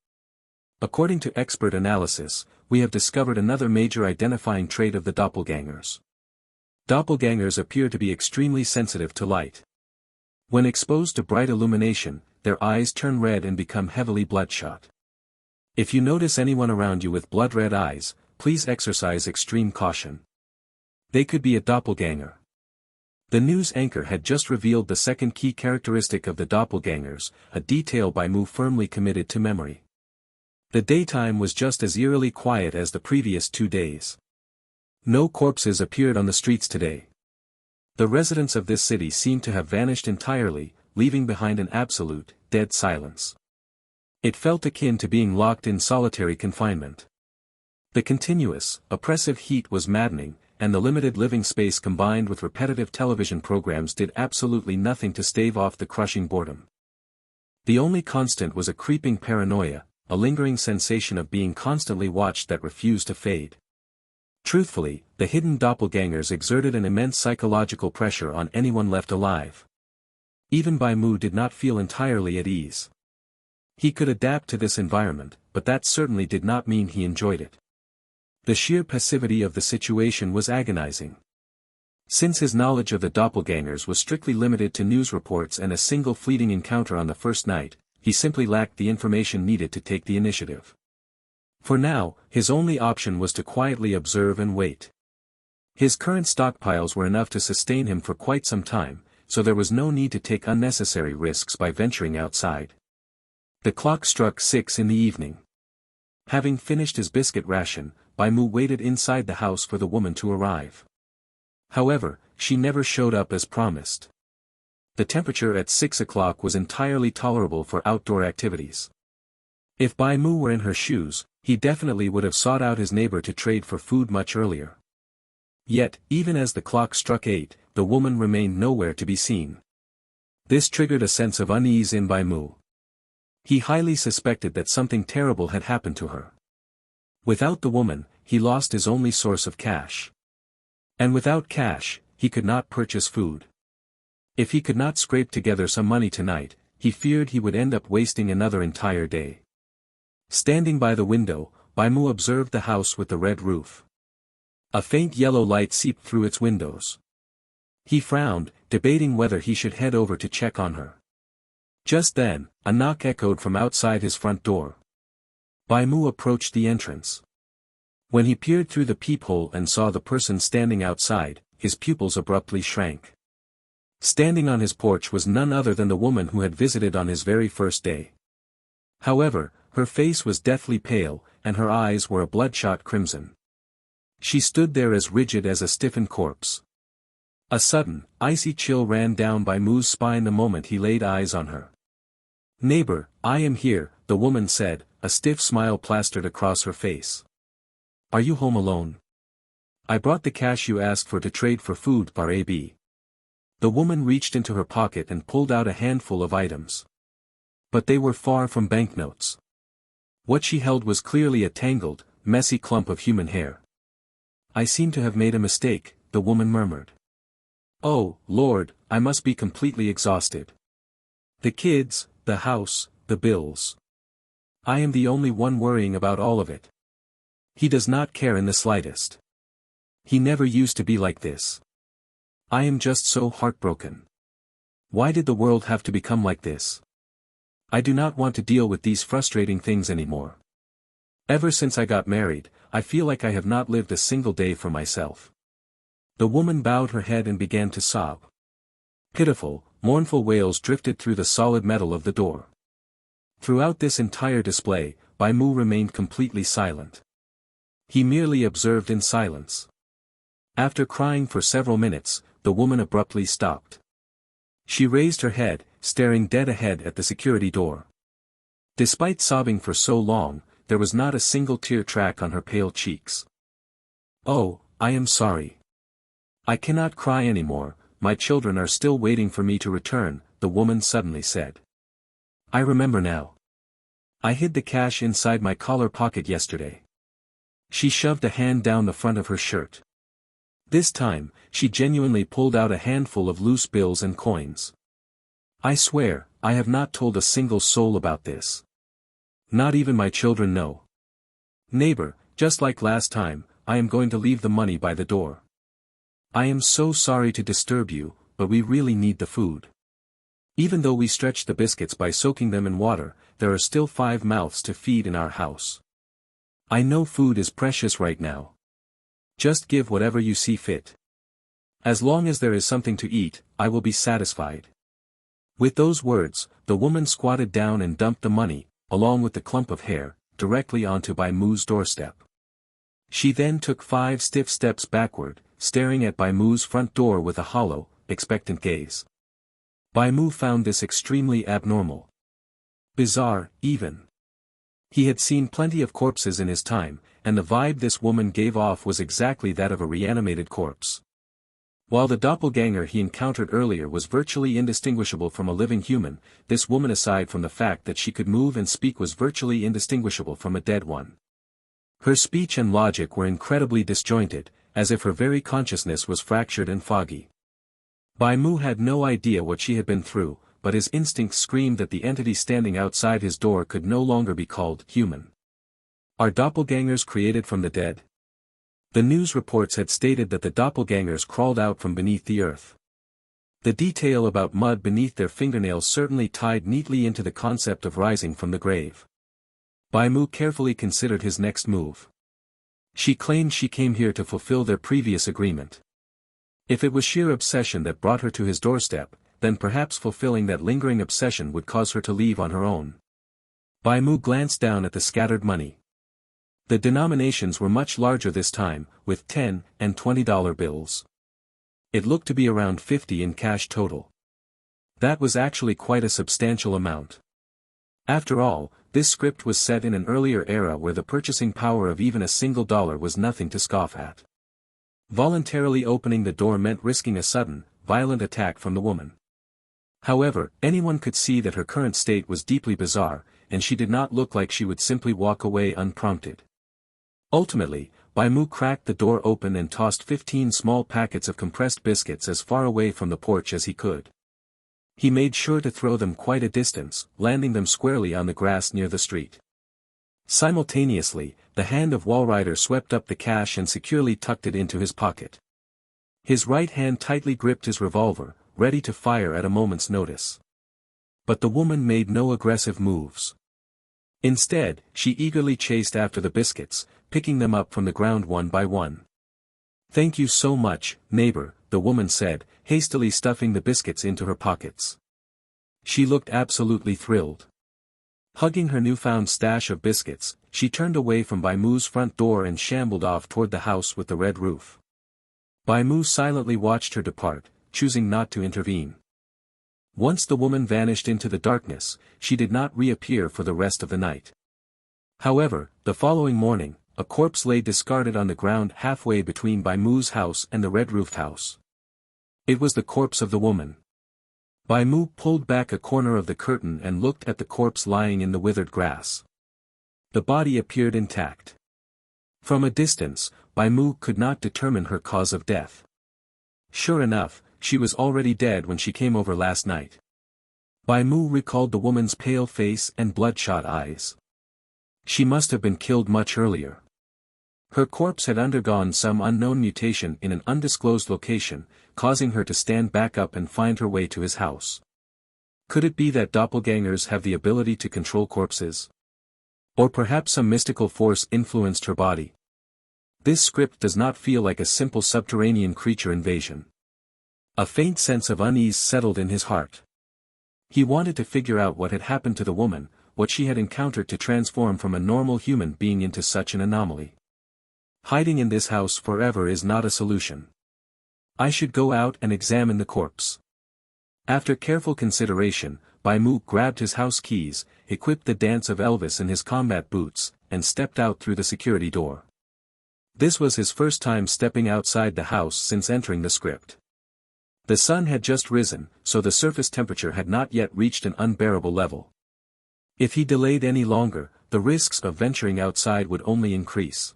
According to expert analysis, we have discovered another major identifying trait of the doppelgangers. Doppelgangers appear to be extremely sensitive to light. When exposed to bright illumination, their eyes turn red and become heavily bloodshot. If you notice anyone around you with blood-red eyes, please exercise extreme caution. They could be a doppelganger. The news anchor had just revealed the second key characteristic of the doppelgangers, a detail Bai Mu firmly committed to memory. The daytime was just as eerily quiet as the previous 2 days. No corpses appeared on the streets today. The residents of this city seemed to have vanished entirely, leaving behind an absolute, dead silence. It felt akin to being locked in solitary confinement. The continuous, oppressive heat was maddening, and the limited living space combined with repetitive television programs did absolutely nothing to stave off the crushing boredom. The only constant was a creeping paranoia, a lingering sensation of being constantly watched that refused to fade. Truthfully, the hidden doppelgangers exerted an immense psychological pressure on anyone left alive. Even Bai Mu did not feel entirely at ease. He could adapt to this environment, but that certainly did not mean he enjoyed it. The sheer passivity of the situation was agonizing. Since his knowledge of the doppelgangers was strictly limited to news reports and a single fleeting encounter on the first night, he simply lacked the information needed to take the initiative. For now, his only option was to quietly observe and wait. His current stockpiles were enough to sustain him for quite some time, so there was no need to take unnecessary risks by venturing outside. The clock struck 6 in the evening. Having finished his biscuit ration, Bai Mu waited inside the house for the woman to arrive. However, she never showed up as promised. The temperature at 6 o'clock was entirely tolerable for outdoor activities. If Bai Mu were in her shoes, he definitely would have sought out his neighbor to trade for food much earlier. Yet, even as the clock struck 8, the woman remained nowhere to be seen. This triggered a sense of unease in Bai Mu. He highly suspected that something terrible had happened to her. Without the woman, he lost his only source of cash. And without cash, he could not purchase food. If he could not scrape together some money tonight, he feared he would end up wasting another entire day. Standing by the window, Bai Mu observed the house with the red roof. A faint yellow light seeped through its windows. He frowned, debating whether he should head over to check on her. Just then, a knock echoed from outside his front door. Bai Mu approached the entrance. When he peered through the peephole and saw the person standing outside, his pupils abruptly shrank. Standing on his porch was none other than the woman who had visited on his very first day. However, her face was deathly pale, and her eyes were a bloodshot crimson. She stood there as rigid as a stiffened corpse. A sudden, icy chill ran down Bai Mu's spine the moment he laid eyes on her. "Neighbor, I am here," the woman said, a stiff smile plastered across her face. "Are you home alone? I brought the cash you asked for to trade for food, par AB." The woman reached into her pocket and pulled out a handful of items. But they were far from banknotes. What she held was clearly a tangled, messy clump of human hair. "I seem to have made a mistake," the woman murmured. "Oh, Lord, I must be completely exhausted. The kids, the house, the bills. I am the only one worrying about all of it. He does not care in the slightest. He never used to be like this. I am just so heartbroken. Why did the world have to become like this? I do not want to deal with these frustrating things anymore. Ever since I got married, I feel like I have not lived a single day for myself." The woman bowed her head and began to sob. Pitiful, mournful wails drifted through the solid metal of the door. Throughout this entire display, Bai Mu remained completely silent. He merely observed in silence. After crying for several minutes, the woman abruptly stopped. She raised her head, staring dead ahead at the security door. Despite sobbing for so long, there was not a single tear track on her pale cheeks. "Oh, I am sorry. I cannot cry anymore, my children are still waiting for me to return," the woman suddenly said. "I remember now. I hid the cash inside my collar pocket yesterday." She shoved a hand down the front of her shirt. This time, she genuinely pulled out a handful of loose bills and coins. "I swear, I have not told a single soul about this. Not even my children know. Neighbor, just like last time, I am going to leave the money by the door. I am so sorry to disturb you, but we really need the food. Even though we stretched the biscuits by soaking them in water, there are still 5 mouths to feed in our house. I know food is precious right now. Just give whatever you see fit. As long as there is something to eat, I will be satisfied. With those words, the woman squatted down and dumped the money, along with the clump of hair, directly onto Bai Mu's doorstep. She then took 5 stiff steps backward, staring at Bai Mu's front door with a hollow, expectant gaze. Bai Mu found this extremely abnormal. Bizarre, even. He had seen plenty of corpses in his time, and the vibe this woman gave off was exactly that of a reanimated corpse. While the doppelganger he encountered earlier was virtually indistinguishable from a living human, this woman, aside from the fact that she could move and speak, was virtually indistinguishable from a dead one. Her speech and logic were incredibly disjointed, as if her very consciousness was fractured and foggy. Bai Mu had no idea what she had been through, but his instincts screamed that the entity standing outside his door could no longer be called human. Are doppelgangers created from the dead? The news reports had stated that the doppelgangers crawled out from beneath the earth. The detail about mud beneath their fingernails certainly tied neatly into the concept of rising from the grave. Bai Mu carefully considered his next move. She claimed she came here to fulfill their previous agreement. If it was sheer obsession that brought her to his doorstep, then perhaps fulfilling that lingering obsession would cause her to leave on her own. Bai Mu glanced down at the scattered money. The denominations were much larger this time, with $10 and $20 bills. It looked to be around 50 in cash total. That was actually quite a substantial amount. After all, this script was set in an earlier era where the purchasing power of even a single dollar was nothing to scoff at. Voluntarily opening the door meant risking a sudden, violent attack from the woman. However, anyone could see that her current state was deeply bizarre, and she did not look like she would simply walk away unprompted. Ultimately, Bai Mu cracked the door open and tossed 15 small packets of compressed biscuits as far away from the porch as he could. He made sure to throw them quite a distance, landing them squarely on the grass near the street. Simultaneously, the hand of Walrider swept up the cash and securely tucked it into his pocket. His right hand tightly gripped his revolver, ready to fire at a moment's notice. But the woman made no aggressive moves. Instead, she eagerly chased after the biscuits, picking them up from the ground one by one. "Thank you so much, neighbor," the woman said, hastily stuffing the biscuits into her pockets. She looked absolutely thrilled. Hugging her newfound stash of biscuits, she turned away from Bai Mu's front door and shambled off toward the house with the red roof. Bai Mu silently watched her depart, choosing not to intervene. Once the woman vanished into the darkness, she did not reappear for the rest of the night. However, the following morning, a corpse lay discarded on the ground halfway between Bai Mu's house and the red-roofed house. It was the corpse of the woman. Bai Mu pulled back a corner of the curtain and looked at the corpse lying in the withered grass. The body appeared intact. From a distance, Bai Mu could not determine her cause of death. Sure enough, she was already dead when she came over last night. Bai Mu recalled the woman's pale face and bloodshot eyes. She must have been killed much earlier. Her corpse had undergone some unknown mutation in an undisclosed location, causing her to stand back up and find her way to his house. Could it be that doppelgangers have the ability to control corpses? Or perhaps some mystical force influenced her body? This script does not feel like a simple subterranean creature invasion. A faint sense of unease settled in his heart. He wanted to figure out what had happened to the woman, what she had encountered to transform from a normal human being into such an anomaly. Hiding in this house forever is not a solution. I should go out and examine the corpse. After careful consideration, Bai Mu grabbed his house keys, equipped the Dance of Elvis in his combat boots, and stepped out through the security door. This was his first time stepping outside the house since entering the script. The sun had just risen, so the surface temperature had not yet reached an unbearable level. If he delayed any longer, the risks of venturing outside would only increase.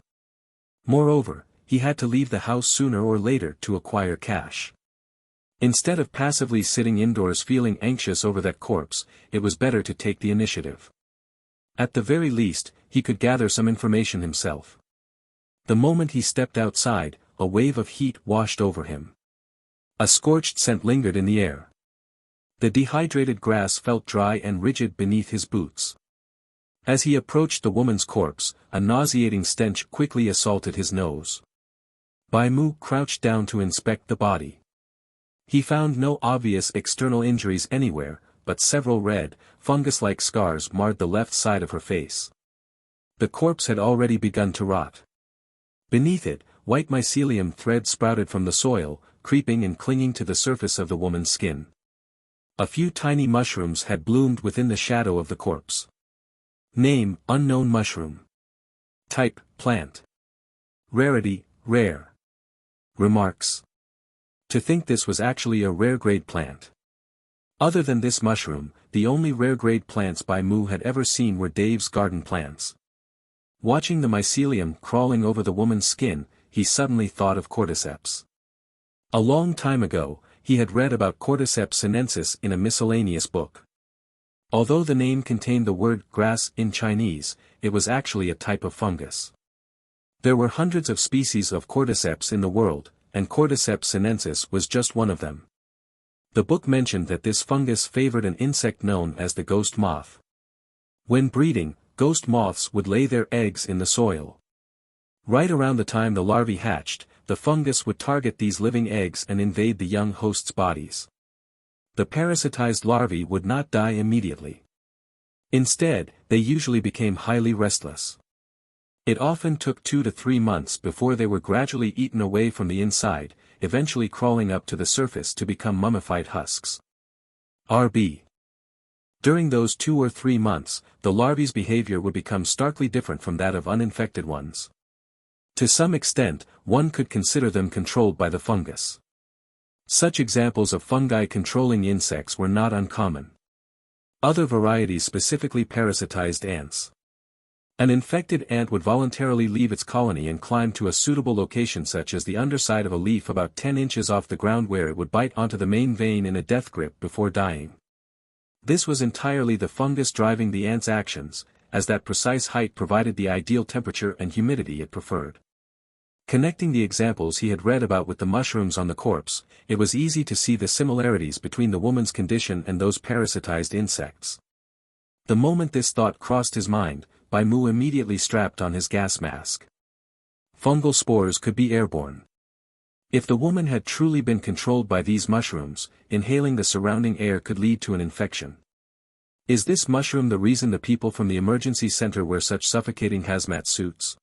Moreover, he had to leave the house sooner or later to acquire cash. Instead of passively sitting indoors feeling anxious over that corpse, it was better to take the initiative. At the very least, he could gather some information himself. The moment he stepped outside, a wave of heat washed over him. A scorched scent lingered in the air. The dehydrated grass felt dry and rigid beneath his boots. As he approached the woman's corpse, a nauseating stench quickly assaulted his nose. Bai Mu crouched down to inspect the body. He found no obvious external injuries anywhere, but several red, fungus-like scars marred the left side of her face. The corpse had already begun to rot. Beneath it, white mycelium threads sprouted from the soil, creeping and clinging to the surface of the woman's skin. A few tiny mushrooms had bloomed within the shadow of the corpse. Name: unknown mushroom. Type: plant. Rarity: rare. Remarks: to think this was actually a rare-grade plant. Other than this mushroom, the only rare-grade plants Bai Mu had ever seen were Dave's garden plants. Watching the mycelium crawling over the woman's skin, he suddenly thought of cordyceps. A long time ago, he had read about Cordyceps sinensis in a miscellaneous book. Although the name contained the word grass in Chinese, it was actually a type of fungus. There were hundreds of species of cordyceps in the world, and Cordyceps sinensis was just one of them. The book mentioned that this fungus favored an insect known as the ghost moth. When breeding, ghost moths would lay their eggs in the soil. Right around the time the larvae hatched, the fungus would target these living eggs and invade the young hosts' bodies. The parasitized larvae would not die immediately. Instead, they usually became highly restless. It often took 2 to 3 months before they were gradually eaten away from the inside, eventually crawling up to the surface to become mummified husks. RB. During those 2 or 3 months, the larvae's behavior would become starkly different from that of uninfected ones. To some extent, one could consider them controlled by the fungus. Such examples of fungi controlling insects were not uncommon. Other varieties specifically parasitized ants. An infected ant would voluntarily leave its colony and climb to a suitable location such as the underside of a leaf about 10 inches off the ground where it would bite onto the main vein in a death grip before dying. This was entirely the fungus driving the ant's actions, as that precise height provided the ideal temperature and humidity it preferred. Connecting the examples he had read about with the mushrooms on the corpse, it was easy to see the similarities between the woman's condition and those parasitized insects. The moment this thought crossed his mind, Bai Mu immediately strapped on his gas mask. Fungal spores could be airborne. If the woman had truly been controlled by these mushrooms, inhaling the surrounding air could lead to an infection. Is this mushroom the reason the people from the emergency center wear such suffocating hazmat suits?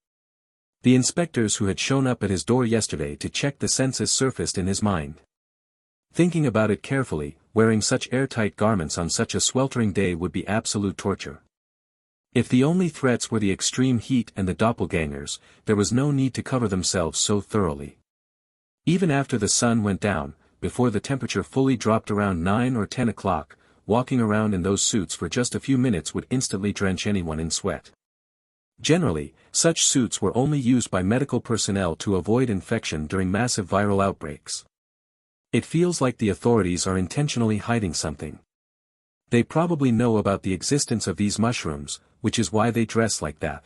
The inspectors who had shown up at his door yesterday to check the census surfaced in his mind. Thinking about it carefully, wearing such airtight garments on such a sweltering day would be absolute torture. If the only threats were the extreme heat and the doppelgangers, there was no need to cover themselves so thoroughly. Even after the sun went down, before the temperature fully dropped around 9 or 10 o'clock, walking around in those suits for just a few minutes would instantly drench anyone in sweat. Generally, such suits were only used by medical personnel to avoid infection during massive viral outbreaks. It feels like the authorities are intentionally hiding something. They probably know about the existence of these mushrooms, which is why they dress like that.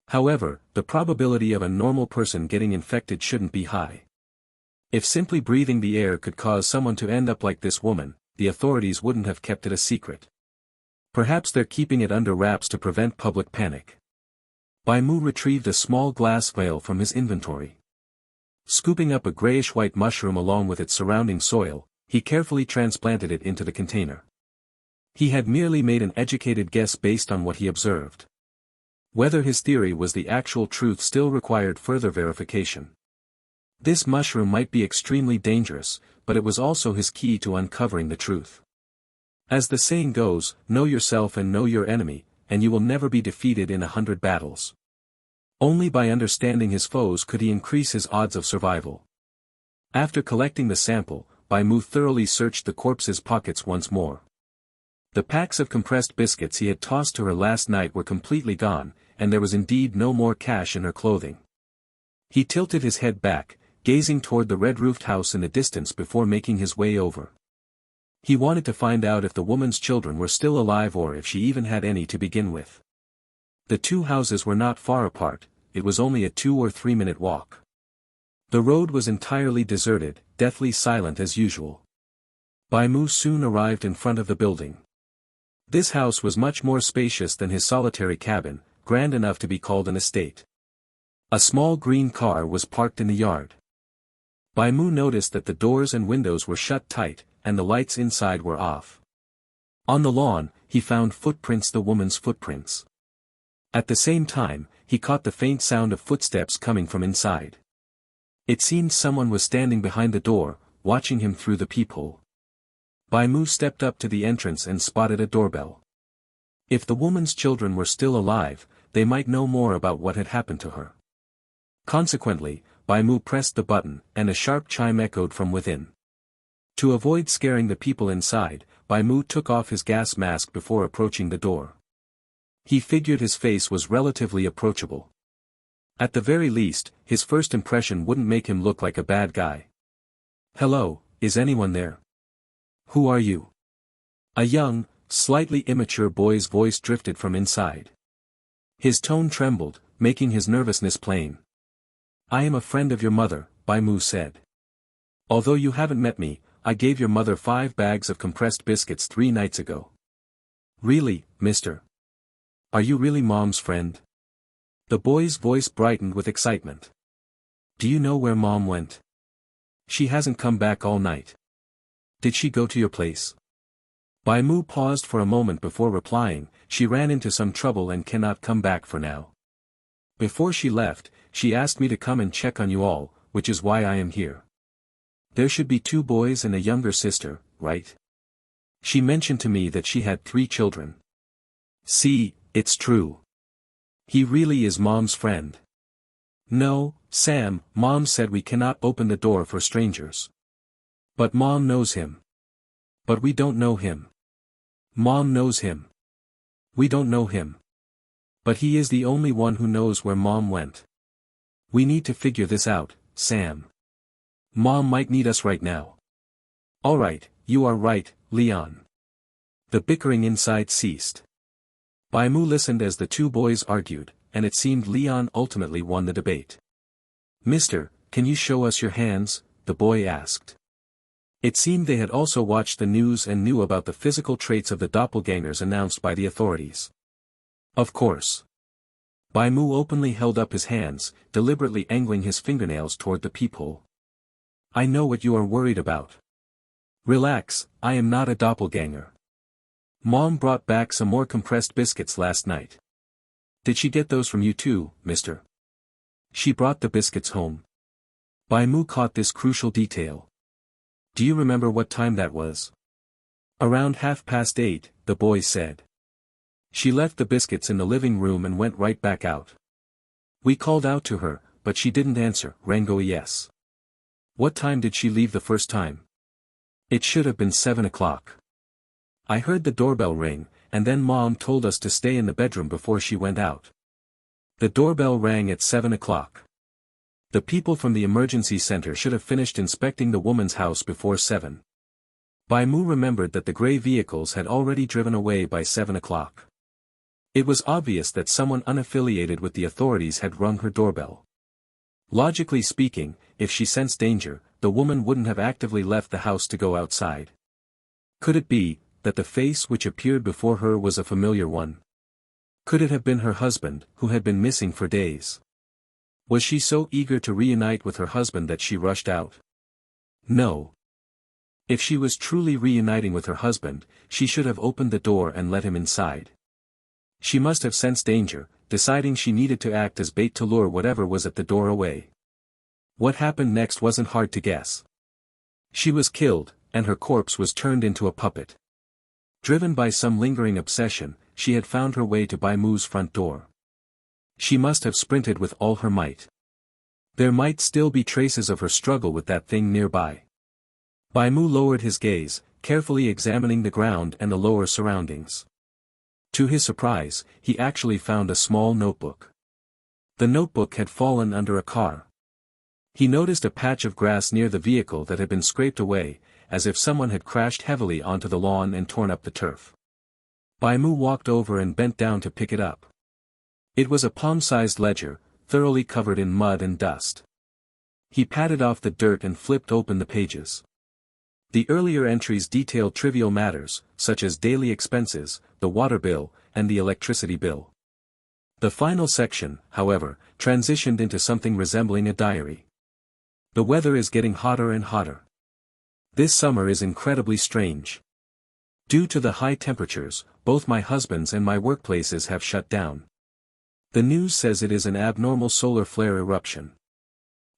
However, the probability of a normal person getting infected shouldn't be high. If simply breathing the air could cause someone to end up like this woman, the authorities wouldn't have kept it a secret. Perhaps they're keeping it under wraps to prevent public panic. Bai Mu retrieved a small glass vial from his inventory. Scooping up a grayish-white mushroom along with its surrounding soil, he carefully transplanted it into the container. He had merely made an educated guess based on what he observed. Whether his theory was the actual truth still required further verification. This mushroom might be extremely dangerous, but it was also his key to uncovering the truth. As the saying goes, know yourself and know your enemy, and you will never be defeated in 100 battles. Only by understanding his foes could he increase his odds of survival. After collecting the sample, Bai Mu thoroughly searched the corpse's pockets once more. The packs of compressed biscuits he had tossed to her last night were completely gone, and there was indeed no more cash in her clothing. He tilted his head back, gazing toward the red-roofed house in the distance before making his way over. He wanted to find out if the woman's children were still alive or if she even had any to begin with. The two houses were not far apart, it was only a 2 or 3 minute walk. The road was entirely deserted, deathly silent as usual. Bai Mu soon arrived in front of the building. This house was much more spacious than his solitary cabin, grand enough to be called an estate. A small green car was parked in the yard. Bai Mu noticed that the doors and windows were shut tight, and the lights inside were off. On the lawn, he found footprints, the woman's footprints. At the same time, he caught the faint sound of footsteps coming from inside. It seemed someone was standing behind the door, watching him through the peephole. Bai Mu stepped up to the entrance and spotted a doorbell. If the woman's children were still alive, they might know more about what had happened to her. Consequently, Bai Mu pressed the button, and a sharp chime echoed from within. To avoid scaring the people inside, Bai Mu took off his gas mask before approaching the door. He figured his face was relatively approachable. At the very least, his first impression wouldn't make him look like a bad guy. "Hello, is anyone there? Who are you?" A young, slightly immature boy's voice drifted from inside. His tone trembled, making his nervousness plain. "I am a friend of your mother," Bai Mu said. "Although you haven't met me, I gave your mother 5 bags of compressed biscuits 3 nights ago." "Really, mister? Are you really Mom's friend?" The boy's voice brightened with excitement. "Do you know where Mom went? She hasn't come back all night. Did she go to your place?" Bai Mu paused for a moment before replying. "She ran into some trouble and cannot come back for now. Before she left, she asked me to come and check on you all, which is why I am here. There should be 2 boys and a younger sister, right? She mentioned to me that she had 3 children. See, it's true. He really is Mom's friend." "No, Sam, Mom said we cannot open the door for strangers. But Mom knows him. But we don't know him. Mom knows him. We don't know him. But he is the only one who knows where Mom went. We need to figure this out, Sam. Mom might need us right now." "Alright, you are right, Leon." The bickering inside ceased. Bai Mu listened as the 2 boys argued, and it seemed Leon ultimately won the debate. "Mister, can you show us your hands?" the boy asked. It seemed they had also watched the news and knew about the physical traits of the doppelgangers announced by the authorities. Of course. Bai Mu openly held up his hands, deliberately angling his fingernails toward the peephole. "I know what you are worried about. Relax, I am not a doppelganger. Mom brought back some more compressed biscuits last night. Did she get those from you too, mister?" "She brought the biscuits home." Bai Mu caught this crucial detail. "Do you remember what time that was?" "Around 8:30, the boy said. She left the biscuits in the living room and went right back out. We called out to her, but she didn't answer." Rango, yes. "What time did she leave the first time?" "It should have been 7 o'clock. I heard the doorbell ring, and then Mom told us to stay in the bedroom before she went out. The doorbell rang at 7 o'clock. The people from the emergency center should have finished inspecting the woman's house before 7. Bai Mu remembered that the gray vehicles had already driven away by 7 o'clock. It was obvious that someone unaffiliated with the authorities had rung her doorbell. Logically speaking, if she sensed danger, the woman wouldn't have actively left the house to go outside. Could it be that the face which appeared before her was a familiar one? Could it have been her husband, who had been missing for days? Was she so eager to reunite with her husband that she rushed out? No. If she was truly reuniting with her husband, she should have opened the door and let him inside. She must have sensed danger, deciding she needed to act as bait to lure whatever was at the door away. What happened next wasn't hard to guess. She was killed, and her corpse was turned into a puppet. Driven by some lingering obsession, she had found her way to Bai Mu's front door. She must have sprinted with all her might. There might still be traces of her struggle with that thing nearby. Bai Mu lowered his gaze, carefully examining the ground and the lower surroundings. To his surprise, he actually found a small notebook. The notebook had fallen under a car. He noticed a patch of grass near the vehicle that had been scraped away, as if someone had crashed heavily onto the lawn and torn up the turf. Bai Mu walked over and bent down to pick it up. It was a palm-sized ledger, thoroughly covered in mud and dust. He patted off the dirt and flipped open the pages. The earlier entries detailed trivial matters, such as daily expenses, the water bill, and the electricity bill. The final section, however, transitioned into something resembling a diary. The weather is getting hotter and hotter. This summer is incredibly strange. Due to the high temperatures, both my husband's and my workplaces have shut down. The news says it is an abnormal solar flare eruption.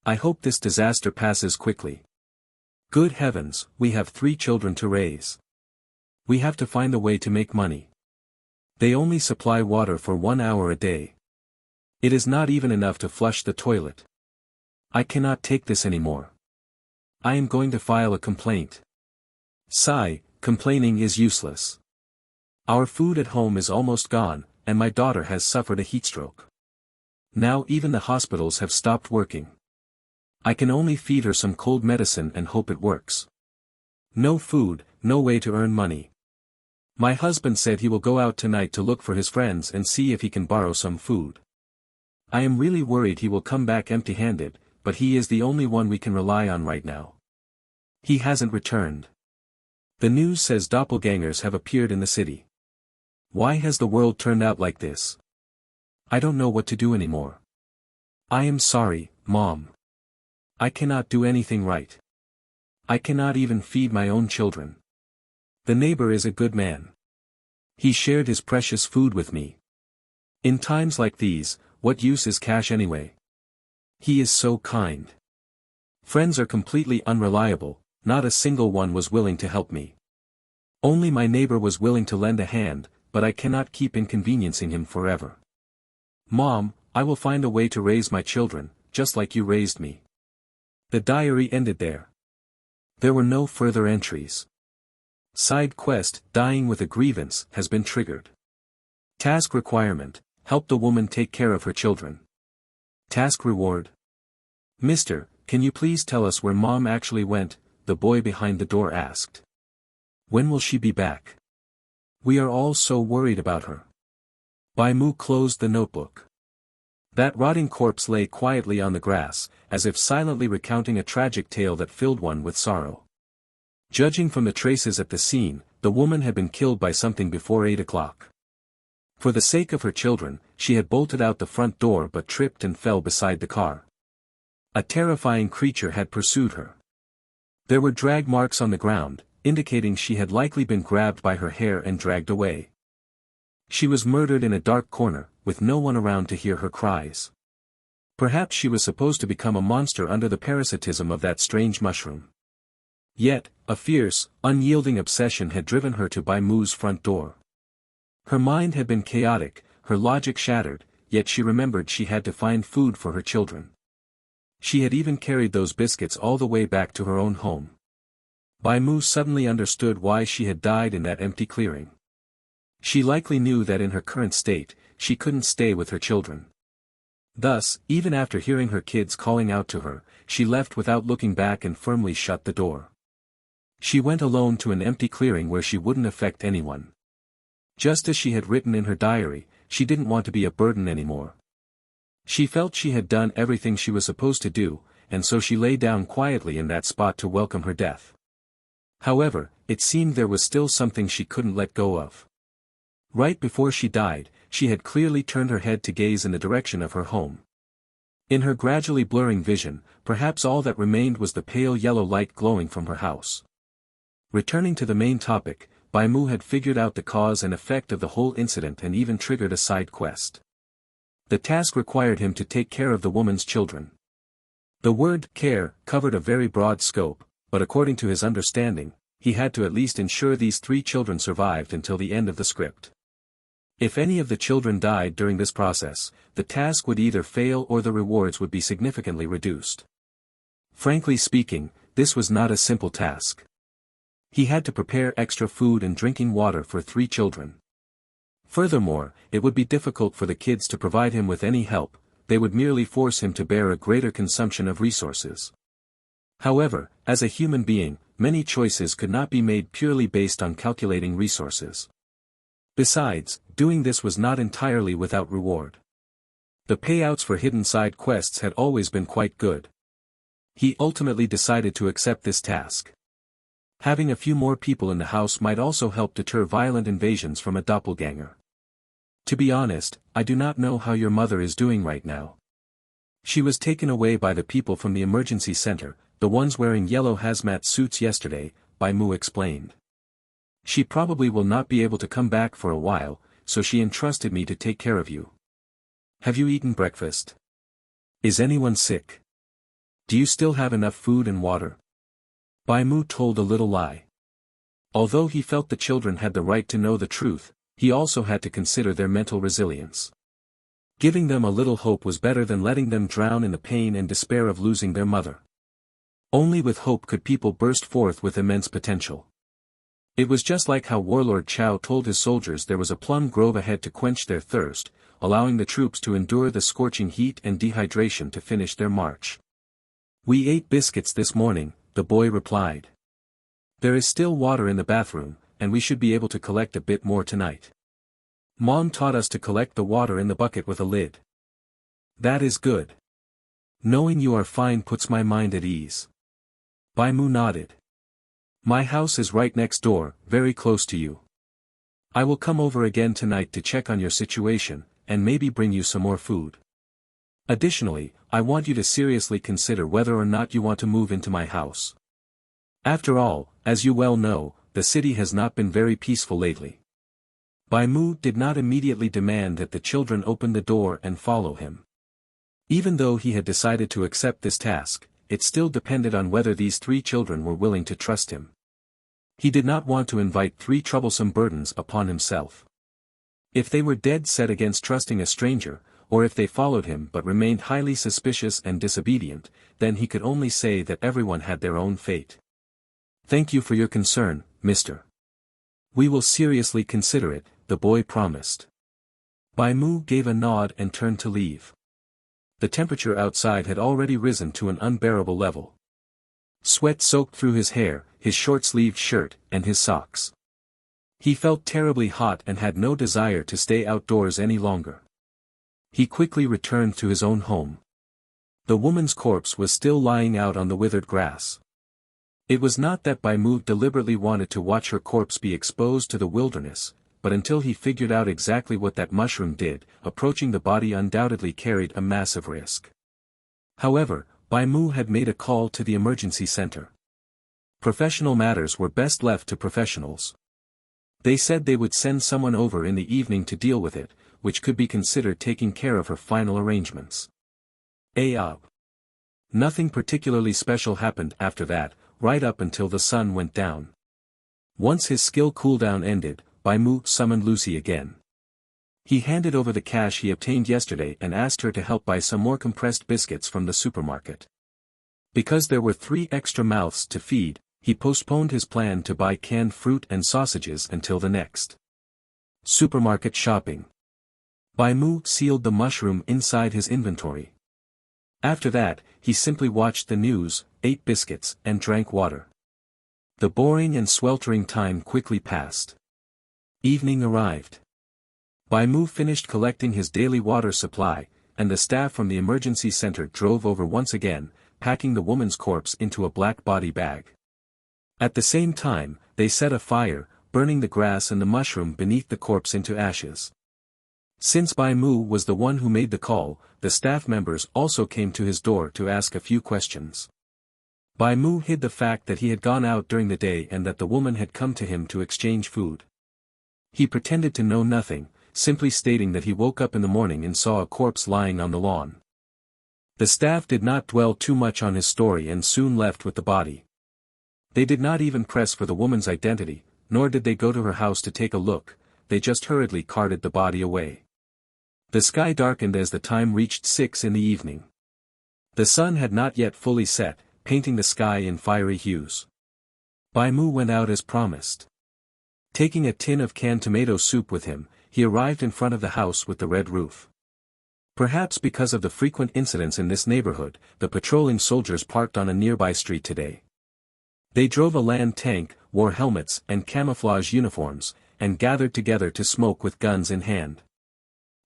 I hope this disaster passes quickly. Good heavens, we have 3 children to raise. We have to find a way to make money. They only supply water for 1 hour a day. It is not even enough to flush the toilet. I cannot take this anymore. I am going to file a complaint. Sigh, complaining is useless. Our food at home is almost gone, and my daughter has suffered a heatstroke. Now even the hospitals have stopped working. I can only feed her some cold medicine and hope it works. No food, no way to earn money. My husband said he will go out tonight to look for his friends and see if he can borrow some food. I am really worried he will come back empty-handed, but he is the only one we can rely on right now. He hasn't returned. The news says doppelgangers have appeared in the city. Why has the world turned out like this? I don't know what to do anymore. I am sorry, Mom. I cannot do anything right. I cannot even feed my own children. The neighbor is a good man. He shared his precious food with me. In times like these, what use is cash anyway? He is so kind. Friends are completely unreliable, not a single one was willing to help me. Only my neighbor was willing to lend a hand, but I cannot keep inconveniencing him forever. Mom, I will find a way to raise my children, just like you raised me. The diary ended there. There were no further entries. Side quest, dying with a grievance, has been triggered. Task requirement, help the woman take care of her children. Task reward. Mister, can you please tell us where Mom actually went? The boy behind the door asked. When will she be back? We are all so worried about her. Bai Mu closed the notebook. That rotting corpse lay quietly on the grass, as if silently recounting a tragic tale that filled one with sorrow. Judging from the traces at the scene, the woman had been killed by something before 8 o'clock. For the sake of her children, she had bolted out the front door but tripped and fell beside the car. A terrifying creature had pursued her. There were drag marks on the ground, indicating she had likely been grabbed by her hair and dragged away. She was murdered in a dark corner, with no one around to hear her cries. Perhaps she was supposed to become a monster under the parasitism of that strange mushroom. Yet, a fierce, unyielding obsession had driven her to Bai Mu's front door. Her mind had been chaotic, her logic shattered, yet she remembered she had to find food for her children. She had even carried those biscuits all the way back to her own home. Bai Mu suddenly understood why she had died in that empty clearing. She likely knew that in her current state, she couldn't stay with her children. Thus, even after hearing her kids calling out to her, she left without looking back and firmly shut the door. She went alone to an empty clearing where she wouldn't affect anyone. Just as she had written in her diary, she didn't want to be a burden anymore. She felt she had done everything she was supposed to do, and so she lay down quietly in that spot to welcome her death. However, it seemed there was still something she couldn't let go of. Right before she died, she had clearly turned her head to gaze in the direction of her home. In her gradually blurring vision, perhaps all that remained was the pale yellow light glowing from her house. Returning to the main topic, Bai Mu had figured out the cause and effect of the whole incident and even triggered a side quest. The task required him to take care of the woman's children. The word care covered a very broad scope, but according to his understanding, he had to at least ensure these 3 children survived until the end of the script. If any of the children died during this process, the task would either fail or the rewards would be significantly reduced. Frankly speaking, this was not a simple task. He had to prepare extra food and drinking water for 3 children. Furthermore, it would be difficult for the kids to provide him with any help, they would merely force him to bear a greater consumption of resources. However, as a human being, many choices could not be made purely based on calculating resources. Besides, doing this was not entirely without reward. The payouts for hidden side quests had always been quite good. He ultimately decided to accept this task. Having a few more people in the house might also help deter violent invasions from a doppelganger. To be honest, I do not know how your mother is doing right now. She was taken away by the people from the emergency center, the ones wearing yellow hazmat suits yesterday, Bai Mu explained. She probably will not be able to come back for a while, so she entrusted me to take care of you. Have you eaten breakfast? Is anyone sick? Do you still have enough food and water? Bai Mu told a little lie. Although he felt the children had the right to know the truth, he also had to consider their mental resilience. Giving them a little hope was better than letting them drown in the pain and despair of losing their mother. Only with hope could people burst forth with immense potential. It was just like how Warlord Chao told his soldiers there was a plum grove ahead to quench their thirst, allowing the troops to endure the scorching heat and dehydration to finish their march. We ate biscuits this morning, the boy replied. There is still water in the bathroom, and we should be able to collect a bit more tonight. Mom taught us to collect the water in the bucket with a lid. That is good. Knowing you are fine puts my mind at ease. Bai Mu nodded. My house is right next door, very close to you. I will come over again tonight to check on your situation, and maybe bring you some more food. Additionally, I want you to seriously consider whether or not you want to move into my house. After all, as you well know, the city has not been very peaceful lately. Bai Mu did not immediately demand that the children open the door and follow him. Even though he had decided to accept this task, it still depended on whether these 3 children were willing to trust him. He did not want to invite 3 troublesome burdens upon himself. If they were dead set against trusting a stranger, or if they followed him but remained highly suspicious and disobedient, then he could only say that everyone had their own fate. Thank you for your concern, mister. We will seriously consider it, the boy promised. Bai Mu gave a nod and turned to leave. The temperature outside had already risen to an unbearable level. Sweat soaked through his hair, his short-sleeved shirt, and his socks. He felt terribly hot and had no desire to stay outdoors any longer. He quickly returned to his own home. The woman's corpse was still lying out on the withered grass. It was not that Bai Mu deliberately wanted to watch her corpse be exposed to the wilderness, but until he figured out exactly what that mushroom did, approaching the body undoubtedly carried a massive risk. However, Bai Mu had made a call to the emergency center. Professional matters were best left to professionals. They said they would send someone over in the evening to deal with it, which could be considered taking care of her final arrangements. Nothing particularly special happened after that, right up until the sun went down. Once his skill cooldown ended, Bai Mu summoned Lucy again. He handed over the cash he obtained yesterday and asked her to help buy some more compressed biscuits from the supermarket. Because there were 3 extra mouths to feed, he postponed his plan to buy canned fruit and sausages until the next supermarket shopping. Bai Mu sealed the mushroom inside his inventory. After that, he simply watched the news, ate biscuits, and drank water. The boring and sweltering time quickly passed. Evening arrived. Bai Mu finished collecting his daily water supply, and the staff from the emergency center drove over once again, packing the woman's corpse into a black body bag. At the same time, they set a fire, burning the grass and the mushroom beneath the corpse into ashes. Since Bai Mu was the one who made the call, the staff members also came to his door to ask a few questions. Bai Mu hid the fact that he had gone out during the day and that the woman had come to him to exchange food. He pretended to know nothing, simply stating that he woke up in the morning and saw a corpse lying on the lawn. The staff did not dwell too much on his story and soon left with the body. They did not even press for the woman's identity, nor did they go to her house to take a look, they just hurriedly carted the body away. The sky darkened as the time reached 6 in the evening. The sun had not yet fully set, painting the sky in fiery hues. Bai Mu went out as promised. Taking a tin of canned tomato soup with him, he arrived in front of the house with the red roof. Perhaps because of the frequent incidents in this neighborhood, the patrolling soldiers parked on a nearby street today. They drove a land tank, wore helmets and camouflage uniforms, and gathered together to smoke with guns in hand.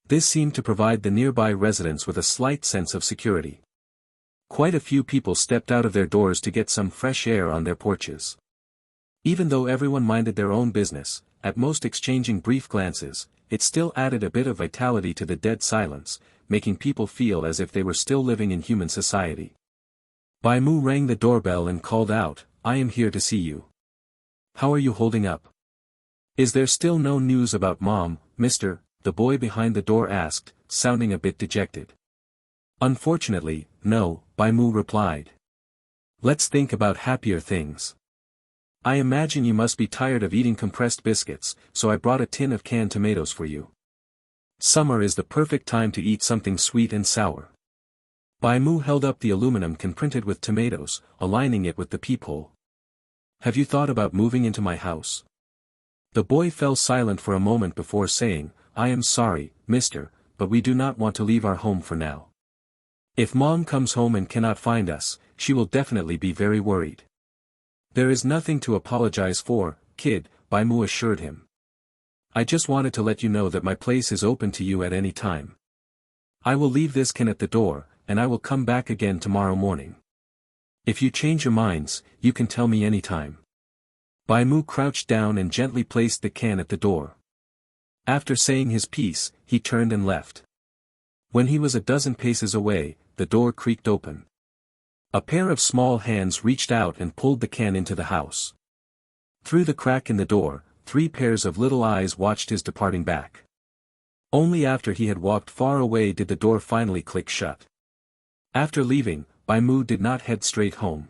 This seemed to provide the nearby residents with a slight sense of security. Quite a few people stepped out of their doors to get some fresh air on their porches. Even though everyone minded their own business, at most exchanging brief glances, it still added a bit of vitality to the dead silence, making people feel as if they were still living in human society. Bai Mu rang the doorbell and called out, "I am here to see you. How are you holding up? Is there still no news about Mom, Mr.?" the boy behind the door asked, sounding a bit dejected. "Unfortunately, no," Bai Mu replied. "Let's think about happier things. I imagine you must be tired of eating compressed biscuits, so I brought a tin of canned tomatoes for you. Summer is the perfect time to eat something sweet and sour." Bai Mu held up the aluminum can printed with tomatoes, aligning it with the peephole. "Have you thought about moving into my house?" The boy fell silent for a moment before saying, "I am sorry, mister, but we do not want to leave our home for now. If Mom comes home and cannot find us, she will definitely be very worried." "There is nothing to apologize for, kid," Bai Mu assured him. "I just wanted to let you know that my place is open to you at any time. I will leave this can at the door, and I will come back again tomorrow morning. If you change your minds, you can tell me anytime." Bai Mu crouched down and gently placed the can at the door. After saying his piece, he turned and left. When he was a dozen paces away, the door creaked open. A pair of small hands reached out and pulled the can into the house. Through the crack in the door, 3 pairs of little eyes watched his departing back. Only after he had walked far away did the door finally click shut. After leaving, Bai Mu did not head straight home.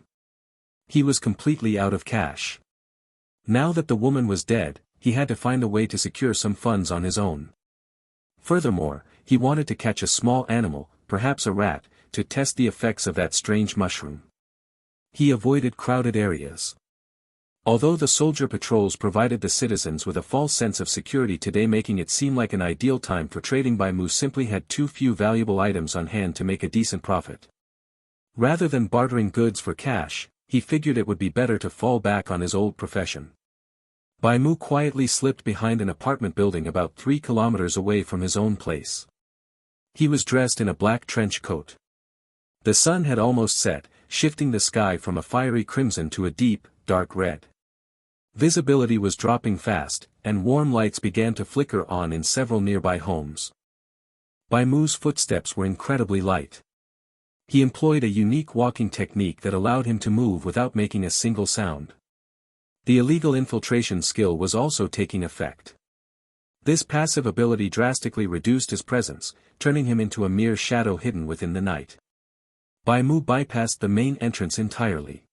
He was completely out of cash. Now that the woman was dead, he had to find a way to secure some funds on his own. Furthermore, he wanted to catch a small animal, perhaps a rat, to test the effects of that strange mushroom. He avoided crowded areas. Although the soldier patrols provided the citizens with a false sense of security today, making it seem like an ideal time for trading, Bai Mu simply had too few valuable items on hand to make a decent profit. Rather than bartering goods for cash, he figured it would be better to fall back on his old profession. Bai Mu quietly slipped behind an apartment building about 3 kilometers away from his own place. He was dressed in a black trench coat. The sun had almost set, shifting the sky from a fiery crimson to a deep, dark red. Visibility was dropping fast, and warm lights began to flicker on in several nearby homes. Bai Mu's footsteps were incredibly light. He employed a unique walking technique that allowed him to move without making a single sound. The illegal infiltration skill was also taking effect. This passive ability drastically reduced his presence, turning him into a mere shadow hidden within the night. Bai Mu bypassed the main entrance entirely.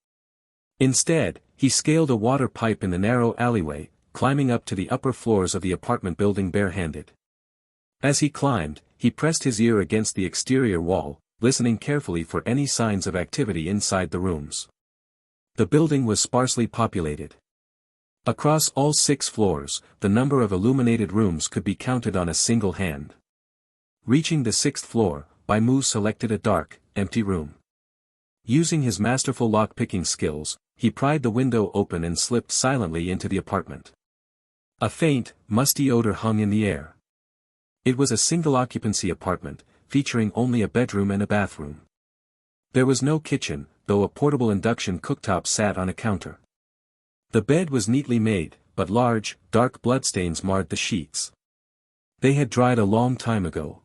Instead, he scaled a water pipe in the narrow alleyway, climbing up to the upper floors of the apartment building barehanded. As he climbed, he pressed his ear against the exterior wall, listening carefully for any signs of activity inside the rooms. The building was sparsely populated. Across all 6 floors, the number of illuminated rooms could be counted on a single hand. Reaching the 6th floor, Bai Mu selected a dark, empty room. Using his masterful lock-picking skills, he pried the window open and slipped silently into the apartment. A faint, musty odor hung in the air. It was a single-occupancy apartment, featuring only a bedroom and a bathroom. There was no kitchen, though a portable induction cooktop sat on a counter. The bed was neatly made, but large, dark bloodstains marred the sheets. They had dried a long time ago.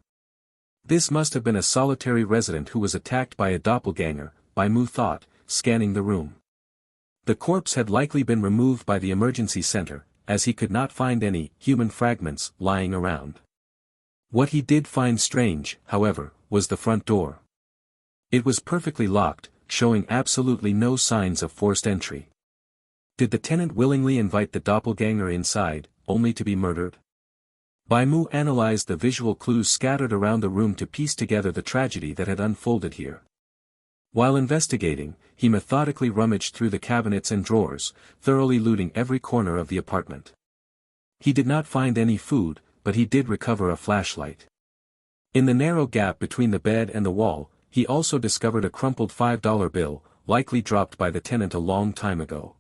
This must have been a solitary resident who was attacked by a doppelganger, Bai Mu thought, scanning the room. The corpse had likely been removed by the emergency center, as he could not find any human fragments lying around. What he did find strange, however, was the front door. It was perfectly locked, showing absolutely no signs of forced entry. Did the tenant willingly invite the doppelganger inside, only to be murdered? Bai Mu analyzed the visual clues scattered around the room to piece together the tragedy that had unfolded here. While investigating, he methodically rummaged through the cabinets and drawers, thoroughly looting every corner of the apartment. He did not find any food, but he did recover a flashlight. In the narrow gap between the bed and the wall, he also discovered a crumpled $5 bill, likely dropped by the tenant a long time ago.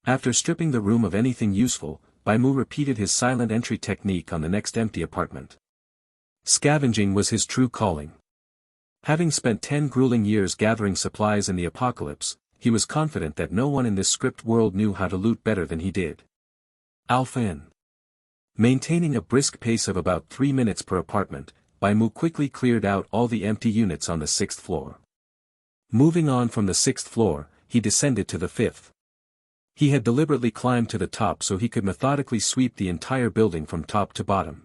After stripping the room of anything useful, Bai Mu repeated his silent entry technique on the next empty apartment. Scavenging was his true calling. Having spent 10 grueling years gathering supplies in the apocalypse, he was confident that no one in this script world knew how to loot better than he did. Alpha in. Maintaining a brisk pace of about 3 minutes per apartment, Bai Mu quickly cleared out all the empty units on the 6th floor. Moving on from the 6th floor, he descended to the 5th. He had deliberately climbed to the top so he could methodically sweep the entire building from top to bottom.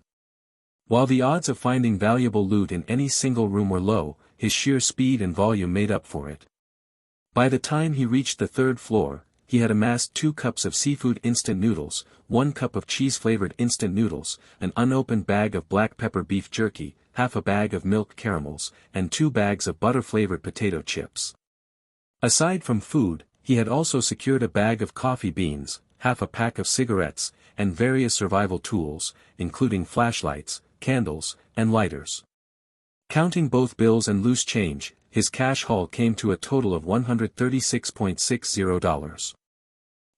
While the odds of finding valuable loot in any single room were low, his sheer speed and volume made up for it. By the time he reached the 3rd floor, he had amassed 2 cups of seafood instant noodles, 1 cup of cheese-flavored instant noodles, an unopened bag of black pepper beef jerky, half a bag of milk caramels, and 2 bags of butter-flavored potato chips. Aside from food, he had also secured a bag of coffee beans, half a pack of cigarettes, and various survival tools, including flashlights, candles, and lighters. Counting both bills and loose change, his cash haul came to a total of $136.60.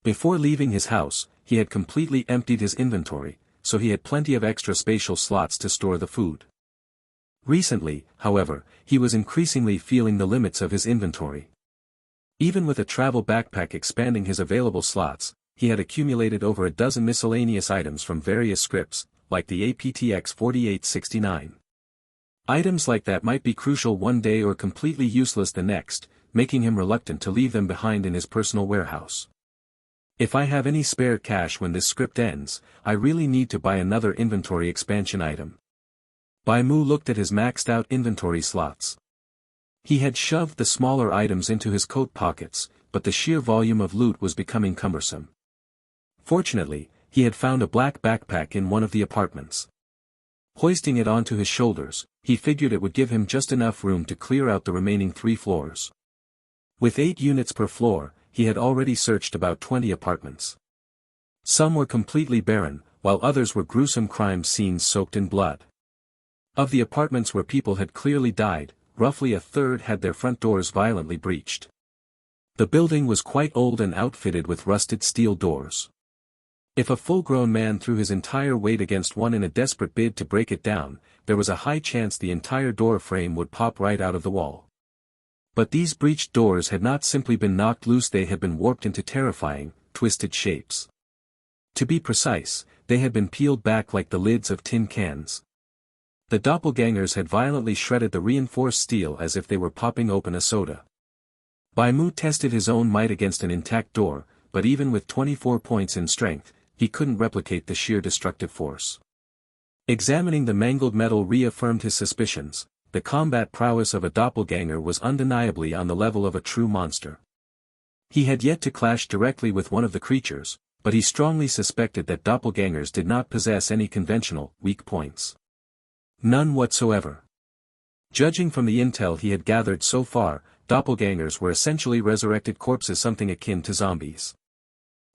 Before leaving his house, he had completely emptied his inventory, so he had plenty of extra spatial slots to store the food. Recently, however, he was increasingly feeling the limits of his inventory. Even with a travel backpack expanding his available slots, he had accumulated over a dozen miscellaneous items from various scripts, like the APTX 4869. Items like that might be crucial one day or completely useless the next, making him reluctant to leave them behind in his personal warehouse. If I have any spare cash when this script ends, I really need to buy another inventory expansion item. Bai Mu looked at his maxed out inventory slots. He had shoved the smaller items into his coat pockets, but the sheer volume of loot was becoming cumbersome. Fortunately, he had found a black backpack in one of the apartments. Hoisting it onto his shoulders, he figured it would give him just enough room to clear out the remaining 3 floors. With 8 units per floor, he had already searched about 20 apartments. Some were completely barren, while others were gruesome crime scenes soaked in blood. Of the apartments where people had clearly died, roughly a third had their front doors violently breached. The building was quite old and outfitted with rusted steel doors. If a full-grown man threw his entire weight against one in a desperate bid to break it down, there was a high chance the entire door frame would pop right out of the wall. But these breached doors had not simply been knocked loose, they had been warped into terrifying, twisted shapes. To be precise, they had been peeled back like the lids of tin cans. The doppelgangers had violently shredded the reinforced steel as if they were popping open a soda. Bai Mu tested his own might against an intact door, but even with 24 points in strength, he couldn't replicate the sheer destructive force. Examining the mangled metal reaffirmed his suspicions. The combat prowess of a doppelganger was undeniably on the level of a true monster. He had yet to clash directly with one of the creatures, but he strongly suspected that doppelgangers did not possess any conventional, weak points. None whatsoever. Judging from the intel he had gathered so far, doppelgangers were essentially resurrected corpses, something akin to zombies.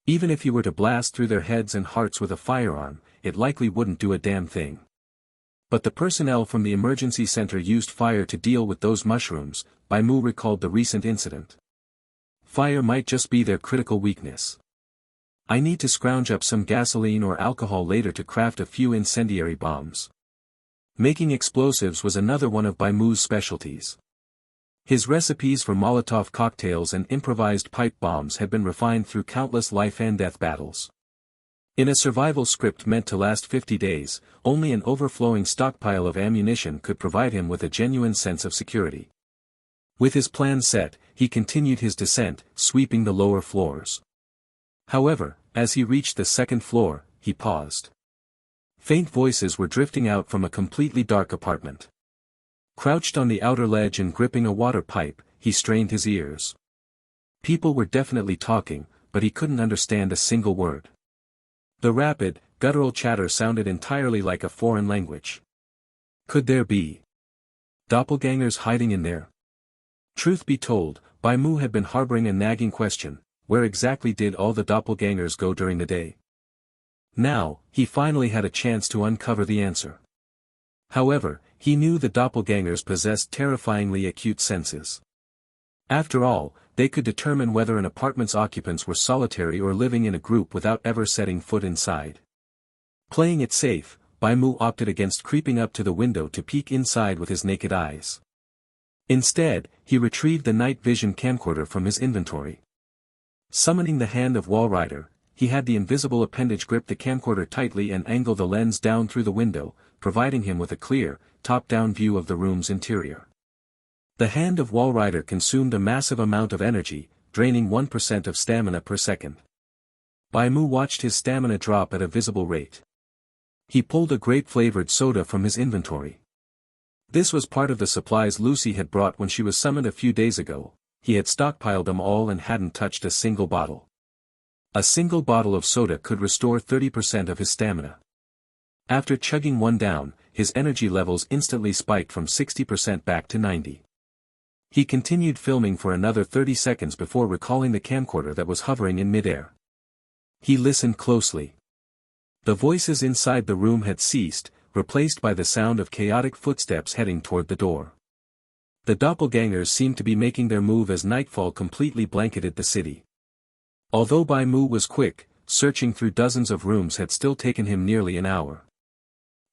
Even if you were to blast through their heads and hearts with a firearm, it likely wouldn't do a damn thing. But the personnel from the emergency center used fire to deal with those mushrooms. Bai Mu recalled the recent incident. Fire might just be their critical weakness. I need to scrounge up some gasoline or alcohol later to craft a few incendiary bombs. Making explosives was another one of Bai Mu's specialties. His recipes for Molotov cocktails and improvised pipe bombs had been refined through countless life-and-death battles. In a survival script meant to last 50 days, only an overflowing stockpile of ammunition could provide him with a genuine sense of security. With his plan set, he continued his descent, sweeping the lower floors. However, as he reached the 2nd floor, he paused. Faint voices were drifting out from a completely dark apartment. Crouched on the outer ledge and gripping a water pipe, he strained his ears. People were definitely talking, but he couldn't understand a single word. The rapid, guttural chatter sounded entirely like a foreign language. Could there be doppelgangers hiding in there? Truth be told, Bai Mu had been harboring a nagging question: where exactly did all the doppelgangers go during the day? Now, he finally had a chance to uncover the answer. However, he knew the doppelgangers possessed terrifyingly acute senses. After all, they could determine whether an apartment's occupants were solitary or living in a group without ever setting foot inside. Playing it safe, Bai Mu opted against creeping up to the window to peek inside with his naked eyes. Instead, he retrieved the night vision camcorder from his inventory. Summoning the hand of Walrider, he had the invisible appendage grip the camcorder tightly and angle the lens down through the window, providing him with a clear, top-down view of the room's interior. The hand of Walrider consumed a massive amount of energy, draining 1% of stamina per second. Bai Mu watched his stamina drop at a visible rate. He pulled a grape-flavored soda from his inventory. This was part of the supplies Lucy had brought when she was summoned a few days ago. He had stockpiled them all and hadn't touched a single bottle. A single bottle of soda could restore 30% of his stamina. After chugging one down, his energy levels instantly spiked from 60% back to 90%. He continued filming for another 30 seconds before recalling the camcorder that was hovering in midair. He listened closely. The voices inside the room had ceased, replaced by the sound of chaotic footsteps heading toward the door. The doppelgangers seemed to be making their move as nightfall completely blanketed the city. Although Bai Mu was quick, searching through dozens of rooms had still taken him nearly an hour.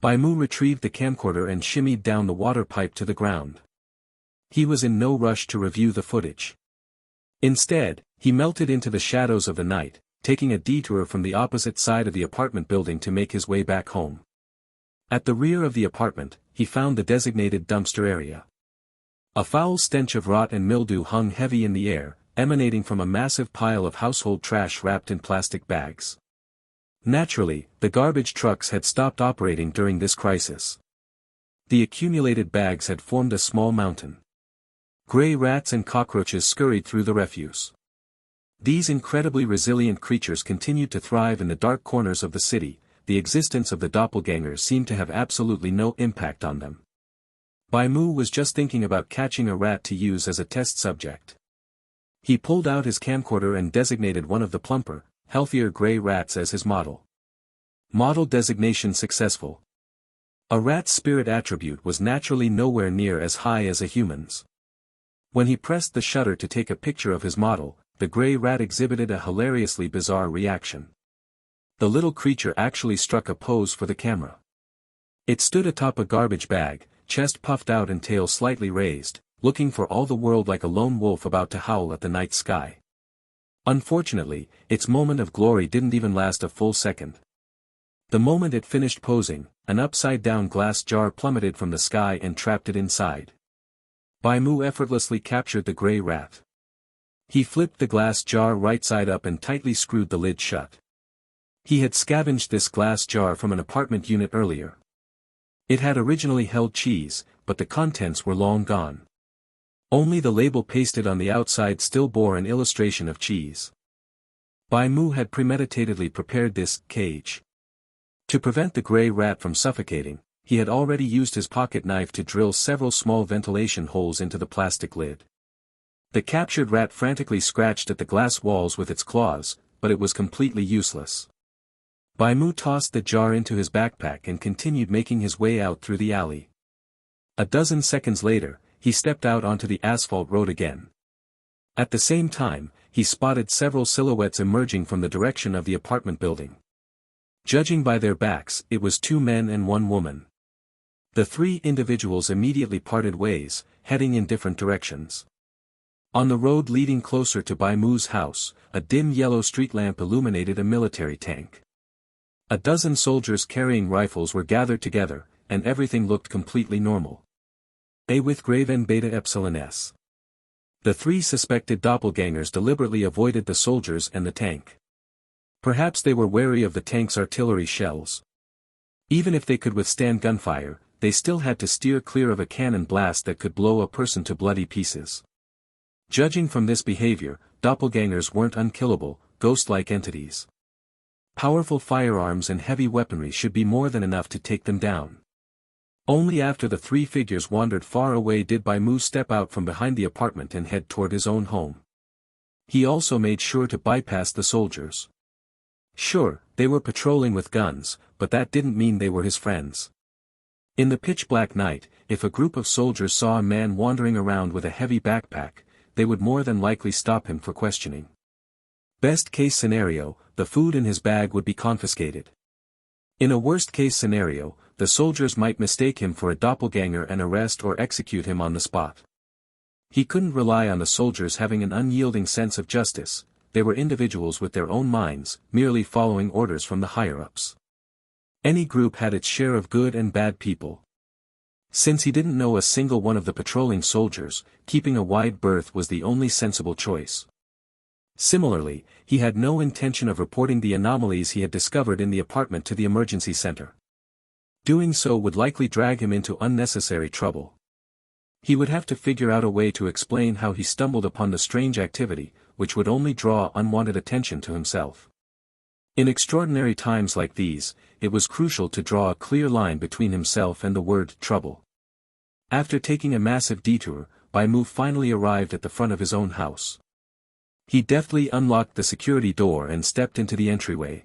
Bai Mu retrieved the camcorder and shimmied down the water pipe to the ground. He was in no rush to review the footage. Instead, he melted into the shadows of the night, taking a detour from the opposite side of the apartment building to make his way back home. At the rear of the apartment, he found the designated dumpster area. A foul stench of rot and mildew hung heavy in the air, emanating from a massive pile of household trash wrapped in plastic bags. Naturally, the garbage trucks had stopped operating during this crisis. The accumulated bags had formed a small mountain. Gray rats and cockroaches scurried through the refuse. These incredibly resilient creatures continued to thrive in the dark corners of the city. The existence of the doppelgangers seemed to have absolutely no impact on them. Bai Mu was just thinking about catching a rat to use as a test subject. He pulled out his camcorder and designated one of the plumper, healthier gray rats as his model. Model designation successful. A rat's spirit attribute was naturally nowhere near as high as a human's. When he pressed the shutter to take a picture of his model, the gray rat exhibited a hilariously bizarre reaction. The little creature actually struck a pose for the camera. It stood atop a garbage bag, chest puffed out and tail slightly raised, looking for all the world like a lone wolf about to howl at the night sky. Unfortunately, its moment of glory didn't even last a full second. The moment it finished posing, an upside-down glass jar plummeted from the sky and trapped it inside. Bai Mu effortlessly captured the gray rat. He flipped the glass jar right side up and tightly screwed the lid shut. He had scavenged this glass jar from an apartment unit earlier. It had originally held cheese, but the contents were long gone. Only the label pasted on the outside still bore an illustration of cheese. Bai Mu had premeditatedly prepared this cage. To prevent the gray rat from suffocating, he had already used his pocket knife to drill several small ventilation holes into the plastic lid. The captured rat frantically scratched at the glass walls with its claws, but it was completely useless. Bai Mu tossed the jar into his backpack and continued making his way out through the alley. A dozen seconds later, he stepped out onto the asphalt road again. At the same time, he spotted several silhouettes emerging from the direction of the apartment building. Judging by their backs, it was 2 men and 1 woman. The 3 individuals immediately parted ways, heading in different directions. On the road leading closer to Bai Mu's house, a dim yellow street lamp illuminated a military tank. A dozen soldiers carrying rifles were gathered together, and everything looked completely normal. A with Graven Beta Epsilon S. The 3 suspected doppelgangers deliberately avoided the soldiers and the tank. Perhaps they were wary of the tank's artillery shells. Even if they could withstand gunfire, they still had to steer clear of a cannon blast that could blow a person to bloody pieces. Judging from this behavior, doppelgangers weren't unkillable, ghost-like entities. Powerful firearms and heavy weaponry should be more than enough to take them down. Only after the 3 figures wandered far away did Bai Mu step out from behind the apartment and head toward his own home. He also made sure to bypass the soldiers. Sure, they were patrolling with guns, but that didn't mean they were his friends. In the pitch-black night, if a group of soldiers saw a man wandering around with a heavy backpack, they would more than likely stop him for questioning. Best case scenario, the food in his bag would be confiscated. In a worst-case scenario, the soldiers might mistake him for a doppelganger and arrest or execute him on the spot. He couldn't rely on the soldiers having an unyielding sense of justice. They were individuals with their own minds, merely following orders from the higher-ups. Any group had its share of good and bad people. Since he didn't know a single one of the patrolling soldiers, keeping a wide berth was the only sensible choice. Similarly, he had no intention of reporting the anomalies he had discovered in the apartment to the emergency center. Doing so would likely drag him into unnecessary trouble. He would have to figure out a way to explain how he stumbled upon the strange activity, which would only draw unwanted attention to himself. In extraordinary times like these, it was crucial to draw a clear line between himself and the word trouble. After taking a massive detour, Bai Mu finally arrived at the front of his own house. He deftly unlocked the security door and stepped into the entryway.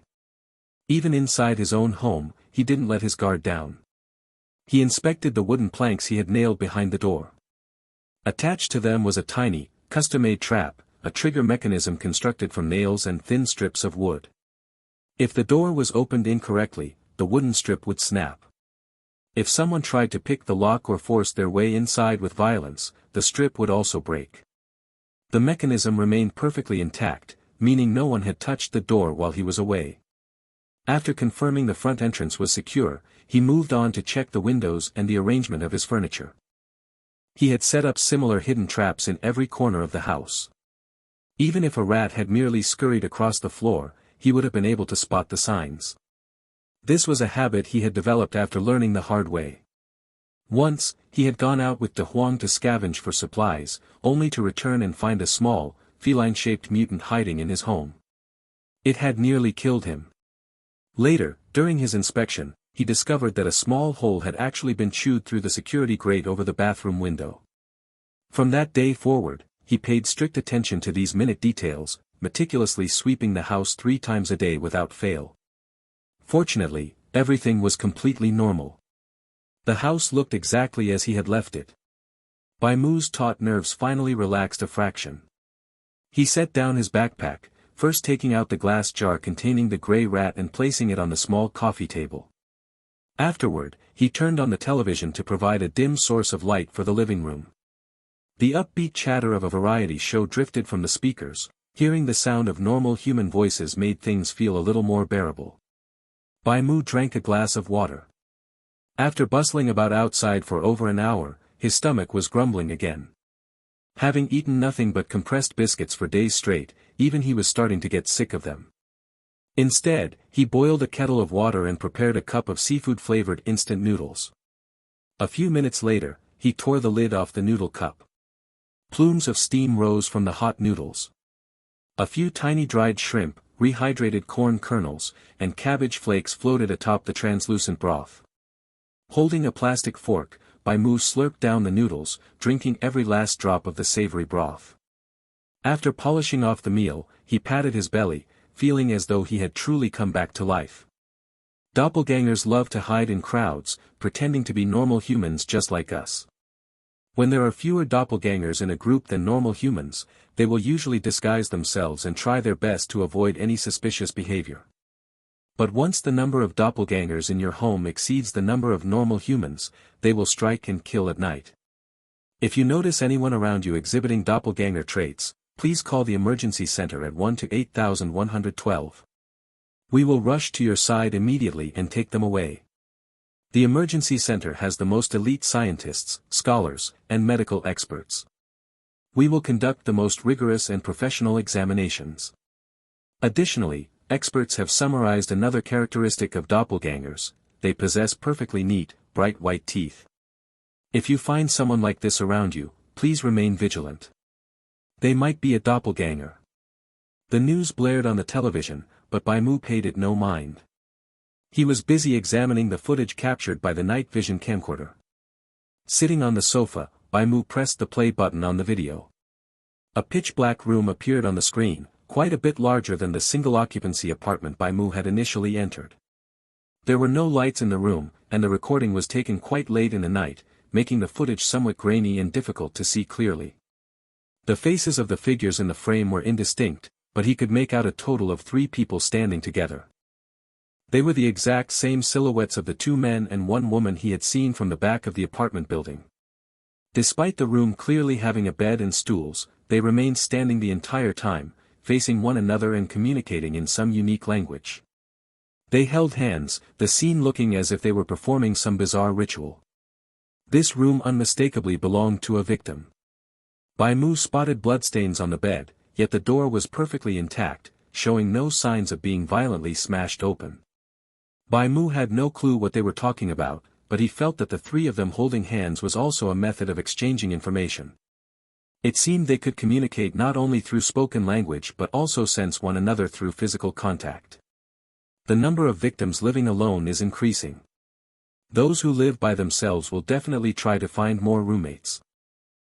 Even inside his own home, he didn't let his guard down. He inspected the wooden planks he had nailed behind the door. Attached to them was a tiny, custom-made trap, a trigger mechanism constructed from nails and thin strips of wood. If the door was opened incorrectly, the wooden strip would snap. If someone tried to pick the lock or force their way inside with violence, the strip would also break. The mechanism remained perfectly intact, meaning no one had touched the door while he was away. After confirming the front entrance was secure, he moved on to check the windows and the arrangement of his furniture. He had set up similar hidden traps in every corner of the house. Even if a rat had merely scurried across the floor, he would have been able to spot the signs. This was a habit he had developed after learning the hard way. Once, he had gone out with De Huang to scavenge for supplies, only to return and find a small, feline-shaped mutant hiding in his home. It had nearly killed him. Later, during his inspection, he discovered that a small hole had actually been chewed through the security grate over the bathroom window. From that day forward, he paid strict attention to these minute details, meticulously sweeping the house 3 times a day without fail. Fortunately, everything was completely normal. The house looked exactly as he had left it. Bai Mu's taut nerves finally relaxed a fraction. He set down his backpack, first taking out the glass jar containing the gray rat and placing it on the small coffee table. Afterward, he turned on the television to provide a dim source of light for the living room. The upbeat chatter of a variety show drifted from the speakers. Hearing the sound of normal human voices made things feel a little more bearable. Bai Mu drank a glass of water. After bustling about outside for over an hour, his stomach was grumbling again. Having eaten nothing but compressed biscuits for days straight, even he was starting to get sick of them. Instead, he boiled a kettle of water and prepared a cup of seafood-flavored instant noodles. A few minutes later, he tore the lid off the noodle cup. Plumes of steam rose from the hot noodles. A few tiny dried shrimp, rehydrated corn kernels, and cabbage flakes floated atop the translucent broth. Holding a plastic fork, Bai Mu slurped down the noodles, drinking every last drop of the savory broth. After polishing off the meal, he patted his belly, feeling as though he had truly come back to life. Doppelgangers love to hide in crowds, pretending to be normal humans just like us. When there are fewer doppelgangers in a group than normal humans, they will usually disguise themselves and try their best to avoid any suspicious behavior. But once the number of doppelgangers in your home exceeds the number of normal humans, they will strike and kill at night. If you notice anyone around you exhibiting doppelganger traits, please call the emergency center at 1-8112. We will rush to your side immediately and take them away. The emergency center has the most elite scientists, scholars, and medical experts. We will conduct the most rigorous and professional examinations. Additionally, experts have summarized another characteristic of doppelgangers: they possess perfectly neat, bright white teeth. If you find someone like this around you, please remain vigilant. They might be a doppelganger. The news blared on the television, but Bai Mu paid it no mind. He was busy examining the footage captured by the night vision camcorder. Sitting on the sofa, Bai Mu pressed the play button on the video. A pitch-black room appeared on the screen, quite a bit larger than the single-occupancy apartment Bai Mu had initially entered. There were no lights in the room, and the recording was taken quite late in the night, making the footage somewhat grainy and difficult to see clearly. The faces of the figures in the frame were indistinct, but he could make out a total of 3 people standing together. They were the exact same silhouettes of the two men and one woman he had seen from the back of the apartment building. Despite the room clearly having a bed and stools, they remained standing the entire time, facing one another and communicating in some unique language. They held hands, the scene looking as if they were performing some bizarre ritual. This room unmistakably belonged to a victim. Bai Mu spotted bloodstains on the bed, yet the door was perfectly intact, showing no signs of being violently smashed open. Bai Mu had no clue what they were talking about, but he felt that the three of them holding hands was also a method of exchanging information. It seemed they could communicate not only through spoken language but also sense one another through physical contact. The number of victims living alone is increasing. Those who live by themselves will definitely try to find more roommates.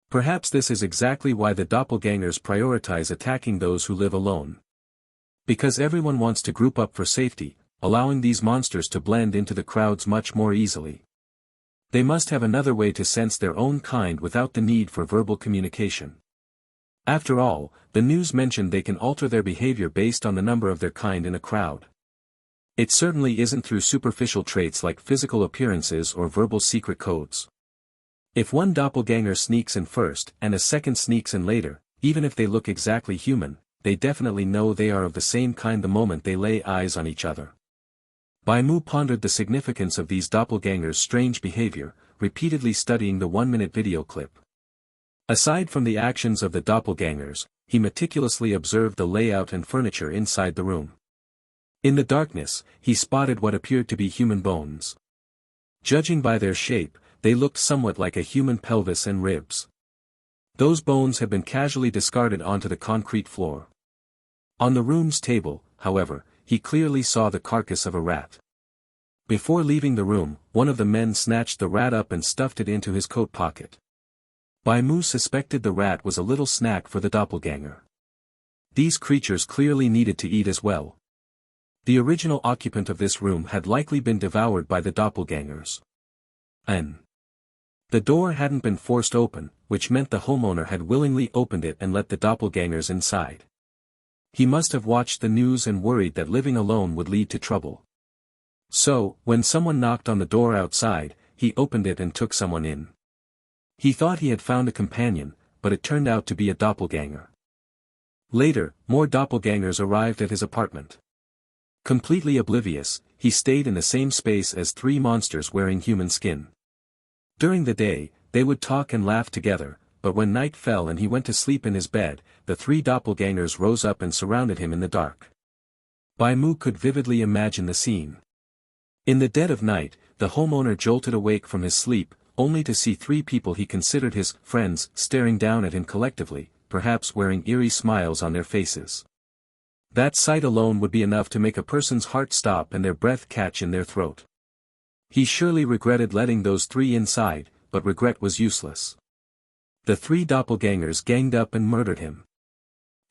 Perhaps this is exactly why the doppelgangers prioritize attacking those who live alone. Because everyone wants to group up for safety, allowing these monsters to blend into the crowds much more easily. They must have another way to sense their own kind without the need for verbal communication. After all, the news mentioned they can alter their behavior based on the number of their kind in a crowd. It certainly isn't through superficial traits like physical appearances or verbal secret codes. If one doppelganger sneaks in first and a second sneaks in later, even if they look exactly human, they definitely know they are of the same kind the moment they lay eyes on each other. Bai Mu pondered the significance of these doppelgangers' strange behavior, repeatedly studying the 1-minute video clip. Aside from the actions of the doppelgangers, he meticulously observed the layout and furniture inside the room. In the darkness, he spotted what appeared to be human bones. Judging by their shape, they looked somewhat like a human pelvis and ribs. Those bones had been casually discarded onto the concrete floor. On the room's table, however, he clearly saw the carcass of a rat. Before leaving the room, one of the men snatched the rat up and stuffed it into his coat pocket. Bai Mu suspected the rat was a little snack for the doppelganger. These creatures clearly needed to eat as well. The original occupant of this room had likely been devoured by the doppelgangers. The door hadn't been forced open, which meant the homeowner had willingly opened it and let the doppelgangers inside. He must have watched the news and worried that living alone would lead to trouble. So, when someone knocked on the door outside, he opened it and took someone in. He thought he had found a companion, but it turned out to be a doppelganger. Later, more doppelgangers arrived at his apartment. Completely oblivious, he stayed in the same space as three monsters wearing human skin. During the day, they would talk and laugh together, but when night fell and he went to sleep in his bed, the three doppelgangers rose up and surrounded him in the dark. Bai Mu could vividly imagine the scene. In the dead of night, the homeowner jolted awake from his sleep, only to see three people he considered his friends staring down at him collectively, perhaps wearing eerie smiles on their faces. That sight alone would be enough to make a person's heart stop and their breath catch in their throat. He surely regretted letting those three inside, but regret was useless. The three doppelgangers ganged up and murdered him.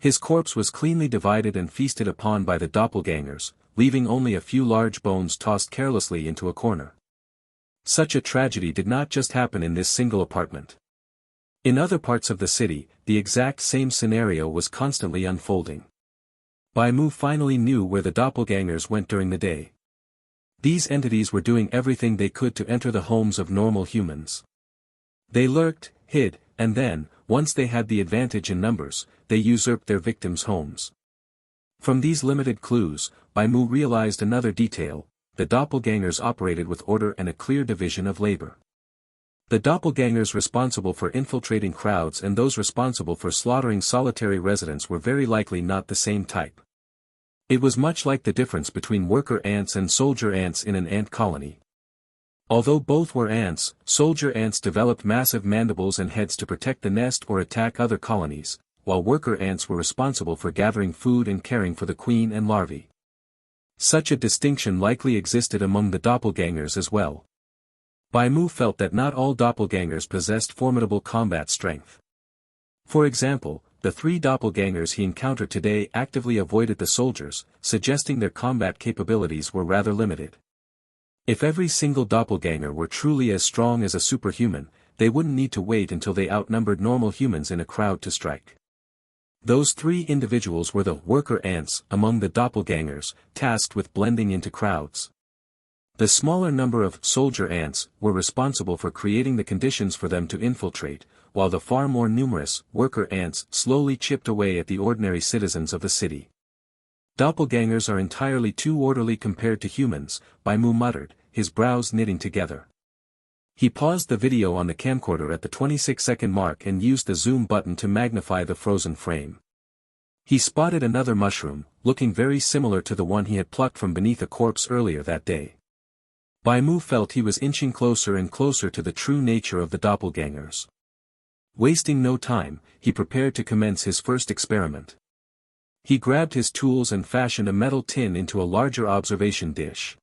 His corpse was cleanly divided and feasted upon by the doppelgangers, leaving only a few large bones tossed carelessly into a corner. Such a tragedy did not just happen in this single apartment. In other parts of the city, the exact same scenario was constantly unfolding. Bai Mu finally knew where the doppelgangers went during the day. These entities were doing everything they could to enter the homes of normal humans. They lurked, hid, and then, once they had the advantage in numbers, they usurped their victims' homes. From these limited clues, Bai Mu realized another detail: the doppelgangers operated with order and a clear division of labor. The doppelgangers responsible for infiltrating crowds and those responsible for slaughtering solitary residents were very likely not the same type. It was much like the difference between worker ants and soldier ants in an ant colony. Although both were ants, soldier ants developed massive mandibles and heads to protect the nest or attack other colonies, while worker ants were responsible for gathering food and caring for the queen and larvae. Such a distinction likely existed among the doppelgangers as well. Bai Mu felt that not all doppelgangers possessed formidable combat strength. For example, the three doppelgangers he encountered today actively avoided the soldiers, suggesting their combat capabilities were rather limited. If every single doppelganger were truly as strong as a superhuman, they wouldn't need to wait until they outnumbered normal humans in a crowd to strike. Those three individuals were the worker ants among the doppelgangers, tasked with blending into crowds. The smaller number of soldier ants were responsible for creating the conditions for them to infiltrate, while the far more numerous worker ants slowly chipped away at the ordinary citizens of the city. Doppelgangers are entirely too orderly compared to humans, Bai Mu muttered, his brows knitting together. He paused the video on the camcorder at the 26-second mark and used the zoom button to magnify the frozen frame. He spotted another mushroom, looking very similar to the one he had plucked from beneath a corpse earlier that day. Bai Mu felt he was inching closer and closer to the true nature of the doppelgangers. Wasting no time, he prepared to commence his first experiment. He grabbed his tools and fashioned a metal tin into a larger observation dish.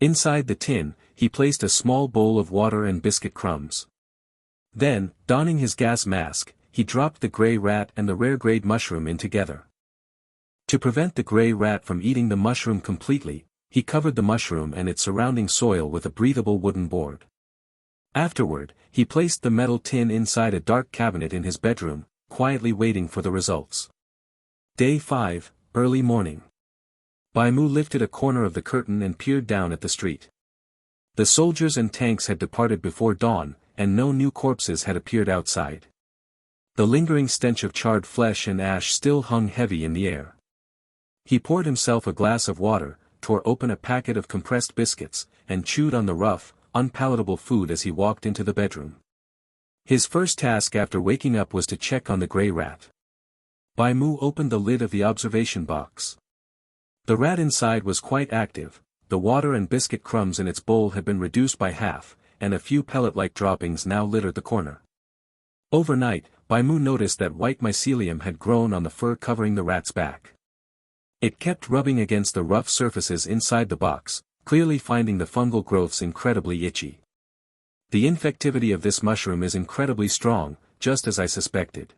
Inside the tin, he placed a small bowl of water and biscuit crumbs. Then, donning his gas mask, he dropped the gray rat and the rare-grade mushroom in together. To prevent the gray rat from eating the mushroom completely, he covered the mushroom and its surrounding soil with a breathable wooden board. Afterward, he placed the metal tin inside a dark cabinet in his bedroom, quietly waiting for the results. Day 5, early morning. Bai Mu lifted a corner of the curtain and peered down at the street. The soldiers and tanks had departed before dawn, and no new corpses had appeared outside. The lingering stench of charred flesh and ash still hung heavy in the air. He poured himself a glass of water, tore open a packet of compressed biscuits, and chewed on the rough, unpalatable food as he walked into the bedroom. His first task after waking up was to check on the gray rat. Bai Mu opened the lid of the observation box. The rat inside was quite active, the water and biscuit crumbs in its bowl had been reduced by half, and a few pellet-like droppings now littered the corner. Overnight, Bai Mu noticed that white mycelium had grown on the fur covering the rat's back. It kept rubbing against the rough surfaces inside the box, clearly finding the fungal growths incredibly itchy. The infectivity of this mushroom is incredibly strong, just as I suspected.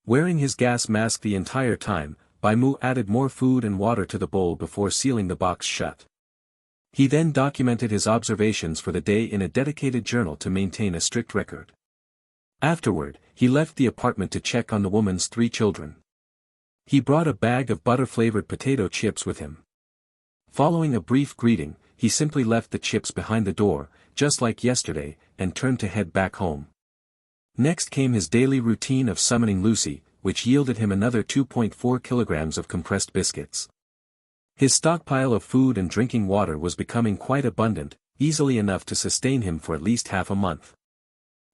Wearing his gas mask the entire time, Bai Mu added more food and water to the bowl before sealing the box shut. He then documented his observations for the day in a dedicated journal to maintain a strict record. Afterward, he left the apartment to check on the woman's 3 children. He brought a bag of butter-flavored potato chips with him. Following a brief greeting, he simply left the chips behind the door, just like yesterday, and turned to head back home. Next came his daily routine of summoning Lucy, which yielded him another 2.4 kilograms of compressed biscuits. His stockpile of food and drinking water was becoming quite abundant, easily enough to sustain him for at least half a month.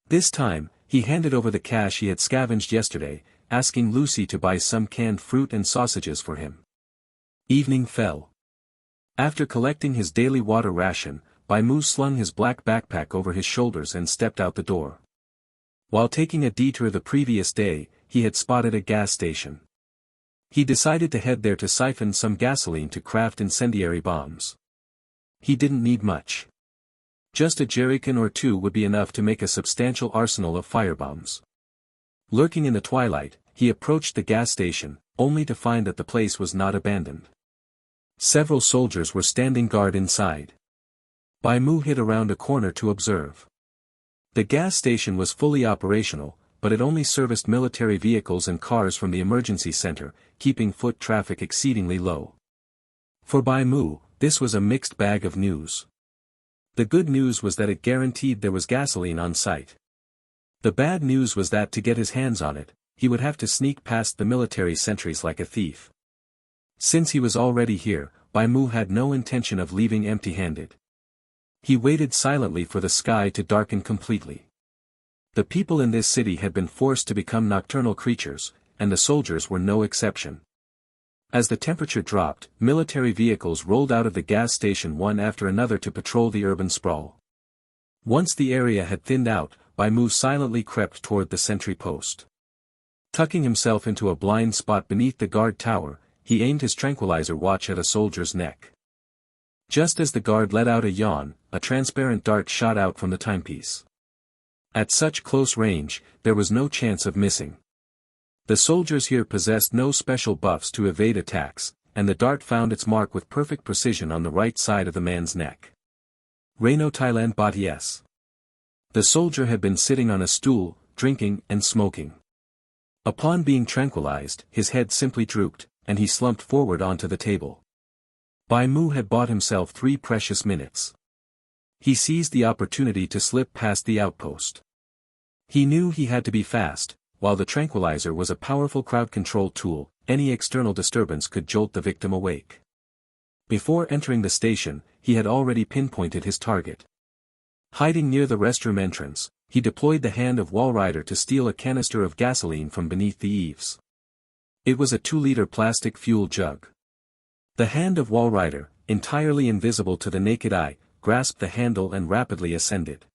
This time, he handed over the cash he had scavenged yesterday, asking Lucy to buy some canned fruit and sausages for him. Evening fell. After collecting his daily water ration, Bai Mu slung his black backpack over his shoulders and stepped out the door. While taking a detour the previous day, he had spotted a gas station. He decided to head there to siphon some gasoline to craft incendiary bombs. He didn't need much. Just a jerrycan or 2 would be enough to make a substantial arsenal of firebombs. Lurking in the twilight, he approached the gas station, only to find that the place was not abandoned. Several soldiers were standing guard inside. Bai Mu hid around a corner to observe. The gas station was fully operational, but it only serviced military vehicles and cars from the emergency center, keeping foot traffic exceedingly low. For Bai Mu, this was a mixed bag of news. The good news was that it guaranteed there was gasoline on site. The bad news was that to get his hands on it, he would have to sneak past the military sentries like a thief. Since he was already here, Bai Mu had no intention of leaving empty-handed. He waited silently for the sky to darken completely. The people in this city had been forced to become nocturnal creatures, and the soldiers were no exception. As the temperature dropped, military vehicles rolled out of the gas station one after another to patrol the urban sprawl. Once the area had thinned out, Bai Mu silently crept toward the sentry post. Tucking himself into a blind spot beneath the guard tower, he aimed his tranquilizer watch at a soldier's neck. Just as the guard let out a yawn, a transparent dart shot out from the timepiece. At such close range, there was no chance of missing. The soldiers here possessed no special buffs to evade attacks, and the dart found its mark with perfect precision on the right side of the man's neck. Reino Thailand Batiès. The soldier had been sitting on a stool, drinking and smoking. Upon being tranquilized, his head simply drooped, and he slumped forward onto the table. Bai Mu had bought himself 3 precious minutes. He seized the opportunity to slip past the outpost. He knew he had to be fast. While the tranquilizer was a powerful crowd control tool, any external disturbance could jolt the victim awake. Before entering the station, he had already pinpointed his target. Hiding near the restroom entrance, he deployed the hand of Walrider to steal a canister of gasoline from beneath the eaves. It was a 2-liter plastic fuel jug. The hand of Walrider, entirely invisible to the naked eye, grasped the handle and rapidly ascended.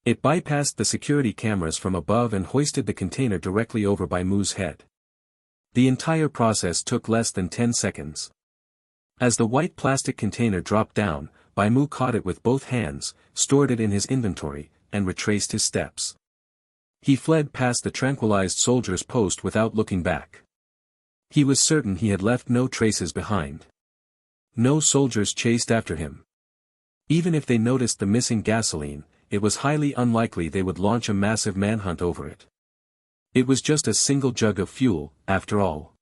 It bypassed the security cameras from above and hoisted the container directly over Bai Mu's head. The entire process took less than 10 seconds. As the white plastic container dropped down, Bai Mu caught it with both hands, stored it in his inventory, and retraced his steps. He fled past the tranquilized soldier's post without looking back. He was certain he had left no traces behind. No soldiers chased after him. Even if they noticed the missing gasoline, it was highly unlikely they would launch a massive manhunt over it. It was just a single jug of fuel, after all.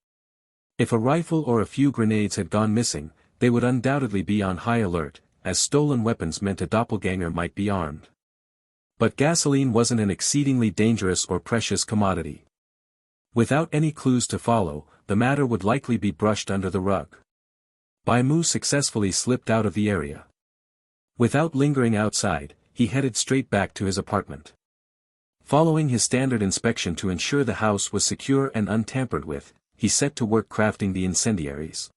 If a rifle or a few grenades had gone missing, they would undoubtedly be on high alert, as stolen weapons meant a doppelganger might be armed. But gasoline wasn't an exceedingly dangerous or precious commodity. Without any clues to follow, the matter would likely be brushed under the rug. Bai Mu successfully slipped out of the area. Without lingering outside, he headed straight back to his apartment. Following his standard inspection to ensure the house was secure and untampered with, he set to work crafting the incendiaries.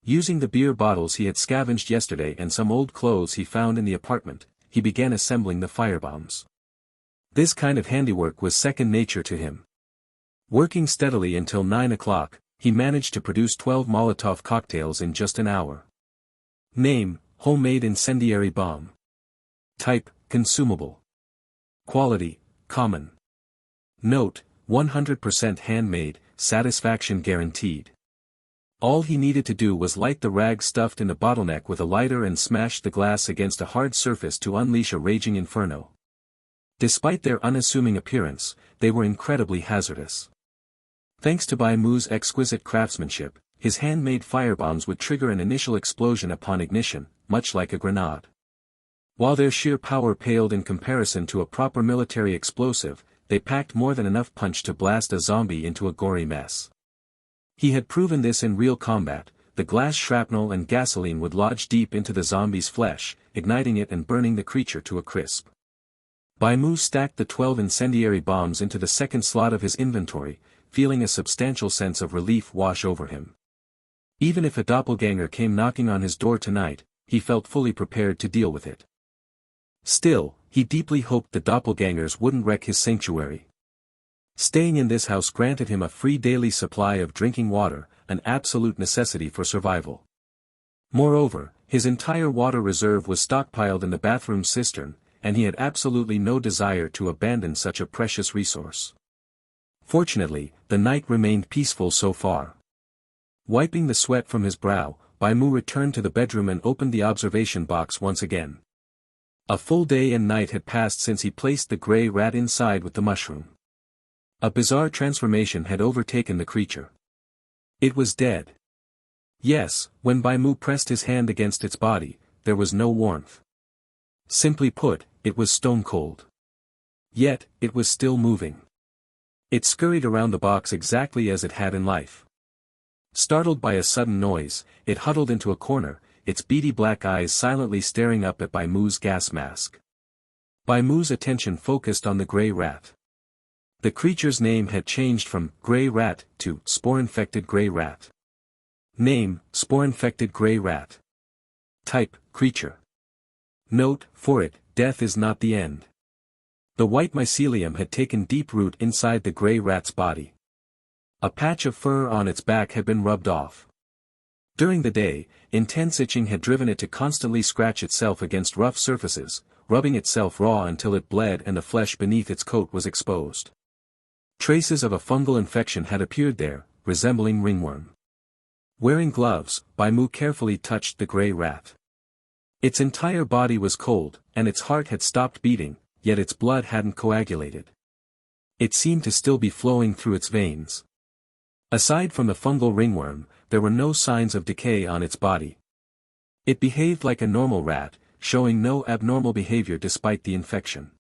Using the beer bottles he had scavenged yesterday and some old clothes he found in the apartment, he began assembling the firebombs. This kind of handiwork was second nature to him. Working steadily until 9 o'clock, he managed to produce 12 Molotov cocktails in just an hour. Name: homemade incendiary bomb. Type: consumable. Quality: common. Note: 100% handmade, satisfaction guaranteed. All he needed to do was light the rag stuffed in a bottleneck with a lighter and smash the glass against a hard surface to unleash a raging inferno. Despite their unassuming appearance, they were incredibly hazardous. Thanks to Bai Mu's exquisite craftsmanship, his handmade firebombs would trigger an initial explosion upon ignition, much like a grenade. While their sheer power paled in comparison to a proper military explosive, they packed more than enough punch to blast a zombie into a gory mess. He had proven this in real combat. The glass shrapnel and gasoline would lodge deep into the zombie's flesh, igniting it and burning the creature to a crisp. Bai Mu stacked the 12 incendiary bombs into the second slot of his inventory, feeling a substantial sense of relief wash over him. Even if a doppelganger came knocking on his door tonight, he felt fully prepared to deal with it. Still, he deeply hoped the doppelgangers wouldn't wreck his sanctuary. Staying in this house granted him a free daily supply of drinking water, an absolute necessity for survival. Moreover, his entire water reserve was stockpiled in the bathroom cistern, and he had absolutely no desire to abandon such a precious resource. Fortunately, the night remained peaceful so far. Wiping the sweat from his brow, Bai Mu returned to the bedroom and opened the observation box once again. A full day and night had passed since he placed the grey rat inside with the mushroom. A bizarre transformation had overtaken the creature. It was dead. Yes, when Bai Mu pressed his hand against its body, there was no warmth. Simply put, it was stone cold. Yet, it was still moving. It scurried around the box exactly as it had in life. Startled by a sudden noise, it huddled into a corner, its beady black eyes silently staring up at Bai Mu's gas mask. Bai Mu's attention focused on the grey rat. The creature's name had changed from grey rat to spore-infected grey rat. Name: spore-infected grey rat. Type: creature. Note: for it, death is not the end. The white mycelium had taken deep root inside the grey rat's body. A patch of fur on its back had been rubbed off. During the day, intense itching had driven it to constantly scratch itself against rough surfaces, rubbing itself raw until it bled and the flesh beneath its coat was exposed. Traces of a fungal infection had appeared there, resembling ringworm. Wearing gloves, Bai Mu carefully touched the grey rat. Its entire body was cold, and its heart had stopped beating, yet its blood hadn't coagulated. It seemed to still be flowing through its veins. Aside from the fungal ringworm, there were no signs of decay on its body. It behaved like a normal rat, showing no abnormal behavior despite the infection.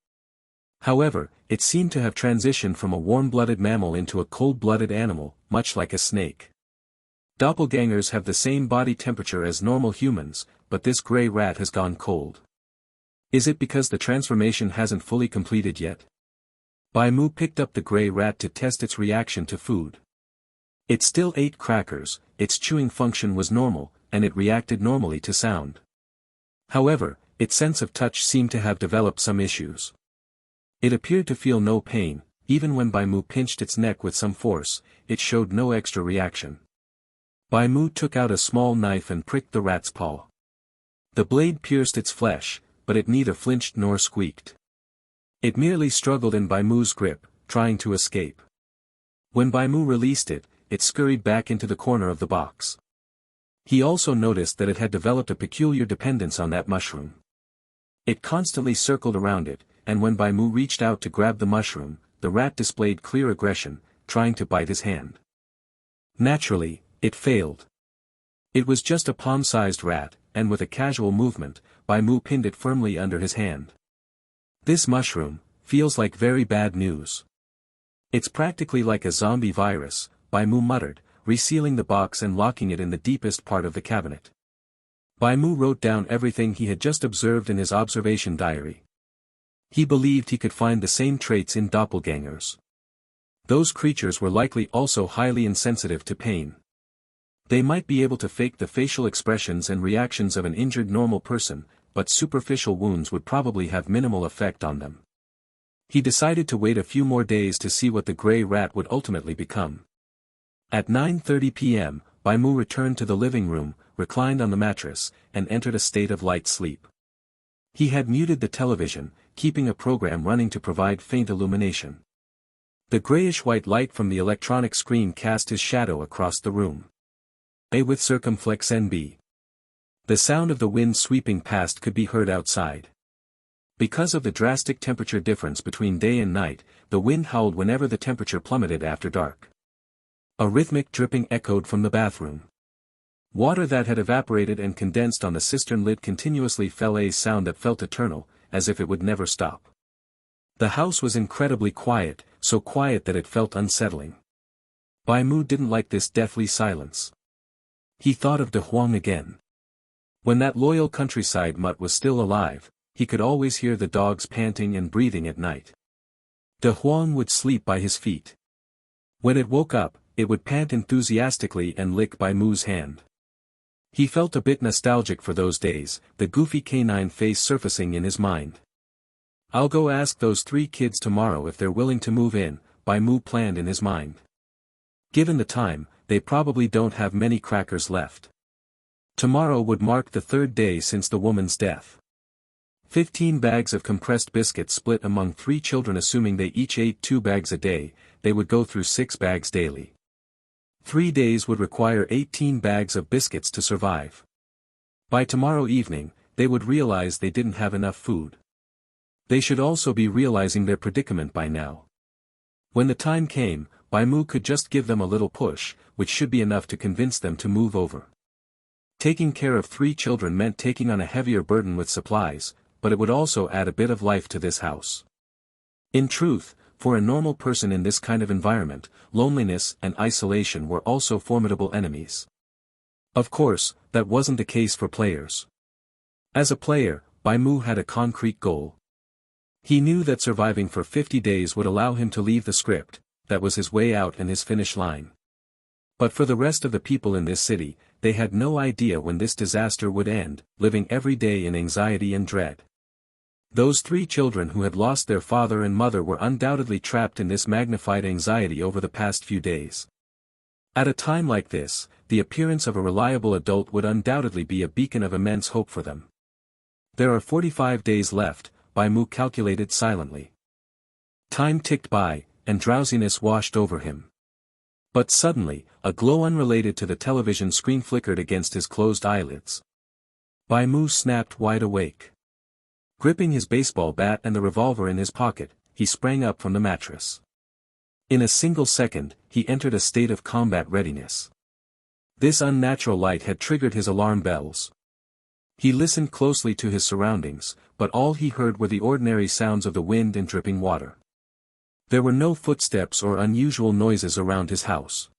However, it seemed to have transitioned from a warm-blooded mammal into a cold-blooded animal, much like a snake. Doppelgangers have the same body temperature as normal humans, but this gray rat has gone cold. Is it because the transformation hasn't fully completed yet? Bai Mu picked up the gray rat to test its reaction to food. It still ate crackers, its chewing function was normal, and it reacted normally to sound. However, its sense of touch seemed to have developed some issues. It appeared to feel no pain, even when Bai Mu pinched its neck with some force, it showed no extra reaction. Bai Mu took out a small knife and pricked the rat's paw. The blade pierced its flesh, but it neither flinched nor squeaked. It merely struggled in Bai Mu's grip, trying to escape. When Bai Mu released it, it scurried back into the corner of the box. He also noticed that it had developed a peculiar dependence on that mushroom. It constantly circled around it, and when Bai Mu reached out to grab the mushroom, the rat displayed clear aggression, trying to bite his hand. Naturally, it failed. It was just a palm-sized rat, and with a casual movement, Bai Mu pinned it firmly under his hand. This mushroom feels like very bad news. It's practically like a zombie virus, Bai Mu muttered, resealing the box and locking it in the deepest part of the cabinet. Bai Mu wrote down everything he had just observed in his observation diary. He believed he could find the same traits in doppelgangers. Those creatures were likely also highly insensitive to pain. They might be able to fake the facial expressions and reactions of an injured normal person, but superficial wounds would probably have minimal effect on them. He decided to wait a few more days to see what the gray rat would ultimately become. At 9:30 p.m., Bai Mu returned to the living room, reclined on the mattress, and entered a state of light sleep. He had muted the television, keeping a program running to provide faint illumination. The grayish-white light from the electronic screen cast his shadow across the room. A with circumflex NB. The sound of the wind sweeping past could be heard outside. Because of the drastic temperature difference between day and night, the wind howled whenever the temperature plummeted after dark. A rhythmic dripping echoed from the bathroom. Water that had evaporated and condensed on the cistern lid continuously fell, a sound that felt eternal, as if it would never stop. The house was incredibly quiet, so quiet that it felt unsettling. Bai Mu didn't like this deathly silence. He thought of De Huang again. When that loyal countryside mutt was still alive, he could always hear the dogs panting and breathing at night. De Huang would sleep by his feet. When it woke up, it would pant enthusiastically and lick Bai Mu's hand. He felt a bit nostalgic for those days, the goofy canine face surfacing in his mind. I'll go ask those 3 kids tomorrow if they're willing to move in, Bai Mu planned in his mind. Given the time, they probably don't have many crackers left. Tomorrow would mark the 3rd day since the woman's death. 15 bags of compressed biscuits split among 3 children, assuming they each ate 2 bags a day, they would go through 6 bags daily. 3 days would require 18 bags of biscuits to survive. By tomorrow evening, they would realize they didn't have enough food. They should also be realizing their predicament by now. When the time came, Bai Mu could just give them a little push, which should be enough to convince them to move over. Taking care of 3 children meant taking on a heavier burden with supplies, but it would also add a bit of life to this house. In truth, for a normal person in this kind of environment, loneliness and isolation were also formidable enemies. Of course, that wasn't the case for players. As a player, Bai Mu had a concrete goal. He knew that surviving for 50 days would allow him to leave the script, that was his way out and his finish line. But for the rest of the people in this city, they had no idea when this disaster would end, living every day in anxiety and dread. Those 3 children who had lost their father and mother were undoubtedly trapped in this magnified anxiety over the past few days. At a time like this, the appearance of a reliable adult would undoubtedly be a beacon of immense hope for them. There are 45 days left, Bai Mu calculated silently. Time ticked by, and drowsiness washed over him. But suddenly, a glow unrelated to the television screen flickered against his closed eyelids. Bai Mu snapped wide awake. Gripping his baseball bat and the revolver in his pocket, he sprang up from the mattress. In a single second, he entered a state of combat readiness. This unnatural light had triggered his alarm bells. He listened closely to his surroundings, but all he heard were the ordinary sounds of the wind and dripping water. There were no footsteps or unusual noises around his house.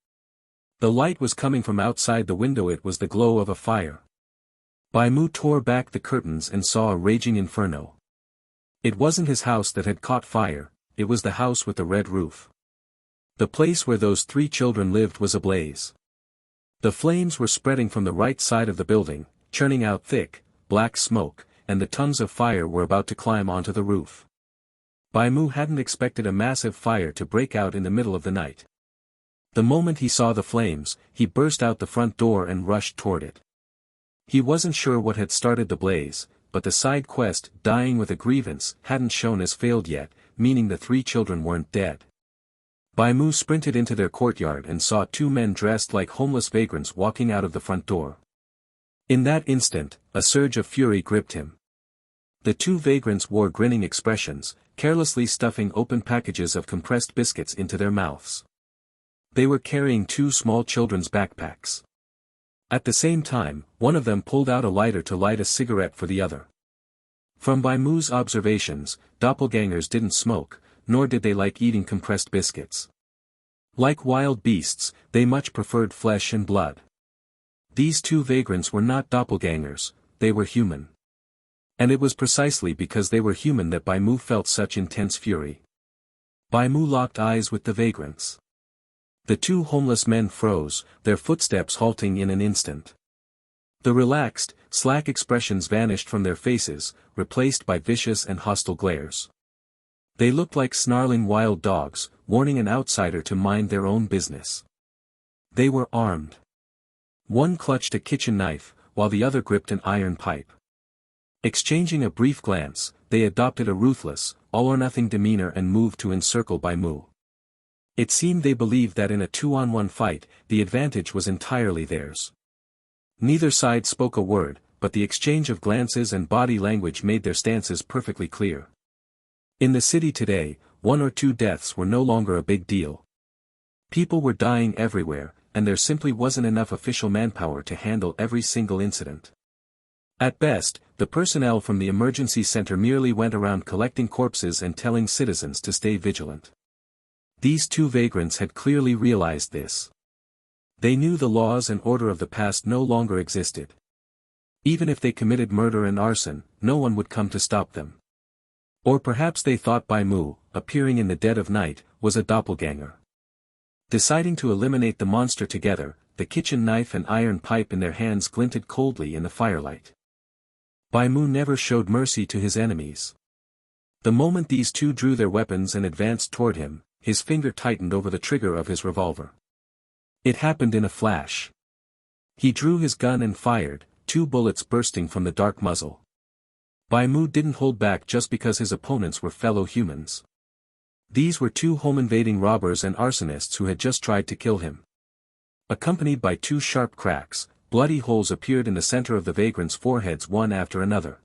The light was coming from outside the window. It was the glow of a fire. Bai Mu tore back the curtains and saw a raging inferno. It wasn't his house that had caught fire, it was the house with the red roof. The place where those 3 children lived was ablaze. The flames were spreading from the right side of the building, churning out thick, black smoke, and the tongues of fire were about to climb onto the roof. Bai Mu hadn't expected a massive fire to break out in the middle of the night. The moment he saw the flames, he burst out the front door and rushed toward it. He wasn't sure what had started the blaze, but the side quest, dying with a grievance, hadn't shown as failed yet, meaning the 3 children weren't dead. Bai Mu sprinted into their courtyard and saw 2 men dressed like homeless vagrants walking out of the front door. In that instant, a surge of fury gripped him. The 2 vagrants wore grinning expressions, carelessly stuffing open packages of compressed biscuits into their mouths. They were carrying 2 small children's backpacks. At the same time, one of them pulled out a lighter to light a cigarette for the other. From Bai Mu's observations, doppelgangers didn't smoke, nor did they like eating compressed biscuits. Like wild beasts, they much preferred flesh and blood. These 2 vagrants were not doppelgangers, they were human. And it was precisely because they were human that Bai Mu felt such intense fury. Bai Mu locked eyes with the vagrants. The 2 homeless men froze, their footsteps halting in an instant. The relaxed, slack expressions vanished from their faces, replaced by vicious and hostile glares. They looked like snarling wild dogs, warning an outsider to mind their own business. They were armed. One clutched a kitchen knife, while the other gripped an iron pipe. Exchanging a brief glance, they adopted a ruthless, all-or-nothing demeanor and moved to encircle Bai Mu. It seemed they believed that in a 2-on-1 fight, the advantage was entirely theirs. Neither side spoke a word, but the exchange of glances and body language made their stances perfectly clear. In the city today, 1 or 2 deaths were no longer a big deal. People were dying everywhere, and there simply wasn't enough official manpower to handle every single incident. At best, the personnel from the emergency center merely went around collecting corpses and telling citizens to stay vigilant. These 2 vagrants had clearly realized this. They knew the laws and order of the past no longer existed. Even if they committed murder and arson, no one would come to stop them. Or perhaps they thought Bai Mu, appearing in the dead of night, was a doppelganger. Deciding to eliminate the monster together, the kitchen knife and iron pipe in their hands glinted coldly in the firelight. Bai Mu never showed mercy to his enemies. The moment these 2 drew their weapons and advanced toward him, his finger tightened over the trigger of his revolver. It happened in a flash. He drew his gun and fired, 2 bullets bursting from the dark muzzle. Bai Mu didn't hold back just because his opponents were fellow humans. These were 2 home-invading robbers and arsonists who had just tried to kill him. Accompanied by 2 sharp cracks, bloody holes appeared in the center of the vagrants' foreheads one after another.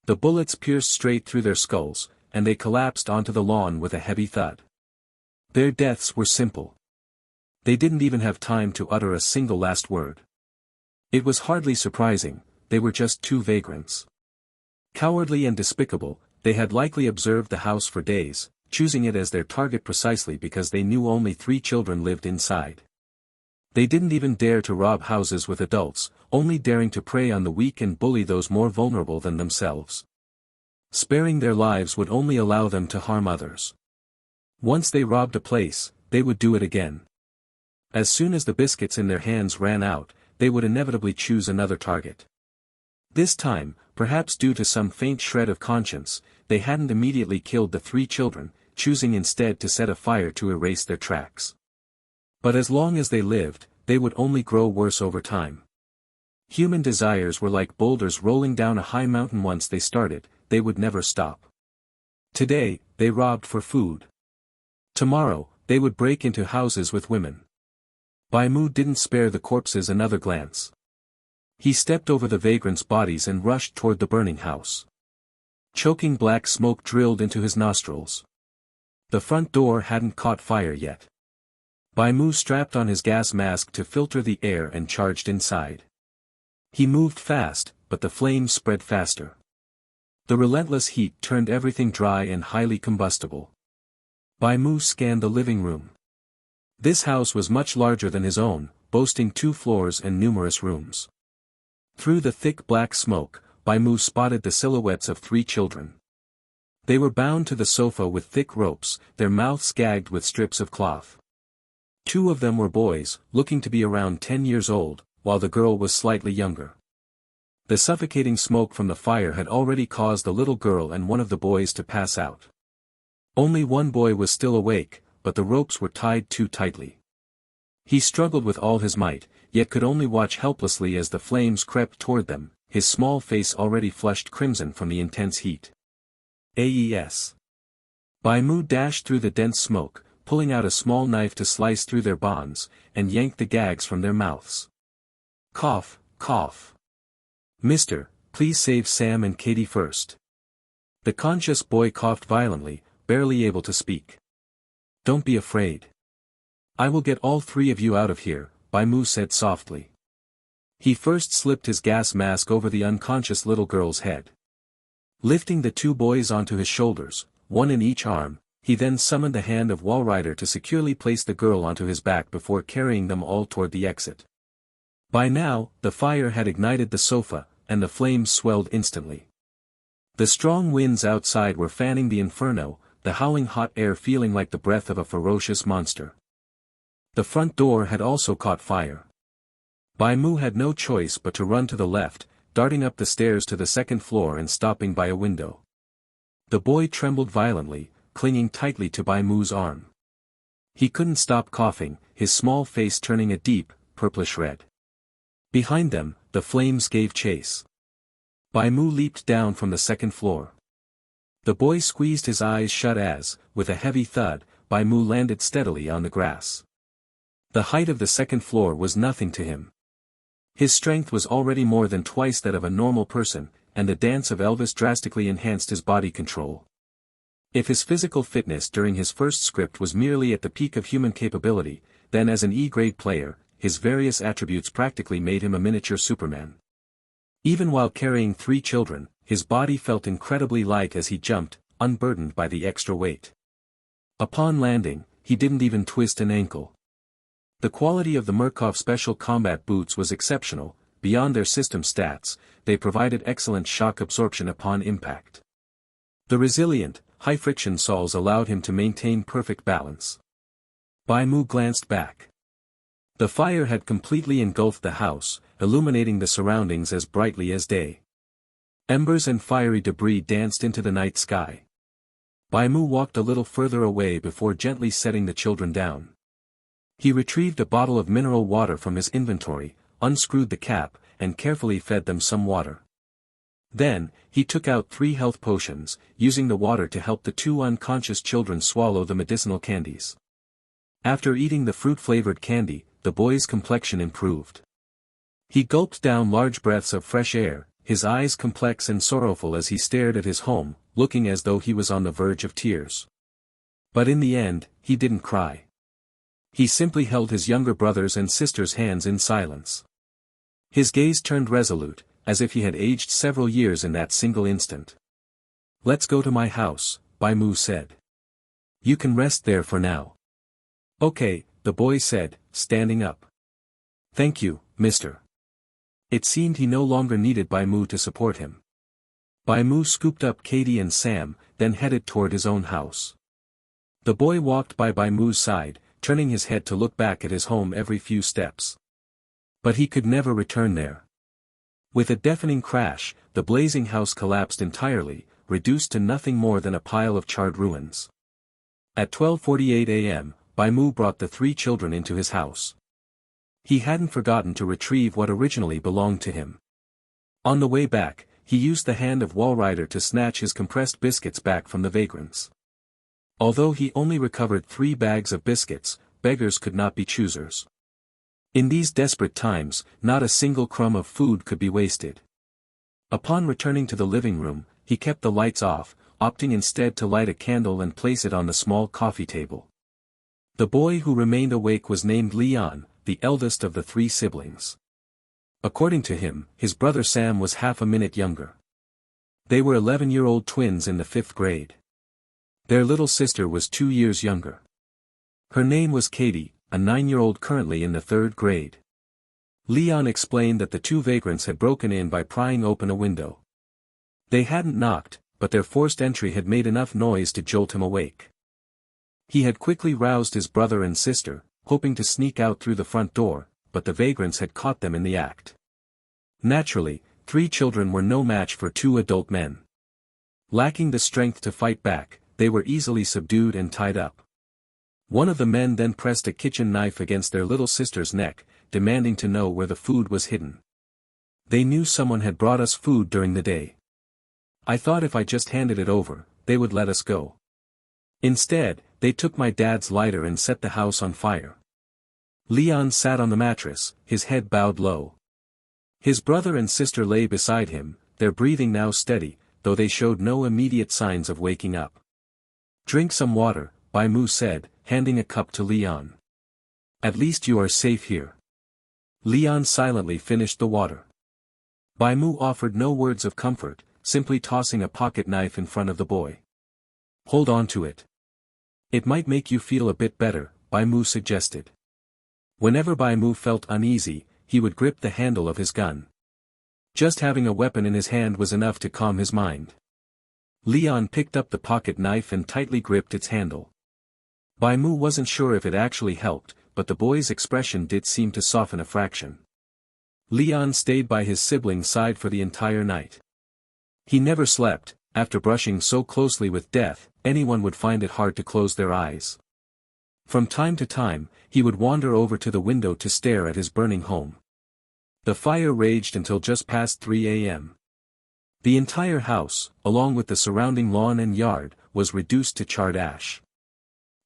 The bullets pierced straight through their skulls, and they collapsed onto the lawn with a heavy thud. Their deaths were simple. They didn't even have time to utter a single last word. It was hardly surprising, they were just 2 vagrants. Cowardly and despicable, they had likely observed the house for days, choosing it as their target precisely because they knew only 3 children lived inside. They didn't even dare to rob houses with adults, only daring to prey on the weak and bully those more vulnerable than themselves. Sparing their lives would only allow them to harm others. Once they robbed a place, they would do it again. As soon as the biscuits in their hands ran out, they would inevitably choose another target. This time, perhaps due to some faint shred of conscience, they hadn't immediately killed the 3 children, choosing instead to set a fire to erase their tracks. But as long as they lived, they would only grow worse over time. Human desires were like boulders rolling down a high mountain. Once they started, they would never stop. Today, they robbed for food. Tomorrow, they would break into houses with women. Bai Mu didn't spare the corpses another glance. He stepped over the vagrants' bodies and rushed toward the burning house. Choking black smoke drilled into his nostrils. The front door hadn't caught fire yet. Bai Mu strapped on his gas mask to filter the air and charged inside. He moved fast, but the flames spread faster. The relentless heat turned everything dry and highly combustible. Bai Mu scanned the living room. This house was much larger than his own, boasting 2 floors and numerous rooms. Through the thick black smoke, Bai Mu spotted the silhouettes of 3 children. They were bound to the sofa with thick ropes, their mouths gagged with strips of cloth. 2 of them were boys, looking to be around 10 years old, while the girl was slightly younger. The suffocating smoke from the fire had already caused the little girl and one of the boys to pass out. Only one boy was still awake, but the ropes were tied too tightly. He struggled with all his might, yet could only watch helplessly as the flames crept toward them, his small face already flushed crimson from the intense heat. AES. Bai Mu dashed through the dense smoke, pulling out a small knife to slice through their bonds, and yanked the gags from their mouths. Cough, cough. Mister, please save Sam and Katie first. The conscious boy coughed violently, barely able to speak. Don't be afraid. I will get all 3 of you out of here, Bai Mu said softly. He first slipped his gas mask over the unconscious little girl's head. Lifting the 2 boys onto his shoulders, one in each arm, he then summoned the hand of Walrider to securely place the girl onto his back before carrying them all toward the exit. By now, the fire had ignited the sofa, and the flames swelled instantly. The strong winds outside were fanning the inferno, the howling hot air feeling like the breath of a ferocious monster. The front door had also caught fire. Bai Mu had no choice but to run to the left, darting up the stairs to the 2nd floor and stopping by a window. The boy trembled violently, clinging tightly to Bai Mu's arm. He couldn't stop coughing, his small face turning a deep, purplish red. Behind them, the flames gave chase. Bai Mu leaped down from the 2nd floor. The boy squeezed his eyes shut as, with a heavy thud, Bai Mu landed steadily on the grass. The height of the 2nd floor was nothing to him. His strength was already more than twice that of a normal person, and the dance of Elvis drastically enhanced his body control. If his physical fitness during his first script was merely at the peak of human capability, then as an E-grade player, his various attributes practically made him a miniature Superman. Even while carrying 3 children, his body felt incredibly light as he jumped, unburdened by the extra weight. Upon landing, he didn't even twist an ankle. The quality of the Murkoff Special Combat Boots was exceptional, beyond their system stats, they provided excellent shock absorption upon impact. The resilient, high-friction soles allowed him to maintain perfect balance. Bai Mu glanced back. The fire had completely engulfed the house, illuminating the surroundings as brightly as day. Embers and fiery debris danced into the night sky. Bai Mu walked a little further away before gently setting the children down. He retrieved a bottle of mineral water from his inventory, unscrewed the cap, and carefully fed them some water. Then, he took out 3 health potions, using the water to help the 2 unconscious children swallow the medicinal candies. After eating the fruit-flavored candy, the boy's complexion improved. He gulped down large breaths of fresh air, his eyes complex and sorrowful as he stared at his home, looking as though he was on the verge of tears. But in the end, he didn't cry. He simply held his younger brothers and sisters' hands in silence. His gaze turned resolute, as if he had aged several years in that single instant. Let's go to my house, Bai Mu said. You can rest there for now. Okay, the boy said, standing up. Thank you, mister. It seemed he no longer needed Bai Mu to support him. Bai Mu scooped up Katie and Sam, then headed toward his own house. The boy walked by Bai Mu's side, turning his head to look back at his home every few steps. But he could never return there. With a deafening crash, the blazing house collapsed entirely, reduced to nothing more than a pile of charred ruins. At 12:48 a.m., Bai Mu brought the 3 children into his house. He hadn't forgotten to retrieve what originally belonged to him. On the way back, he used the hand of Walrider to snatch his compressed biscuits back from the vagrants. Although he only recovered 3 bags of biscuits, beggars could not be choosers. In these desperate times, not a single crumb of food could be wasted. Upon returning to the living room, he kept the lights off, opting instead to light a candle and place it on the small coffee table. The boy who remained awake was named Leon, the eldest of the three siblings. According to him, his brother Sam was half a minute younger. They were 11-year-old twins in the 5th grade. Their little sister was 2 years younger. Her name was Katie, a 9-year-old currently in the 3rd grade. Leon explained that the two vagrants had broken in by prying open a window. They hadn't knocked, but their forced entry had made enough noise to jolt him awake. He had quickly roused his brother and sister, hoping to sneak out through the front door, but the vagrants had caught them in the act. Naturally, 3 children were no match for 2 adult men. Lacking the strength to fight back, they were easily subdued and tied up. One of the men then pressed a kitchen knife against their little sister's neck, demanding to know where the food was hidden. They knew someone had brought us food during the day. I thought if I just handed it over, they would let us go. Instead, they took my dad's lighter and set the house on fire. Leon sat on the mattress, his head bowed low. His brother and sister lay beside him, their breathing now steady, though they showed no immediate signs of waking up. "Drink some water," Bai Mu said, handing a cup to Leon. "At least you are safe here." Leon silently finished the water. Bai Mu offered no words of comfort, simply tossing a pocket knife in front of the boy. "Hold on to it. It might make you feel a bit better," Bai Mu suggested. Whenever Bai Mu felt uneasy, he would grip the handle of his gun. Just having a weapon in his hand was enough to calm his mind. Leon picked up the pocket knife and tightly gripped its handle. Bai Mu wasn't sure if it actually helped, but the boy's expression did seem to soften a fraction. Leon stayed by his sibling's side for the entire night. He never slept. After brushing so closely with death, anyone would find it hard to close their eyes. From time to time, he would wander over to the window to stare at his burning home. The fire raged until just past 3 a.m. The entire house, along with the surrounding lawn and yard, was reduced to charred ash.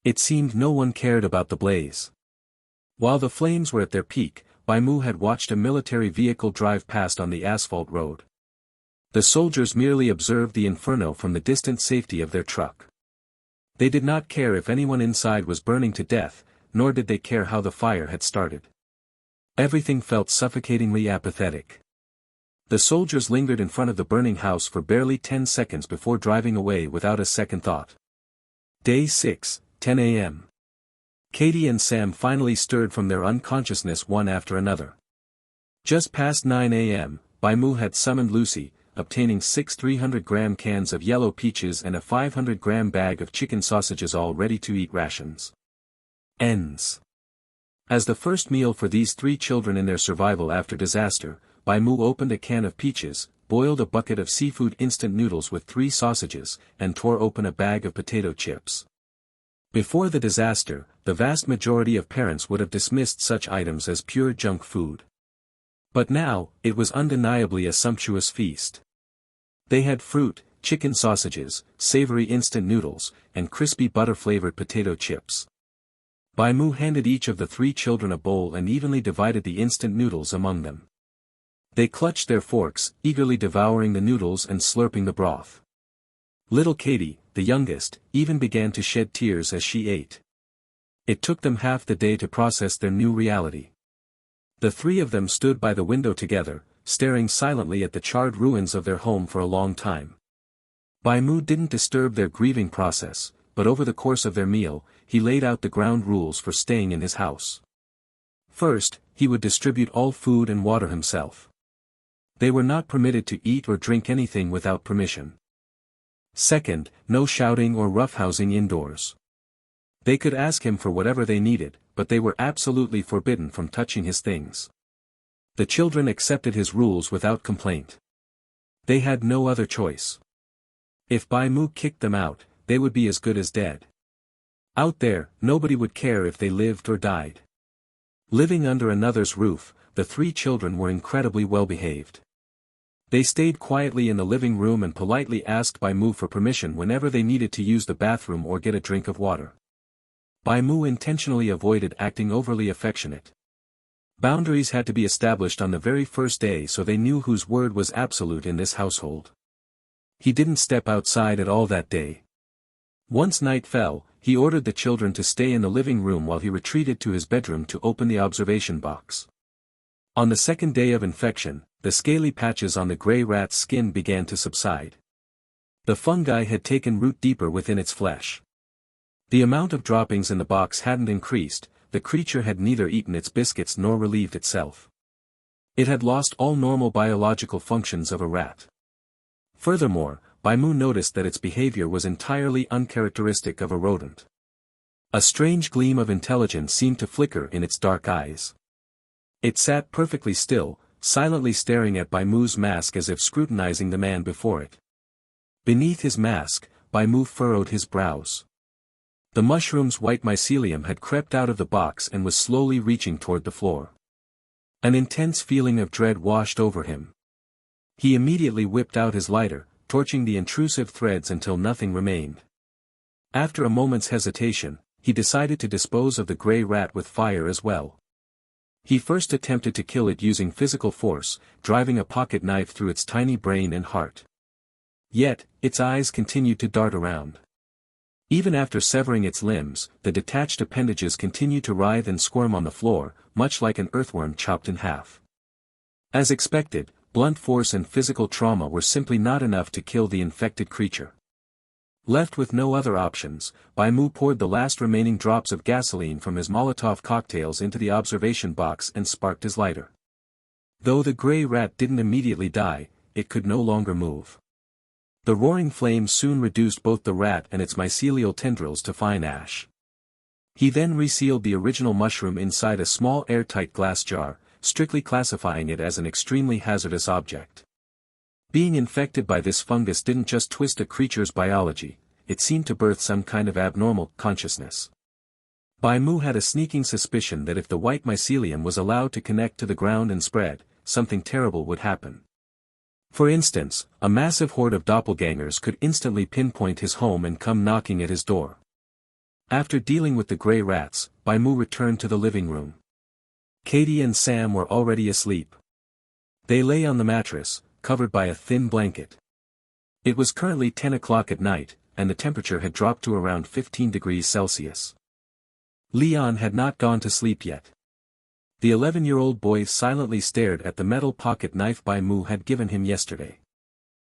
It seemed no one cared about the blaze. While the flames were at their peak, Bai Mu had watched a military vehicle drive past on the asphalt road. The soldiers merely observed the inferno from the distant safety of their truck. They did not care if anyone inside was burning to death, nor did they care how the fire had started. Everything felt suffocatingly apathetic. The soldiers lingered in front of the burning house for barely 10 seconds before driving away without a second thought. Day 6, 10 a.m. Katie and Sam finally stirred from their unconsciousness one after another. Just past 9 a.m., Bai Mu had summoned Lucy, obtaining 6 300-gram cans of yellow peaches and a 500-gram bag of chicken sausages, all ready-to-eat rations. Ends. As the first meal for these 3 children in their survival after disaster, Bai Mu opened a can of peaches, boiled a bucket of seafood instant noodles with 3 sausages, and tore open a bag of potato chips. Before the disaster, the vast majority of parents would have dismissed such items as pure junk food. But now, it was undeniably a sumptuous feast. They had fruit, chicken sausages, savory instant noodles, and crispy butter-flavored potato chips. Bai Mu handed each of the 3 children a bowl and evenly divided the instant noodles among them. They clutched their forks, eagerly devouring the noodles and slurping the broth. Little Katie, the youngest, even began to shed tears as she ate. It took them half the day to process their new reality. The 3 of them stood by the window together, staring silently at the charred ruins of their home for a long time. Bai Mu didn't disturb their grieving process, but over the course of their meal, he laid out the ground rules for staying in his house. First, he would distribute all food and water himself. They were not permitted to eat or drink anything without permission. Second, no shouting or roughhousing indoors. They could ask him for whatever they needed, but they were absolutely forbidden from touching his things. The children accepted his rules without complaint. They had no other choice. If Bai Mu kicked them out, they would be as good as dead. Out there, nobody would care if they lived or died. Living under another's roof, the 3 children were incredibly well behaved. They stayed quietly in the living room and politely asked Bai Mu for permission whenever they needed to use the bathroom or get a drink of water. Bai Mu intentionally avoided acting overly affectionate. Boundaries had to be established on the very first day so they knew whose word was absolute in this household. He didn't step outside at all that day. Once night fell, he ordered the children to stay in the living room while he retreated to his bedroom to open the observation box. On the second day of infection, the scaly patches on the gray rat's skin began to subside. The fungi had taken root deeper within its flesh. The amount of droppings in the box hadn't increased, the creature had neither eaten its biscuits nor relieved itself. It had lost all normal biological functions of a rat. Furthermore, Bai Mu noticed that its behavior was entirely uncharacteristic of a rodent. A strange gleam of intelligence seemed to flicker in its dark eyes. It sat perfectly still, silently staring at Bai Mu's mask as if scrutinizing the man before it. Beneath his mask, Bai Mu furrowed his brows. The mushroom's white mycelium had crept out of the box and was slowly reaching toward the floor. An intense feeling of dread washed over him. He immediately whipped out his lighter, torching the intrusive threads until nothing remained. After a moment's hesitation, he decided to dispose of the gray rat with fire as well. He first attempted to kill it using physical force, driving a pocket knife through its tiny brain and heart. Yet, its eyes continued to dart around. Even after severing its limbs, the detached appendages continued to writhe and squirm on the floor, much like an earthworm chopped in half. As expected, blunt force and physical trauma were simply not enough to kill the infected creature. Left with no other options, Bai Mu poured the last remaining drops of gasoline from his Molotov cocktails into the observation box and sparked his lighter. Though the gray rat didn't immediately die, it could no longer move. The roaring flames soon reduced both the rat and its mycelial tendrils to fine ash. He then resealed the original mushroom inside a small airtight glass jar, strictly classifying it as an extremely hazardous object. Being infected by this fungus didn't just twist a creature's biology, it seemed to birth some kind of abnormal consciousness. Bai Mu had a sneaking suspicion that if the white mycelium was allowed to connect to the ground and spread, something terrible would happen. For instance, a massive horde of doppelgangers could instantly pinpoint his home and come knocking at his door. After dealing with the gray rats, Bai Mu returned to the living room. Katie and Sam were already asleep. They lay on the mattress, covered by a thin blanket. It was currently 10 o'clock at night, and the temperature had dropped to around 15 degrees Celsius. Leon had not gone to sleep yet. The 11-year-old boy silently stared at the metal pocket knife Bai Mu had given him yesterday.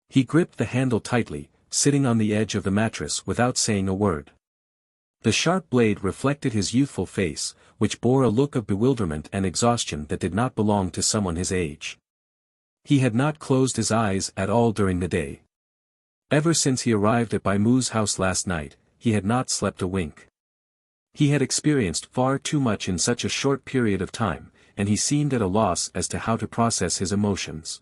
He gripped the handle tightly, sitting on the edge of the mattress without saying a word. The sharp blade reflected his youthful face, which bore a look of bewilderment and exhaustion that did not belong to someone his age. He had not closed his eyes at all during the day. Ever since he arrived at Bai Mu's house last night, he had not slept a wink. He had experienced far too much in such a short period of time, and he seemed at a loss as to how to process his emotions.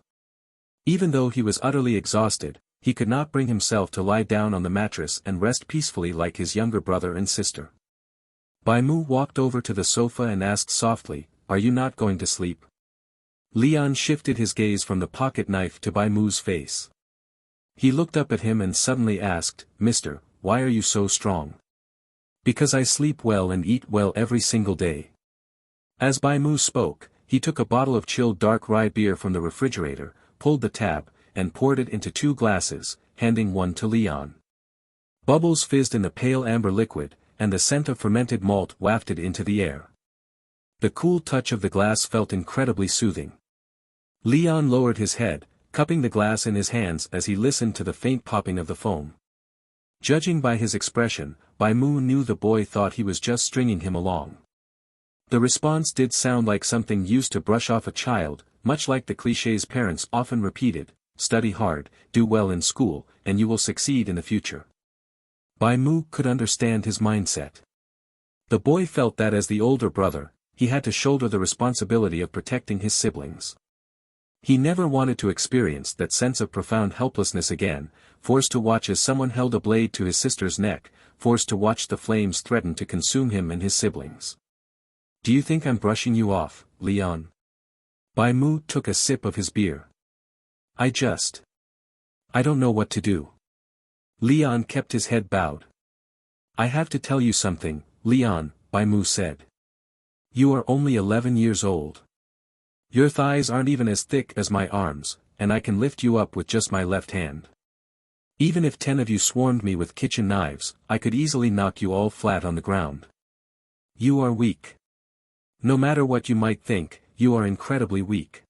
Even though he was utterly exhausted, he could not bring himself to lie down on the mattress and rest peacefully like his younger brother and sister. Bai Mu walked over to the sofa and asked softly, "Are you not going to sleep?" Leon shifted his gaze from the pocket knife to Bai Mu's face. He looked up at him and suddenly asked, "Mister, why are you so strong?" "Because I sleep well and eat well every single day." As Bai Mu spoke, he took a bottle of chilled dark rye beer from the refrigerator, pulled the tab, and poured it into 2 glasses, handing one to Leon. Bubbles fizzed in the pale amber liquid, and the scent of fermented malt wafted into the air. The cool touch of the glass felt incredibly soothing. Leon lowered his head, cupping the glass in his hands as he listened to the faint popping of the foam. Judging by his expression, Bai Mu knew the boy thought he was just stringing him along. The response did sound like something used to brush off a child, much like the clichés parents often repeated: "Study hard, do well in school, and you will succeed in the future." Bai Mu could understand his mindset. The boy felt that as the older brother, he had to shoulder the responsibility of protecting his siblings. He never wanted to experience that sense of profound helplessness again, forced to watch as someone held a blade to his sister's neck, forced to watch the flames threaten to consume him and his siblings. "Do you think I'm brushing you off, Leon?" Bai Mu took a sip of his beer. I don't know what to do." Leon kept his head bowed. "I have to tell you something, Leon," Bai Mu said. "You are only 11 years old. Your thighs aren't even as thick as my arms, and I can lift you up with just my left hand. Even if 10 of you swarmed me with kitchen knives, I could easily knock you all flat on the ground. You are weak. No matter what you might think, you are incredibly weak.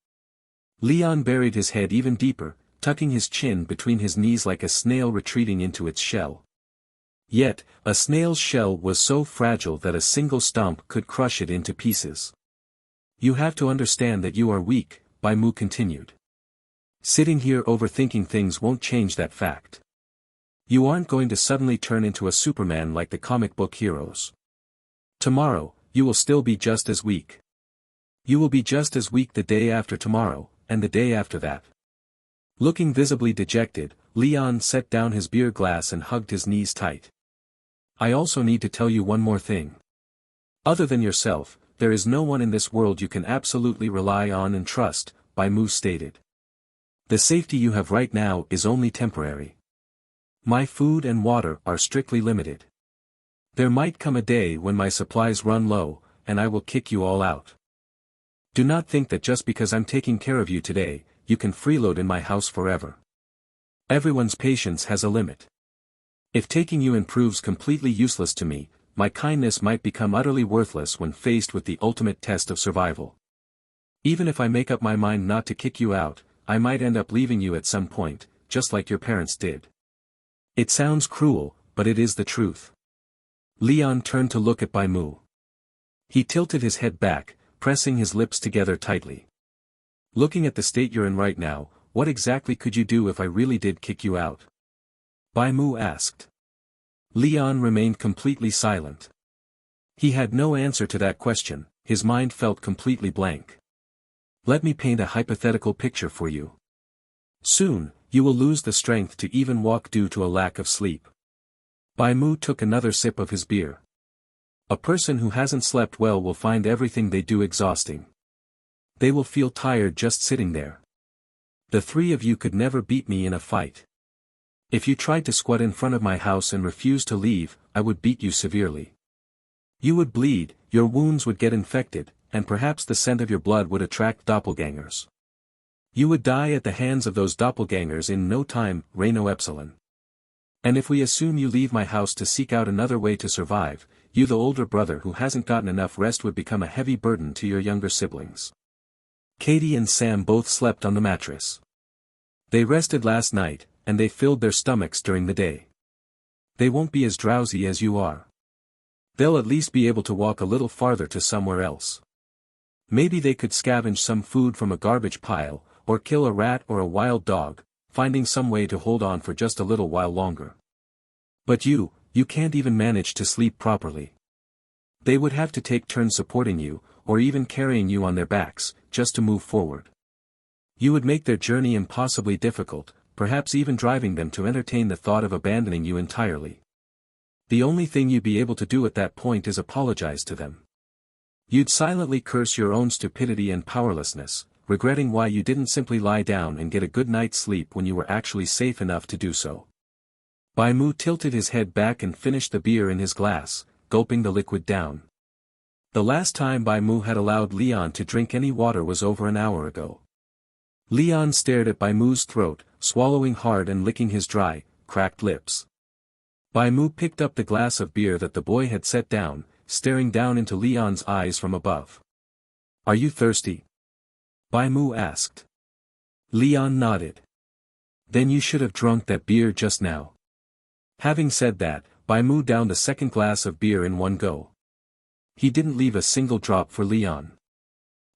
Leon buried his head even deeper, tucking his chin between his knees like a snail retreating into its shell. Yet, a snail's shell was so fragile that a single stomp could crush it into pieces. You have to understand that you are weak, Bai Mu continued. Sitting here overthinking things won't change that fact. You aren't going to suddenly turn into a Superman like the comic book heroes. Tomorrow, you will still be just as weak. You will be just as weak the day after tomorrow, and the day after that. Looking visibly dejected, Leon set down his beer glass and hugged his knees tight. I also need to tell you one more thing. Other than yourself, there is no one in this world you can absolutely rely on and trust, Bai Mu stated. The safety you have right now is only temporary. My food and water are strictly limited. There might come a day when my supplies run low, and I will kick you all out. Do not think that just because I'm taking care of you today, you can freeload in my house forever. Everyone's patience has a limit. If taking you in proves completely useless to me, my kindness might become utterly worthless when faced with the ultimate test of survival. Even if I make up my mind not to kick you out, I might end up leaving you at some point, just like your parents did. It sounds cruel, but it is the truth. Leon turned to look at Bai Mu. He tilted his head back, pressing his lips together tightly. Looking at the state you're in right now, what exactly could you do if I really did kick you out? Bai Mu asked. Leon remained completely silent. He had no answer to that question, his mind felt completely blank. Let me paint a hypothetical picture for you. Soon, you will lose the strength to even walk due to a lack of sleep. Bai Mu took another sip of his beer. A person who hasn't slept well will find everything they do exhausting. They will feel tired just sitting there. The three of you could never beat me in a fight. If you tried to squat in front of my house and refused to leave, I would beat you severely. You would bleed, your wounds would get infected, and perhaps the scent of your blood would attract doppelgangers. You would die at the hands of those doppelgangers in no time, Reno Epsilon. And if we assume you leave my house to seek out another way to survive, you the older brother who hasn't gotten enough rest would become a heavy burden to your younger siblings. Katie and Sam both slept on the mattress. They rested last night, and they filled their stomachs during the day. They won't be as drowsy as you are. They'll at least be able to walk a little farther to somewhere else. Maybe they could scavenge some food from a garbage pile, or kill a rat or a wild dog, finding some way to hold on for just a little while longer. But you can't even manage to sleep properly. They would have to take turns supporting you, or even carrying you on their backs, just to move forward. You would make their journey impossibly difficult, perhaps even driving them to entertain the thought of abandoning you entirely. The only thing you'd be able to do at that point is apologize to them. You'd silently curse your own stupidity and powerlessness, regretting why you didn't simply lie down and get a good night's sleep when you were actually safe enough to do so. Bai Mu tilted his head back and finished the beer in his glass, gulping the liquid down. The last time Bai Mu had allowed Leon to drink any water was over an hour ago. Leon stared at Bai Mu's throat, swallowing hard and licking his dry, cracked lips. Bai Mu picked up the glass of beer that the boy had set down, staring down into Leon's eyes from above. Are you thirsty? Bai Mu asked. Leon nodded. Then you should have drunk that beer just now. Having said that, Bai Mu downed a second glass of beer in one go. He didn't leave a single drop for Leon.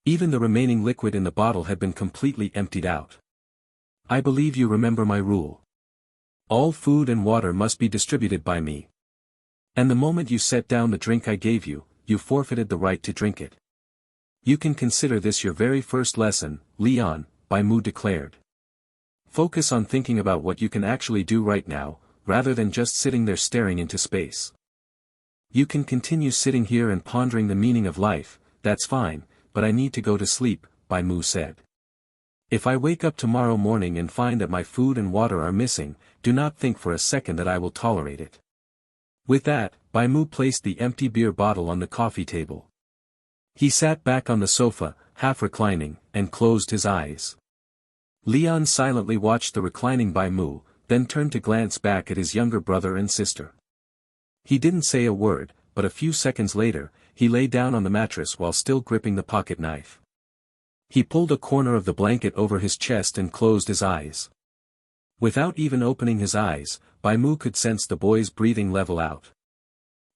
Even the remaining liquid in the bottle had been completely emptied out. I believe you remember my rule. All food and water must be distributed by me. And the moment you set down the drink I gave you, you forfeited the right to drink it. You can consider this your very first lesson, Leon, Bai Mu declared. Focus on thinking about what you can actually do right now, rather than just sitting there staring into space. You can continue sitting here and pondering the meaning of life, that's fine, but I need to go to sleep, Bai Mu said. If I wake up tomorrow morning and find that my food and water are missing, do not think for a second that I will tolerate it. With that, Bai Mu placed the empty beer bottle on the coffee table. He sat back on the sofa, half reclining, and closed his eyes. Leon silently watched the reclining Bai Mu, then turned to glance back at his younger brother and sister. He didn't say a word, but a few seconds later, he lay down on the mattress while still gripping the pocket knife. He pulled a corner of the blanket over his chest and closed his eyes. Without even opening his eyes, Bai Mu could sense the boy's breathing level out.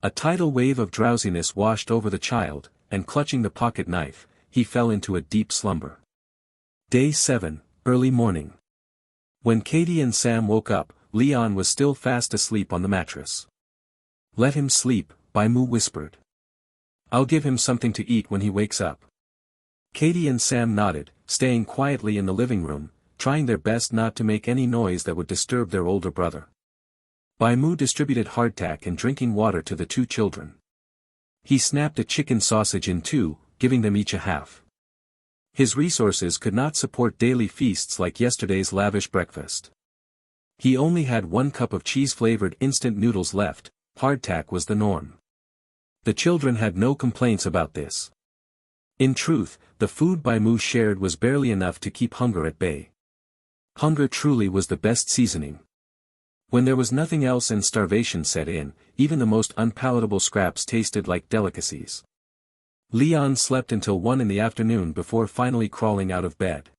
A tidal wave of drowsiness washed over the child, and clutching the pocket knife, he fell into a deep slumber. Day 7, early morning. When Katie and Sam woke up, Leon was still fast asleep on the mattress. "Let him sleep," Bai Mu whispered. "I'll give him something to eat when he wakes up." Katie and Sam nodded, staying quietly in the living room, trying their best not to make any noise that would disturb their older brother. Bai Mu distributed hardtack and drinking water to the two children. He snapped a chicken sausage in two, giving them each a half. His resources could not support daily feasts like yesterday's lavish breakfast. He only had 1 cup of cheese-flavored instant noodles left. Hardtack was the norm. The children had no complaints about this. In truth, the food Bai Mu shared was barely enough to keep hunger at bay. Hunger truly was the best seasoning. When there was nothing else and starvation set in, even the most unpalatable scraps tasted like delicacies. Leon slept until 1 in the afternoon before finally crawling out of bed.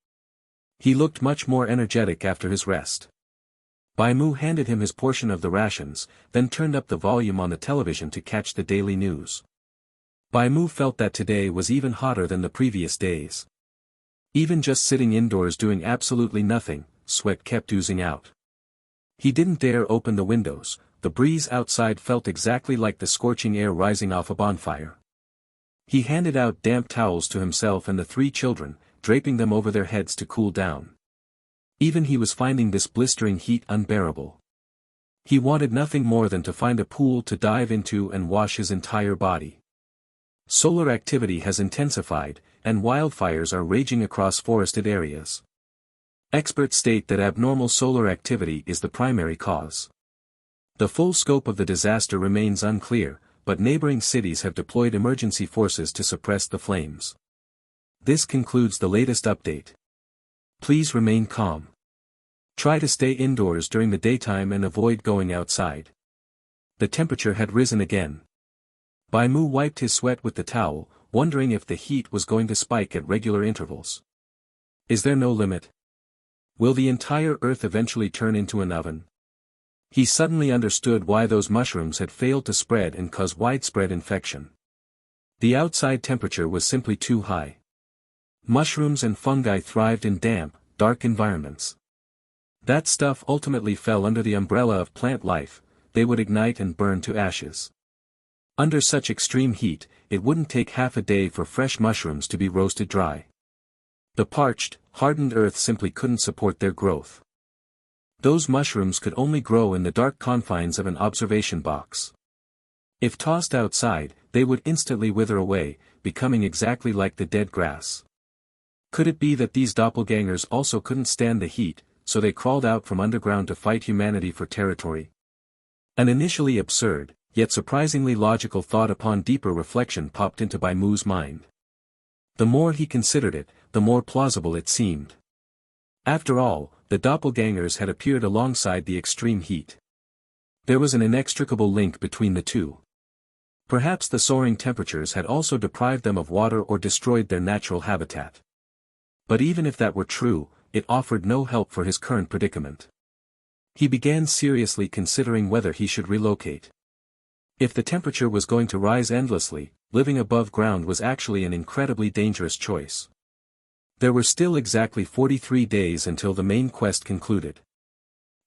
He looked much more energetic after his rest. Bai Mu handed him his portion of the rations, then turned up the volume on the television to catch the daily news. Bai Mu felt that today was even hotter than the previous days. Even just sitting indoors doing absolutely nothing, sweat kept oozing out. He didn't dare open the windows. The breeze outside felt exactly like the scorching air rising off a bonfire. He handed out damp towels to himself and the 3 children, draping them over their heads to cool down. Even he was finding this blistering heat unbearable. He wanted nothing more than to find a pool to dive into and wash his entire body. Solar activity has intensified, and wildfires are raging across forested areas. Experts state that abnormal solar activity is the primary cause. The full scope of the disaster remains unclear, but neighboring cities have deployed emergency forces to suppress the flames. This concludes the latest update. Please remain calm. Try to stay indoors during the daytime and avoid going outside. The temperature had risen again. Bai Mu wiped his sweat with the towel, wondering if the heat was going to spike at regular intervals. Is there no limit? Will the entire Earth eventually turn into an oven? He suddenly understood why those mushrooms had failed to spread and cause widespread infection. The outside temperature was simply too high. Mushrooms and fungi thrived in damp, dark environments. That stuff ultimately fell under the umbrella of plant life. They would ignite and burn to ashes. Under such extreme heat, it wouldn't take half a day for fresh mushrooms to be roasted dry. The parched, hardened earth simply couldn't support their growth. Those mushrooms could only grow in the dark confines of an observation box. If tossed outside, they would instantly wither away, becoming exactly like the dead grass. Could it be that these doppelgangers also couldn't stand the heat, so they crawled out from underground to fight humanity for territory? An initially absurd, yet surprisingly logical thought upon deeper reflection popped into Bai Mu's mind. The more he considered it, the more plausible it seemed. After all, the doppelgangers had appeared alongside the extreme heat. There was an inextricable link between the two. Perhaps the soaring temperatures had also deprived them of water or destroyed their natural habitat. But even if that were true, it offered no help for his current predicament. He began seriously considering whether he should relocate. If the temperature was going to rise endlessly, living above ground was actually an incredibly dangerous choice. There were still exactly 43 days until the main quest concluded.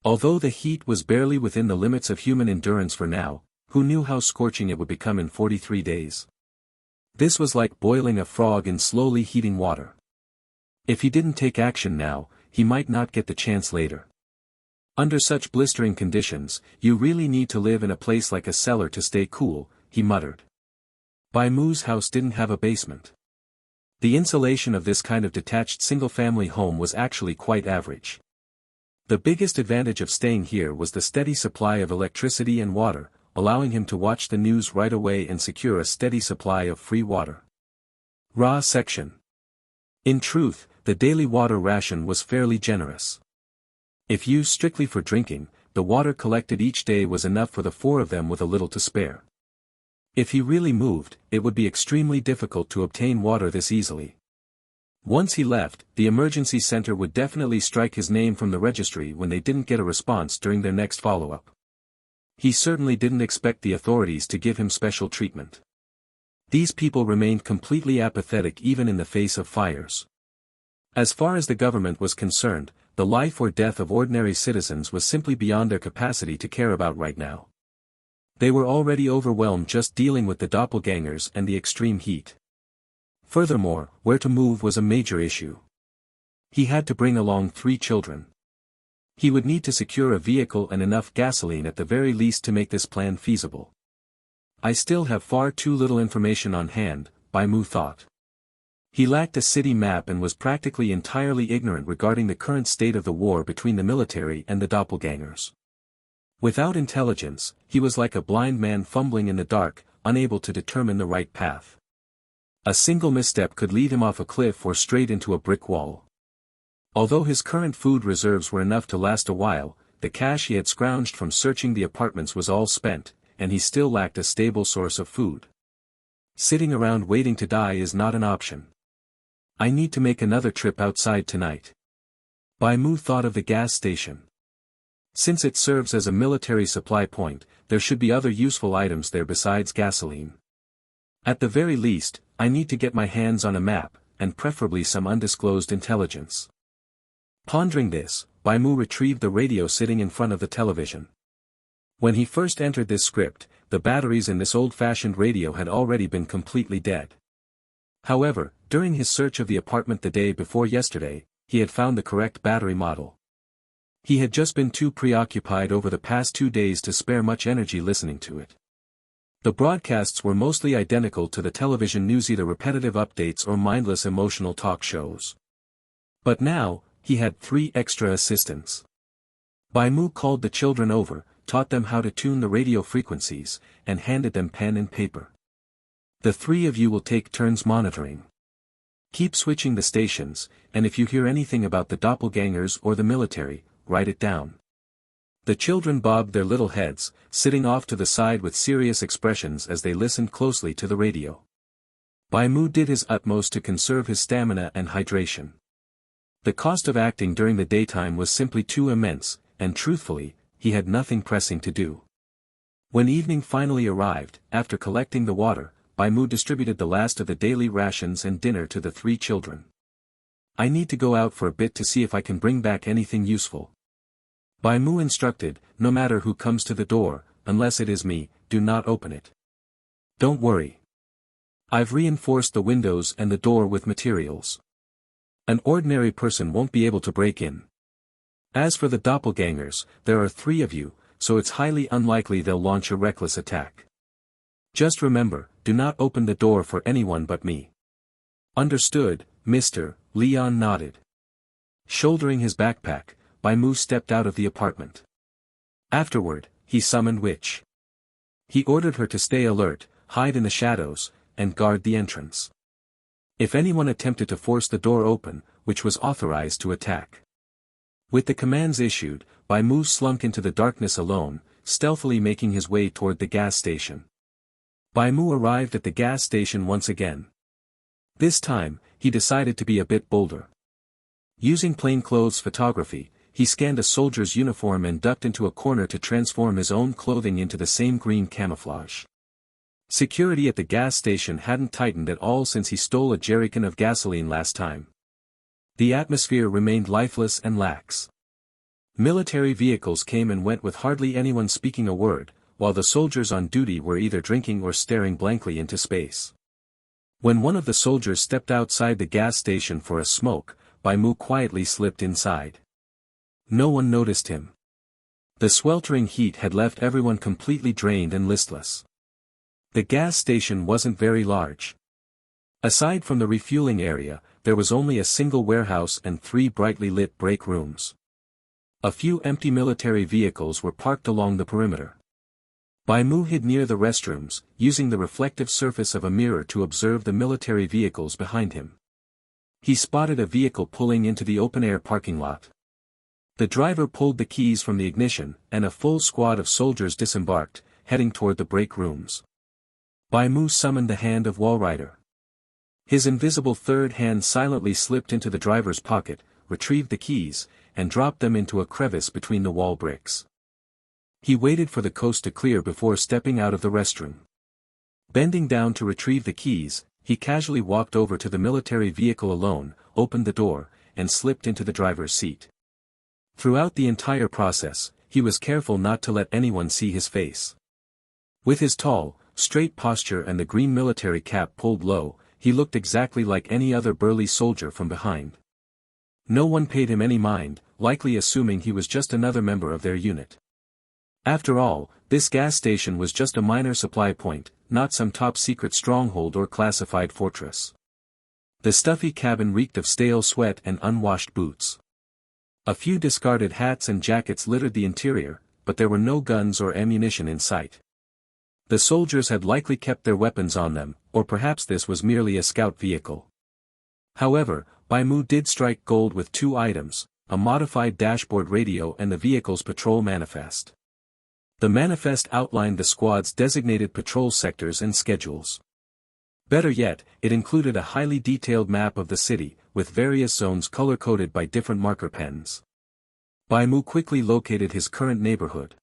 Although the heat was barely within the limits of human endurance for now, who knew how scorching it would become in 43 days? This was like boiling a frog in slowly heating water. If he didn't take action now, he might not get the chance later. Under such blistering conditions, you really need to live in a place like a cellar to stay cool, he muttered. Bai Mu's house didn't have a basement. The insulation of this kind of detached single-family home was actually quite average. The biggest advantage of staying here was the steady supply of electricity and water, allowing him to watch the news right away and secure a steady supply of free water. Raw section. In truth, the daily water ration was fairly generous. If used strictly for drinking, the water collected each day was enough for the 4 of them with a little to spare. If he really moved, it would be extremely difficult to obtain water this easily. Once he left, the emergency center would definitely strike his name from the registry when they didn't get a response during their next follow-up. He certainly didn't expect the authorities to give him special treatment. These people remained completely apathetic even in the face of fires. As far as the government was concerned, the life or death of ordinary citizens was simply beyond their capacity to care about right now. They were already overwhelmed just dealing with the doppelgangers and the extreme heat. Furthermore, where to move was a major issue. He had to bring along 3 children. He would need to secure a vehicle and enough gasoline at the very least to make this plan feasible. I still have far too little information on hand, Bai Mu thought. He lacked a city map and was practically entirely ignorant regarding the current state of the war between the military and the doppelgangers. Without intelligence, he was like a blind man fumbling in the dark, unable to determine the right path. A single misstep could lead him off a cliff or straight into a brick wall. Although his current food reserves were enough to last a while, the cash he had scrounged from searching the apartments was all spent, and he still lacked a stable source of food. Sitting around waiting to die is not an option. I need to make another trip outside tonight. Bai Mu thought of the gas station. Since it serves as a military supply point, there should be other useful items there besides gasoline. At the very least, I need to get my hands on a map, and preferably some undisclosed intelligence. Pondering this, Bai Mu retrieved the radio sitting in front of the television. When he first entered this script, the batteries in this old-fashioned radio had already been completely dead. However, during his search of the apartment the day before yesterday, he had found the correct battery model. He had just been too preoccupied over the past 2 days to spare much energy listening to it. The broadcasts were mostly identical to the television news, either repetitive updates or mindless emotional talk shows. But now, he had 3 extra assistants. Bai Mu called the children over, taught them how to tune the radio frequencies, and handed them pen and paper. The 3 of you will take turns monitoring. Keep switching the stations, and if you hear anything about the doppelgangers or the military, write it down. The children bobbed their little heads, sitting off to the side with serious expressions as they listened closely to the radio. Bai Mu did his utmost to conserve his stamina and hydration. The cost of acting during the daytime was simply too immense, and truthfully, he had nothing pressing to do. When evening finally arrived, after collecting the water, Bai Mu distributed the last of the daily rations and dinner to the 3 children. I need to go out for a bit to see if I can bring back anything useful. Bai Mu instructed, no matter who comes to the door, unless it is me, do not open it. Don't worry. I've reinforced the windows and the door with materials. An ordinary person won't be able to break in. As for the doppelgangers, there are 3 of you, so it's highly unlikely they'll launch a reckless attack. Just remember, do not open the door for anyone but me. Understood, Mr. Leon nodded. Shouldering his backpack, Bai Mu stepped out of the apartment. Afterward, he summoned Witch. He ordered her to stay alert, hide in the shadows, and guard the entrance. If anyone attempted to force the door open, Witch was authorized to attack. With the commands issued, Bai Mu slunk into the darkness alone, stealthily making his way toward the gas station. Bai Mu arrived at the gas station once again. This time, he decided to be a bit bolder. Using plainclothes photography, he scanned a soldier's uniform and ducked into a corner to transform his own clothing into the same green camouflage. Security at the gas station hadn't tightened at all since he stole a jerrycan of gasoline last time. The atmosphere remained lifeless and lax. Military vehicles came and went with hardly anyone speaking a word, while the soldiers on duty were either drinking or staring blankly into space. When one of the soldiers stepped outside the gas station for a smoke, Bai Mu quietly slipped inside. No one noticed him. The sweltering heat had left everyone completely drained and listless. The gas station wasn't very large. Aside from the refueling area, there was only a single warehouse and 3 brightly lit break rooms. A few empty military vehicles were parked along the perimeter. Bai Mu hid near the restrooms, using the reflective surface of a mirror to observe the military vehicles behind him. He spotted a vehicle pulling into the open-air parking lot. The driver pulled the keys from the ignition, and a full squad of soldiers disembarked, heading toward the break rooms. Bai Mu summoned the hand of Walrider. His invisible third hand silently slipped into the driver's pocket, retrieved the keys, and dropped them into a crevice between the wall bricks. He waited for the coast to clear before stepping out of the restroom. Bending down to retrieve the keys, he casually walked over to the military vehicle alone, opened the door, and slipped into the driver's seat. Throughout the entire process, he was careful not to let anyone see his face. With his tall, straight posture and the green military cap pulled low, he looked exactly like any other burly soldier from behind. No one paid him any mind, likely assuming he was just another member of their unit. After all, this gas station was just a minor supply point, not some top-secret stronghold or classified fortress. The stuffy cabin reeked of stale sweat and unwashed boots. A few discarded hats and jackets littered the interior, but there were no guns or ammunition in sight. The soldiers had likely kept their weapons on them, or perhaps this was merely a scout vehicle. However, Bai Mu did strike gold with two items, a modified dashboard radio and the vehicle's patrol manifest. The manifest outlined the squad's designated patrol sectors and schedules. Better yet, it included a highly detailed map of the city, with various zones color-coded by different marker pens. Bai Mu quickly located his current neighborhood.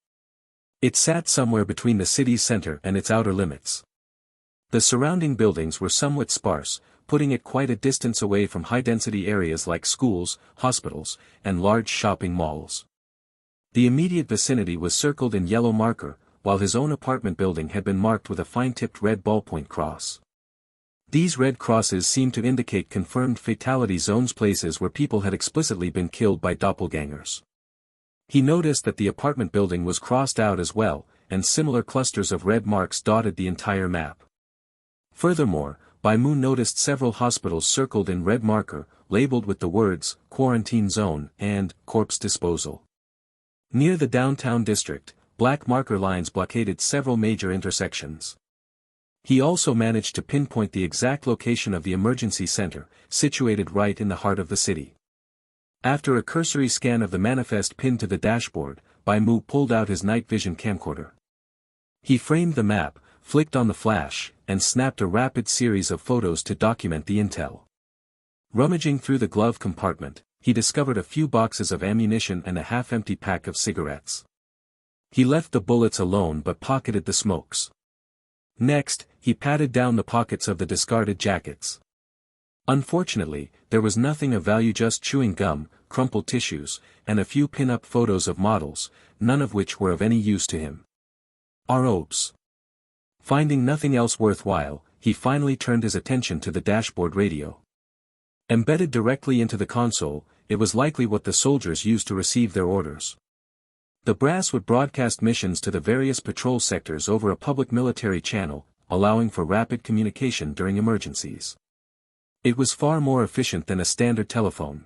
It sat somewhere between the city's center and its outer limits. The surrounding buildings were somewhat sparse, putting it quite a distance away from high-density areas like schools, hospitals, and large shopping malls. The immediate vicinity was circled in yellow marker, while his own apartment building had been marked with a fine-tipped red ballpoint cross. These red crosses seemed to indicate confirmed fatality zones, places where people had explicitly been killed by doppelgangers. He noticed that the apartment building was crossed out as well, and similar clusters of red marks dotted the entire map. Furthermore, Bai Mu noticed several hospitals circled in red marker, labeled with the words, quarantine zone, and corpse disposal. Near the downtown district, black marker lines blockaded several major intersections. He also managed to pinpoint the exact location of the emergency center, situated right in the heart of the city. After a cursory scan of the manifest pinned to the dashboard, Bai Mu pulled out his night vision camcorder. He framed the map, flicked on the flash, and snapped a rapid series of photos to document the intel. Rummaging through the glove compartment, he discovered a few boxes of ammunition and a half-empty pack of cigarettes. He left the bullets alone but pocketed the smokes. Next, he patted down the pockets of the discarded jackets. Unfortunately, there was nothing of value, just chewing gum, crumpled tissues, and a few pin-up photos of models, none of which were of any use to him. Oops. Finding nothing else worthwhile, he finally turned his attention to the dashboard radio. Embedded directly into the console, it was likely what the soldiers used to receive their orders. The brass would broadcast missions to the various patrol sectors over a public military channel, allowing for rapid communication during emergencies. It was far more efficient than a standard telephone.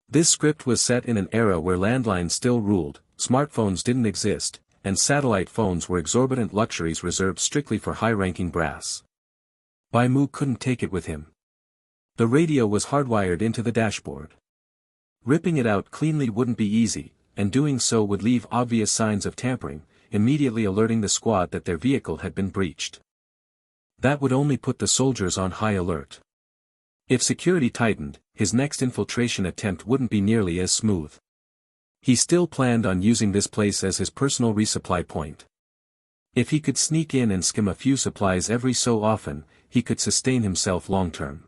This script was set in an era where landlines still ruled, smartphones didn't exist, and satellite phones were exorbitant luxuries reserved strictly for high-ranking brass. Bai Mu couldn't take it with him. The radio was hardwired into the dashboard. Ripping it out cleanly wouldn't be easy, and doing so would leave obvious signs of tampering, immediately alerting the squad that their vehicle had been breached. That would only put the soldiers on high alert. If security tightened, his next infiltration attempt wouldn't be nearly as smooth. He still planned on using this place as his personal resupply point. If he could sneak in and skim a few supplies every so often, he could sustain himself long-term.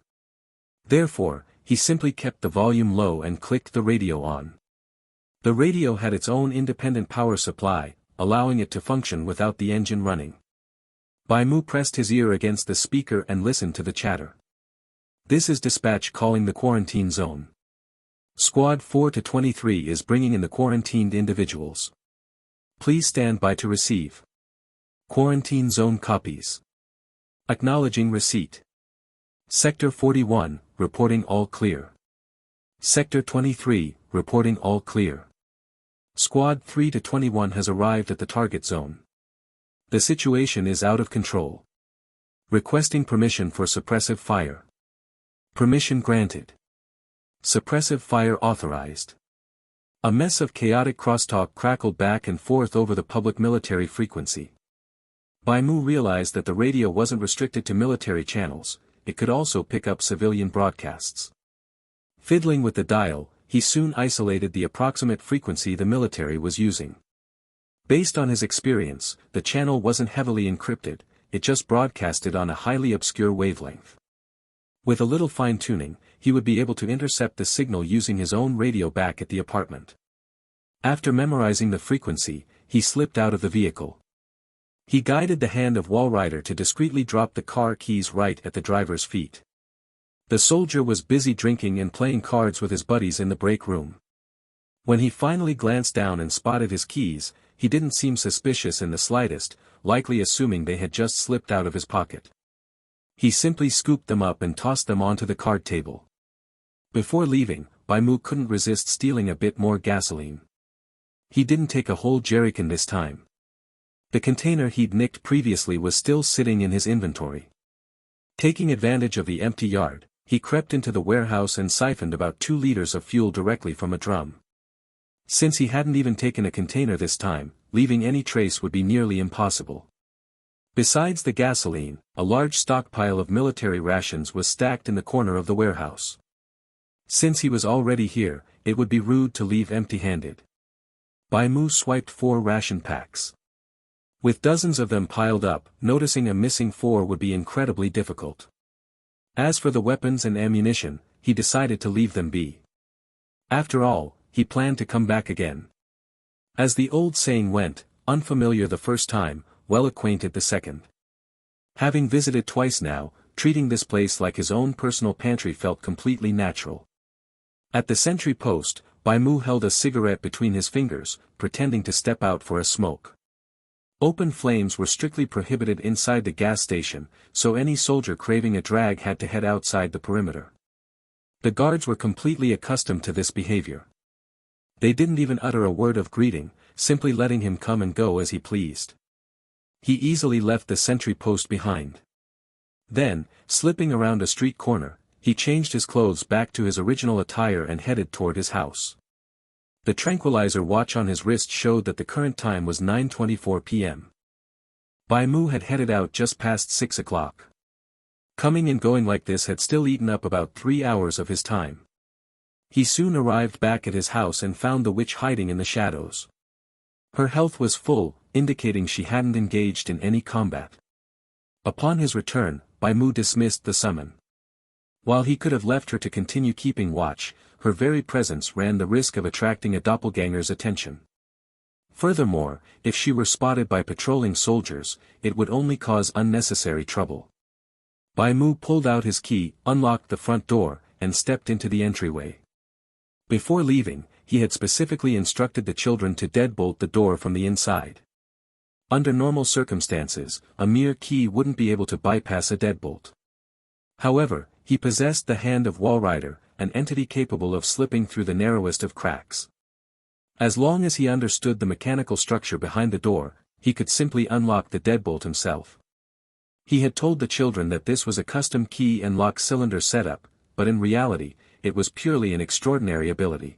Therefore, he simply kept the volume low and clicked the radio on. The radio had its own independent power supply, allowing it to function without the engine running. Bai Mu pressed his ear against the speaker and listened to the chatter. "This is dispatch calling the quarantine zone. Squad 4 to 23 is bringing in the quarantined individuals. Please stand by to receive. Quarantine zone copies. Acknowledging receipt. Sector 41, reporting all clear. Sector 23, reporting all clear. Squad 3 to 21 has arrived at the target zone. The situation is out of control. Requesting permission for suppressive fire. Permission granted. Suppressive fire authorized. A mess of chaotic crosstalk crackled back and forth over the public military frequency. Bai Mu realized that the radio wasn't restricted to military channels, it could also pick up civilian broadcasts. Fiddling with the dial, he soon isolated the approximate frequency the military was using. Based on his experience, the channel wasn't heavily encrypted, it just broadcasted on a highly obscure wavelength. With a little fine-tuning, he would be able to intercept the signal using his own radio back at the apartment. After memorizing the frequency, he slipped out of the vehicle. He guided the hand of Walrider to discreetly drop the car keys right at the driver's feet. The soldier was busy drinking and playing cards with his buddies in the break room. When he finally glanced down and spotted his keys, he didn't seem suspicious in the slightest, likely assuming they had just slipped out of his pocket. He simply scooped them up and tossed them onto the card table. Before leaving, Bai Mu couldn't resist stealing a bit more gasoline. He didn't take a whole jerrycan this time. The container he'd nicked previously was still sitting in his inventory. Taking advantage of the empty yard, he crept into the warehouse and siphoned about 2 liters of fuel directly from a drum. Since he hadn't even taken a container this time, leaving any trace would be nearly impossible. Besides the gasoline, a large stockpile of military rations was stacked in the corner of the warehouse. Since he was already here, it would be rude to leave empty-handed. Bai Mu swiped 4 ration packs. With dozens of them piled up, noticing a missing 4 would be incredibly difficult. As for the weapons and ammunition, he decided to leave them be. After all, he planned to come back again. As the old saying went, unfamiliar the first time, well acquainted the second. Having visited twice now, treating this place like his own personal pantry felt completely natural. At the sentry post, Bai Mu held a cigarette between his fingers, pretending to step out for a smoke. Open flames were strictly prohibited inside the gas station, so any soldier craving a drag had to head outside the perimeter. The guards were completely accustomed to this behavior. They didn't even utter a word of greeting, simply letting him come and go as he pleased. He easily left the sentry post behind. Then, slipping around a street corner, he changed his clothes back to his original attire and headed toward his house. The tranquilizer watch on his wrist showed that the current time was 9:24 p.m. Bai Mu had headed out just past 6 o'clock. Coming and going like this had still eaten up about 3 hours of his time. He soon arrived back at his house and found the witch hiding in the shadows. Her health was full, indicating she hadn't engaged in any combat. Upon his return, Bai Mu dismissed the summon. While he could have left her to continue keeping watch, her very presence ran the risk of attracting a doppelganger's attention. Furthermore, if she were spotted by patrolling soldiers, it would only cause unnecessary trouble. Bai Mu pulled out his key, unlocked the front door, and stepped into the entryway. Before leaving, he had specifically instructed the children to deadbolt the door from the inside. Under normal circumstances, a mere key wouldn't be able to bypass a deadbolt. However, he possessed the hand of Walrider, an entity capable of slipping through the narrowest of cracks. As long as he understood the mechanical structure behind the door, he could simply unlock the deadbolt himself. He had told the children that this was a custom key and lock cylinder setup, but in reality, it was purely an extraordinary ability.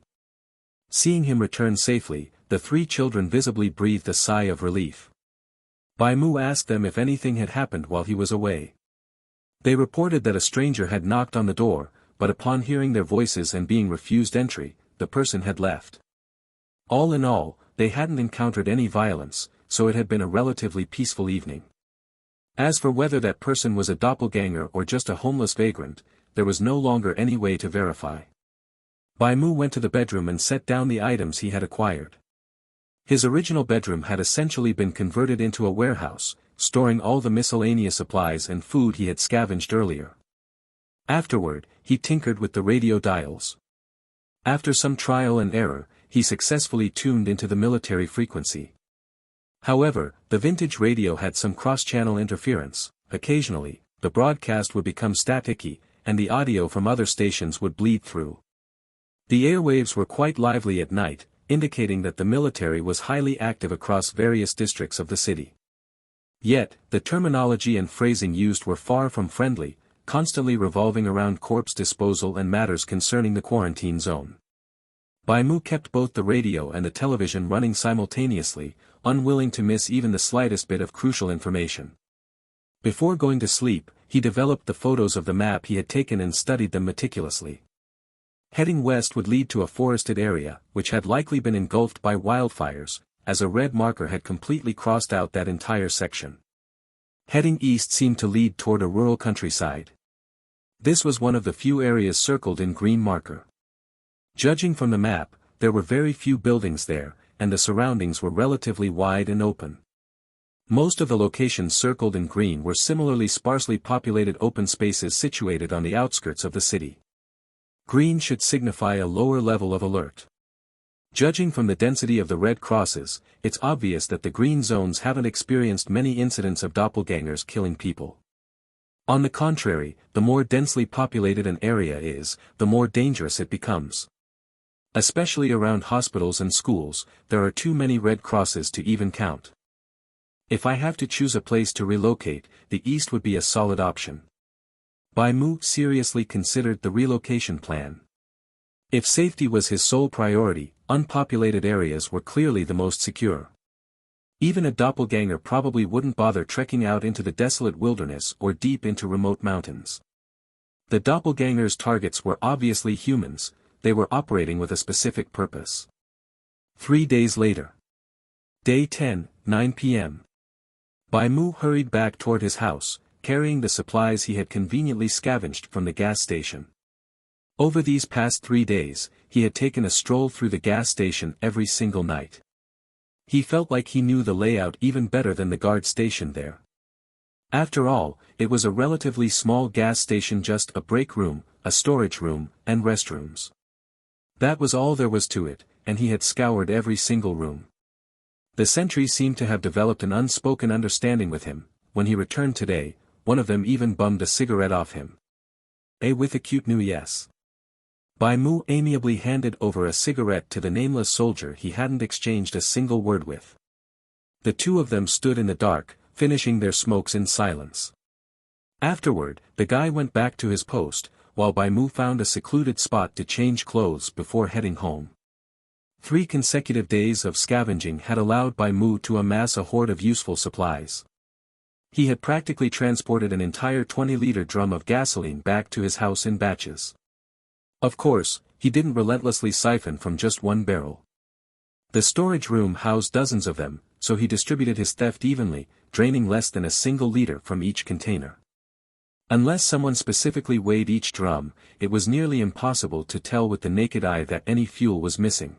Seeing him return safely, the 3 children visibly breathed a sigh of relief. Bai Mu asked them if anything had happened while he was away. They reported that a stranger had knocked on the door, but upon hearing their voices and being refused entry, the person had left. All in all, they hadn't encountered any violence, so it had been a relatively peaceful evening. As for whether that person was a doppelganger or just a homeless vagrant, there was no longer any way to verify. Bai Mu went to the bedroom and set down the items he had acquired. His original bedroom had essentially been converted into a warehouse, storing all the miscellaneous supplies and food he had scavenged earlier. Afterward, he tinkered with the radio dials. After some trial and error, he successfully tuned into the military frequency. However, the vintage radio had some cross-channel interference. Occasionally, the broadcast would become staticky, and the audio from other stations would bleed through. The airwaves were quite lively at night, indicating that the military was highly active across various districts of the city. Yet, the terminology and phrasing used were far from friendly, constantly revolving around corpse disposal and matters concerning the quarantine zone. Bai Mu kept both the radio and the television running simultaneously, unwilling to miss even the slightest bit of crucial information. Before going to sleep, he developed the photos of the map he had taken and studied them meticulously. Heading west would lead to a forested area, which had likely been engulfed by wildfires, as a red marker had completely crossed out that entire section. Heading east seemed to lead toward a rural countryside. This was one of the few areas circled in green marker. Judging from the map, there were very few buildings there, and the surroundings were relatively wide and open. Most of the locations circled in green were similarly sparsely populated open spaces situated on the outskirts of the city. Green should signify a lower level of alert. Judging from the density of the red crosses, it's obvious that the green zones haven't experienced many incidents of doppelgangers killing people. On the contrary, the more densely populated an area is, the more dangerous it becomes. Especially around hospitals and schools, there are too many red crosses to even count. If I have to choose a place to relocate, the east would be a solid option. Bai Mu seriously considered the relocation plan. If safety was his sole priority, unpopulated areas were clearly the most secure. Even a doppelganger probably wouldn't bother trekking out into the desolate wilderness or deep into remote mountains. The doppelganger's targets were obviously humans, they were operating with a specific purpose. 3 days later. Day 10, 9 p.m. Bai Mu hurried back toward his house, carrying the supplies he had conveniently scavenged from the gas station. Over these past 3 days, he had taken a stroll through the gas station every single night. He felt like he knew the layout even better than the guard stationed there. After all, it was a relatively small gas station, just a break room, a storage room, and restrooms. That was all there was to it, and he had scoured every single room. The sentries seemed to have developed an unspoken understanding with him. When he returned today, one of them even bummed a cigarette off him. With a cute new yes. Bai Mu amiably handed over a cigarette to the nameless soldier he hadn't exchanged a single word with. The two of them stood in the dark, finishing their smokes in silence. Afterward, the guy went back to his post, while Bai Mu found a secluded spot to change clothes before heading home. 3 consecutive days of scavenging had allowed Bai Mu to amass a hoard of useful supplies. He had practically transported an entire 20-liter drum of gasoline back to his house in batches. Of course, he didn't relentlessly siphon from just one barrel. The storage room housed dozens of them, so he distributed his theft evenly, draining less than a single liter from each container. Unless someone specifically weighed each drum, it was nearly impossible to tell with the naked eye that any fuel was missing.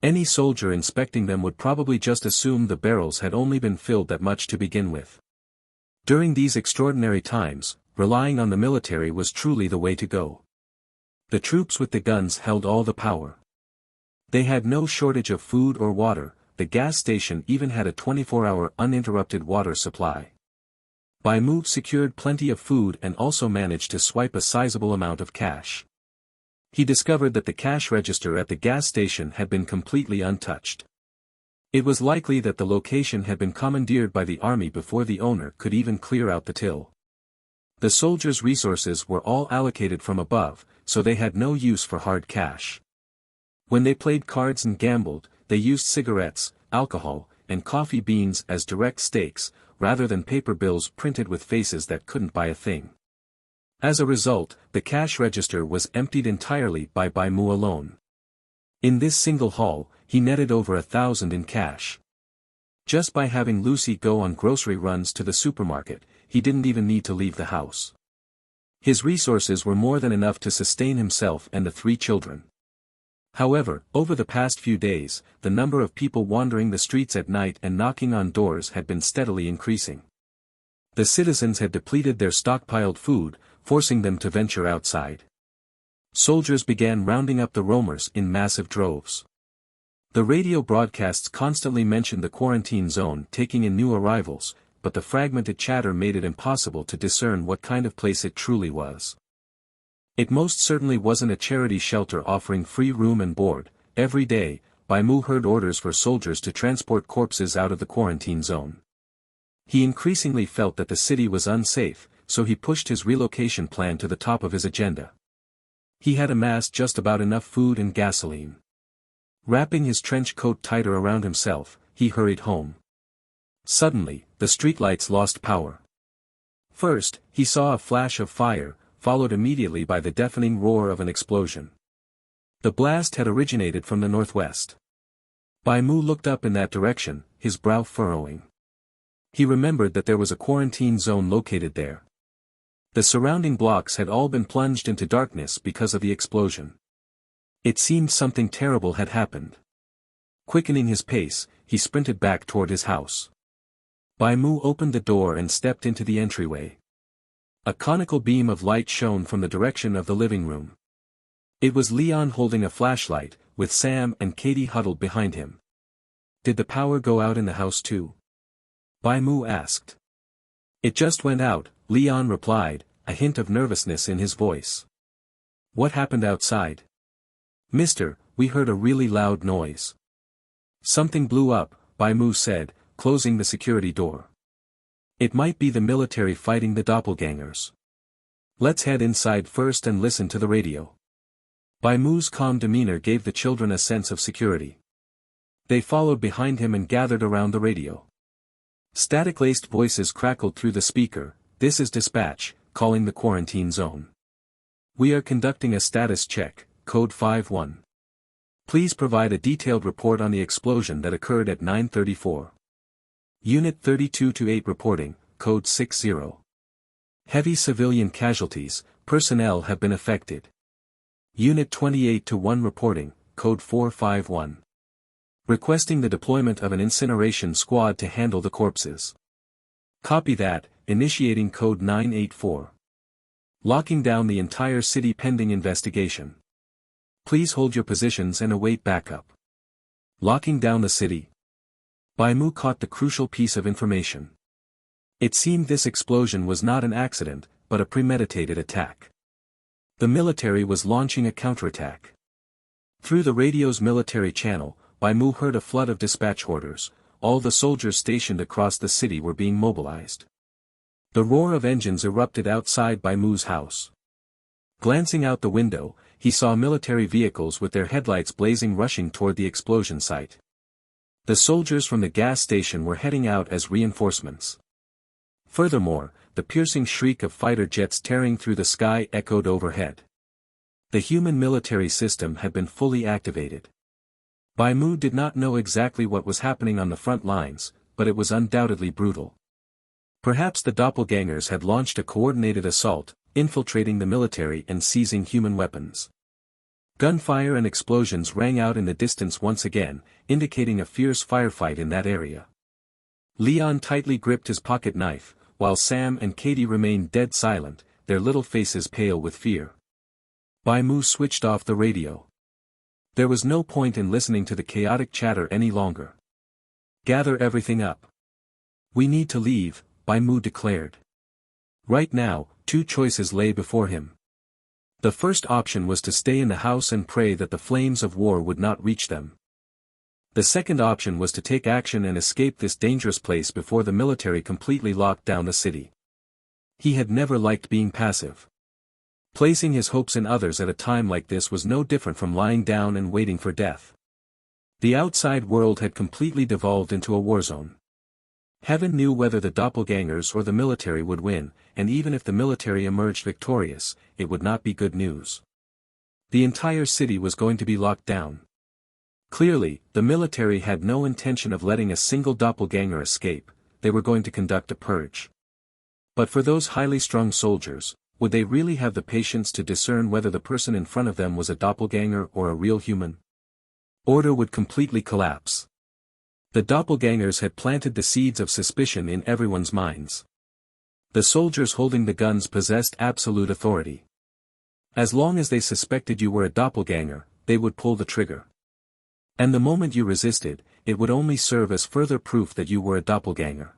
Any soldier inspecting them would probably just assume the barrels had only been filled that much to begin with. During these extraordinary times, relying on the military was truly the way to go. The troops with the guns held all the power. They had no shortage of food or water, the gas station even had a 24-hour uninterrupted water supply. Bai Mu secured plenty of food and also managed to swipe a sizable amount of cash. He discovered that the cash register at the gas station had been completely untouched. It was likely that the location had been commandeered by the army before the owner could even clear out the till. The soldiers' resources were all allocated from above, so they had no use for hard cash. When they played cards and gambled, they used cigarettes, alcohol, and coffee beans as direct stakes, rather than paper bills printed with faces that couldn't buy a thing. As a result, the cash register was emptied entirely by Bai Mu alone. In this single haul, he netted over 1,000 in cash. Just by having Lucy go on grocery runs to the supermarket, he didn't even need to leave the house. His resources were more than enough to sustain himself and the 3 children. However, over the past few days, the number of people wandering the streets at night and knocking on doors had been steadily increasing. The citizens had depleted their stockpiled food, forcing them to venture outside. Soldiers began rounding up the roamers in massive droves. The radio broadcasts constantly mentioned the quarantine zone taking in new arrivals, but the fragmented chatter made it impossible to discern what kind of place it truly was. It most certainly wasn't a charity shelter offering free room and board. Every day, Bai Mu heard orders for soldiers to transport corpses out of the quarantine zone. He increasingly felt that the city was unsafe, so he pushed his relocation plan to the top of his agenda. He had amassed just about enough food and gasoline. Wrapping his trench coat tighter around himself, he hurried home. Suddenly, the streetlights lost power. First, he saw a flash of fire, followed immediately by the deafening roar of an explosion. The blast had originated from the northwest. Bai Mu looked up in that direction, his brow furrowing. He remembered that there was a quarantine zone located there. The surrounding blocks had all been plunged into darkness because of the explosion. It seemed something terrible had happened. Quickening his pace, he sprinted back toward his house. Bai Mu opened the door and stepped into the entryway. A conical beam of light shone from the direction of the living room. It was Leon holding a flashlight, with Sam and Katie huddled behind him. Did the power go out in the house too? Bai Mu asked. It just went out, Leon replied, a hint of nervousness in his voice. What happened outside? Mister, we heard a really loud noise. Something blew up, Bai Mu said, closing the security door. It might be the military fighting the doppelgangers. Let's head inside first and listen to the radio. Bai Mu's calm demeanor gave the children a sense of security. They followed behind him and gathered around the radio. Static-laced voices crackled through the speaker. This is dispatch, calling the quarantine zone. We are conducting a status check, code 51. Please provide a detailed report on the explosion that occurred at 9:34. Unit 32-8 reporting, code 60. Heavy civilian casualties, personnel have been affected. Unit 28-1 reporting, code 451. Requesting the deployment of an incineration squad to handle the corpses. Copy that, initiating code 984. Locking down the entire city pending investigation. Please hold your positions and await backup. Locking down the city. Bai Mu caught the crucial piece of information. It seemed this explosion was not an accident, but a premeditated attack. The military was launching a counterattack. Through the radio's military channel, Bai Mu heard a flood of dispatch orders. All the soldiers stationed across the city were being mobilized. The roar of engines erupted outside Bai Mu's house. Glancing out the window, he saw military vehicles with their headlights blazing rushing toward the explosion site. The soldiers from the gas station were heading out as reinforcements. Furthermore, the piercing shriek of fighter jets tearing through the sky echoed overhead. The human military system had been fully activated. Bai Mu did not know exactly what was happening on the front lines, but it was undoubtedly brutal. Perhaps the doppelgangers had launched a coordinated assault, infiltrating the military and seizing human weapons. Gunfire and explosions rang out in the distance once again, indicating a fierce firefight in that area. Leon tightly gripped his pocket knife, while Sam and Katie remained dead silent, their little faces pale with fear. Bai Mu switched off the radio. There was no point in listening to the chaotic chatter any longer. Gather everything up. We need to leave, Bai Mu declared. Right now, two choices lay before him. The first option was to stay in the house and pray that the flames of war would not reach them. The second option was to take action and escape this dangerous place before the military completely locked down the city. He had never liked being passive. Placing his hopes in others at a time like this was no different from lying down and waiting for death. The outside world had completely devolved into a war zone. Heaven knew whether the doppelgangers or the military would win, and even if the military emerged victorious, it would not be good news. The entire city was going to be locked down. Clearly, the military had no intention of letting a single doppelganger escape. They were going to conduct a purge. But for those highly strung soldiers, would they really have the patience to discern whether the person in front of them was a doppelganger or a real human? Order would completely collapse. The doppelgangers had planted the seeds of suspicion in everyone's minds. The soldiers holding the guns possessed absolute authority. As long as they suspected you were a doppelganger, they would pull the trigger. And the moment you resisted, it would only serve as further proof that you were a doppelganger.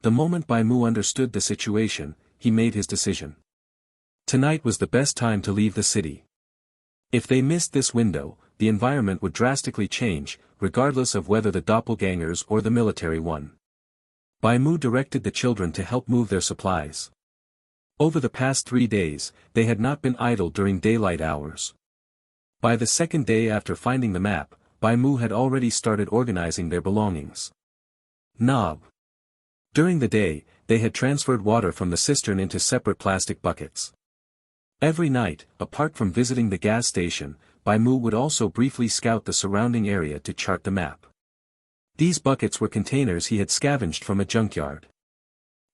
The moment Bai Mu understood the situation, he made his decision. Tonight was the best time to leave the city. If they missed this window, the environment would drastically change, regardless of whether the doppelgangers or the military won. Bai Mu directed the children to help move their supplies. Over the past 3 days, they had not been idle during daylight hours. By the second day after finding the map, Bai Mu had already started organizing their belongings. Knob. During the day, they had transferred water from the cistern into separate plastic buckets. Every night, apart from visiting the gas station, Bai Mu would also briefly scout the surrounding area to chart the map. These buckets were containers he had scavenged from a junkyard.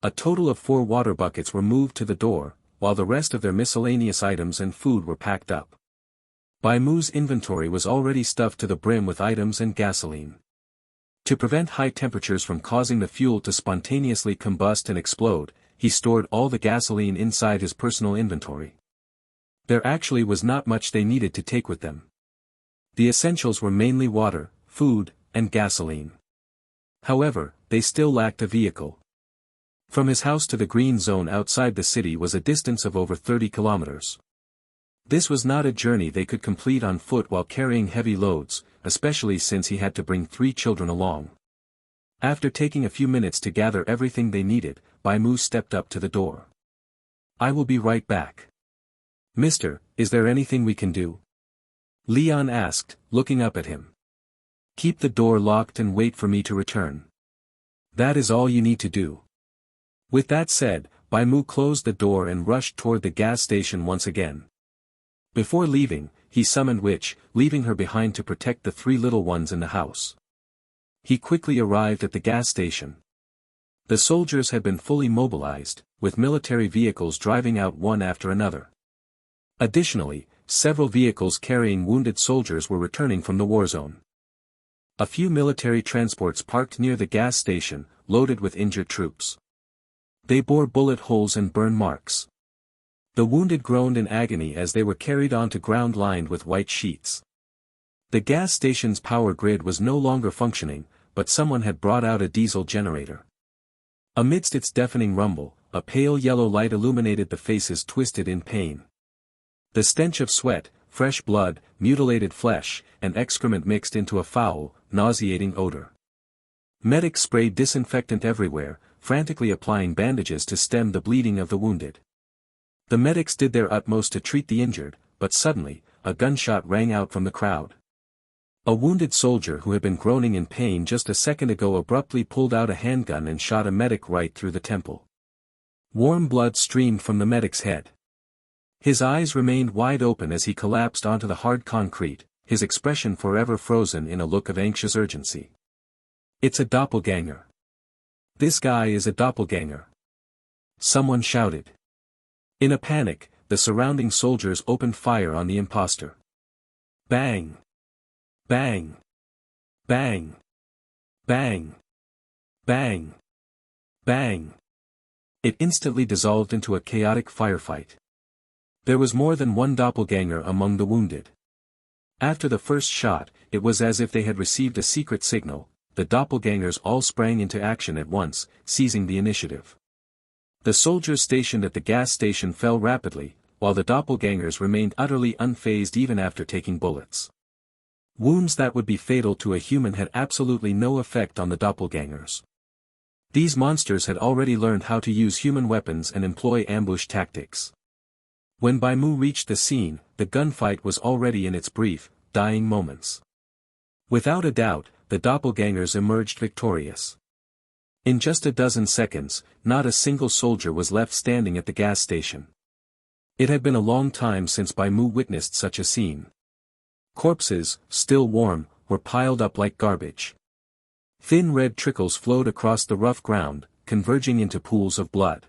A total of 4 water buckets were moved to the door, while the rest of their miscellaneous items and food were packed up. Bai Mu's inventory was already stuffed to the brim with items and gasoline. To prevent high temperatures from causing the fuel to spontaneously combust and explode, he stored all the gasoline inside his personal inventory. There actually was not much they needed to take with them. The essentials were mainly water, food, and gasoline. However, they still lacked a vehicle. From his house to the green zone outside the city was a distance of over 30 kilometers. This was not a journey they could complete on foot while carrying heavy loads, especially since he had to bring 3 children along. After taking a few minutes to gather everything they needed, Bai Mu stepped up to the door. "I will be right back." "Mister, is there anything we can do?" Leon asked, looking up at him. "Keep the door locked and wait for me to return. That is all you need to do." With that said, Bai Mu closed the door and rushed toward the gas station once again. Before leaving, he summoned Witch, leaving her behind to protect the 3 little ones in the house. He quickly arrived at the gas station. The soldiers had been fully mobilized, with military vehicles driving out one after another. Additionally, several vehicles carrying wounded soldiers were returning from the war zone. A few military transports parked near the gas station, loaded with injured troops. They bore bullet holes and burn marks. The wounded groaned in agony as they were carried onto ground lined with white sheets. The gas station's power grid was no longer functioning, but someone had brought out a diesel generator. Amidst its deafening rumble, a pale yellow light illuminated the faces twisted in pain. The stench of sweat, fresh blood, mutilated flesh, and excrement mixed into a foul, nauseating odor. Medics sprayed disinfectant everywhere, frantically applying bandages to stem the bleeding of the wounded. The medics did their utmost to treat the injured, but suddenly, a gunshot rang out from the crowd. A wounded soldier who had been groaning in pain just a second ago abruptly pulled out a handgun and shot a medic right through the temple. Warm blood streamed from the medic's head. His eyes remained wide open as he collapsed onto the hard concrete, his expression forever frozen in a look of anxious urgency. "It's a doppelganger. This guy is a doppelganger," someone shouted. In a panic, the surrounding soldiers opened fire on the imposter. Bang! Bang! Bang! Bang! Bang! Bang! It instantly dissolved into a chaotic firefight. There was more than one doppelganger among the wounded. After the first shot, it was as if they had received a secret signal. The doppelgangers all sprang into action at once, seizing the initiative. The soldiers stationed at the gas station fell rapidly, while the doppelgangers remained utterly unfazed even after taking bullets. Wounds that would be fatal to a human had absolutely no effect on the doppelgangers. These monsters had already learned how to use human weapons and employ ambush tactics. When Bai Mu reached the scene, the gunfight was already in its brief, dying moments. Without a doubt, the doppelgangers emerged victorious. In just a dozen seconds, not a single soldier was left standing at the gas station. It had been a long time since Bai Mu witnessed such a scene. Corpses, still warm, were piled up like garbage. Thin red trickles flowed across the rough ground, converging into pools of blood.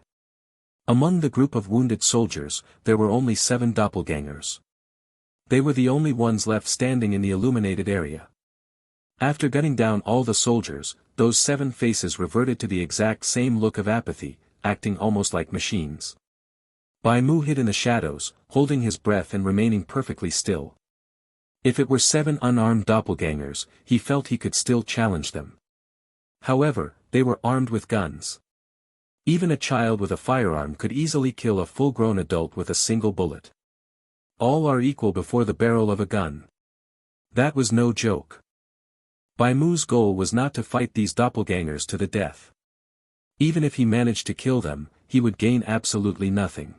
Among the group of wounded soldiers, there were only 7 doppelgangers. They were the only ones left standing in the illuminated area. After gunning down all the soldiers, those 7 faces reverted to the exact same look of apathy, acting almost like machines. Bai Mu hid in the shadows, holding his breath and remaining perfectly still. If it were 7 unarmed doppelgangers, he felt he could still challenge them. However, they were armed with guns. Even a child with a firearm could easily kill a full-grown adult with a single bullet. All are equal before the barrel of a gun. That was no joke. Bai Mu's goal was not to fight these doppelgangers to the death. Even if he managed to kill them, he would gain absolutely nothing.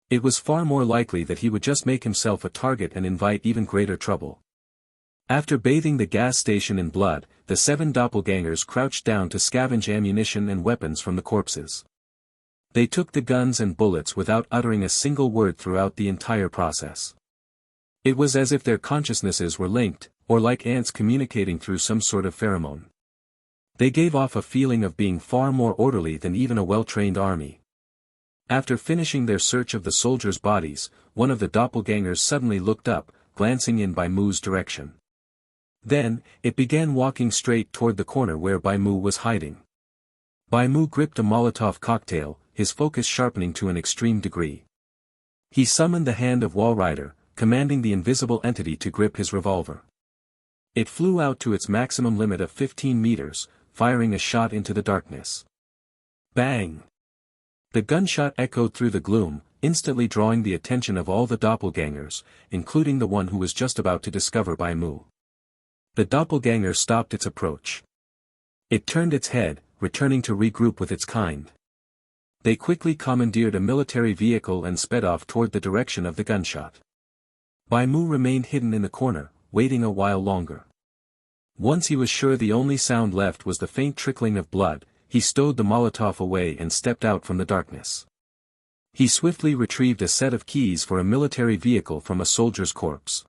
It was far more likely that he would just make himself a target and invite even greater trouble. After bathing the gas station in blood, the 7 doppelgangers crouched down to scavenge ammunition and weapons from the corpses. They took the guns and bullets without uttering a single word throughout the entire process. It was as if their consciousnesses were linked, or like ants communicating through some sort of pheromone. They gave off a feeling of being far more orderly than even a well-trained army. After finishing their search of the soldiers' bodies, one of the doppelgangers suddenly looked up, glancing in Bai Mu's direction. Then, it began walking straight toward the corner where Bai Mu was hiding. Bai Mu gripped a Molotov cocktail, his focus sharpening to an extreme degree. He summoned the hand of Walrider, commanding the invisible entity to grip his revolver. It flew out to its maximum limit of 15 meters, firing a shot into the darkness. Bang! The gunshot echoed through the gloom, instantly drawing the attention of all the doppelgangers, including the one who was just about to discover Bai Mu. The doppelganger stopped its approach. It turned its head, returning to regroup with its kind. They quickly commandeered a military vehicle and sped off toward the direction of the gunshot. Bai Mu remained hidden in the corner, waiting a while longer. Once he was sure the only sound left was the faint trickling of blood, he stowed the Molotov away and stepped out from the darkness. He swiftly retrieved a set of keys for a military vehicle from a soldier's corpse.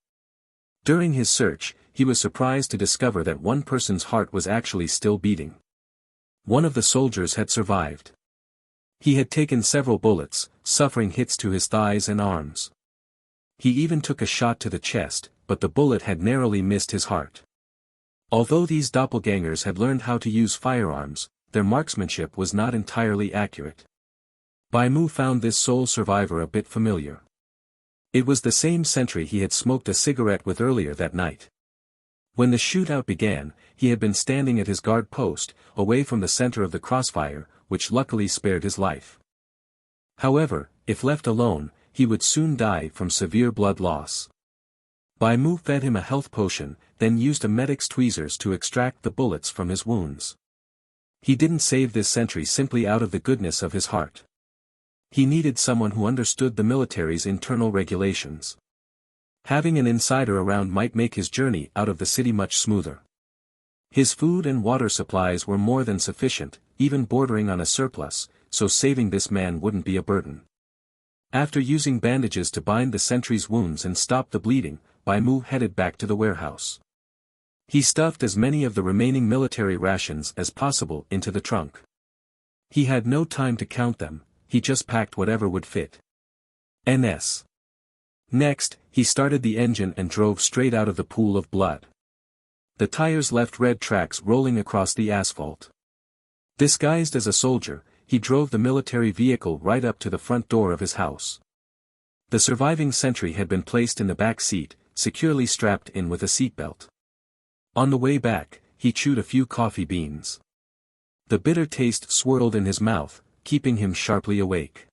During his search, he was surprised to discover that one person's heart was actually still beating. One of the soldiers had survived. He had taken several bullets, suffering hits to his thighs and arms. He even took a shot to the chest, but the bullet had narrowly missed his heart. Although these doppelgangers had learned how to use firearms, their marksmanship was not entirely accurate. Bai Mu found this sole survivor a bit familiar. It was the same sentry he had smoked a cigarette with earlier that night. When the shootout began, he had been standing at his guard post, away from the center of the crossfire, which luckily spared his life. However, if left alone, he would soon die from severe blood loss. Bai Mu fed him a health potion, then used a medic's tweezers to extract the bullets from his wounds. He didn't save this sentry simply out of the goodness of his heart. He needed someone who understood the military's internal regulations. Having an insider around might make his journey out of the city much smoother. His food and water supplies were more than sufficient, even bordering on a surplus, so saving this man wouldn't be a burden. After using bandages to bind the sentry's wounds and stop the bleeding, Bai Mu headed back to the warehouse. He stuffed as many of the remaining military rations as possible into the trunk. He had no time to count them, he just packed whatever would fit. NS. Next, he started the engine and drove straight out of the pool of blood. The tires left red tracks rolling across the asphalt. Disguised as a soldier, he drove the military vehicle right up to the front door of his house. The surviving sentry had been placed in the back seat, securely strapped in with a seatbelt. On the way back, he chewed a few coffee beans. The bitter taste swirled in his mouth, keeping him sharply awake.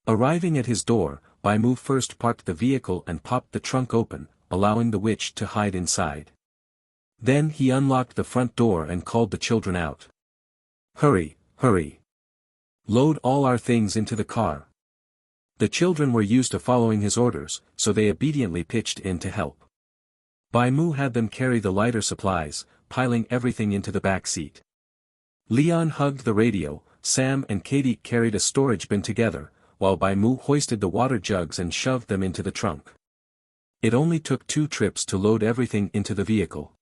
Arriving at his door, Bai Mu first parked the vehicle and popped the trunk open, allowing the witch to hide inside. Then he unlocked the front door and called the children out. "Hurry, hurry. Load all our things into the car." The children were used to following his orders, so they obediently pitched in to help. Bai Mu had them carry the lighter supplies, piling everything into the back seat. Leon hugged the radio, Sam and Katie carried a storage bin together, while Bai Mu hoisted the water jugs and shoved them into the trunk. It only took 2 trips to load everything into the vehicle.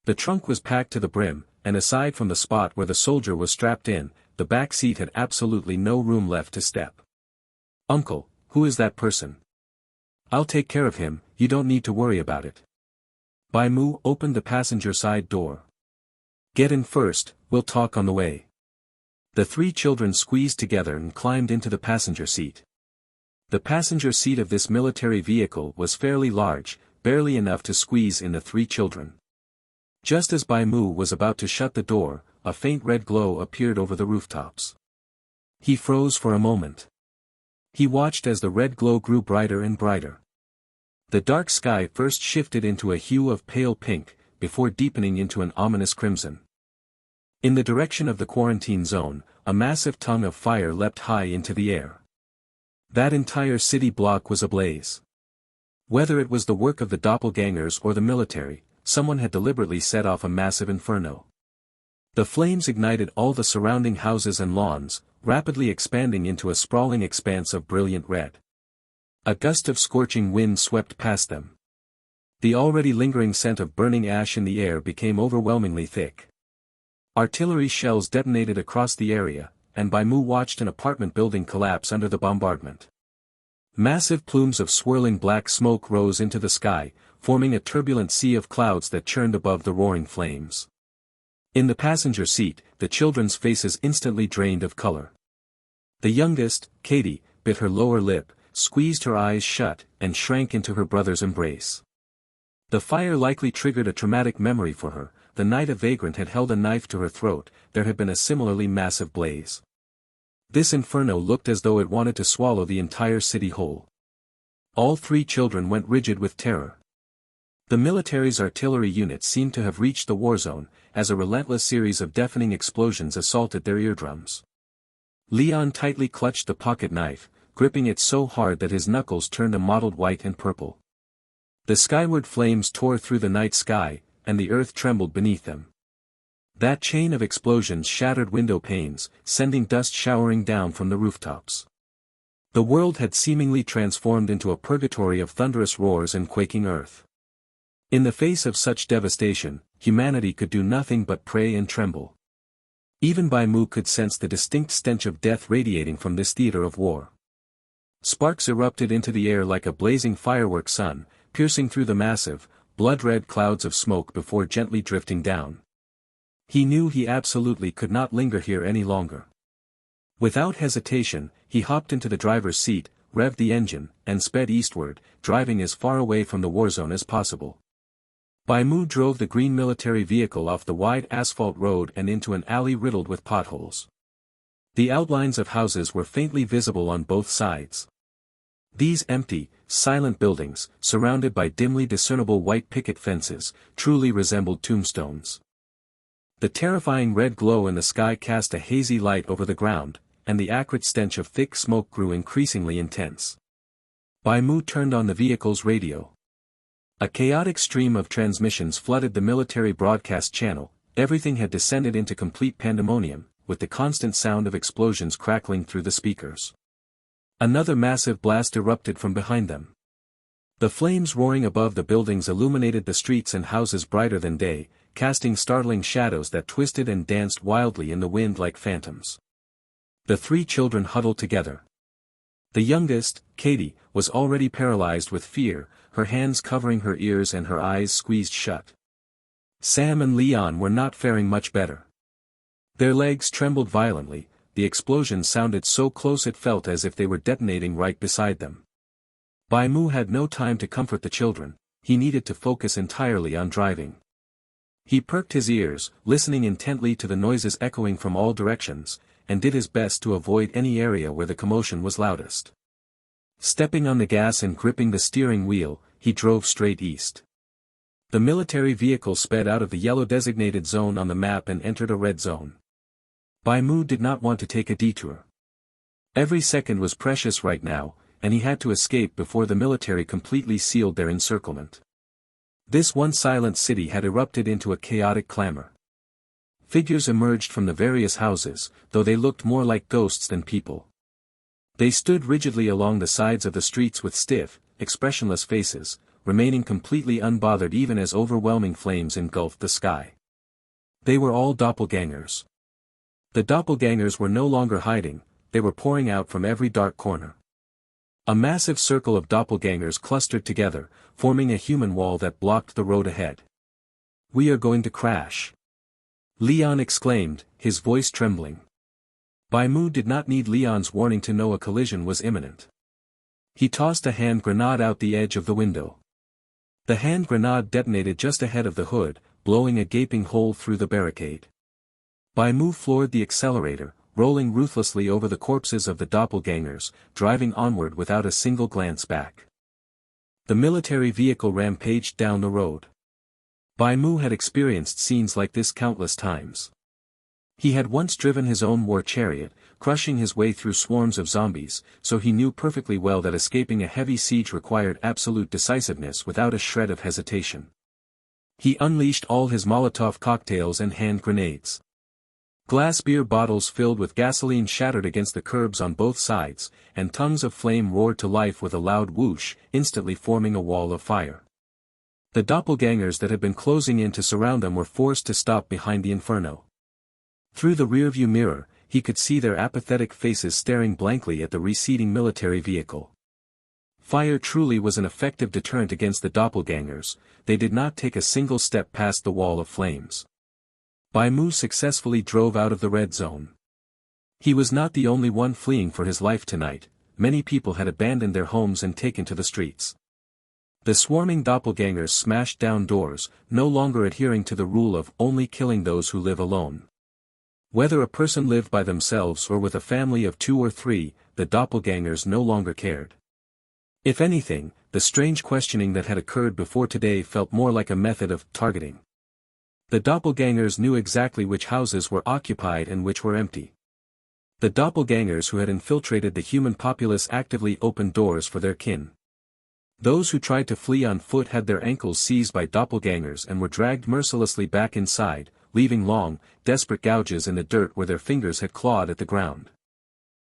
The trunk was packed to the brim, and aside from the spot where the soldier was strapped in, the back seat had absolutely no room left to step. "Uncle, who is that person?" "I'll take care of him, you don't need to worry about it." Bai Mu opened the passenger side door. "Get in first, we'll talk on the way." The 3 children squeezed together and climbed into the passenger seat. The passenger seat of this military vehicle was fairly large, barely enough to squeeze in the 3 children. Just as Bai Mu was about to shut the door, a faint red glow appeared over the rooftops. He froze for a moment. He watched as the red glow grew brighter and brighter. The dark sky first shifted into a hue of pale pink, before deepening into an ominous crimson. In the direction of the quarantine zone, a massive tongue of fire leapt high into the air. That entire city block was ablaze. Whether it was the work of the doppelgangers or the military, someone had deliberately set off a massive inferno. The flames ignited all the surrounding houses and lawns, rapidly expanding into a sprawling expanse of brilliant red. A gust of scorching wind swept past them. The already lingering scent of burning ash in the air became overwhelmingly thick. Artillery shells detonated across the area, and Bai Mu watched an apartment building collapse under the bombardment. Massive plumes of swirling black smoke rose into the sky, forming a turbulent sea of clouds that churned above the roaring flames. In the passenger seat, the children's faces instantly drained of color. The youngest, Katie, bit her lower lip, squeezed her eyes shut, and shrank into her brother's embrace. The fire likely triggered a traumatic memory for her. The night a vagrant had held a knife to her throat, there had been a similarly massive blaze. This inferno looked as though it wanted to swallow the entire city whole. All three children went rigid with terror. The military's artillery units seemed to have reached the war zone, as a relentless series of deafening explosions assaulted their eardrums. Leon tightly clutched the pocket knife, gripping it so hard that his knuckles turned a mottled white and purple. The skyward flames tore through the night sky, and the earth trembled beneath them. That chain of explosions shattered window panes, sending dust showering down from the rooftops. The world had seemingly transformed into a purgatory of thunderous roars and quaking earth. In the face of such devastation, humanity could do nothing but pray and tremble. Even Bai Mu could sense the distinct stench of death radiating from this theater of war. Sparks erupted into the air like a blazing firework sun, piercing through the massive, blood-red clouds of smoke before gently drifting down. He knew he absolutely could not linger here any longer. Without hesitation, he hopped into the driver's seat, revved the engine, and sped eastward, driving as far away from the war zone as possible. Bai Mu drove the green military vehicle off the wide asphalt road and into an alley riddled with potholes. The outlines of houses were faintly visible on both sides. These empty, silent buildings, surrounded by dimly discernible white picket fences, truly resembled tombstones. The terrifying red glow in the sky cast a hazy light over the ground, and the acrid stench of thick smoke grew increasingly intense. Bai Mu turned on the vehicle's radio. A chaotic stream of transmissions flooded the military broadcast channel. Everything had descended into complete pandemonium, with the constant sound of explosions crackling through the speakers. Another massive blast erupted from behind them. The flames roaring above the buildings illuminated the streets and houses brighter than day, casting startling shadows that twisted and danced wildly in the wind like phantoms. The three children huddled together. The youngest, Katie, was already paralyzed with fear, her hands covering her ears and her eyes squeezed shut. Sam and Leon were not faring much better. Their legs trembled violently, the explosion sounded so close it felt as if they were detonating right beside them. Bai Mu had no time to comfort the children, he needed to focus entirely on driving. He perked his ears, listening intently to the noises echoing from all directions, and did his best to avoid any area where the commotion was loudest. Stepping on the gas and gripping the steering wheel, he drove straight east. The military vehicle sped out of the yellow designated zone on the map and entered a red zone. Bai Mu did not want to take a detour. Every second was precious right now, and he had to escape before the military completely sealed their encirclement. This once silent city had erupted into a chaotic clamor. Figures emerged from the various houses, though they looked more like ghosts than people. They stood rigidly along the sides of the streets with stiff, expressionless faces, remaining completely unbothered even as overwhelming flames engulfed the sky. They were all doppelgangers. The doppelgangers were no longer hiding, they were pouring out from every dark corner. A massive circle of doppelgangers clustered together, forming a human wall that blocked the road ahead. "We are going to crash," Leon exclaimed, his voice trembling. Bai Mu did not need Leon's warning to know a collision was imminent. He tossed a hand grenade out the edge of the window. The hand grenade detonated just ahead of the hood, blowing a gaping hole through the barricade. Bai Mu floored the accelerator, rolling ruthlessly over the corpses of the doppelgangers, driving onward without a single glance back. The military vehicle rampaged down the road. Bai Mu had experienced scenes like this countless times. He had once driven his own war chariot, crushing his way through swarms of zombies, so he knew perfectly well that escaping a heavy siege required absolute decisiveness without a shred of hesitation. He unleashed all his Molotov cocktails and hand grenades. Glass beer bottles filled with gasoline shattered against the curbs on both sides, and tongues of flame roared to life with a loud whoosh, instantly forming a wall of fire. The doppelgangers that had been closing in to surround them were forced to stop behind the inferno. Through the rearview mirror, he could see their apathetic faces staring blankly at the receding military vehicle. Fire truly was an effective deterrent against the doppelgangers. They did not take a single step past the wall of flames. Bai Mu successfully drove out of the red zone. He was not the only one fleeing for his life tonight. Many people had abandoned their homes and taken to the streets. The swarming doppelgangers smashed down doors, no longer adhering to the rule of only killing those who live alone. Whether a person lived by themselves or with a family of 2 or 3, the doppelgangers no longer cared. If anything, the strange questioning that had occurred before today felt more like a method of targeting. The doppelgangers knew exactly which houses were occupied and which were empty. The doppelgangers who had infiltrated the human populace actively opened doors for their kin. Those who tried to flee on foot had their ankles seized by doppelgangers and were dragged mercilessly back inside, leaving long, desperate gouges in the dirt where their fingers had clawed at the ground.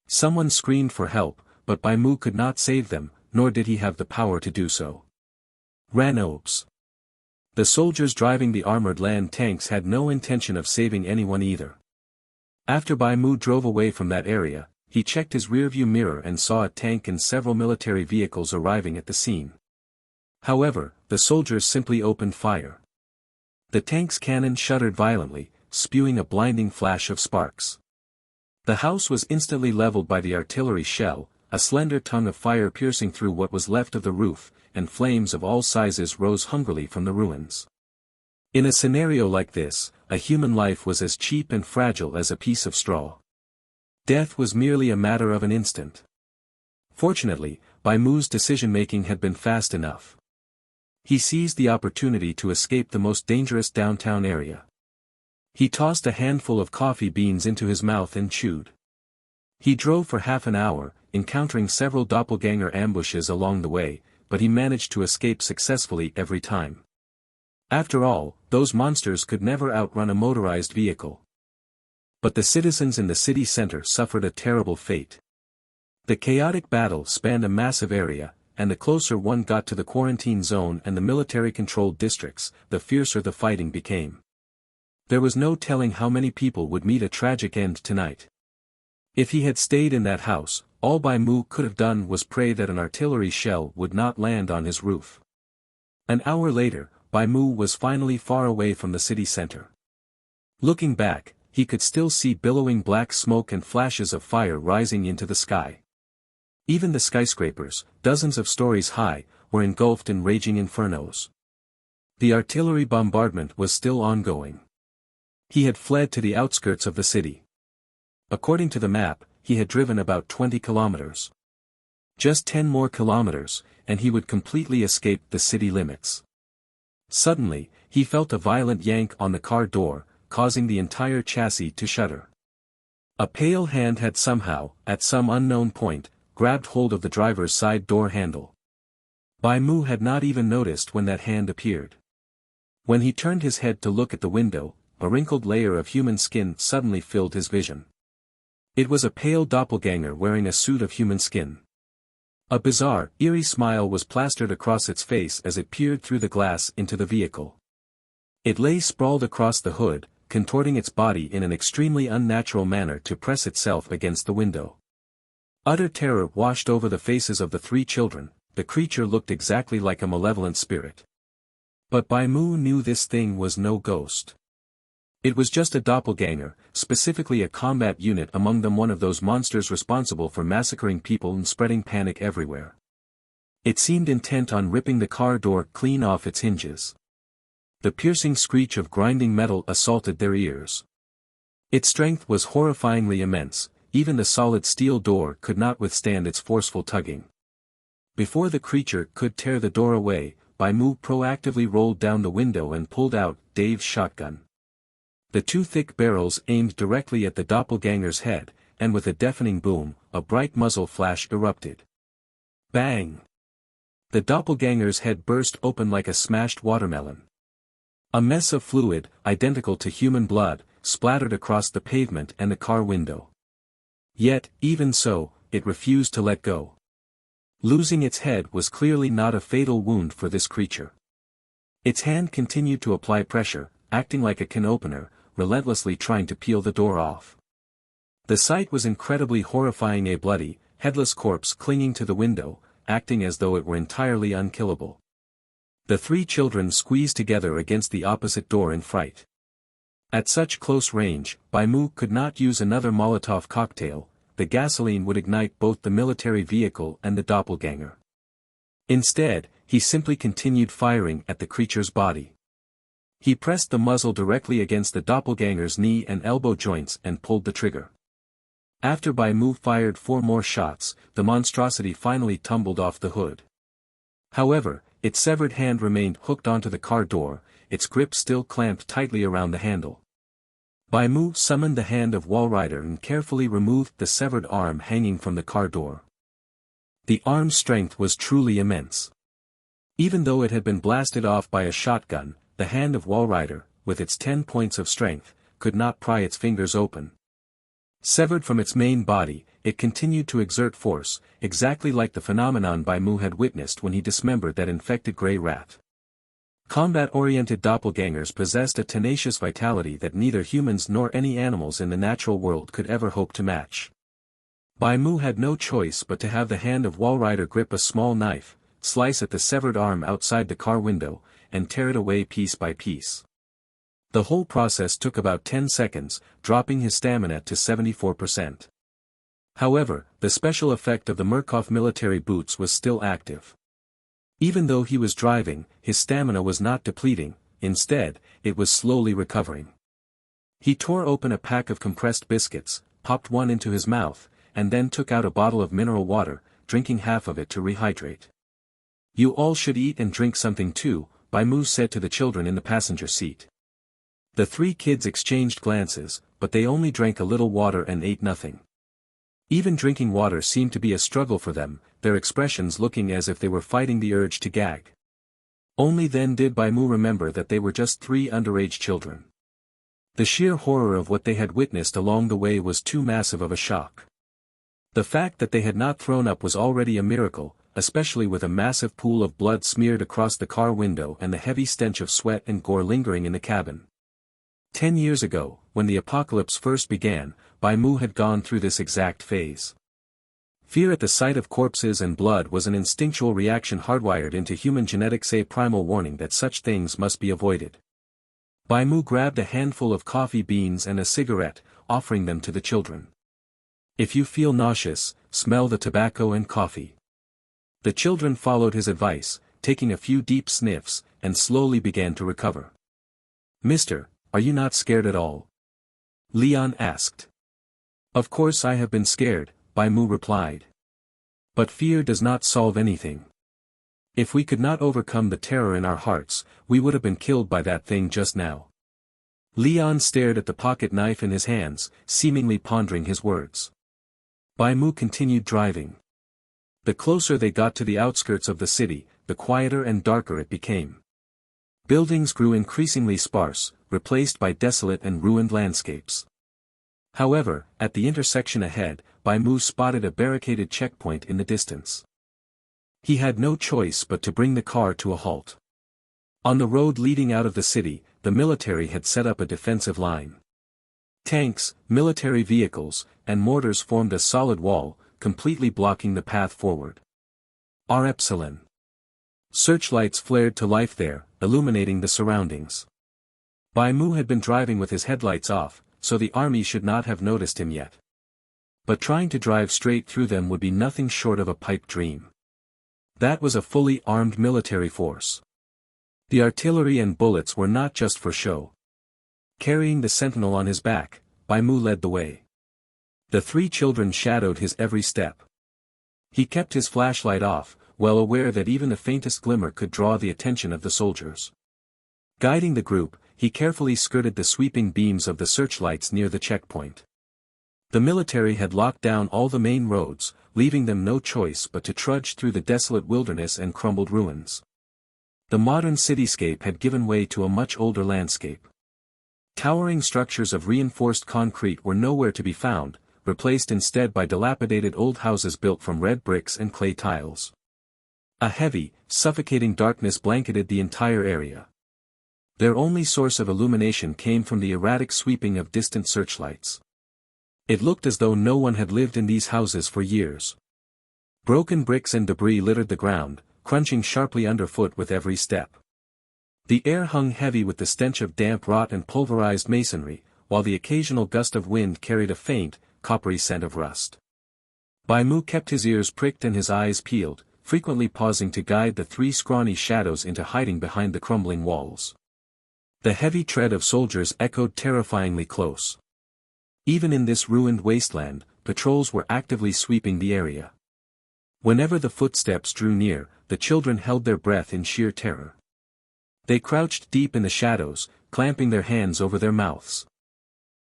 Someone screamed for help, but Bai Mu could not save them, nor did he have the power to do so. Ranobes. The soldiers driving the armored land tanks had no intention of saving anyone either. After Bai Mu drove away from that area, he checked his rearview mirror and saw a tank and several military vehicles arriving at the scene. However, the soldiers simply opened fire. The tank's cannon shuddered violently, spewing a blinding flash of sparks. The house was instantly leveled by the artillery shell, a slender tongue of fire piercing through what was left of the roof, and flames of all sizes rose hungrily from the ruins. In a scenario like this, a human life was as cheap and fragile as a piece of straw. Death was merely a matter of an instant. Fortunately, Bai Mu's decision-making had been fast enough. He seized the opportunity to escape the most dangerous downtown area. He tossed a handful of coffee beans into his mouth and chewed. He drove for half an hour, encountering several doppelganger ambushes along the way, but he managed to escape successfully every time. After all, those monsters could never outrun a motorized vehicle. But the citizens in the city center suffered a terrible fate. The chaotic battle spanned a massive area, and the closer one got to the quarantine zone and the military-controlled districts, the fiercer the fighting became. There was no telling how many people would meet a tragic end tonight. If he had stayed in that house, all Bai Mu could have done was pray that an artillery shell would not land on his roof. An hour later, Bai Mu was finally far away from the city center. Looking back, he could still see billowing black smoke and flashes of fire rising into the sky. Even the skyscrapers, dozens of stories high, were engulfed in raging infernos. The artillery bombardment was still ongoing. He had fled to the outskirts of the city. According to the map, he had driven about 20 kilometers. Just 10 more kilometers, and he would completely escape the city limits. Suddenly, he felt a violent yank on the car door, causing the entire chassis to shudder. A pale hand had somehow, at some unknown point, grabbed hold of the driver's side door handle. Bai Mu had not even noticed when that hand appeared. When he turned his head to look at the window, a wrinkled layer of human skin suddenly filled his vision. It was a pale doppelganger wearing a suit of human skin. A bizarre, eerie smile was plastered across its face as it peered through the glass into the vehicle. It lay sprawled across the hood, contorting its body in an extremely unnatural manner to press itself against the window. Utter terror washed over the faces of the 3 children. The creature looked exactly like a malevolent spirit. But Bai Mu knew this thing was no ghost. It was just a doppelganger, specifically a combat unit, among them one of those monsters responsible for massacring people and spreading panic everywhere. It seemed intent on ripping the car door clean off its hinges. The piercing screech of grinding metal assaulted their ears. Its strength was horrifyingly immense, even the solid steel door could not withstand its forceful tugging. Before the creature could tear the door away, Bai Mu proactively rolled down the window and pulled out Dave's shotgun. The 2 thick barrels aimed directly at the doppelganger's head, and with a deafening boom, a bright muzzle flash erupted. Bang! The doppelganger's head burst open like a smashed watermelon. A mess of fluid, identical to human blood, splattered across the pavement and the car window. Yet, even so, it refused to let go. Losing its head was clearly not a fatal wound for this creature. Its hand continued to apply pressure, acting like a can opener, relentlessly trying to peel the door off. The sight was incredibly horrifying, a bloody, headless corpse clinging to the window, acting as though it were entirely unkillable. The three children squeezed together against the opposite door in fright. At such close range, Bai Mu could not use another Molotov cocktail. The gasoline would ignite both the military vehicle and the doppelganger. Instead, he simply continued firing at the creature's body. He pressed the muzzle directly against the doppelganger's knee and elbow joints and pulled the trigger. After Bai Mu fired 4 more shots, the monstrosity finally tumbled off the hood. However, its severed hand remained hooked onto the car door, its grip still clamped tightly around the handle. Bai Mu summoned the hand of Walrider and carefully removed the severed arm hanging from the car door. The arm's strength was truly immense. Even though it had been blasted off by a shotgun, the hand of Walrider, with its 10 points of strength, could not pry its fingers open. Severed from its main body, it continued to exert force, exactly like the phenomenon Bai Mu had witnessed when he dismembered that infected grey rat. Combat-oriented doppelgangers possessed a tenacious vitality that neither humans nor any animals in the natural world could ever hope to match. Bai Mu had no choice but to have the hand of Walrider grip a small knife, slice at the severed arm outside the car window, and tear it away piece by piece. The whole process took about 10 seconds, dropping his stamina to 74%. However, the special effect of the Murkoff military boots was still active. Even though he was driving, his stamina was not depleting, instead, it was slowly recovering. He tore open a pack of compressed biscuits, popped one into his mouth, and then took out a bottle of mineral water, drinking half of it to rehydrate. "You all should eat and drink something too," Bai Mu said to the children in the passenger seat. The 3 kids exchanged glances, but they only drank a little water and ate nothing. Even drinking water seemed to be a struggle for them, their expressions looking as if they were fighting the urge to gag. Only then did Bai Mu remember that they were just 3 underage children. The sheer horror of what they had witnessed along the way was too massive of a shock. The fact that they had not thrown up was already a miracle, especially with a massive pool of blood smeared across the car window and the heavy stench of sweat and gore lingering in the cabin. 10 years ago, when the apocalypse first began, Bai Mu had gone through this exact phase. Fear at the sight of corpses and blood was an instinctual reaction hardwired into human genetics, a primal warning that such things must be avoided. Bai Mu grabbed a handful of coffee beans and a cigarette, offering them to the children. "If you feel nauseous, smell the tobacco and coffee." The children followed his advice, taking a few deep sniffs, and slowly began to recover. "Mister, are you not scared at all?" Leon asked. "Of course I have been scared," Bai Mu replied. "But fear does not solve anything. If we could not overcome the terror in our hearts, we would have been killed by that thing just now." Leon stared at the pocket knife in his hands, seemingly pondering his words. Bai Mu continued driving. The closer they got to the outskirts of the city, the quieter and darker it became. Buildings grew increasingly sparse, replaced by desolate and ruined landscapes. However, at the intersection ahead, Bai Mu spotted a barricaded checkpoint in the distance. He had no choice but to bring the car to a halt. On the road leading out of the city, the military had set up a defensive line. Tanks, military vehicles, and mortars formed a solid wall, completely blocking the path forward. R. Epsilon. Searchlights flared to life there, illuminating the surroundings. Bai Mu had been driving with his headlights off, so the army should not have noticed him yet. But trying to drive straight through them would be nothing short of a pipe dream. That was a fully armed military force. The artillery and bullets were not just for show. Carrying the sentinel on his back, Bai Mu led the way. The 3 children shadowed his every step. He kept his flashlight off, well aware that even the faintest glimmer could draw the attention of the soldiers. Guiding the group, he carefully skirted the sweeping beams of the searchlights near the checkpoint. The military had locked down all the main roads, leaving them no choice but to trudge through the desolate wilderness and crumbled ruins. The modern cityscape had given way to a much older landscape. Towering structures of reinforced concrete were nowhere to be found, replaced instead by dilapidated old houses built from red bricks and clay tiles. A heavy, suffocating darkness blanketed the entire area. Their only source of illumination came from the erratic sweeping of distant searchlights. It looked as though no one had lived in these houses for years. Broken bricks and debris littered the ground, crunching sharply underfoot with every step. The air hung heavy with the stench of damp rot and pulverized masonry, while the occasional gust of wind carried a faint, coppery scent of rust. Bai Mu kept his ears pricked and his eyes peeled, frequently pausing to guide the three scrawny shadows into hiding behind the crumbling walls. The heavy tread of soldiers echoed terrifyingly close. Even in this ruined wasteland, patrols were actively sweeping the area. Whenever the footsteps drew near, the children held their breath in sheer terror. They crouched deep in the shadows, clamping their hands over their mouths.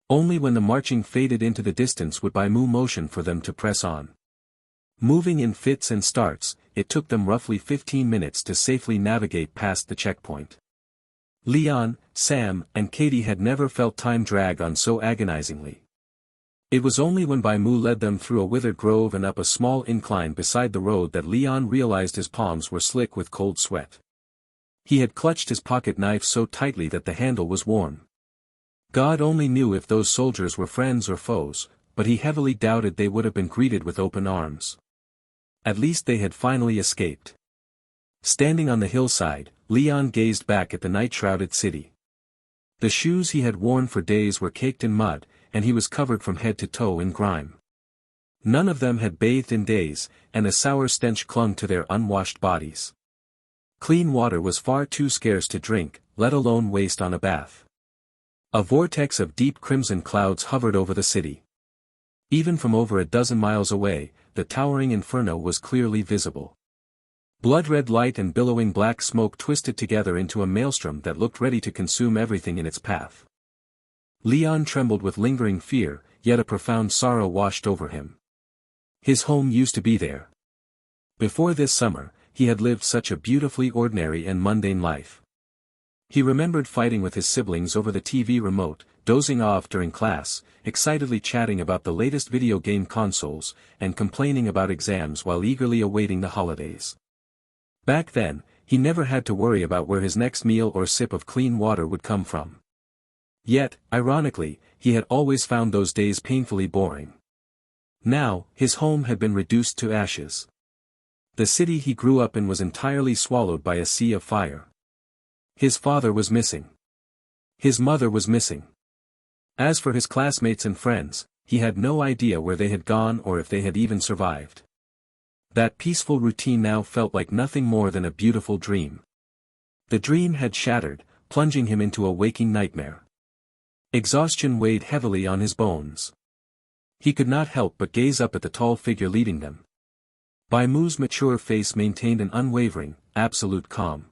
Only when the marching faded into the distance would Bai Mu motion for them to press on. Moving in fits and starts, it took them roughly 15 minutes to safely navigate past the checkpoint. Leon, Sam, and Katie had never felt time drag on so agonizingly. It was only when Bai Mu led them through a withered grove and up a small incline beside the road that Leon realized his palms were slick with cold sweat. He had clutched his pocket knife so tightly that the handle was worn. God only knew if those soldiers were friends or foes, but he heavily doubted they would have been greeted with open arms. At least they had finally escaped. Standing on the hillside, Leon gazed back at the night-shrouded city. The shoes he had worn for days were caked in mud, and he was covered from head to toe in grime. None of them had bathed in days, and a sour stench clung to their unwashed bodies. Clean water was far too scarce to drink, let alone waste on a bath. A vortex of deep crimson clouds hovered over the city. Even from over a dozen miles away, the towering inferno was clearly visible. Blood-red light and billowing black smoke twisted together into a maelstrom that looked ready to consume everything in its path. Leon trembled with lingering fear, yet a profound sorrow washed over him. His home used to be there. Before this summer, he had lived such a beautifully ordinary and mundane life. He remembered fighting with his siblings over the TV remote, dozing off during class, excitedly chatting about the latest video game consoles, and complaining about exams while eagerly awaiting the holidays. Back then, he never had to worry about where his next meal or sip of clean water would come from. Yet, ironically, he had always found those days painfully boring. Now, his home had been reduced to ashes. The city he grew up in was entirely swallowed by a sea of fire. His father was missing. His mother was missing. As for his classmates and friends, he had no idea where they had gone or if they had even survived. That peaceful routine now felt like nothing more than a beautiful dream. The dream had shattered, plunging him into a waking nightmare. Exhaustion weighed heavily on his bones. He could not help but gaze up at the tall figure leading them. Bai Mu's mature face maintained an unwavering, absolute calm.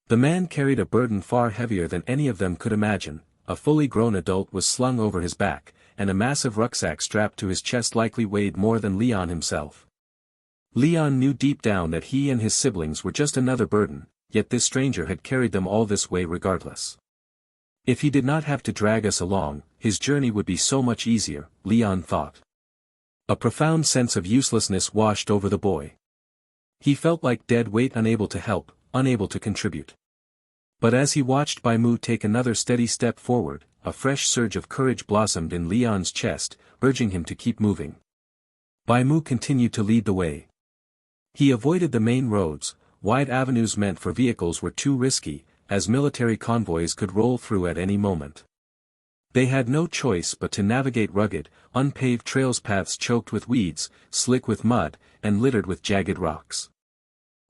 The man carried a burden far heavier than any of them could imagine. A fully grown adult was slung over his back, and a massive rucksack strapped to his chest likely weighed more than Leon himself. Leon knew deep down that he and his siblings were just another burden, yet this stranger had carried them all this way regardless. If he did not have to drag us along, his journey would be so much easier, Leon thought. A profound sense of uselessness washed over the boy. He felt like dead weight, unable to help, unable to contribute. But as he watched Bai Mu take another steady step forward, a fresh surge of courage blossomed in Leon's chest, urging him to keep moving. Bai Mu continued to lead the way. He avoided the main roads. Wide avenues meant for vehicles were too risky, as military convoys could roll through at any moment. They had no choice but to navigate rugged, unpaved trails, paths choked with weeds, slick with mud, and littered with jagged rocks.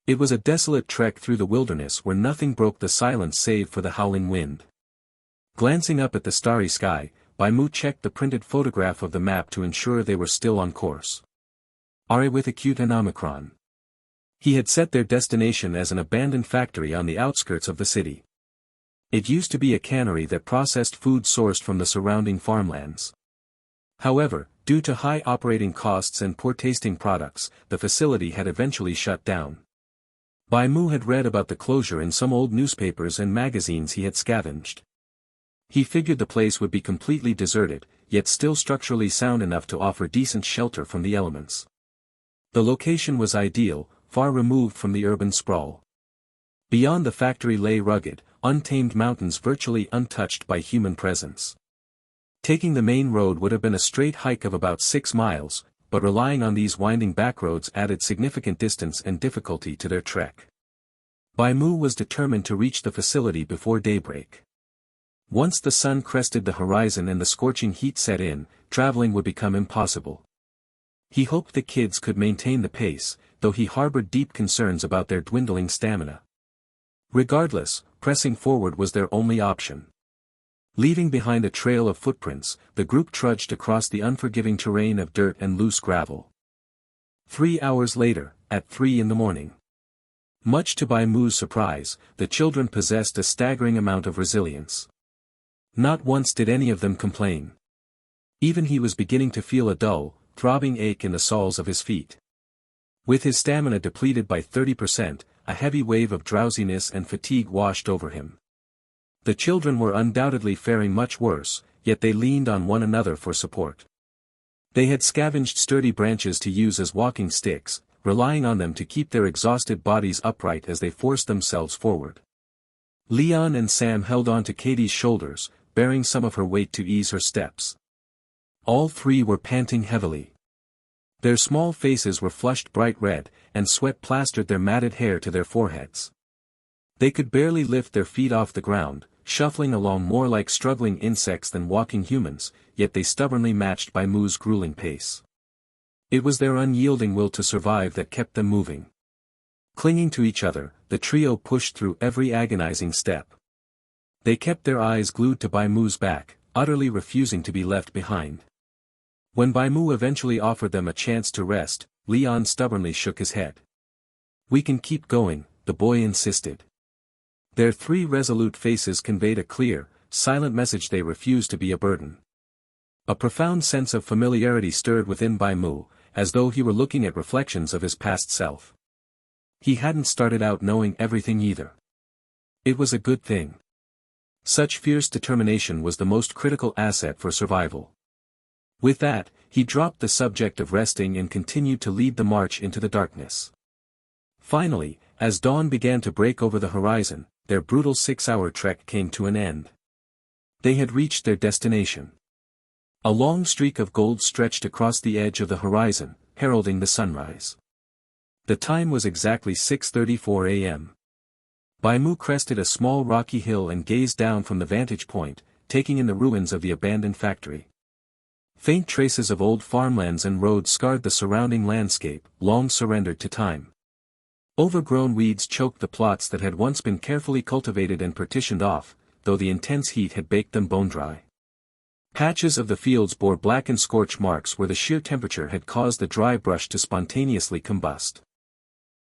It was a desolate trek through the wilderness where nothing broke the silence save for the howling wind. Glancing up at the starry sky, Bai Mu checked the printed photograph of the map to ensure they were still on course. Are with acute and Omicron. He had set their destination as an abandoned factory on the outskirts of the city. It used to be a cannery that processed food sourced from the surrounding farmlands. However, due to high operating costs and poor-tasting products, the facility had eventually shut down. Bai Mu had read about the closure in some old newspapers and magazines he had scavenged. He figured the place would be completely deserted, yet still structurally sound enough to offer decent shelter from the elements. The location was ideal, far removed from the urban sprawl. Beyond the factory lay rugged, untamed mountains virtually untouched by human presence. Taking the main road would have been a straight hike of about 6 miles, but relying on these winding backroads added significant distance and difficulty to their trek. Bai Mu was determined to reach the facility before daybreak. Once the sun crested the horizon and the scorching heat set in, traveling would become impossible. He hoped the kids could maintain the pace, though he harbored deep concerns about their dwindling stamina. Regardless, pressing forward was their only option. Leaving behind a trail of footprints, the group trudged across the unforgiving terrain of dirt and loose gravel. 3 hours later, at 3 in the morning. Much to Bai Mu's surprise, the children possessed a staggering amount of resilience. Not once did any of them complain. Even he was beginning to feel a dull, throbbing ache in the soles of his feet. With his stamina depleted by 30%, a heavy wave of drowsiness and fatigue washed over him. The children were undoubtedly faring much worse, yet they leaned on one another for support. They had scavenged sturdy branches to use as walking sticks, relying on them to keep their exhausted bodies upright as they forced themselves forward. Leon and Sam held on to Katie's shoulders, bearing some of her weight to ease her steps. All three were panting heavily. Their small faces were flushed bright red, and sweat plastered their matted hair to their foreheads. They could barely lift their feet off the ground, shuffling along more like struggling insects than walking humans, yet they stubbornly matched Bai Mu's grueling pace. It was their unyielding will to survive that kept them moving. Clinging to each other, the trio pushed through every agonizing step. They kept their eyes glued to Bai Mu's back, utterly refusing to be left behind. When Bai Mu eventually offered them a chance to rest, Leon stubbornly shook his head. "We can keep going," the boy insisted. Their 3 resolute faces conveyed a clear, silent message: they refused to be a burden. A profound sense of familiarity stirred within Bai Mu, as though he were looking at reflections of his past self. He hadn't started out knowing everything either. It was a good thing. Such fierce determination was the most critical asset for survival. With that, he dropped the subject of resting and continued to lead the march into the darkness. Finally, as dawn began to break over the horizon, their brutal 6-hour trek came to an end. They had reached their destination. A long streak of gold stretched across the edge of the horizon, heralding the sunrise. The time was exactly 6:34 a.m. Bai Mu crested a small rocky hill and gazed down from the vantage point, taking in the ruins of the abandoned factory. Faint traces of old farmlands and roads scarred the surrounding landscape, long surrendered to time. Overgrown weeds choked the plots that had once been carefully cultivated and partitioned off, though the intense heat had baked them bone-dry. Patches of the fields bore blackened scorch marks where the sheer temperature had caused the dry brush to spontaneously combust.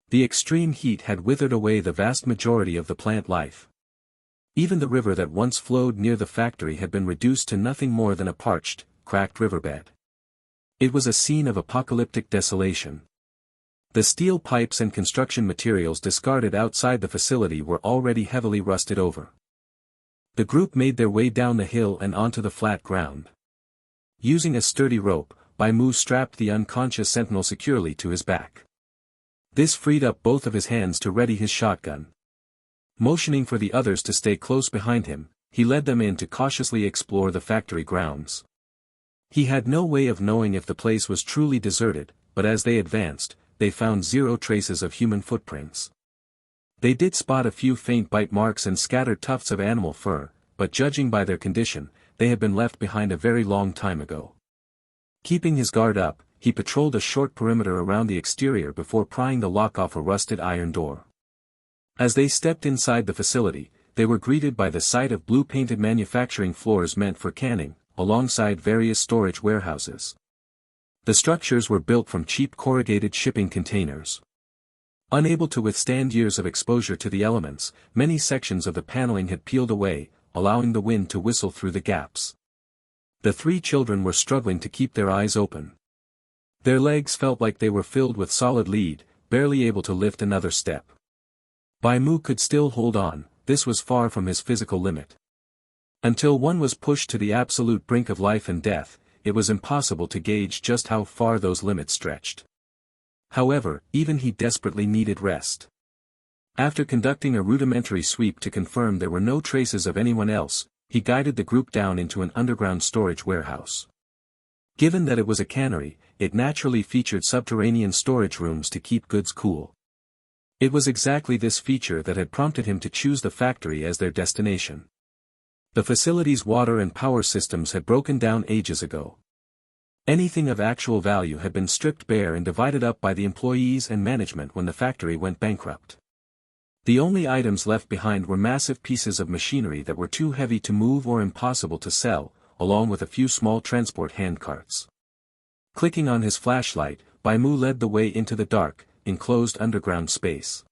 The extreme heat had withered away the vast majority of the plant life. Even the river that once flowed near the factory had been reduced to nothing more than a parched, cracked riverbed. It was a scene of apocalyptic desolation. The steel pipes and construction materials discarded outside the facility were already heavily rusted over. The group made their way down the hill and onto the flat ground. Using a sturdy rope, Bai Mu strapped the unconscious sentinel securely to his back. This freed up both of his hands to ready his shotgun. Motioning for the others to stay close behind him, he led them in to cautiously explore the factory grounds. He had no way of knowing if the place was truly deserted, but as they advanced, they found 0 traces of human footprints. They did spot a few faint bite marks and scattered tufts of animal fur, but judging by their condition, they had been left behind a very long time ago. Keeping his guard up, he patrolled a short perimeter around the exterior before prying the lock off a rusted iron door. As they stepped inside the facility, they were greeted by the sight of blue-painted manufacturing floors meant for canning, alongside various storage warehouses. The structures were built from cheap corrugated shipping containers. Unable to withstand years of exposure to the elements, many sections of the paneling had peeled away, allowing the wind to whistle through the gaps. The three children were struggling to keep their eyes open. Their legs felt like they were filled with solid lead, barely able to lift another step. Bai Mu could still hold on, this was far from his physical limit. Until one was pushed to the absolute brink of life and death, it was impossible to gauge just how far those limits stretched. However, even he desperately needed rest. After conducting a rudimentary sweep to confirm there were no traces of anyone else, he guided the group down into an underground storage warehouse. Given that it was a cannery, it naturally featured subterranean storage rooms to keep goods cool. It was exactly this feature that had prompted him to choose the factory as their destination. The facility's water and power systems had broken down ages ago. Anything of actual value had been stripped bare and divided up by the employees and management when the factory went bankrupt. The only items left behind were massive pieces of machinery that were too heavy to move or impossible to sell, along with a few small transport handcarts. Clicking on his flashlight, Bai Mu led the way into the dark, enclosed underground space.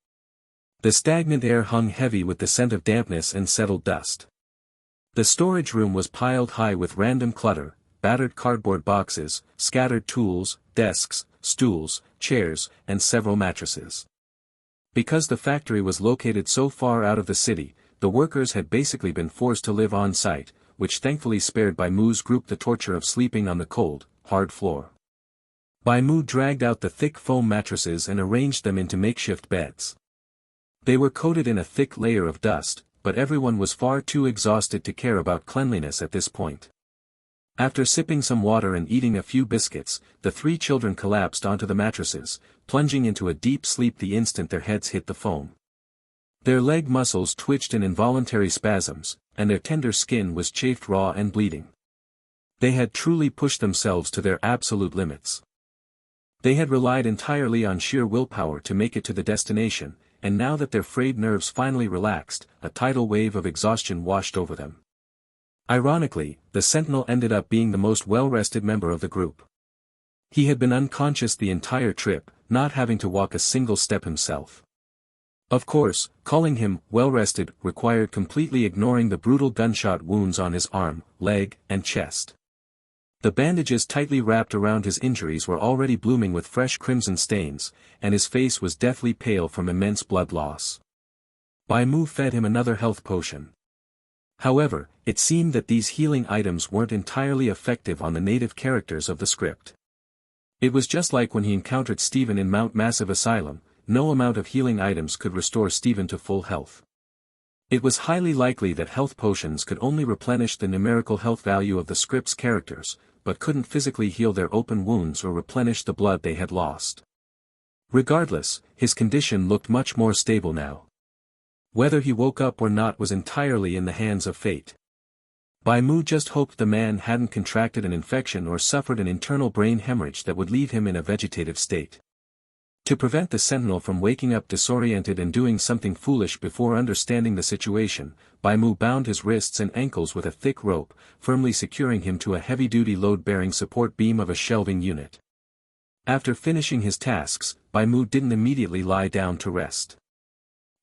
The stagnant air hung heavy with the scent of dampness and settled dust. The storage room was piled high with random clutter, battered cardboard boxes, scattered tools, desks, stools, chairs, and several mattresses. Because the factory was located so far out of the city, the workers had basically been forced to live on site, which thankfully spared Bai Mu's group the torture of sleeping on the cold, hard floor. Bai Mu dragged out the thick foam mattresses and arranged them into makeshift beds. They were coated in a thick layer of dust, but everyone was far too exhausted to care about cleanliness at this point. After sipping some water and eating a few biscuits, the three children collapsed onto the mattresses, plunging into a deep sleep the instant their heads hit the foam. Their leg muscles twitched in involuntary spasms, and their tender skin was chafed raw and bleeding. They had truly pushed themselves to their absolute limits. They had relied entirely on sheer willpower to make it to the destination, and now that their frayed nerves finally relaxed, a tidal wave of exhaustion washed over them. Ironically, the sentinel ended up being the most well-rested member of the group. He had been unconscious the entire trip, not having to walk a single step himself. Of course, calling him well-rested required completely ignoring the brutal gunshot wounds on his arm, leg, and chest. The bandages tightly wrapped around his injuries were already blooming with fresh crimson stains, and his face was deathly pale from immense blood loss. Bai Mu fed him another health potion. However, it seemed that these healing items weren't entirely effective on the native characters of the script. It was just like when he encountered Stephen in Mount Massive Asylum, no amount of healing items could restore Stephen to full health. It was highly likely that health potions could only replenish the numerical health value of the script's characters, but couldn't physically heal their open wounds or replenish the blood they had lost. Regardless, his condition looked much more stable now. Whether he woke up or not was entirely in the hands of fate. Bai Mu just hoped the man hadn't contracted an infection or suffered an internal brain hemorrhage that would leave him in a vegetative state. To prevent the sentinel from waking up disoriented and doing something foolish before understanding the situation, Bai Mu bound his wrists and ankles with a thick rope, firmly securing him to a heavy-duty load-bearing support beam of a shelving unit. After finishing his tasks, Bai Mu didn't immediately lie down to rest.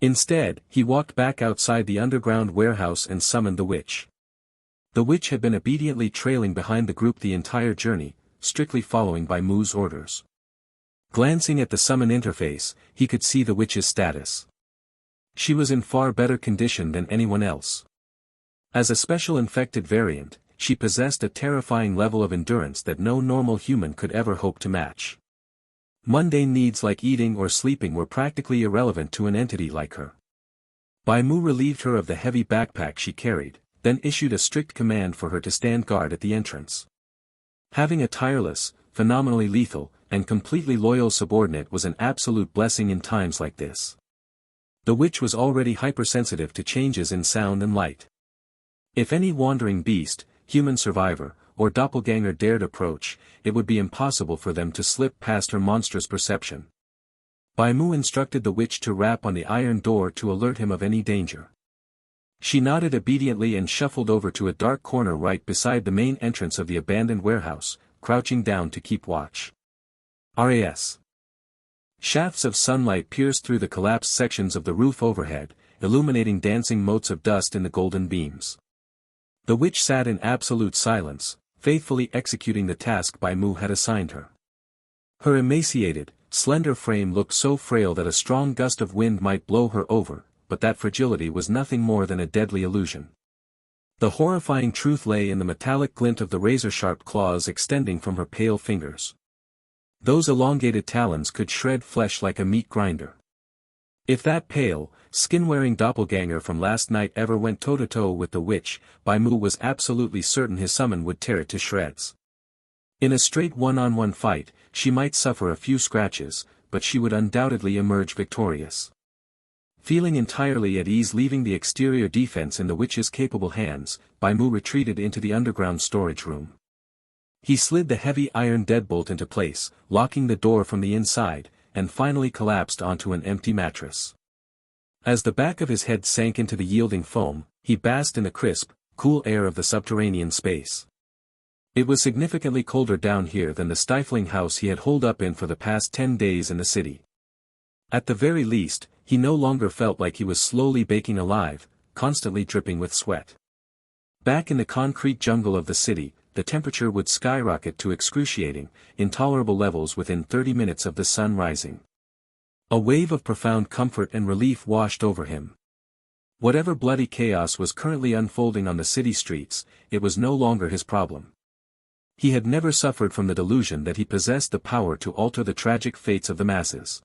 Instead, he walked back outside the underground warehouse and summoned the witch. The witch had been obediently trailing behind the group the entire journey, strictly following Bai Mu's orders. Glancing at the summon interface, he could see the witch's status. She was in far better condition than anyone else. As a special infected variant, she possessed a terrifying level of endurance that no normal human could ever hope to match. Mundane needs like eating or sleeping were practically irrelevant to an entity like her. Bai Mu relieved her of the heavy backpack she carried, then issued a strict command for her to stand guard at the entrance. Having a tireless, phenomenally lethal, and completely loyal subordinate was an absolute blessing in times like this. The witch was already hypersensitive to changes in sound and light. If any wandering beast, human survivor, or doppelganger dared approach, it would be impossible for them to slip past her monstrous perception. Bai Mu instructed the witch to rap on the iron door to alert him of any danger. She nodded obediently and shuffled over to a dark corner right beside the main entrance of the abandoned warehouse, crouching down to keep watch. RAS. Shafts of sunlight pierced through the collapsed sections of the roof overhead, illuminating dancing motes of dust in the golden beams. The witch sat in absolute silence, faithfully executing the task Bai Mu had assigned her. Her emaciated, slender frame looked so frail that a strong gust of wind might blow her over, but that fragility was nothing more than a deadly illusion. The horrifying truth lay in the metallic glint of the razor-sharp claws extending from her pale fingers. Those elongated talons could shred flesh like a meat grinder. If that pale, skin-wearing doppelganger from last night ever went toe-to-toe with the witch, Bai Mu was absolutely certain his summon would tear it to shreds. In a straight one-on-one fight, she might suffer a few scratches, but she would undoubtedly emerge victorious. Feeling entirely at ease leaving the exterior defense in the witch's capable hands, Bai Mu retreated into the underground storage room. He slid the heavy iron deadbolt into place, locking the door from the inside, and finally collapsed onto an empty mattress. As the back of his head sank into the yielding foam, he basked in the crisp, cool air of the subterranean space. It was significantly colder down here than the stifling house he had holed up in for the past 10 days in the city. At the very least, he no longer felt like he was slowly baking alive, constantly dripping with sweat. Back in the concrete jungle of the city, the temperature would skyrocket to excruciating, intolerable levels within 30 minutes of the sun rising. A wave of profound comfort and relief washed over him. Whatever bloody chaos was currently unfolding on the city streets, it was no longer his problem. He had never suffered from the delusion that he possessed the power to alter the tragic fates of the masses.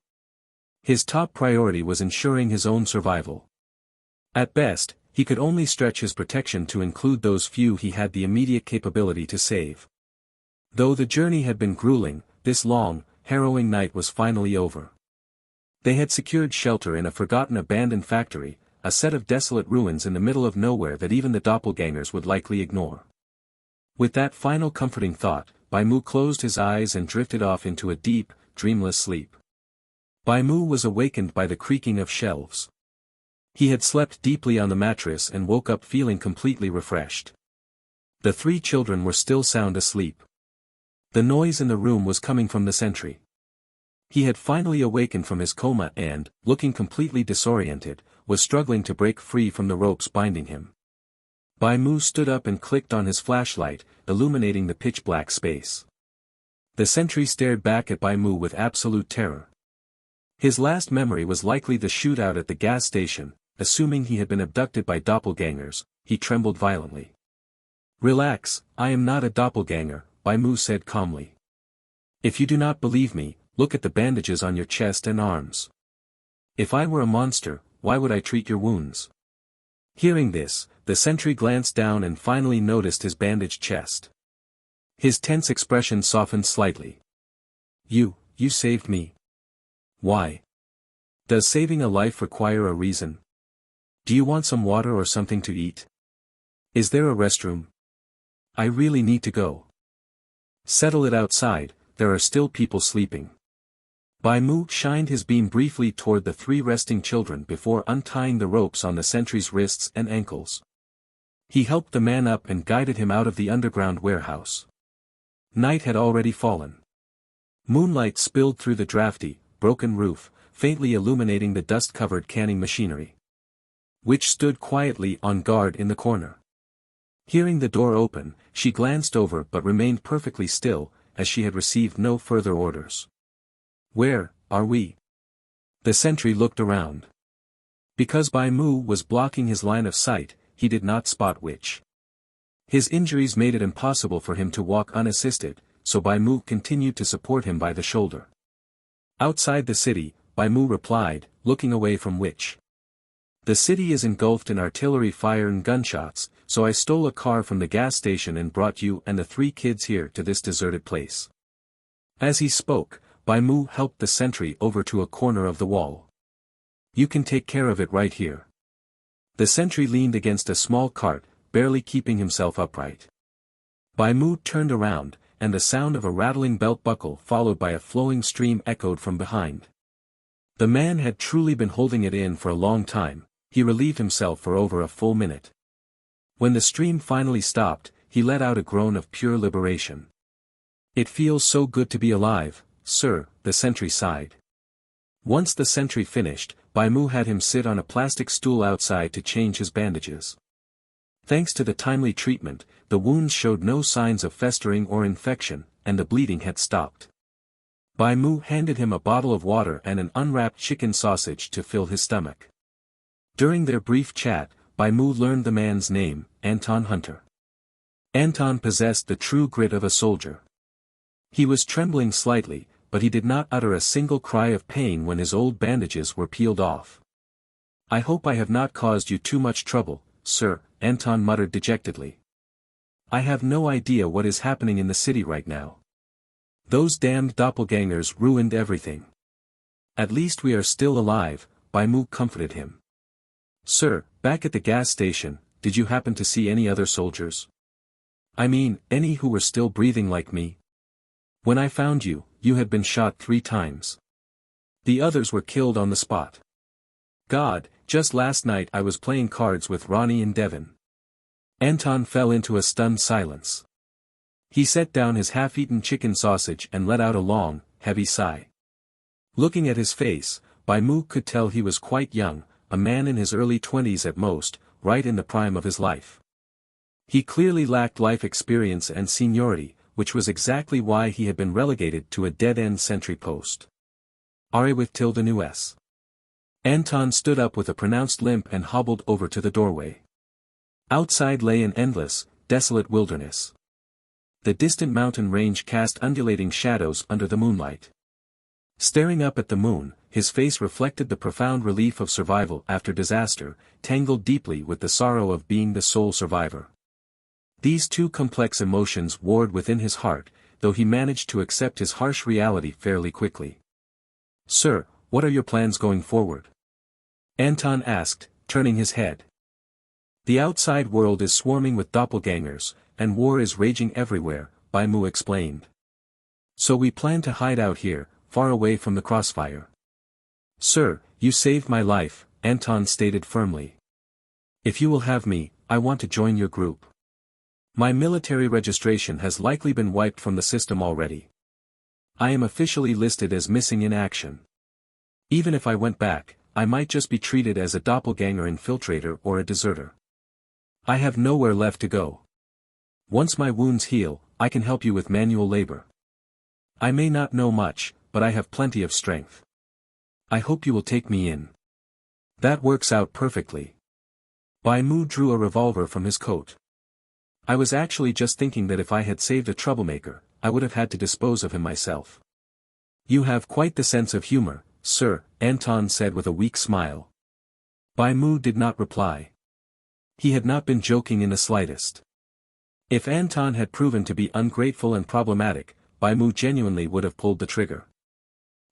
His top priority was ensuring his own survival. At best, he could only stretch his protection to include those few he had the immediate capability to save. Though the journey had been grueling, this long, harrowing night was finally over. They had secured shelter in a forgotten abandoned factory, a set of desolate ruins in the middle of nowhere that even the doppelgangers would likely ignore. With that final comforting thought, Bai Mu closed his eyes and drifted off into a deep, dreamless sleep. Bai Mu was awakened by the creaking of shelves. He had slept deeply on the mattress and woke up feeling completely refreshed. The 3 children were still sound asleep. The noise in the room was coming from the sentry. He had finally awakened from his coma and, looking completely disoriented, was struggling to break free from the ropes binding him. Bai Mu stood up and clicked on his flashlight, illuminating the pitch-black space. The sentry stared back at Bai Mu with absolute terror. His last memory was likely the shootout at the gas station. Assuming he had been abducted by doppelgangers, he trembled violently. "Relax, I am not a doppelganger," Bai Mu said calmly. "If you do not believe me, look at the bandages on your chest and arms. If I were a monster, why would I treat your wounds?" Hearing this, the sentry glanced down and finally noticed his bandaged chest. His tense expression softened slightly. You saved me." "Why? Does saving a life require a reason? Do you want some water or something to eat? Is there a restroom? I really need to go." "Settle it outside, there are still people sleeping." Bai Mu shined his beam briefly toward the 3 resting children before untying the ropes on the sentry's wrists and ankles. He helped the man up and guided him out of the underground warehouse. Night had already fallen. Moonlight spilled through the drafty, broken roof, faintly illuminating the dust-covered canning machinery. Witch stood quietly on guard in the corner. Hearing the door open, she glanced over but remained perfectly still, as she had received no further orders. "Where are we?" The sentry looked around. Because Bai Mu was blocking his line of sight, he did not spot Witch. His injuries made it impossible for him to walk unassisted, so Bai Mu continued to support him by the shoulder. "Outside the city," Bai Mu replied, looking away from Witch. "The city is engulfed in artillery fire and gunshots, so I stole a car from the gas station and brought you and the 3 kids here to this deserted place." As he spoke, Bai Mu helped the sentry over to a corner of the wall. "You can take care of it right here." The sentry leaned against a small cart, barely keeping himself upright. Bai Mu turned around, and the sound of a rattling belt buckle followed by a flowing stream echoed from behind. The man had truly been holding it in for a long time. He relieved himself for over a full minute. When the stream finally stopped, he let out a groan of pure liberation. "It feels so good to be alive, sir," the sentry sighed. Once the sentry finished, Bai Mu had him sit on a plastic stool outside to change his bandages. Thanks to the timely treatment, the wounds showed no signs of festering or infection, and the bleeding had stopped. Bai Mu handed him a bottle of water and an unwrapped chicken sausage to fill his stomach. During their brief chat, Bai Mu learned the man's name, Anton Hunter. Anton possessed the true grit of a soldier. He was trembling slightly, but he did not utter a single cry of pain when his old bandages were peeled off. "I hope I have not caused you too much trouble, sir," Anton muttered dejectedly. "I have no idea what is happening in the city right now. Those damned doppelgangers ruined everything. At least we are still alive," Bai Mu comforted him. "Sir, back at the gas station, did you happen to see any other soldiers? I mean, any who were still breathing like me? When I found you, you had been shot 3 times. The others were killed on the spot. God, just last night I was playing cards with Ronnie and Devon." Anton fell into a stunned silence. He set down his half-eaten chicken sausage and let out a long, heavy sigh. Looking at his face, Bai Mu could tell he was quite young, a man in his early 20s at most, right in the prime of his life. He clearly lacked life experience and seniority, which was exactly why he had been relegated to a dead-end sentry post. "Are with tilde nous?" Anton stood up with a pronounced limp and hobbled over to the doorway. Outside lay an endless, desolate wilderness. The distant mountain range cast undulating shadows under the moonlight. Staring up at the moon, his face reflected the profound relief of survival after disaster, tangled deeply with the sorrow of being the sole survivor. These two complex emotions warred within his heart, though he managed to accept his harsh reality fairly quickly. "Sir, what are your plans going forward?" Anton asked, turning his head. "The outside world is swarming with doppelgangers, and war is raging everywhere," Bai Mu explained. "So we plan to hide out here, far away from the crossfire." "Sir, you saved my life," Anton stated firmly. "If you will have me, I want to join your group. My military registration has likely been wiped from the system already. I am officially listed as missing in action. Even if I went back, I might just be treated as a doppelganger infiltrator or a deserter. I have nowhere left to go. Once my wounds heal, I can help you with manual labor. I may not know much, but I have plenty of strength. I hope you will take me in." "That works out perfectly." Bai Mu drew a revolver from his coat. "I was actually just thinking that if I had saved a troublemaker, I would have had to dispose of him myself." "You have quite the sense of humor, sir," Anton said with a weak smile. Bai Mu did not reply. He had not been joking in the slightest. If Anton had proven to be ungrateful and problematic, Bai Mu genuinely would have pulled the trigger.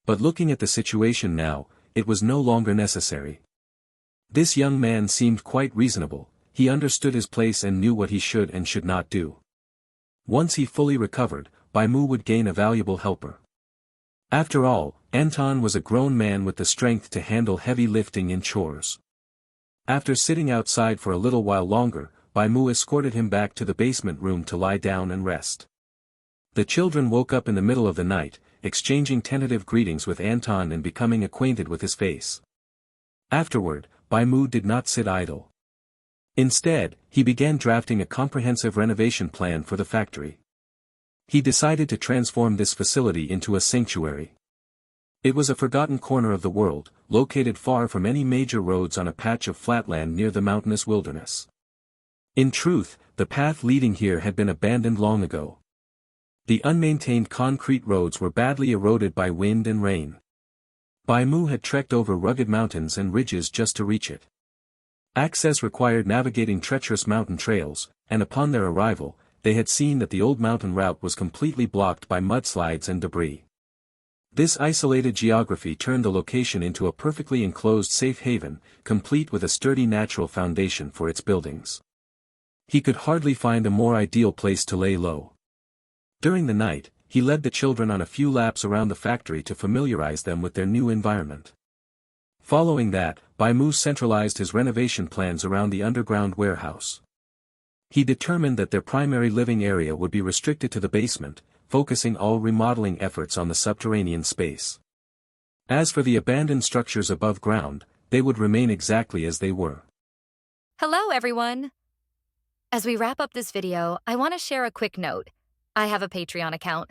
But looking at the situation now, it was no longer necessary. This young man seemed quite reasonable, he understood his place and knew what he should and should not do. Once he fully recovered, Bai Mu would gain a valuable helper. After all, Anton was a grown man with the strength to handle heavy lifting and chores. After sitting outside for a little while longer, Bai Mu escorted him back to the basement room to lie down and rest. The children woke up in the middle of the night, exchanging tentative greetings with Anton and becoming acquainted with his face. Afterward, Bai Mu did not sit idle. Instead, he began drafting a comprehensive renovation plan for the factory. He decided to transform this facility into a sanctuary. It was a forgotten corner of the world, located far from any major roads on a patch of flatland near the mountainous wilderness. In truth, the path leading here had been abandoned long ago. The unmaintained concrete roads were badly eroded by wind and rain. Bai Mu had trekked over rugged mountains and ridges just to reach it. Access required navigating treacherous mountain trails, and upon their arrival, they had seen that the old mountain route was completely blocked by mudslides and debris. This isolated geography turned the location into a perfectly enclosed safe haven, complete with a sturdy natural foundation for its buildings. He could hardly find a more ideal place to lay low. During the night, he led the children on a few laps around the factory to familiarize them with their new environment. Following that, Bai Mu centralized his renovation plans around the underground warehouse. He determined that their primary living area would be restricted to the basement, focusing all remodeling efforts on the subterranean space. As for the abandoned structures above ground, they would remain exactly as they were. Hello everyone! As we wrap up this video, I want to share a quick note. I have a Patreon account.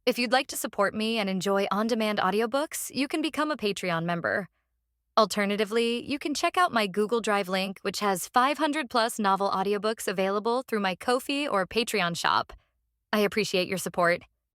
If you'd like to support me and enjoy on-demand audiobooks, you can become a Patreon member. Alternatively, you can check out my Google Drive link, which has 500-plus novel audiobooks available through my Ko-fi or Patreon shop. I appreciate your support.